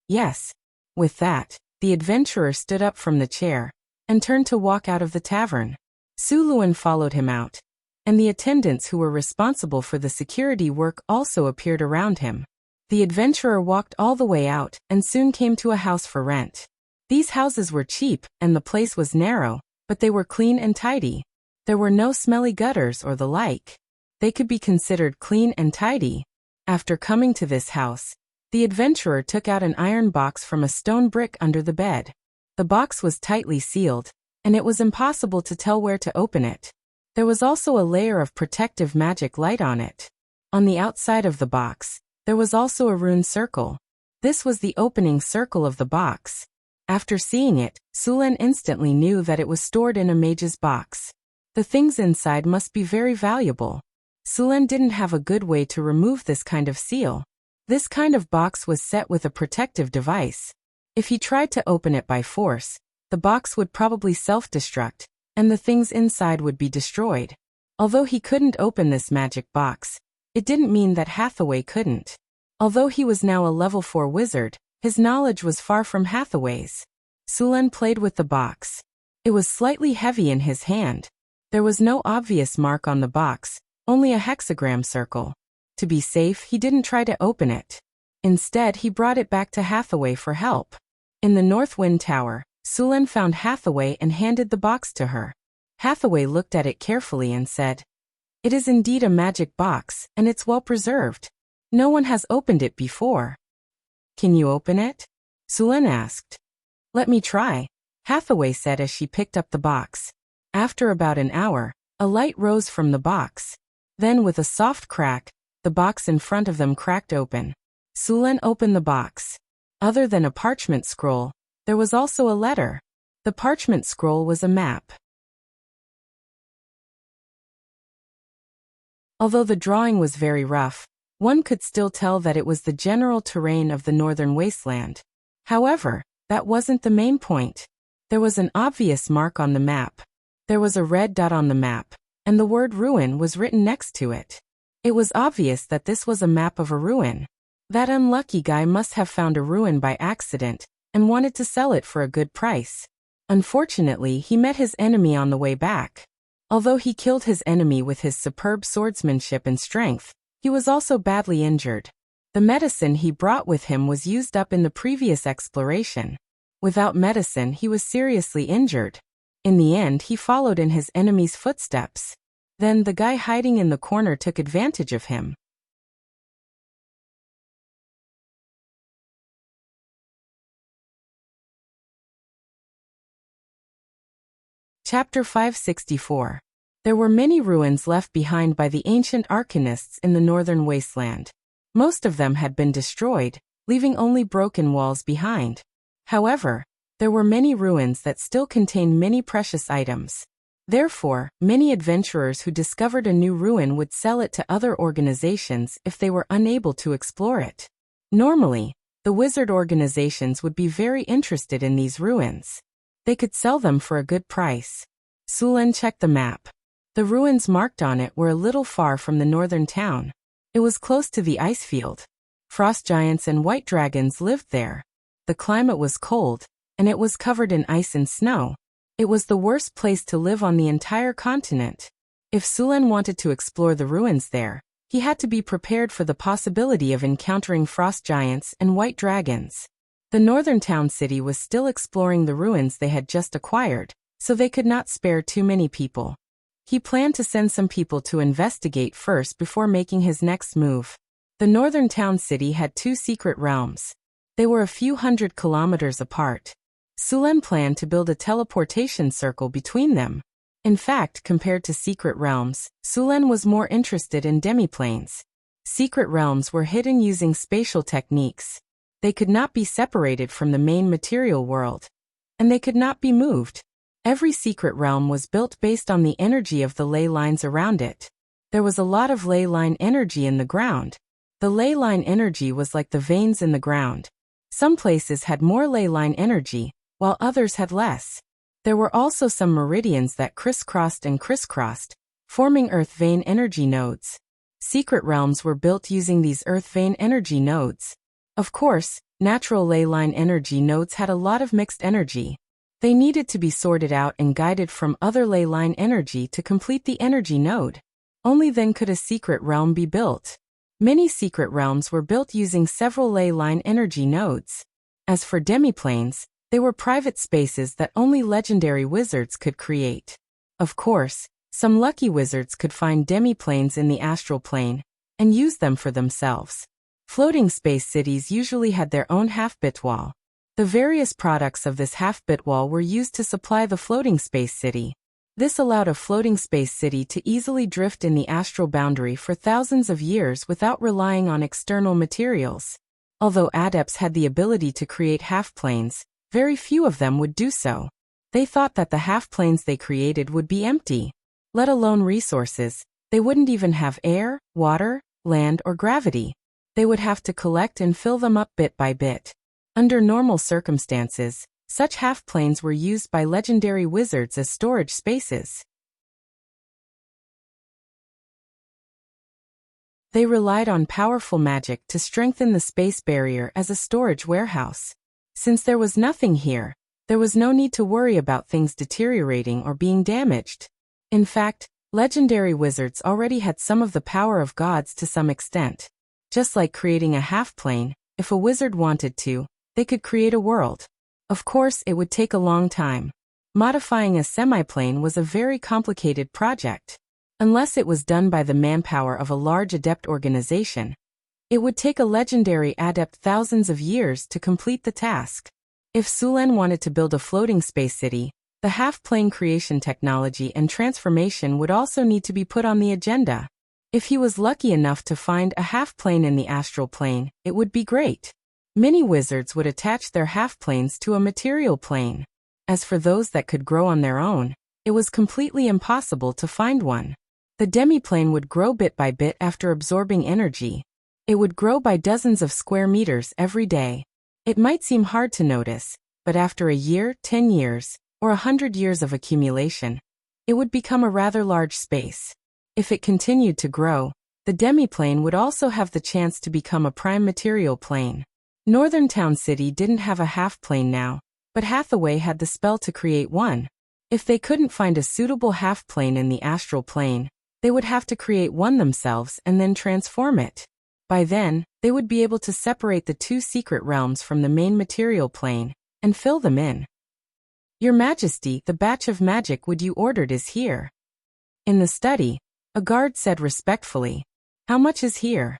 Yes. With that, the adventurer stood up from the chair and turned to walk out of the tavern. Su Luan followed him out, and the attendants who were responsible for the security work also appeared around him. The adventurer walked all the way out and soon came to a house for rent. These houses were cheap and the place was narrow, but they were clean and tidy. There were no smelly gutters or the like. They could be considered clean and tidy. After coming to this house, the adventurer took out an iron box from a stone brick under the bed. The box was tightly sealed, and it was impossible to tell where to open it. There was also a layer of protective magic light on it. On the outside of the box, there was also a rune circle. This was the opening circle of the box. After seeing it, Sulan instantly knew that it was stored in a mage's box. The things inside must be very valuable. Sulan didn't have a good way to remove this kind of seal. This kind of box was set with a protective device. If he tried to open it by force, the box would probably self-destruct, and the things inside would be destroyed. Although he couldn't open this magic box, it didn't mean that Hathaway couldn't. Although he was now a level 4 wizard, his knowledge was far from Hathaway's. Sulan played with the box. It was slightly heavy in his hand. There was no obvious mark on the box, only a hexagram circle. To be safe, he didn't try to open it. Instead, he brought it back to Hathaway for help. In the North Wind Tower, Sulan found Hathaway and handed the box to her. Hathaway looked at it carefully and said, It is indeed a magic box, and it's well preserved. No one has opened it before. Can you open it? Sulan asked. Let me try, Hathaway said as she picked up the box. After about an hour, a light rose from the box. Then with a soft crack, the box in front of them cracked open. Sulan opened the box. Other than a parchment scroll, there was also a letter. The parchment scroll was a map. Although the drawing was very rough, one could still tell that it was the general terrain of the northern wasteland. However, that wasn't the main point. There was an obvious mark on the map. There was a red dot on the map, and the word ruin was written next to it. It was obvious that this was a map of a ruin. That unlucky guy must have found a ruin by accident and wanted to sell it for a good price. Unfortunately, he met his enemy on the way back. Although he killed his enemy with his superb swordsmanship and strength, he was also badly injured. The medicine he brought with him was used up in the previous exploration. Without medicine, he was seriously injured. In the end, he followed in his enemy's footsteps. Then the guy hiding in the corner took advantage of him. Chapter 564. There were many ruins left behind by the ancient arcanists in the northern wasteland. Most of them had been destroyed, leaving only broken walls behind. However, there were many ruins that still contained many precious items. Therefore, many adventurers who discovered a new ruin would sell it to other organizations if they were unable to explore it. Normally, the wizard organizations would be very interested in these ruins. They could sell them for a good price. Sulen checked the map. The ruins marked on it were a little far from the northern town. It was close to the ice field. Frost giants and white dragons lived there. The climate was cold, and it was covered in ice and snow. It was the worst place to live on the entire continent. If Sulen wanted to explore the ruins there, he had to be prepared for the possibility of encountering frost giants and white dragons. The northern town city was still exploring the ruins they had just acquired, so they could not spare too many people. He planned to send some people to investigate first before making his next move. The northern town city had 2 secret realms. They were a few hundred kilometers apart. Sulen planned to build a teleportation circle between them. In fact, compared to secret realms, Sulen was more interested in demiplanes. Secret realms were hidden using spatial techniques. They could not be separated from the main material world. And they could not be moved. Every secret realm was built based on the energy of the ley lines around it. There was a lot of ley line energy in the ground. The ley line energy was like the veins in the ground. Some places had more ley line energy, while others had less. There were also some meridians that crisscrossed and crisscrossed, forming earth vein energy nodes. Secret realms were built using these earth vein energy nodes. Of course, natural ley line energy nodes had a lot of mixed energy. They needed to be sorted out and guided from other ley line energy to complete the energy node. Only then could a secret realm be built. Many secret realms were built using several ley line energy nodes. As for demiplanes, they were private spaces that only legendary wizards could create. Of course, some lucky wizards could find demiplanes in the astral plane and use them for themselves. Floating space cities usually had their own half-bit wall. The various products of this half-bit wall were used to supply the floating space city. This allowed a floating space city to easily drift in the astral boundary for thousands of years without relying on external materials. Although adepts had the ability to create half-planes, very few of them would do so. They thought that the half-planes they created would be empty. Let alone resources, they wouldn't even have air, water, land, or gravity. They would have to collect and fill them up bit by bit. Under normal circumstances, such half-planes were used by legendary wizards as storage spaces. They relied on powerful magic to strengthen the space barrier as a storage warehouse. Since there was nothing here, there was no need to worry about things deteriorating or being damaged. In fact, legendary wizards already had some of the power of gods to some extent. Just like creating a half-plane, if a wizard wanted to, they could create a world. Of course, it would take a long time. Modifying a semiplane was a very complicated project. Unless it was done by the manpower of a large adept organization, it would take a legendary adept thousands of years to complete the task. If Sulen wanted to build a floating space city, the half-plane creation technology and transformation would also need to be put on the agenda. If he was lucky enough to find a half-plane in the astral plane, it would be great. Many wizards would attach their half-planes to a material plane. As for those that could grow on their own, it was completely impossible to find one. The demiplane would grow bit by bit after absorbing energy. It would grow by dozens of square meters every day. It might seem hard to notice, but after a year, 10 years, or 100 years of accumulation, it would become a rather large space. If it continued to grow, the demiplane would also have the chance to become a prime material plane. Northern Town City didn't have a half-plane now, but Hathaway had the spell to create one. If they couldn't find a suitable half-plane in the astral plane, they would have to create one themselves and then transform it. By then, they would be able to separate the 2 secret realms from the main material plane and fill them in. Your Majesty, the batch of magic wood you ordered is here. In the study, a guard said respectfully, "How much is here?"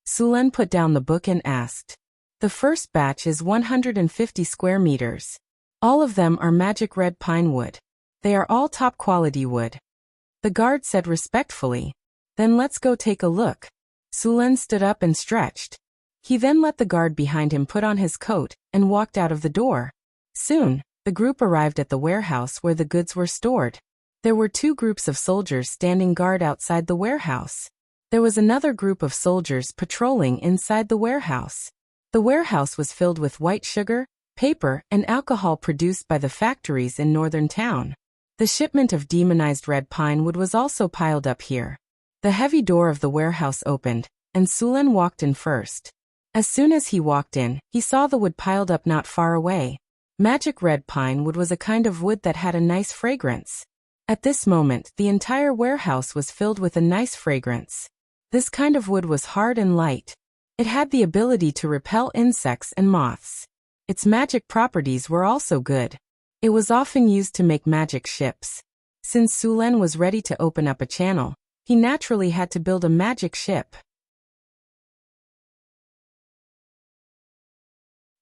Sulen put down the book and asked. The first batch is 150 square meters. All of them are magic red pine wood. They are all top quality wood. The guard said respectfully, "Then let's go take a look." Sulen stood up and stretched. He then let the guard behind him put on his coat and walked out of the door. Soon, the group arrived at the warehouse where the goods were stored. There were two groups of soldiers standing guard outside the warehouse. There was another group of soldiers patrolling inside the warehouse. The warehouse was filled with white sugar, paper, and alcohol produced by the factories in northern town. The shipment of demonized red pine wood was also piled up here. The heavy door of the warehouse opened, and Sulen walked in first. As soon as he walked in, he saw the wood piled up not far away. Magic red pine wood was a kind of wood that had a nice fragrance. At this moment, the entire warehouse was filled with a nice fragrance. This kind of wood was hard and light. It had the ability to repel insects and moths. Its magic properties were also good. It was often used to make magic ships. Since Sulen was ready to open up a channel, he naturally had to build a magic ship.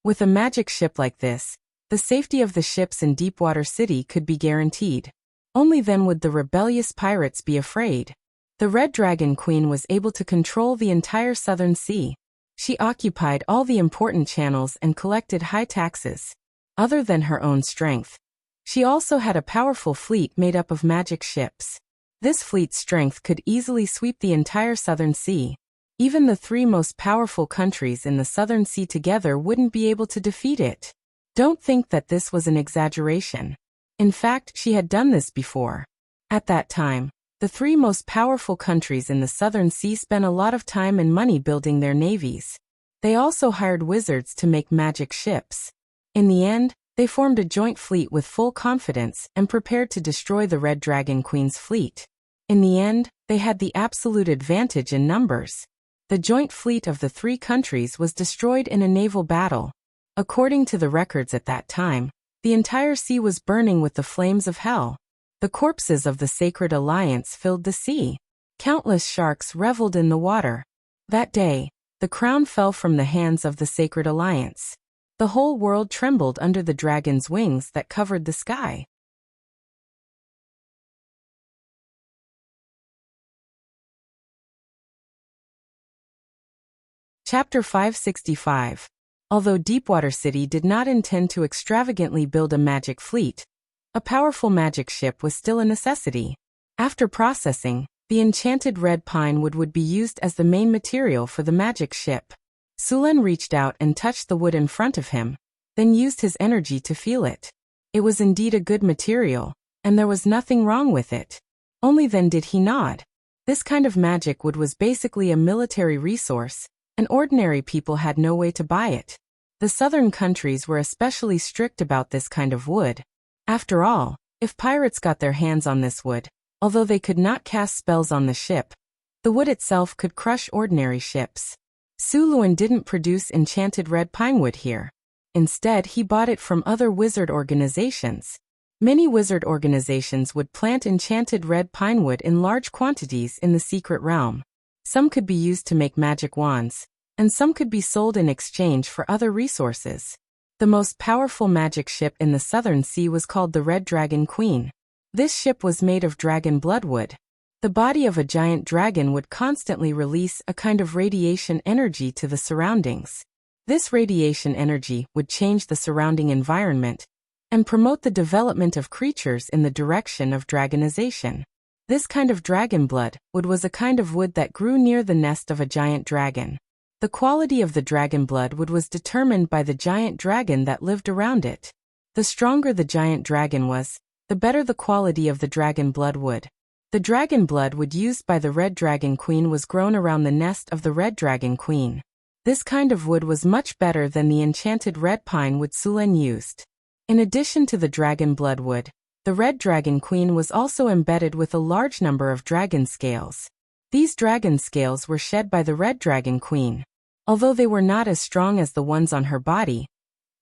With a magic ship like this, the safety of the ships in Deepwater City could be guaranteed. Only then would the rebellious pirates be afraid. The Red Dragon Queen was able to control the entire Southern Sea. She occupied all the important channels and collected high taxes. Other than her own strength, she also had a powerful fleet made up of magic ships. This fleet's strength could easily sweep the entire Southern Sea. Even the three most powerful countries in the Southern Sea together wouldn't be able to defeat it. Don't think that this was an exaggeration. In fact, she had done this before. At that time, the three most powerful countries in the Southern Sea spent a lot of time and money building their navies. They also hired wizards to make magic ships. In the end, they formed a joint fleet with full confidence and prepared to destroy the Red Dragon Queen's fleet. In the end, they had the absolute advantage in numbers. The joint fleet of the three countries was destroyed in a naval battle. According to the records at that time, the entire sea was burning with the flames of hell. The corpses of the Sacred Alliance filled the sea. Countless sharks reveled in the water. That day, the crown fell from the hands of the Sacred Alliance. The whole world trembled under the dragon's wings that covered the sky. Chapter 565. Although Deepwater City did not intend to extravagantly build a magic fleet, a powerful magic ship was still a necessity. After processing, the enchanted red pine wood would be used as the main material for the magic ship. Sulen reached out and touched the wood in front of him, then used his energy to feel it. It was indeed a good material, and there was nothing wrong with it. Only then did he nod. This kind of magic wood was basically a military resource, and ordinary people had no way to buy it. The southern countries were especially strict about this kind of wood. After all, if pirates got their hands on this wood, although they could not cast spells on the ship, the wood itself could crush ordinary ships. Suluan didn't produce enchanted red pine wood here. Instead, he bought it from other wizard organizations. Many wizard organizations would plant enchanted red pine wood in large quantities in the secret realm. Some could be used to make magic wands, and some could be sold in exchange for other resources. The most powerful magic ship in the Southern Sea was called the Red Dragon Queen. This ship was made of dragon blood wood. The body of a giant dragon would constantly release a kind of radiation energy to the surroundings. This radiation energy would change the surrounding environment and promote the development of creatures in the direction of dragonization. This kind of dragon blood wood was a kind of wood that grew near the nest of a giant dragon. The quality of the dragon blood wood was determined by the giant dragon that lived around it. The stronger the giant dragon was, the better the quality of the dragon blood wood. The dragon blood wood used by the Red Dragon Queen was grown around the nest of the Red Dragon Queen. This kind of wood was much better than the enchanted red pine wood Sulen used. In addition to the dragon blood wood, the Red Dragon Queen was also embedded with a large number of dragon scales. These dragon scales were shed by the Red Dragon Queen. Although they were not as strong as the ones on her body,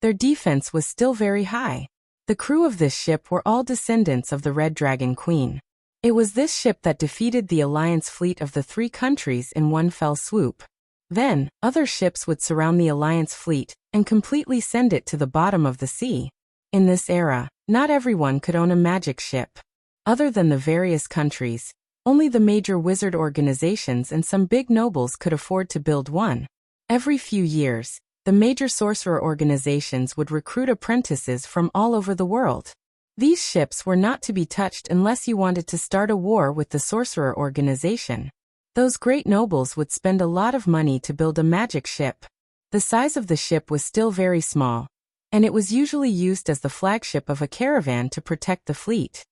their defense was still very high. The crew of this ship were all descendants of the Red Dragon Queen. It was this ship that defeated the alliance fleet of the three countries in one fell swoop. Then, other ships would surround the alliance fleet and completely send it to the bottom of the sea. In this era, not everyone could own a magic ship. Other than the various countries, only the major wizard organizations and some big nobles could afford to build one. Every few years, the major sorcerer organizations would recruit apprentices from all over the world. These ships were not to be touched unless you wanted to start a war with the sorcerer organization. Those great nobles would spend a lot of money to build a magic ship. The size of the ship was still very small, and it was usually used as the flagship of a caravan to protect the fleet.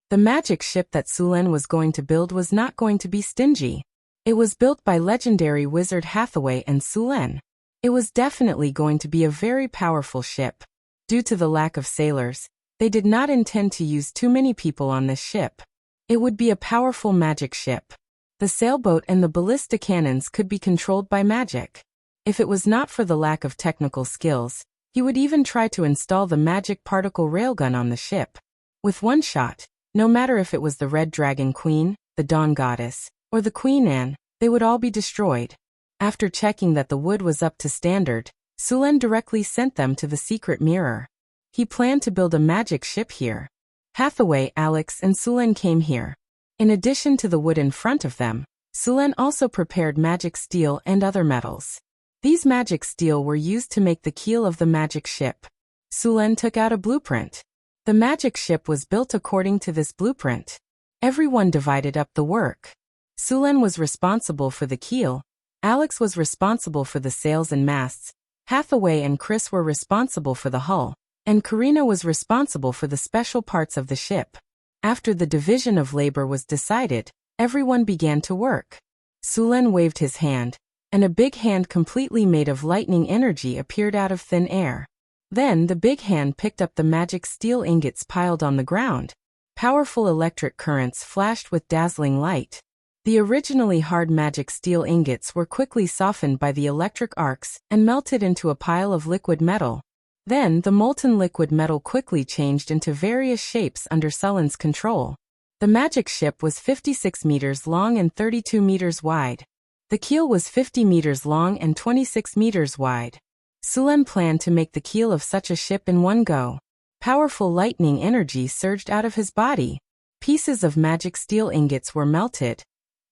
The magic ship that Sulen was going to build was not going to be stingy. It was built by legendary wizard Hathaway and Sulen. It was definitely going to be a very powerful ship. Due to the lack of sailors, they did not intend to use too many people on this ship. It would be a powerful magic ship. The sailboat and the ballista cannons could be controlled by magic. If it was not for the lack of technical skills, he would even try to install the magic particle railgun on the ship. With one shot, no matter if it was the Red Dragon Queen, the Dawn Goddess, or the Queen Anne, they would all be destroyed. After checking that the wood was up to standard, Sulen directly sent them to the secret mirror. He planned to build a magic ship here. Hathaway, Alex, and Sulen came here. In addition to the wood in front of them, Sulen also prepared magic steel and other metals. These magic steel were used to make the keel of the magic ship. Sulen took out a blueprint. The magic ship was built according to this blueprint. Everyone divided up the work. Sulen was responsible for the keel. Alex was responsible for the sails and masts. Hathaway and Chris were responsible for the hull, and Karina was responsible for the special parts of the ship. After the division of labor was decided, everyone began to work. Sulen waved his hand, and a big hand completely made of lightning energy appeared out of thin air. Then the big hand picked up the magic steel ingots piled on the ground. Powerful electric currents flashed with dazzling light. The originally hard magic steel ingots were quickly softened by the electric arcs and melted into a pile of liquid metal. Then the molten liquid metal quickly changed into various shapes under Sulen's control. The magic ship was 56 meters long and 32 meters wide. The keel was 50 meters long and 26 meters wide. Sulen planned to make the keel of such a ship in one go. Powerful lightning energy surged out of his body. Pieces of magic steel ingots were melted,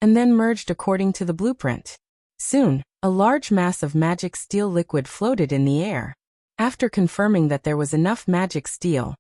and then merged according to the blueprint. Soon, a large mass of magic steel liquid floated in the air. After confirming that there was enough magic steel,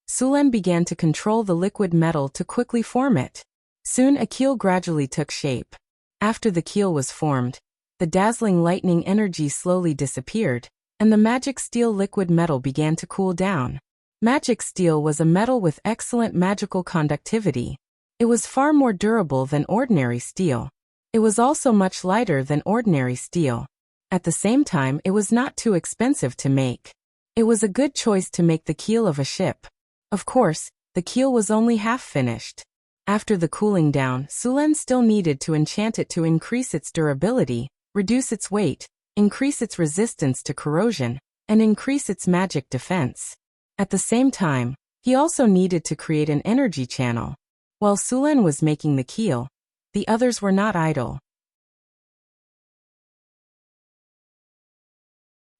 Sulen began to control the liquid metal to quickly form it. Soon a keel gradually took shape. After the keel was formed, the dazzling lightning energy slowly disappeared, and the magic steel liquid metal began to cool down. Magic steel was a metal with excellent magical conductivity. It was far more durable than ordinary steel. It was also much lighter than ordinary steel. At the same time, it was not too expensive to make. It was a good choice to make the keel of a ship. Of course, the keel was only half finished. After the cooling down, Sulen still needed to enchant it to increase its durability, reduce its weight, increase its resistance to corrosion, and increase its magic defense. At the same time, he also needed to create an energy channel. While Sulen was making the keel, the others were not idle.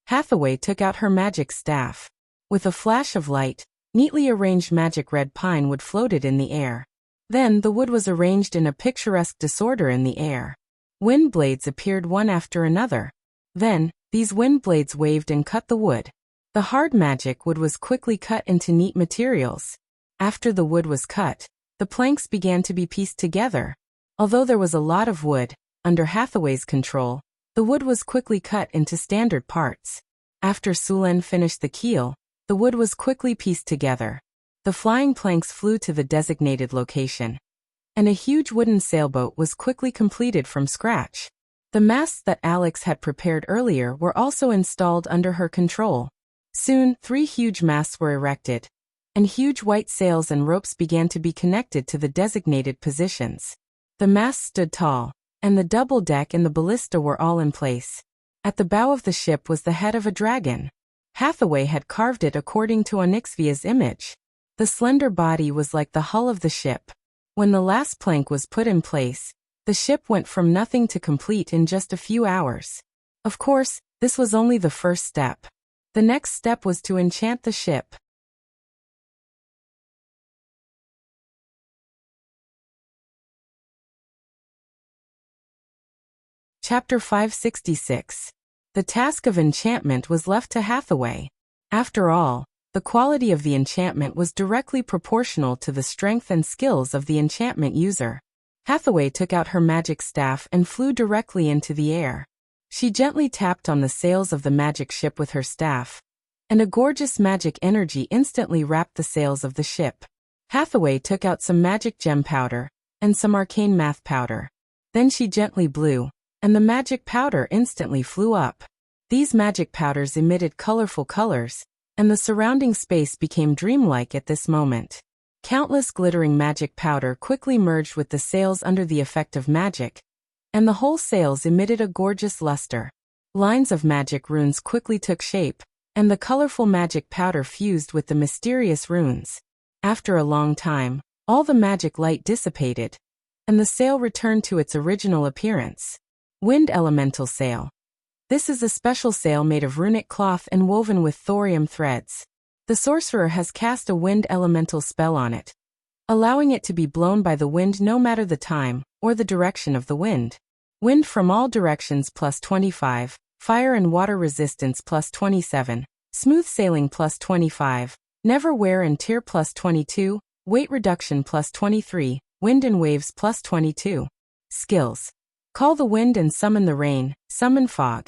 Hathaway took out her magic staff. With a flash of light, neatly arranged magic red pine wood floated in the air. Then the wood was arranged in a picturesque disorder in the air. Wind blades appeared one after another. Then, these wind blades waved and cut the wood. The hard magic wood was quickly cut into neat materials. After the wood was cut, the planks began to be pieced together. Although there was a lot of wood, under Hathaway's control, the wood was quickly cut into standard parts. After Sulen finished the keel, the wood was quickly pieced together. The flying planks flew to the designated location, and a huge wooden sailboat was quickly completed from scratch. The masts that Alex had prepared earlier were also installed under her control. Soon, 3 huge masts were erected, and huge white sails and ropes began to be connected to the designated positions. The masts stood tall, and the double deck and the ballista were all in place. At the bow of the ship was the head of a dragon. Hathaway had carved it according to Onyxia's image. The slender body was like the hull of the ship. When the last plank was put in place, the ship went from nothing to complete in just a few hours. Of course, this was only the first step. The next step was to enchant the ship. Chapter 566. The task of enchantment was left to Hathaway. After all, the quality of the enchantment was directly proportional to the strength and skills of the enchantment user. Hathaway took out her magic staff and flew directly into the air. She gently tapped on the sails of the magic ship with her staff, and a gorgeous magic energy instantly wrapped the sails of the ship. Hathaway took out some magic gem powder and some arcane math powder. Then she gently blew, and the magic powder instantly flew up. These magic powders emitted colorful colors, and the surrounding space became dreamlike at this moment. Countless glittering magic powder quickly merged with the sails under the effect of magic, and the whole sails emitted a gorgeous luster. Lines of magic runes quickly took shape, and the colorful magic powder fused with the mysterious runes. After a long time, all the magic light dissipated, and the sail returned to its original appearance. Wind Elemental Sail. This is a special sail made of runic cloth and woven with thorium threads. The sorcerer has cast a wind elemental spell on it, allowing it to be blown by the wind no matter the time or the direction of the wind. Wind from all directions plus 25, fire and water resistance plus 27, smooth sailing plus 25, never wear and tear plus 22, weight reduction plus 23, wind and waves plus 22. Skills. Call the wind and summon the rain, summon fog.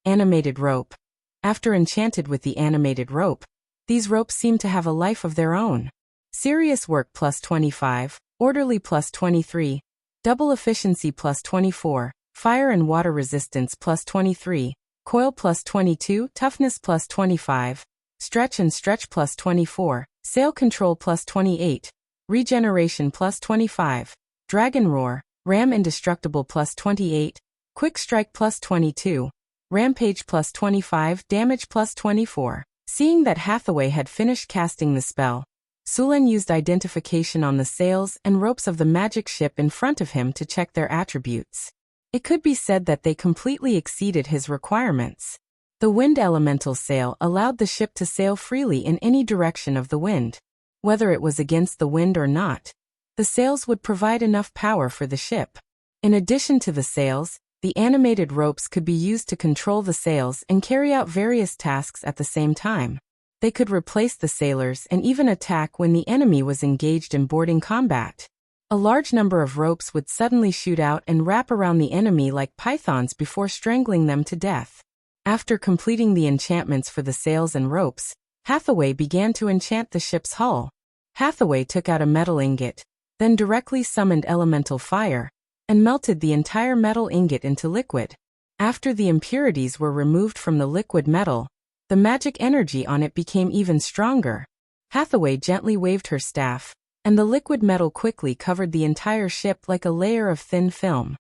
Animated rope. After enchanted with the animated rope, these ropes seem to have a life of their own. Serious work plus 25, orderly plus 23, double efficiency plus 24, fire and water resistance plus 23, coil plus 22, toughness plus 25, stretch and stretch plus 24, sail control plus 28, regeneration plus 25, dragon roar, ram indestructible plus 28, quick strike plus 22, rampage plus 25, damage plus 24. Seeing that Hathaway had finished casting the spell, Sulen used identification on the sails and ropes of the magic ship in front of him to check their attributes. It could be said that they completely exceeded his requirements. The wind elemental sail allowed the ship to sail freely in any direction of the wind. Whether it was against the wind or not, the sails would provide enough power for the ship. In addition to the sails, the animated ropes could be used to control the sails and carry out various tasks at the same time. They could replace the sailors and even attack when the enemy was engaged in boarding combat. A large number of ropes would suddenly shoot out and wrap around the enemy like pythons before strangling them to death. After completing the enchantments for the sails and ropes, Hathaway began to enchant the ship's hull. Hathaway took out a metal ingot, then directly summoned elemental fire, and melted the entire metal ingot into liquid. After the impurities were removed from the liquid metal, the magic energy on it became even stronger. Hathaway gently waved her staff, and the liquid metal quickly covered the entire ship like a layer of thin film.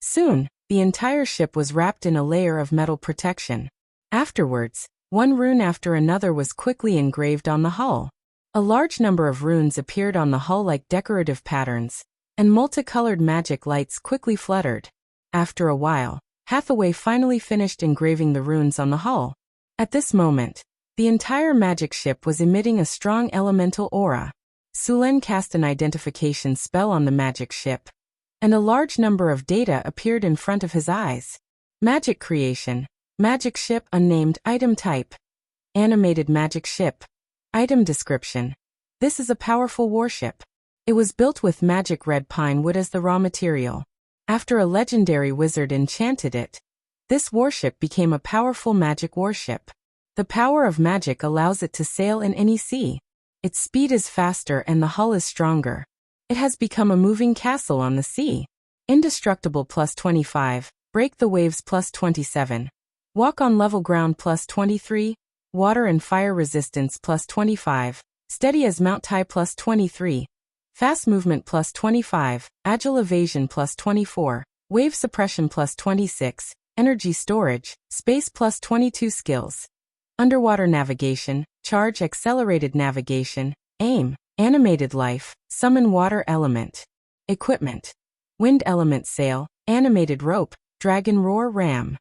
Soon, the entire ship was wrapped in a layer of metal protection. Afterwards, one rune after another was quickly engraved on the hull. A large number of runes appeared on the hull like decorative patterns, and multicolored magic lights quickly fluttered. After a while, Hathaway finally finished engraving the runes on the hull. At this moment, the entire magic ship was emitting a strong elemental aura. Sulen cast an identification spell on the magic ship, and a large number of data appeared in front of his eyes. Magic creation, magic ship unnamed item type, animated magic ship. Item description. This is a powerful warship. It was built with magic red pine wood as the raw material. After a legendary wizard enchanted it, this warship became a powerful magic warship. The power of magic allows it to sail in any sea. Its speed is faster and the hull is stronger. It has become a moving castle on the sea. Indestructible plus 25, break the waves plus 27, walk on level ground plus 23, water and fire resistance plus 25, steady as Mount Tai plus 23, fast movement plus 25, agile evasion plus 24, wave suppression plus 26, energy storage, space plus 22 skills. Underwater navigation, charge accelerated navigation, aim, animated life, summon water element. Equipment. Wind element sail, animated rope, dragon roar ram.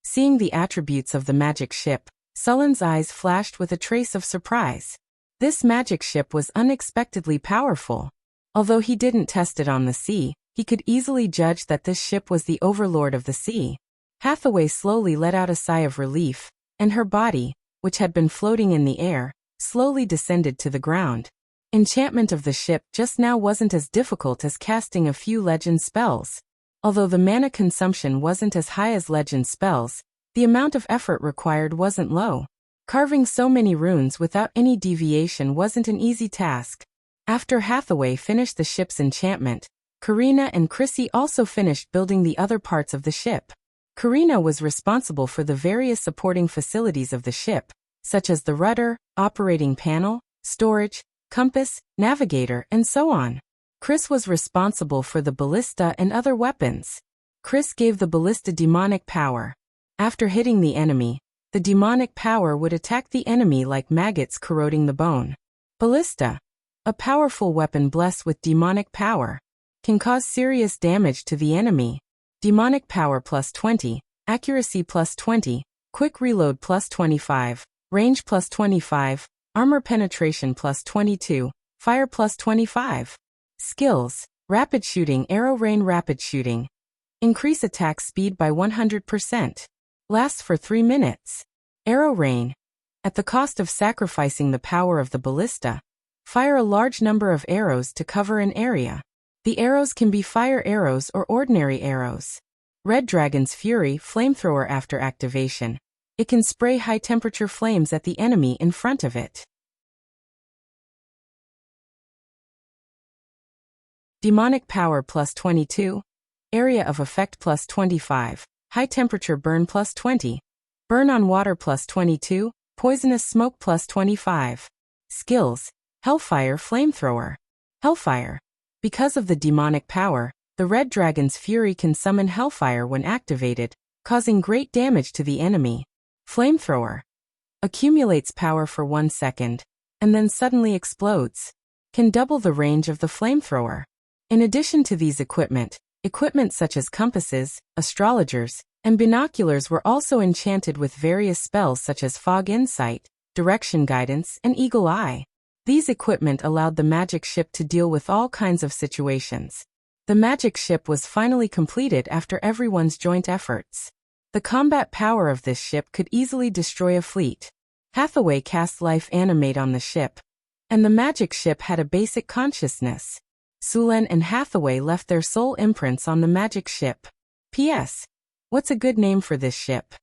Seeing the attributes of the magic ship, Sulen's eyes flashed with a trace of surprise. This magic ship was unexpectedly powerful. Although he didn't test it on the sea, He could easily judge that this ship was the overlord of the sea. Hathaway slowly let out a sigh of relief, and her body, which had been floating in the air, slowly descended to the ground. Enchantment of the ship just now wasn't as difficult as casting a few legend spells. Although the mana consumption wasn't as high as legend spells, the amount of effort required wasn't low. Carving so many runes without any deviation wasn't an easy task. After Hathaway finished the ship's enchantment, Karina and Chrissy also finished building the other parts of the ship. Karina was responsible for the various supporting facilities of the ship, such as the rudder, operating panel, storage, compass, navigator, and so on. Chris was responsible for the ballista and other weapons. Chris gave the ballista demonic power. After hitting the enemy, the demonic power would attack the enemy like maggots corroding the bone. Ballista, a powerful weapon blessed with demonic power, can cause serious damage to the enemy. Demonic power plus 20, accuracy plus 20, quick reload plus 25, range plus 25, armor penetration plus 22, fire plus 25. Skills: rapid shooting, arrow rain, rapid shooting. Increase attack speed by 100%. Lasts for 3 minutes. Arrow rain. At the cost of sacrificing the power of the ballista, fire a large number of arrows to cover an area. The arrows can be fire arrows or ordinary arrows. Red Dragon's Fury flamethrower. After activation, it can spray high-temperature flames at the enemy in front of it. Demonic power plus 22, area of effect plus 25, high-temperature burn plus 20, burn on water plus 22, poisonous smoke plus 25. Skills: Hellfire flamethrower. Hellfire. Because of the demonic power, the Red Dragon's Fury can summon Hellfire when activated, causing great damage to the enemy. Flamethrower. Accumulates power for 1 second, and then suddenly explodes. Can double the range of the flamethrower. In addition to these equipment such as compasses, astrologers, and binoculars were also enchanted with various spells such as Fog Insight, Direction Guidance, and Eagle Eye. These equipment allowed the magic ship to deal with all kinds of situations. The magic ship was finally completed after everyone's joint efforts. The combat power of this ship could easily destroy a fleet. Hathaway cast life animate on the ship, and the magic ship had a basic consciousness. Sulen and Hathaway left their soul imprints on the magic ship. P.S. What's a good name for this ship?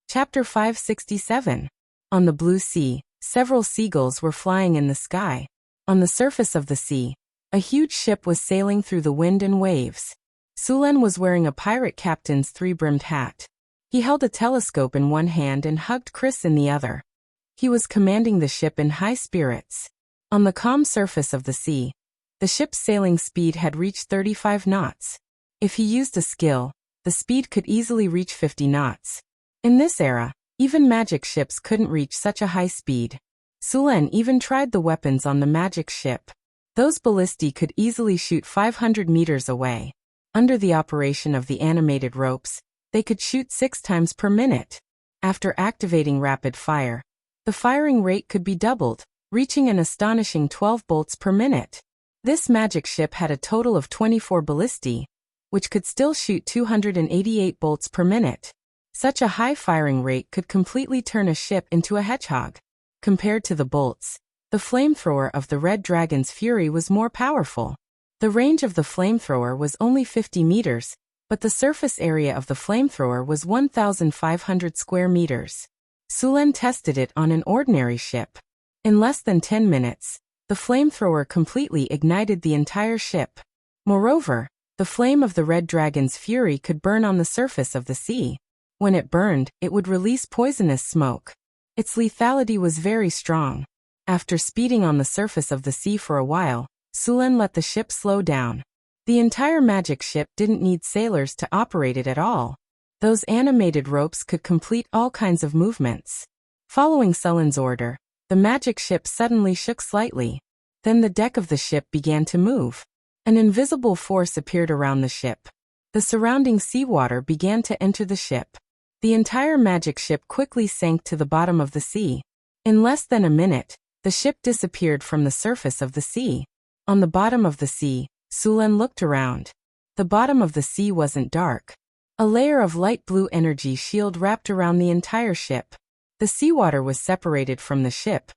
Chapter 567. On the blue sea, several seagulls were flying in the sky. On the surface of the sea, a huge ship was sailing through the wind and waves. Sulen was wearing a pirate captain's three-brimmed hat. He held a telescope in one hand and hugged Chris in the other. He was commanding the ship in high spirits. On the calm surface of the sea, the ship's sailing speed had reached 35 knots. If he used a skill, the speed could easily reach 50 knots. In this era, even magic ships couldn't reach such a high speed. Sulen even tried the weapons on the magic ship. Those ballistae could easily shoot 500 meters away. Under the operation of the animated ropes, they could shoot 6 times per minute. After activating rapid fire, the firing rate could be doubled, reaching an astonishing 12 bolts per minute. This magic ship had a total of 24 ballistae, which could still shoot 288 bolts per minute. Such a high firing rate could completely turn a ship into a hedgehog. Compared to the bolts, the flamethrower of the Red Dragon's Fury was more powerful. The range of the flamethrower was only 50 meters, but the surface area of the flamethrower was 1,500 square meters. Sulen tested it on an ordinary ship. In less than 10 minutes, the flamethrower completely ignited the entire ship. Moreover, the flame of the Red Dragon's Fury could burn on the surface of the sea. When it burned, it would release poisonous smoke. Its lethality was very strong. After speeding on the surface of the sea for a while, Sulen let the ship slow down. The entire magic ship didn't need sailors to operate it at all. Those animated ropes could complete all kinds of movements. Following Sulen's order, the magic ship suddenly shook slightly. Then the deck of the ship began to move. An invisible force appeared around the ship. The surrounding seawater began to enter the ship. The entire magic ship quickly sank to the bottom of the sea. In less than a minute, the ship disappeared from the surface of the sea. On the bottom of the sea, Sulen looked around. The bottom of the sea wasn't dark. A layer of light blue energy shield wrapped around the entire ship. The seawater was separated from the ship,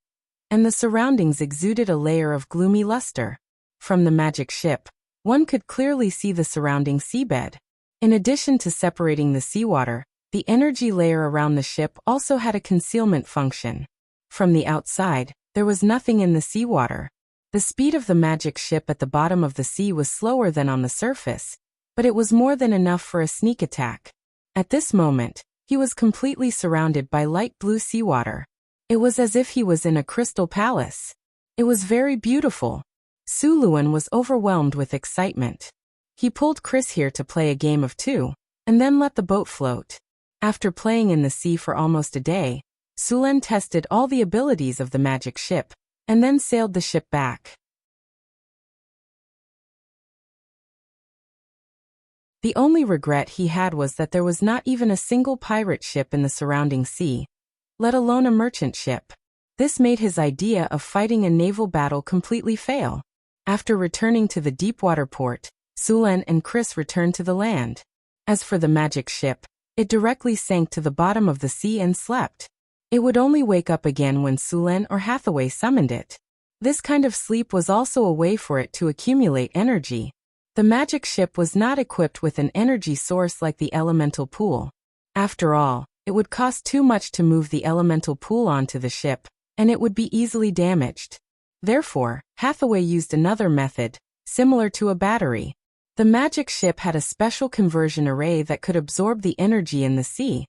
and the surroundings exuded a layer of gloomy luster. From the magic ship, one could clearly see the surrounding seabed. In addition to separating the seawater, the energy layer around the ship also had a concealment function. From the outside, there was nothing in the seawater. The speed of the magic ship at the bottom of the sea was slower than on the surface, but it was more than enough for a sneak attack. At this moment, he was completely surrounded by light blue seawater. It was as if he was in a crystal palace. It was very beautiful. Suluan was overwhelmed with excitement. He pulled Chris here to play a game of two, and then let the boat float. After playing in the sea for almost a day, Sulen tested all the abilities of the magic ship, and then sailed the ship back. The only regret he had was that there was not even a single pirate ship in the surrounding sea, let alone a merchant ship. This made his idea of fighting a naval battle completely fail. After returning to the deepwater port, Sulen and Chris returned to the land. As for the magic ship, it directly sank to the bottom of the sea and slept. It would only wake up again when Sulen or Hathaway summoned it. This kind of sleep was also a way for it to accumulate energy. The magic ship was not equipped with an energy source like the elemental pool. After all, it would cost too much to move the elemental pool onto the ship, and it would be easily damaged. Therefore, Hathaway used another method, similar to a battery. The magic ship had a special conversion array that could absorb the energy in the sea,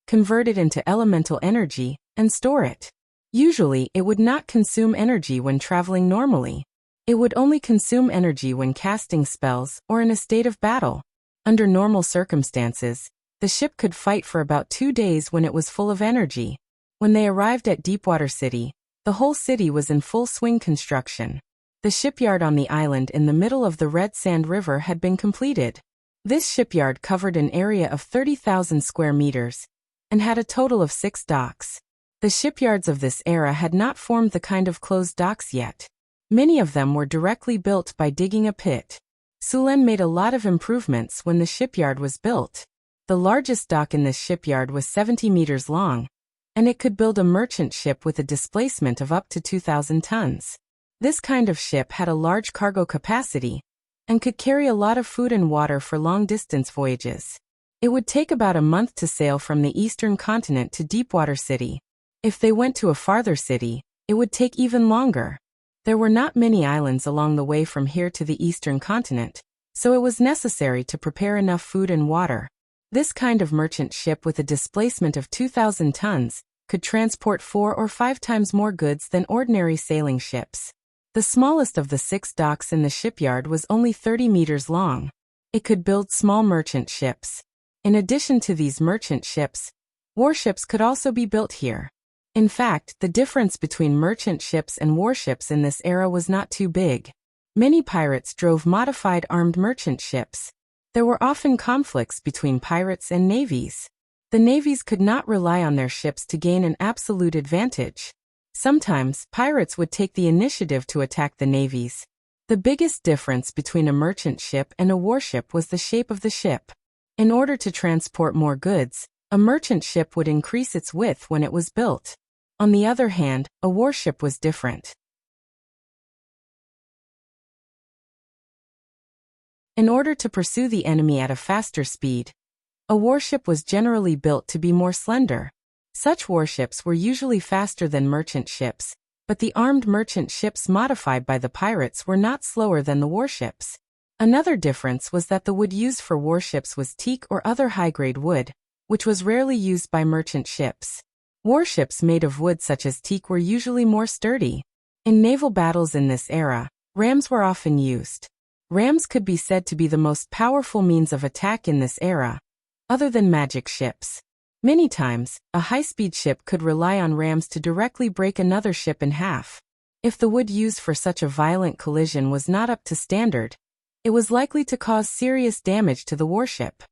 convert it into elemental energy, and store it. Usually, it would not consume energy when traveling normally. It would only consume energy when casting spells or in a state of battle. Under normal circumstances, the ship could fight for about 2 days when it was full of energy. When they arrived at Deepwater City, the whole city was in full swing construction. The shipyard on the island in the middle of the Red Sand River had been completed. This shipyard covered an area of 30,000 square meters and had a total of 6 docks. The shipyards of this era had not formed the kind of closed docks yet. Many of them were directly built by digging a pit. Sulen made a lot of improvements when the shipyard was built. The largest dock in this shipyard was 70 meters long, and it could build a merchant ship with a displacement of up to 2,000 tons. This kind of ship had a large cargo capacity and could carry a lot of food and water for long-distance voyages. It would take about a month to sail from the eastern continent to Deepwater City. If they went to a farther city, it would take even longer. There were not many islands along the way from here to the eastern continent, so it was necessary to prepare enough food and water. This kind of merchant ship with a displacement of 2,000 tons could transport 4 or 5 times more goods than ordinary sailing ships. The smallest of the 6 docks in the shipyard was only 30 meters long. It could build small merchant ships. In addition to these merchant ships, warships could also be built here. In fact, the difference between merchant ships and warships in this era was not too big. Many pirates drove modified armed merchant ships. There were often conflicts between pirates and navies. The navies could not rely on their ships to gain an absolute advantage. Sometimes, pirates would take the initiative to attack the navies. The biggest difference between a merchant ship and a warship was the shape of the ship. In order to transport more goods, a merchant ship would increase its width when it was built. On the other hand, a warship was different. In order to pursue the enemy at a faster speed, a warship was generally built to be more slender. Such warships were usually faster than merchant ships, but the armed merchant ships modified by the pirates were not slower than the warships. Another difference was that the wood used for warships was teak or other high-grade wood, which was rarely used by merchant ships. Warships made of wood such as teak were usually more sturdy. In naval battles in this era, rams were often used. Rams could be said to be the most powerful means of attack in this era, other than magic ships. Many times, a high-speed ship could rely on rams to directly break another ship in half. If the wood used for such a violent collision was not up to standard, it was likely to cause serious damage to the warship.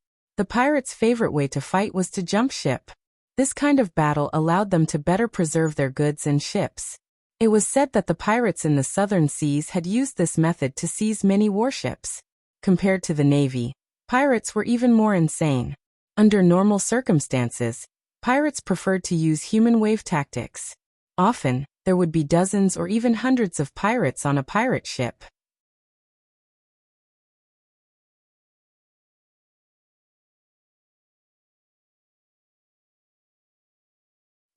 The pirates' favorite way to fight was to jump ship. This kind of battle allowed them to better preserve their goods and ships. It was said that the pirates in the southern seas had used this method to seize many warships. Compared to the navy, pirates were even more insane. Under normal circumstances, pirates preferred to use human wave tactics. Often, there would be dozens or even hundreds of pirates on a pirate ship.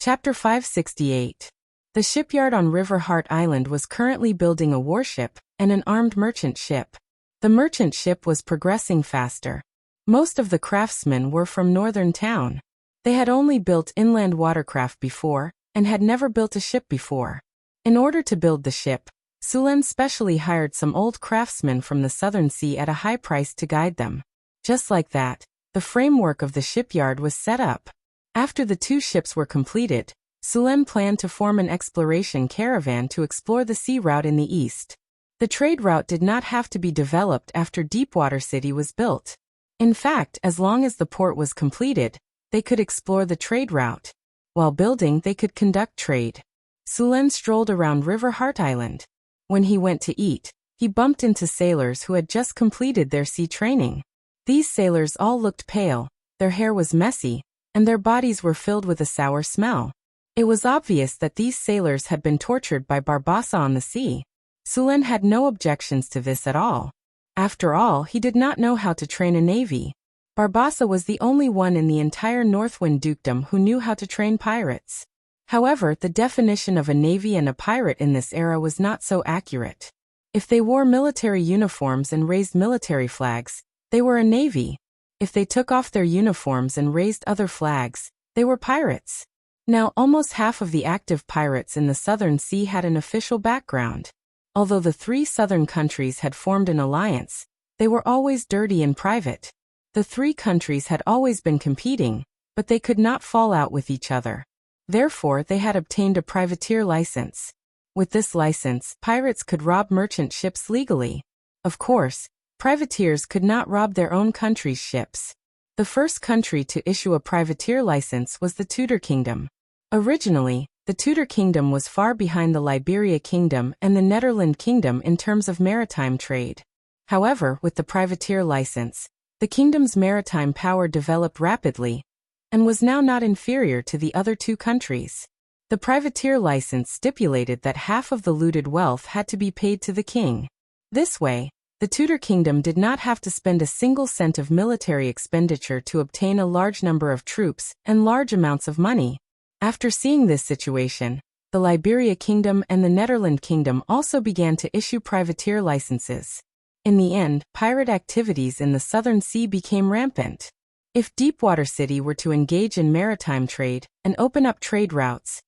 Chapter 568. The shipyard on River Heart Island was currently building a warship and an armed merchant ship. The merchant ship was progressing faster. Most of the craftsmen were from northern town. They had only built inland watercraft before and had never built a ship before. In order to build the ship, Sulen specially hired some old craftsmen from the southern sea at a high price to guide them. Just like that, the framework of the shipyard was set up. After the two ships were completed, Sulen planned to form an exploration caravan to explore the sea route in the east. The trade route did not have to be developed after Deepwater City was built. In fact, as long as the port was completed, they could explore the trade route. While building, they could conduct trade. Sulen strolled around River Heart Island. When he went to eat, he bumped into sailors who had just completed their sea training. These sailors all looked pale, their hair was messy, and their bodies were filled with a sour smell. It was obvious that these sailors had been tortured by Barbassa on the sea. Sulen had no objections to this at all. After all, he did not know how to train a navy. Barbassa was the only one in the entire Northwind Dukedom who knew how to train pirates. However, the definition of a navy and a pirate in this era was not so accurate. If they wore military uniforms and raised military flags, they were a navy. If they took off their uniforms and raised other flags, they were pirates. Now, almost half of the active pirates in the Southern Sea had an official background. Although the three southern countries had formed an alliance, they were always dirty in private. The three countries had always been competing, but they could not fall out with each other. Therefore, they had obtained a privateer license. With this license, pirates could rob merchant ships legally. Of course, privateers could not rob their own country's ships. The first country to issue a privateer license was the Tudor Kingdom. Originally, the Tudor Kingdom was far behind the Liberia Kingdom and the Netherlands Kingdom in terms of maritime trade. However, with the privateer license, the kingdom's maritime power developed rapidly and was now not inferior to the other two countries. The privateer license stipulated that half of the looted wealth had to be paid to the king. This way, the Tudor Kingdom did not have to spend a single cent of military expenditure to obtain a large number of troops and large amounts of money. After seeing this situation, the Liberia Kingdom and the Netherlands Kingdom also began to issue privateer licenses. In the end, pirate activities in the Southern Sea became rampant. If Deepwater City were to engage in maritime trade and open up trade routes,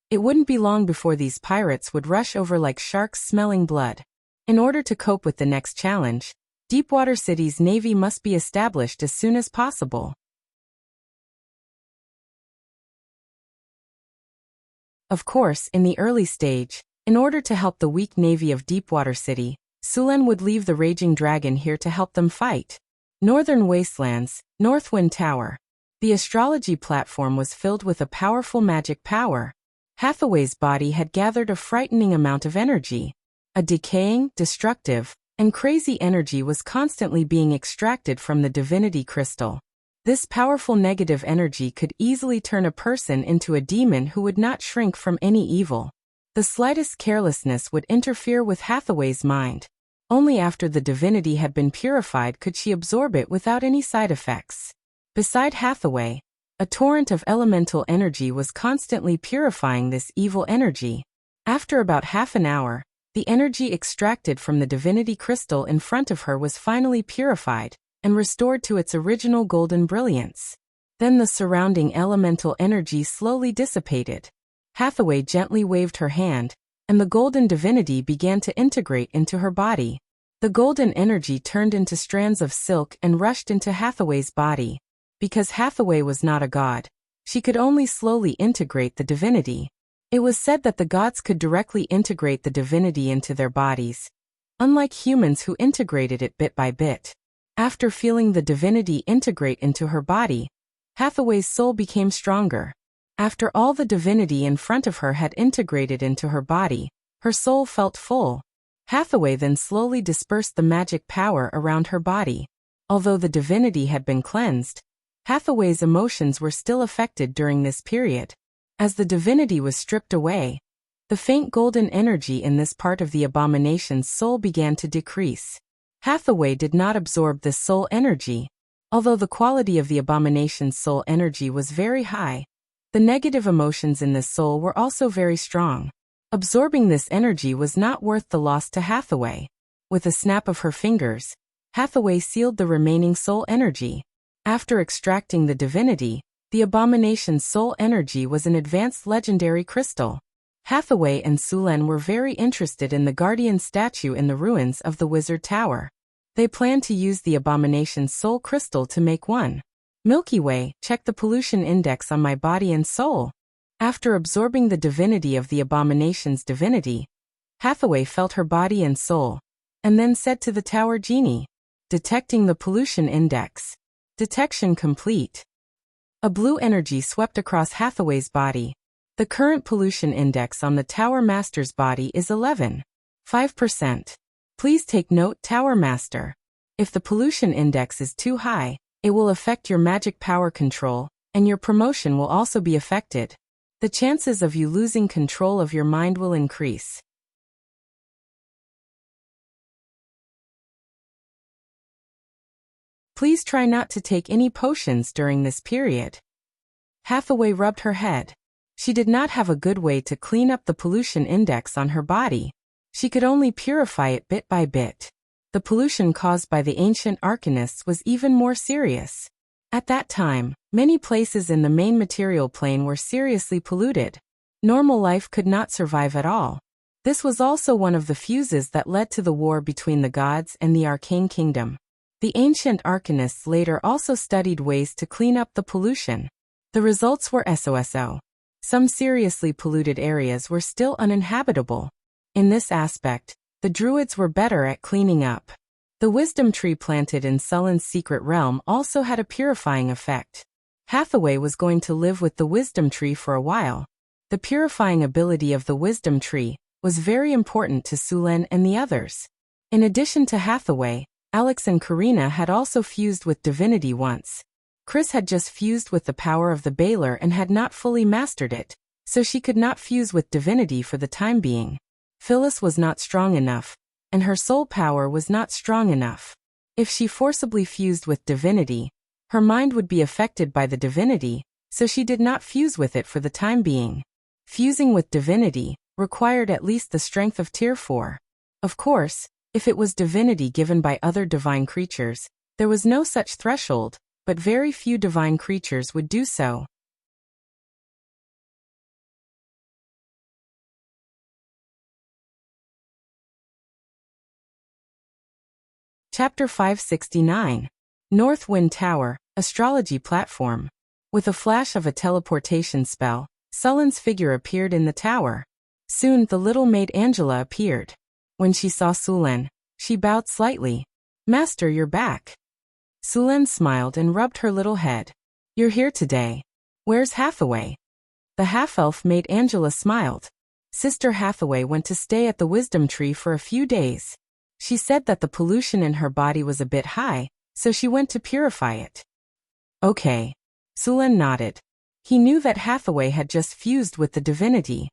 it wouldn't be long before these pirates would rush over like sharks smelling blood. In order to cope with the next challenge, Deepwater City's navy must be established as soon as possible. Of course, in the early stage, in order to help the weak navy of Deepwater City, Sulen would leave the Raging Dragon here to help them fight. Northern Wastelands, Northwind Tower. The astrology platform was filled with a powerful magic power. Hathaway's body had gathered a frightening amount of energy. A decaying, destructive, and crazy energy was constantly being extracted from the divinity crystal. This powerful negative energy could easily turn a person into a demon who would not shrink from any evil. The slightest carelessness would interfere with Hathaway's mind. Only after the divinity had been purified could she absorb it without any side effects. Beside Hathaway, a torrent of elemental energy was constantly purifying this evil energy. After about half an hour, the energy extracted from the divinity crystal in front of her was finally purified and restored to its original golden brilliance. Then the surrounding elemental energy slowly dissipated. Hathaway gently waved her hand, and the golden divinity began to integrate into her body. The golden energy turned into strands of silk and rushed into Hathaway's body. Because Hathaway was not a god, she could only slowly integrate the divinity. It was said that the gods could directly integrate the divinity into their bodies, unlike humans who integrated it bit by bit. After feeling the divinity integrate into her body, Hathaway's soul became stronger. After all the divinity in front of her had integrated into her body, her soul felt full. Hathaway then slowly dispersed the magic power around her body. Although the divinity had been cleansed, Hathaway's emotions were still affected during this period. As the divinity was stripped away, the faint golden energy in this part of the abomination's soul began to decrease. Hathaway did not absorb this soul energy. Although the quality of the abomination's soul energy was very high, the negative emotions in this soul were also very strong. Absorbing this energy was not worth the loss to Hathaway. With a snap of her fingers, Hathaway sealed the remaining soul energy. After extracting the divinity, the abomination's soul energy was an advanced legendary crystal. Hathaway and Sulen were very interested in the guardian statue in the ruins of the Wizard Tower. They planned to use the abomination's soul crystal to make one. Milky Way, check the pollution index on my body and soul. After absorbing the divinity of the abomination's divinity, Hathaway felt her body and soul, and then said to the tower genie, detecting the pollution index. Detection complete. A blue energy swept across Hathaway's body. The current pollution index on the Tower Master's body is 11.5%. Please take note, Tower Master. If the pollution index is too high, it will affect your magic power control, and your promotion will also be affected. The chances of you losing control of your mind will increase. Please try not to take any potions during this period. Hathaway rubbed her head. She did not have a good way to clean up the pollution index on her body. She could only purify it bit by bit. The pollution caused by the ancient arcanists was even more serious. At that time, many places in the main material plane were seriously polluted. Normal life could not survive at all. This was also one of the fuses that led to the war between the gods and the arcane kingdom. The ancient arcanists later also studied ways to clean up the pollution. The results were SOSO. Some seriously polluted areas were still uninhabitable. In this aspect, the Druids were better at cleaning up. The wisdom tree planted in Sullen's secret realm also had a purifying effect. Hathaway was going to live with the wisdom tree for a while. The purifying ability of the wisdom tree was very important to Sulen and the others. In addition to Hathaway, Alex and Karina had also fused with divinity once. Chris had just fused with the power of the Baylor and had not fully mastered it, so she could not fuse with divinity for the time being. Phyllis was not strong enough, and her soul power was not strong enough. If she forcibly fused with divinity, her mind would be affected by the divinity, so she did not fuse with it for the time being. Fusing with divinity required at least the strength of Tier 4. Of course, if it was divinity given by other divine creatures, there was no such threshold, but very few divine creatures would do so. Chapter 569. North Wind Tower, Astrology Platform. With a flash of a teleportation spell, Sullen's figure appeared in the tower. Soon the little maid Angela appeared. When she saw Sulen, she bowed slightly. Master, you're back. Sulen smiled and rubbed her little head. You're here today. Where's Hathaway? The half-elf maid Angela smiled. Sister Hathaway went to stay at the wisdom tree for a few days. She said that the pollution in her body was a bit high, so she went to purify it. Okay. Sulen nodded. He knew that Hathaway had just fused with the divinity.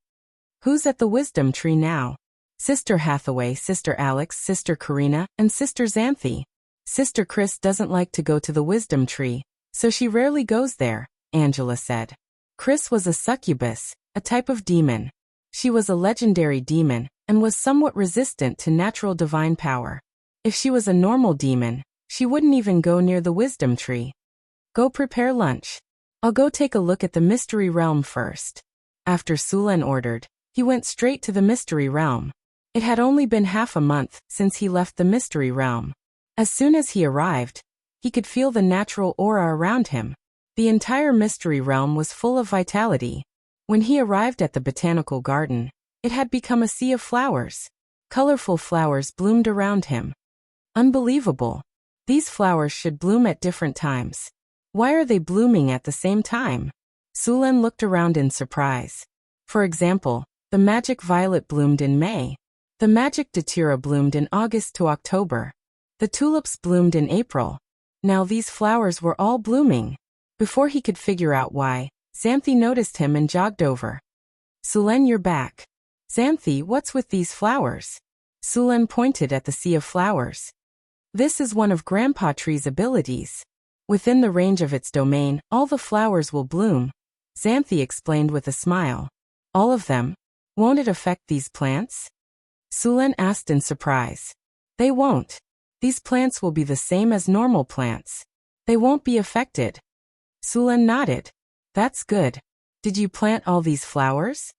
Who's at the wisdom tree now? Sister Hathaway, Sister Alex, Sister Karina, and Sister Xanthi. Sister Chris doesn't like to go to the wisdom tree, so she rarely goes there, Angela said. Chris was a succubus, a type of demon. She was a legendary demon, and was somewhat resistant to natural divine power. If she was a normal demon, she wouldn't even go near the wisdom tree. Go prepare lunch. I'll go take a look at the mystery realm first. After Sulen ordered, he went straight to the mystery realm. It had only been half a month since he left the mystery realm. As soon as he arrived, he could feel the natural aura around him. The entire mystery realm was full of vitality. When he arrived at the botanical garden, it had become a sea of flowers. Colorful flowers bloomed around him. Unbelievable. These flowers should bloom at different times. Why are they blooming at the same time? Sulan looked around in surprise. For example, the magic violet bloomed in May. The magic datura bloomed in August to October. The tulips bloomed in April. Now these flowers were all blooming. Before he could figure out why, Xanthi noticed him and jogged over. Sulan, you're back. Xanthi, what's with these flowers? Sulan pointed at the sea of flowers. This is one of Grandpa Tree's abilities. Within the range of its domain, all the flowers will bloom. Xanthi explained with a smile. All of them? Won't it affect these plants? Sulan asked in surprise. They won't. These plants will be the same as normal plants. They won't be affected. Sulan nodded. That's good. Did you plant all these flowers?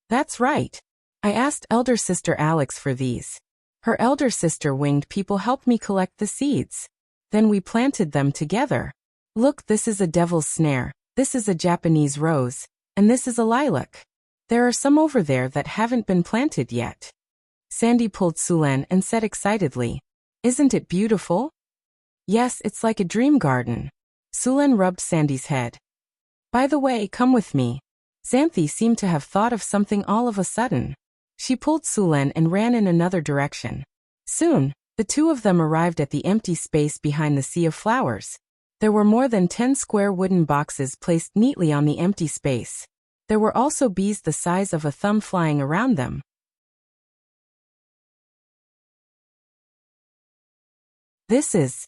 That's right. I asked elder sister Alex for these. Her elder sister winged people helped me collect the seeds. Then we planted them together. Look, this is a devil's snare, this is a Japanese rose, and this is a lilac. There are some over there that haven't been planted yet. Sandy pulled Sulan and said excitedly, Isn't it beautiful? Yes, it's like a dream garden. Sulan rubbed Sandy's head. By the way, come with me. Xanthi seemed to have thought of something all of a sudden. She pulled Sulan and ran in another direction. Soon, the two of them arrived at the empty space behind the sea of flowers. There were more than 10 square wooden boxes placed neatly on the empty space. There were also bees the size of a thumb flying around them. This is...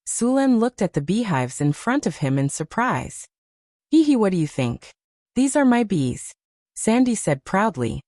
Sulan looked at the beehives in front of him in surprise. Hee, what do you think? These are my bees. Sandy said proudly.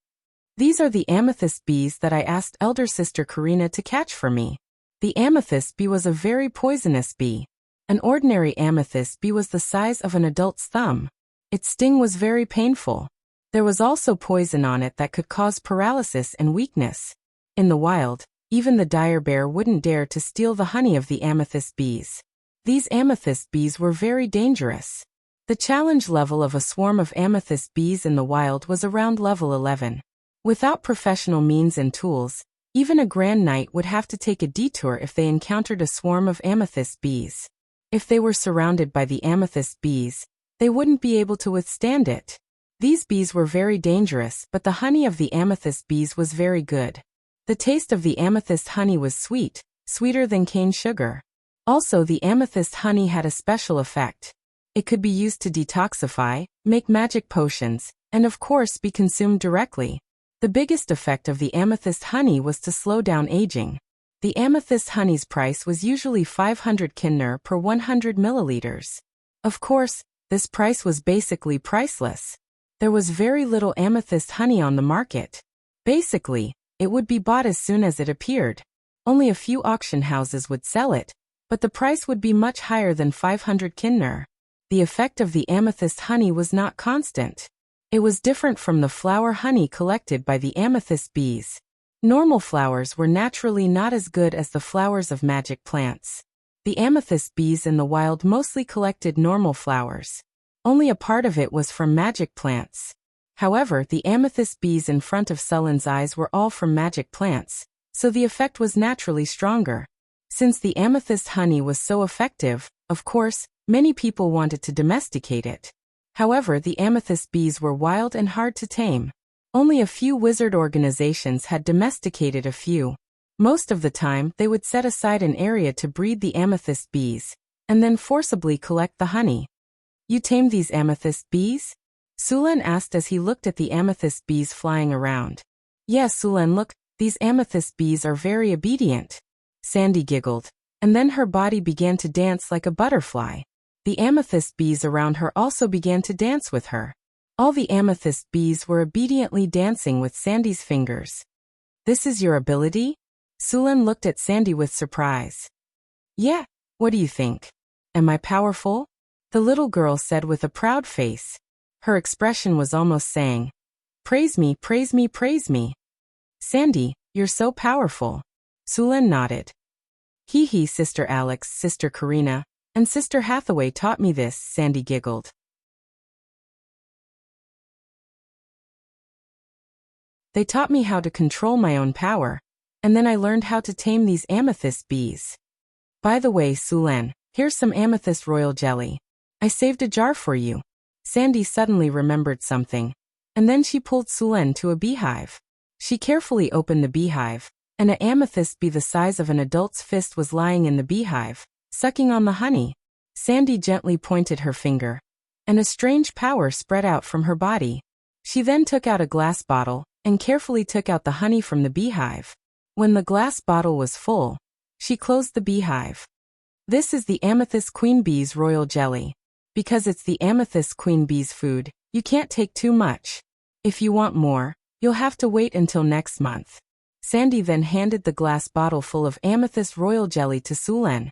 These are the amethyst bees that I asked elder sister Karina to catch for me. The amethyst bee was a very poisonous bee. An ordinary amethyst bee was the size of an adult's thumb. Its sting was very painful. There was also poison on it that could cause paralysis and weakness. In the wild, even the dire bear wouldn't dare to steal the honey of the amethyst bees. These amethyst bees were very dangerous. The challenge level of a swarm of amethyst bees in the wild was around level 11. Without professional means and tools, even a grand knight would have to take a detour if they encountered a swarm of amethyst bees. If they were surrounded by the amethyst bees, they wouldn't be able to withstand it. These bees were very dangerous, but the honey of the amethyst bees was very good. The taste of the amethyst honey was sweet, sweeter than cane sugar. Also, the amethyst honey had a special effect. It could be used to detoxify, make magic potions, and of course be consumed directly. The biggest effect of the amethyst honey was to slow down aging. The amethyst honey's price was usually 500 kinner per 100 milliliters. Of course, this price was basically priceless. There was very little amethyst honey on the market. Basically, it would be bought as soon as it appeared. Only a few auction houses would sell it, but the price would be much higher than 500 kinner. The effect of the amethyst honey was not constant. It was different from the flower honey collected by the amethyst bees. Normal flowers were naturally not as good as the flowers of magic plants. The amethyst bees in the wild mostly collected normal flowers. Only a part of it was from magic plants. However, the amethyst bees in front of Sulan's eyes were all from magic plants, so the effect was naturally stronger. Since the amethyst honey was so effective, of course, many people wanted to domesticate it. However, the amethyst bees were wild and hard to tame. Only a few wizard organizations had domesticated a few. Most of the time, they would set aside an area to breed the amethyst bees, and then forcibly collect the honey. You tamed these amethyst bees? Sulan asked as he looked at the amethyst bees flying around. Yes, Sulan, look, these amethyst bees are very obedient. Sandy giggled, and then her body began to dance like a butterfly. The amethyst bees around her also began to dance with her. All the amethyst bees were obediently dancing with Sandy's fingers. This is your ability? Sulan looked at Sandy with surprise. Yeah, what do you think? Am I powerful? The little girl said with a proud face. Her expression was almost saying, Praise me, praise me, praise me. Sandy, you're so powerful. Sulan nodded. Hee, Sister Alex, Sister Karina, and Sister Hathaway taught me this, Sandy giggled. They taught me how to control my own power, and then I learned how to tame these amethyst bees. By the way, Sulen, here's some amethyst royal jelly. I saved a jar for you. Sandy suddenly remembered something, and then she pulled Sulen to a beehive. She carefully opened the beehive, and an amethyst bee the size of an adult's fist was lying in the beehive, sucking on the honey. Sandy gently pointed her finger, and a strange power spread out from her body. She then took out a glass bottle, and carefully took out the honey from the beehive. When the glass bottle was full, she closed the beehive. This is the amethyst queen bee's royal jelly. Because it's the amethyst queen bee's food, you can't take too much. If you want more, you'll have to wait until next month. Sandy then handed the glass bottle full of amethyst royal jelly to Sulen.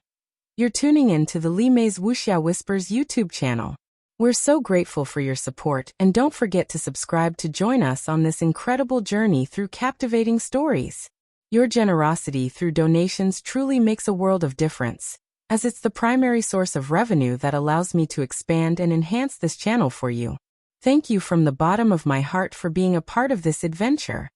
You're tuning in to the Li Mei's Wuxia Whispers YouTube channel. We're so grateful for your support, and don't forget to subscribe to join us on this incredible journey through captivating stories. Your generosity through donations truly makes a world of difference, as it's the primary source of revenue that allows me to expand and enhance this channel for you. Thank you from the bottom of my heart for being a part of this adventure.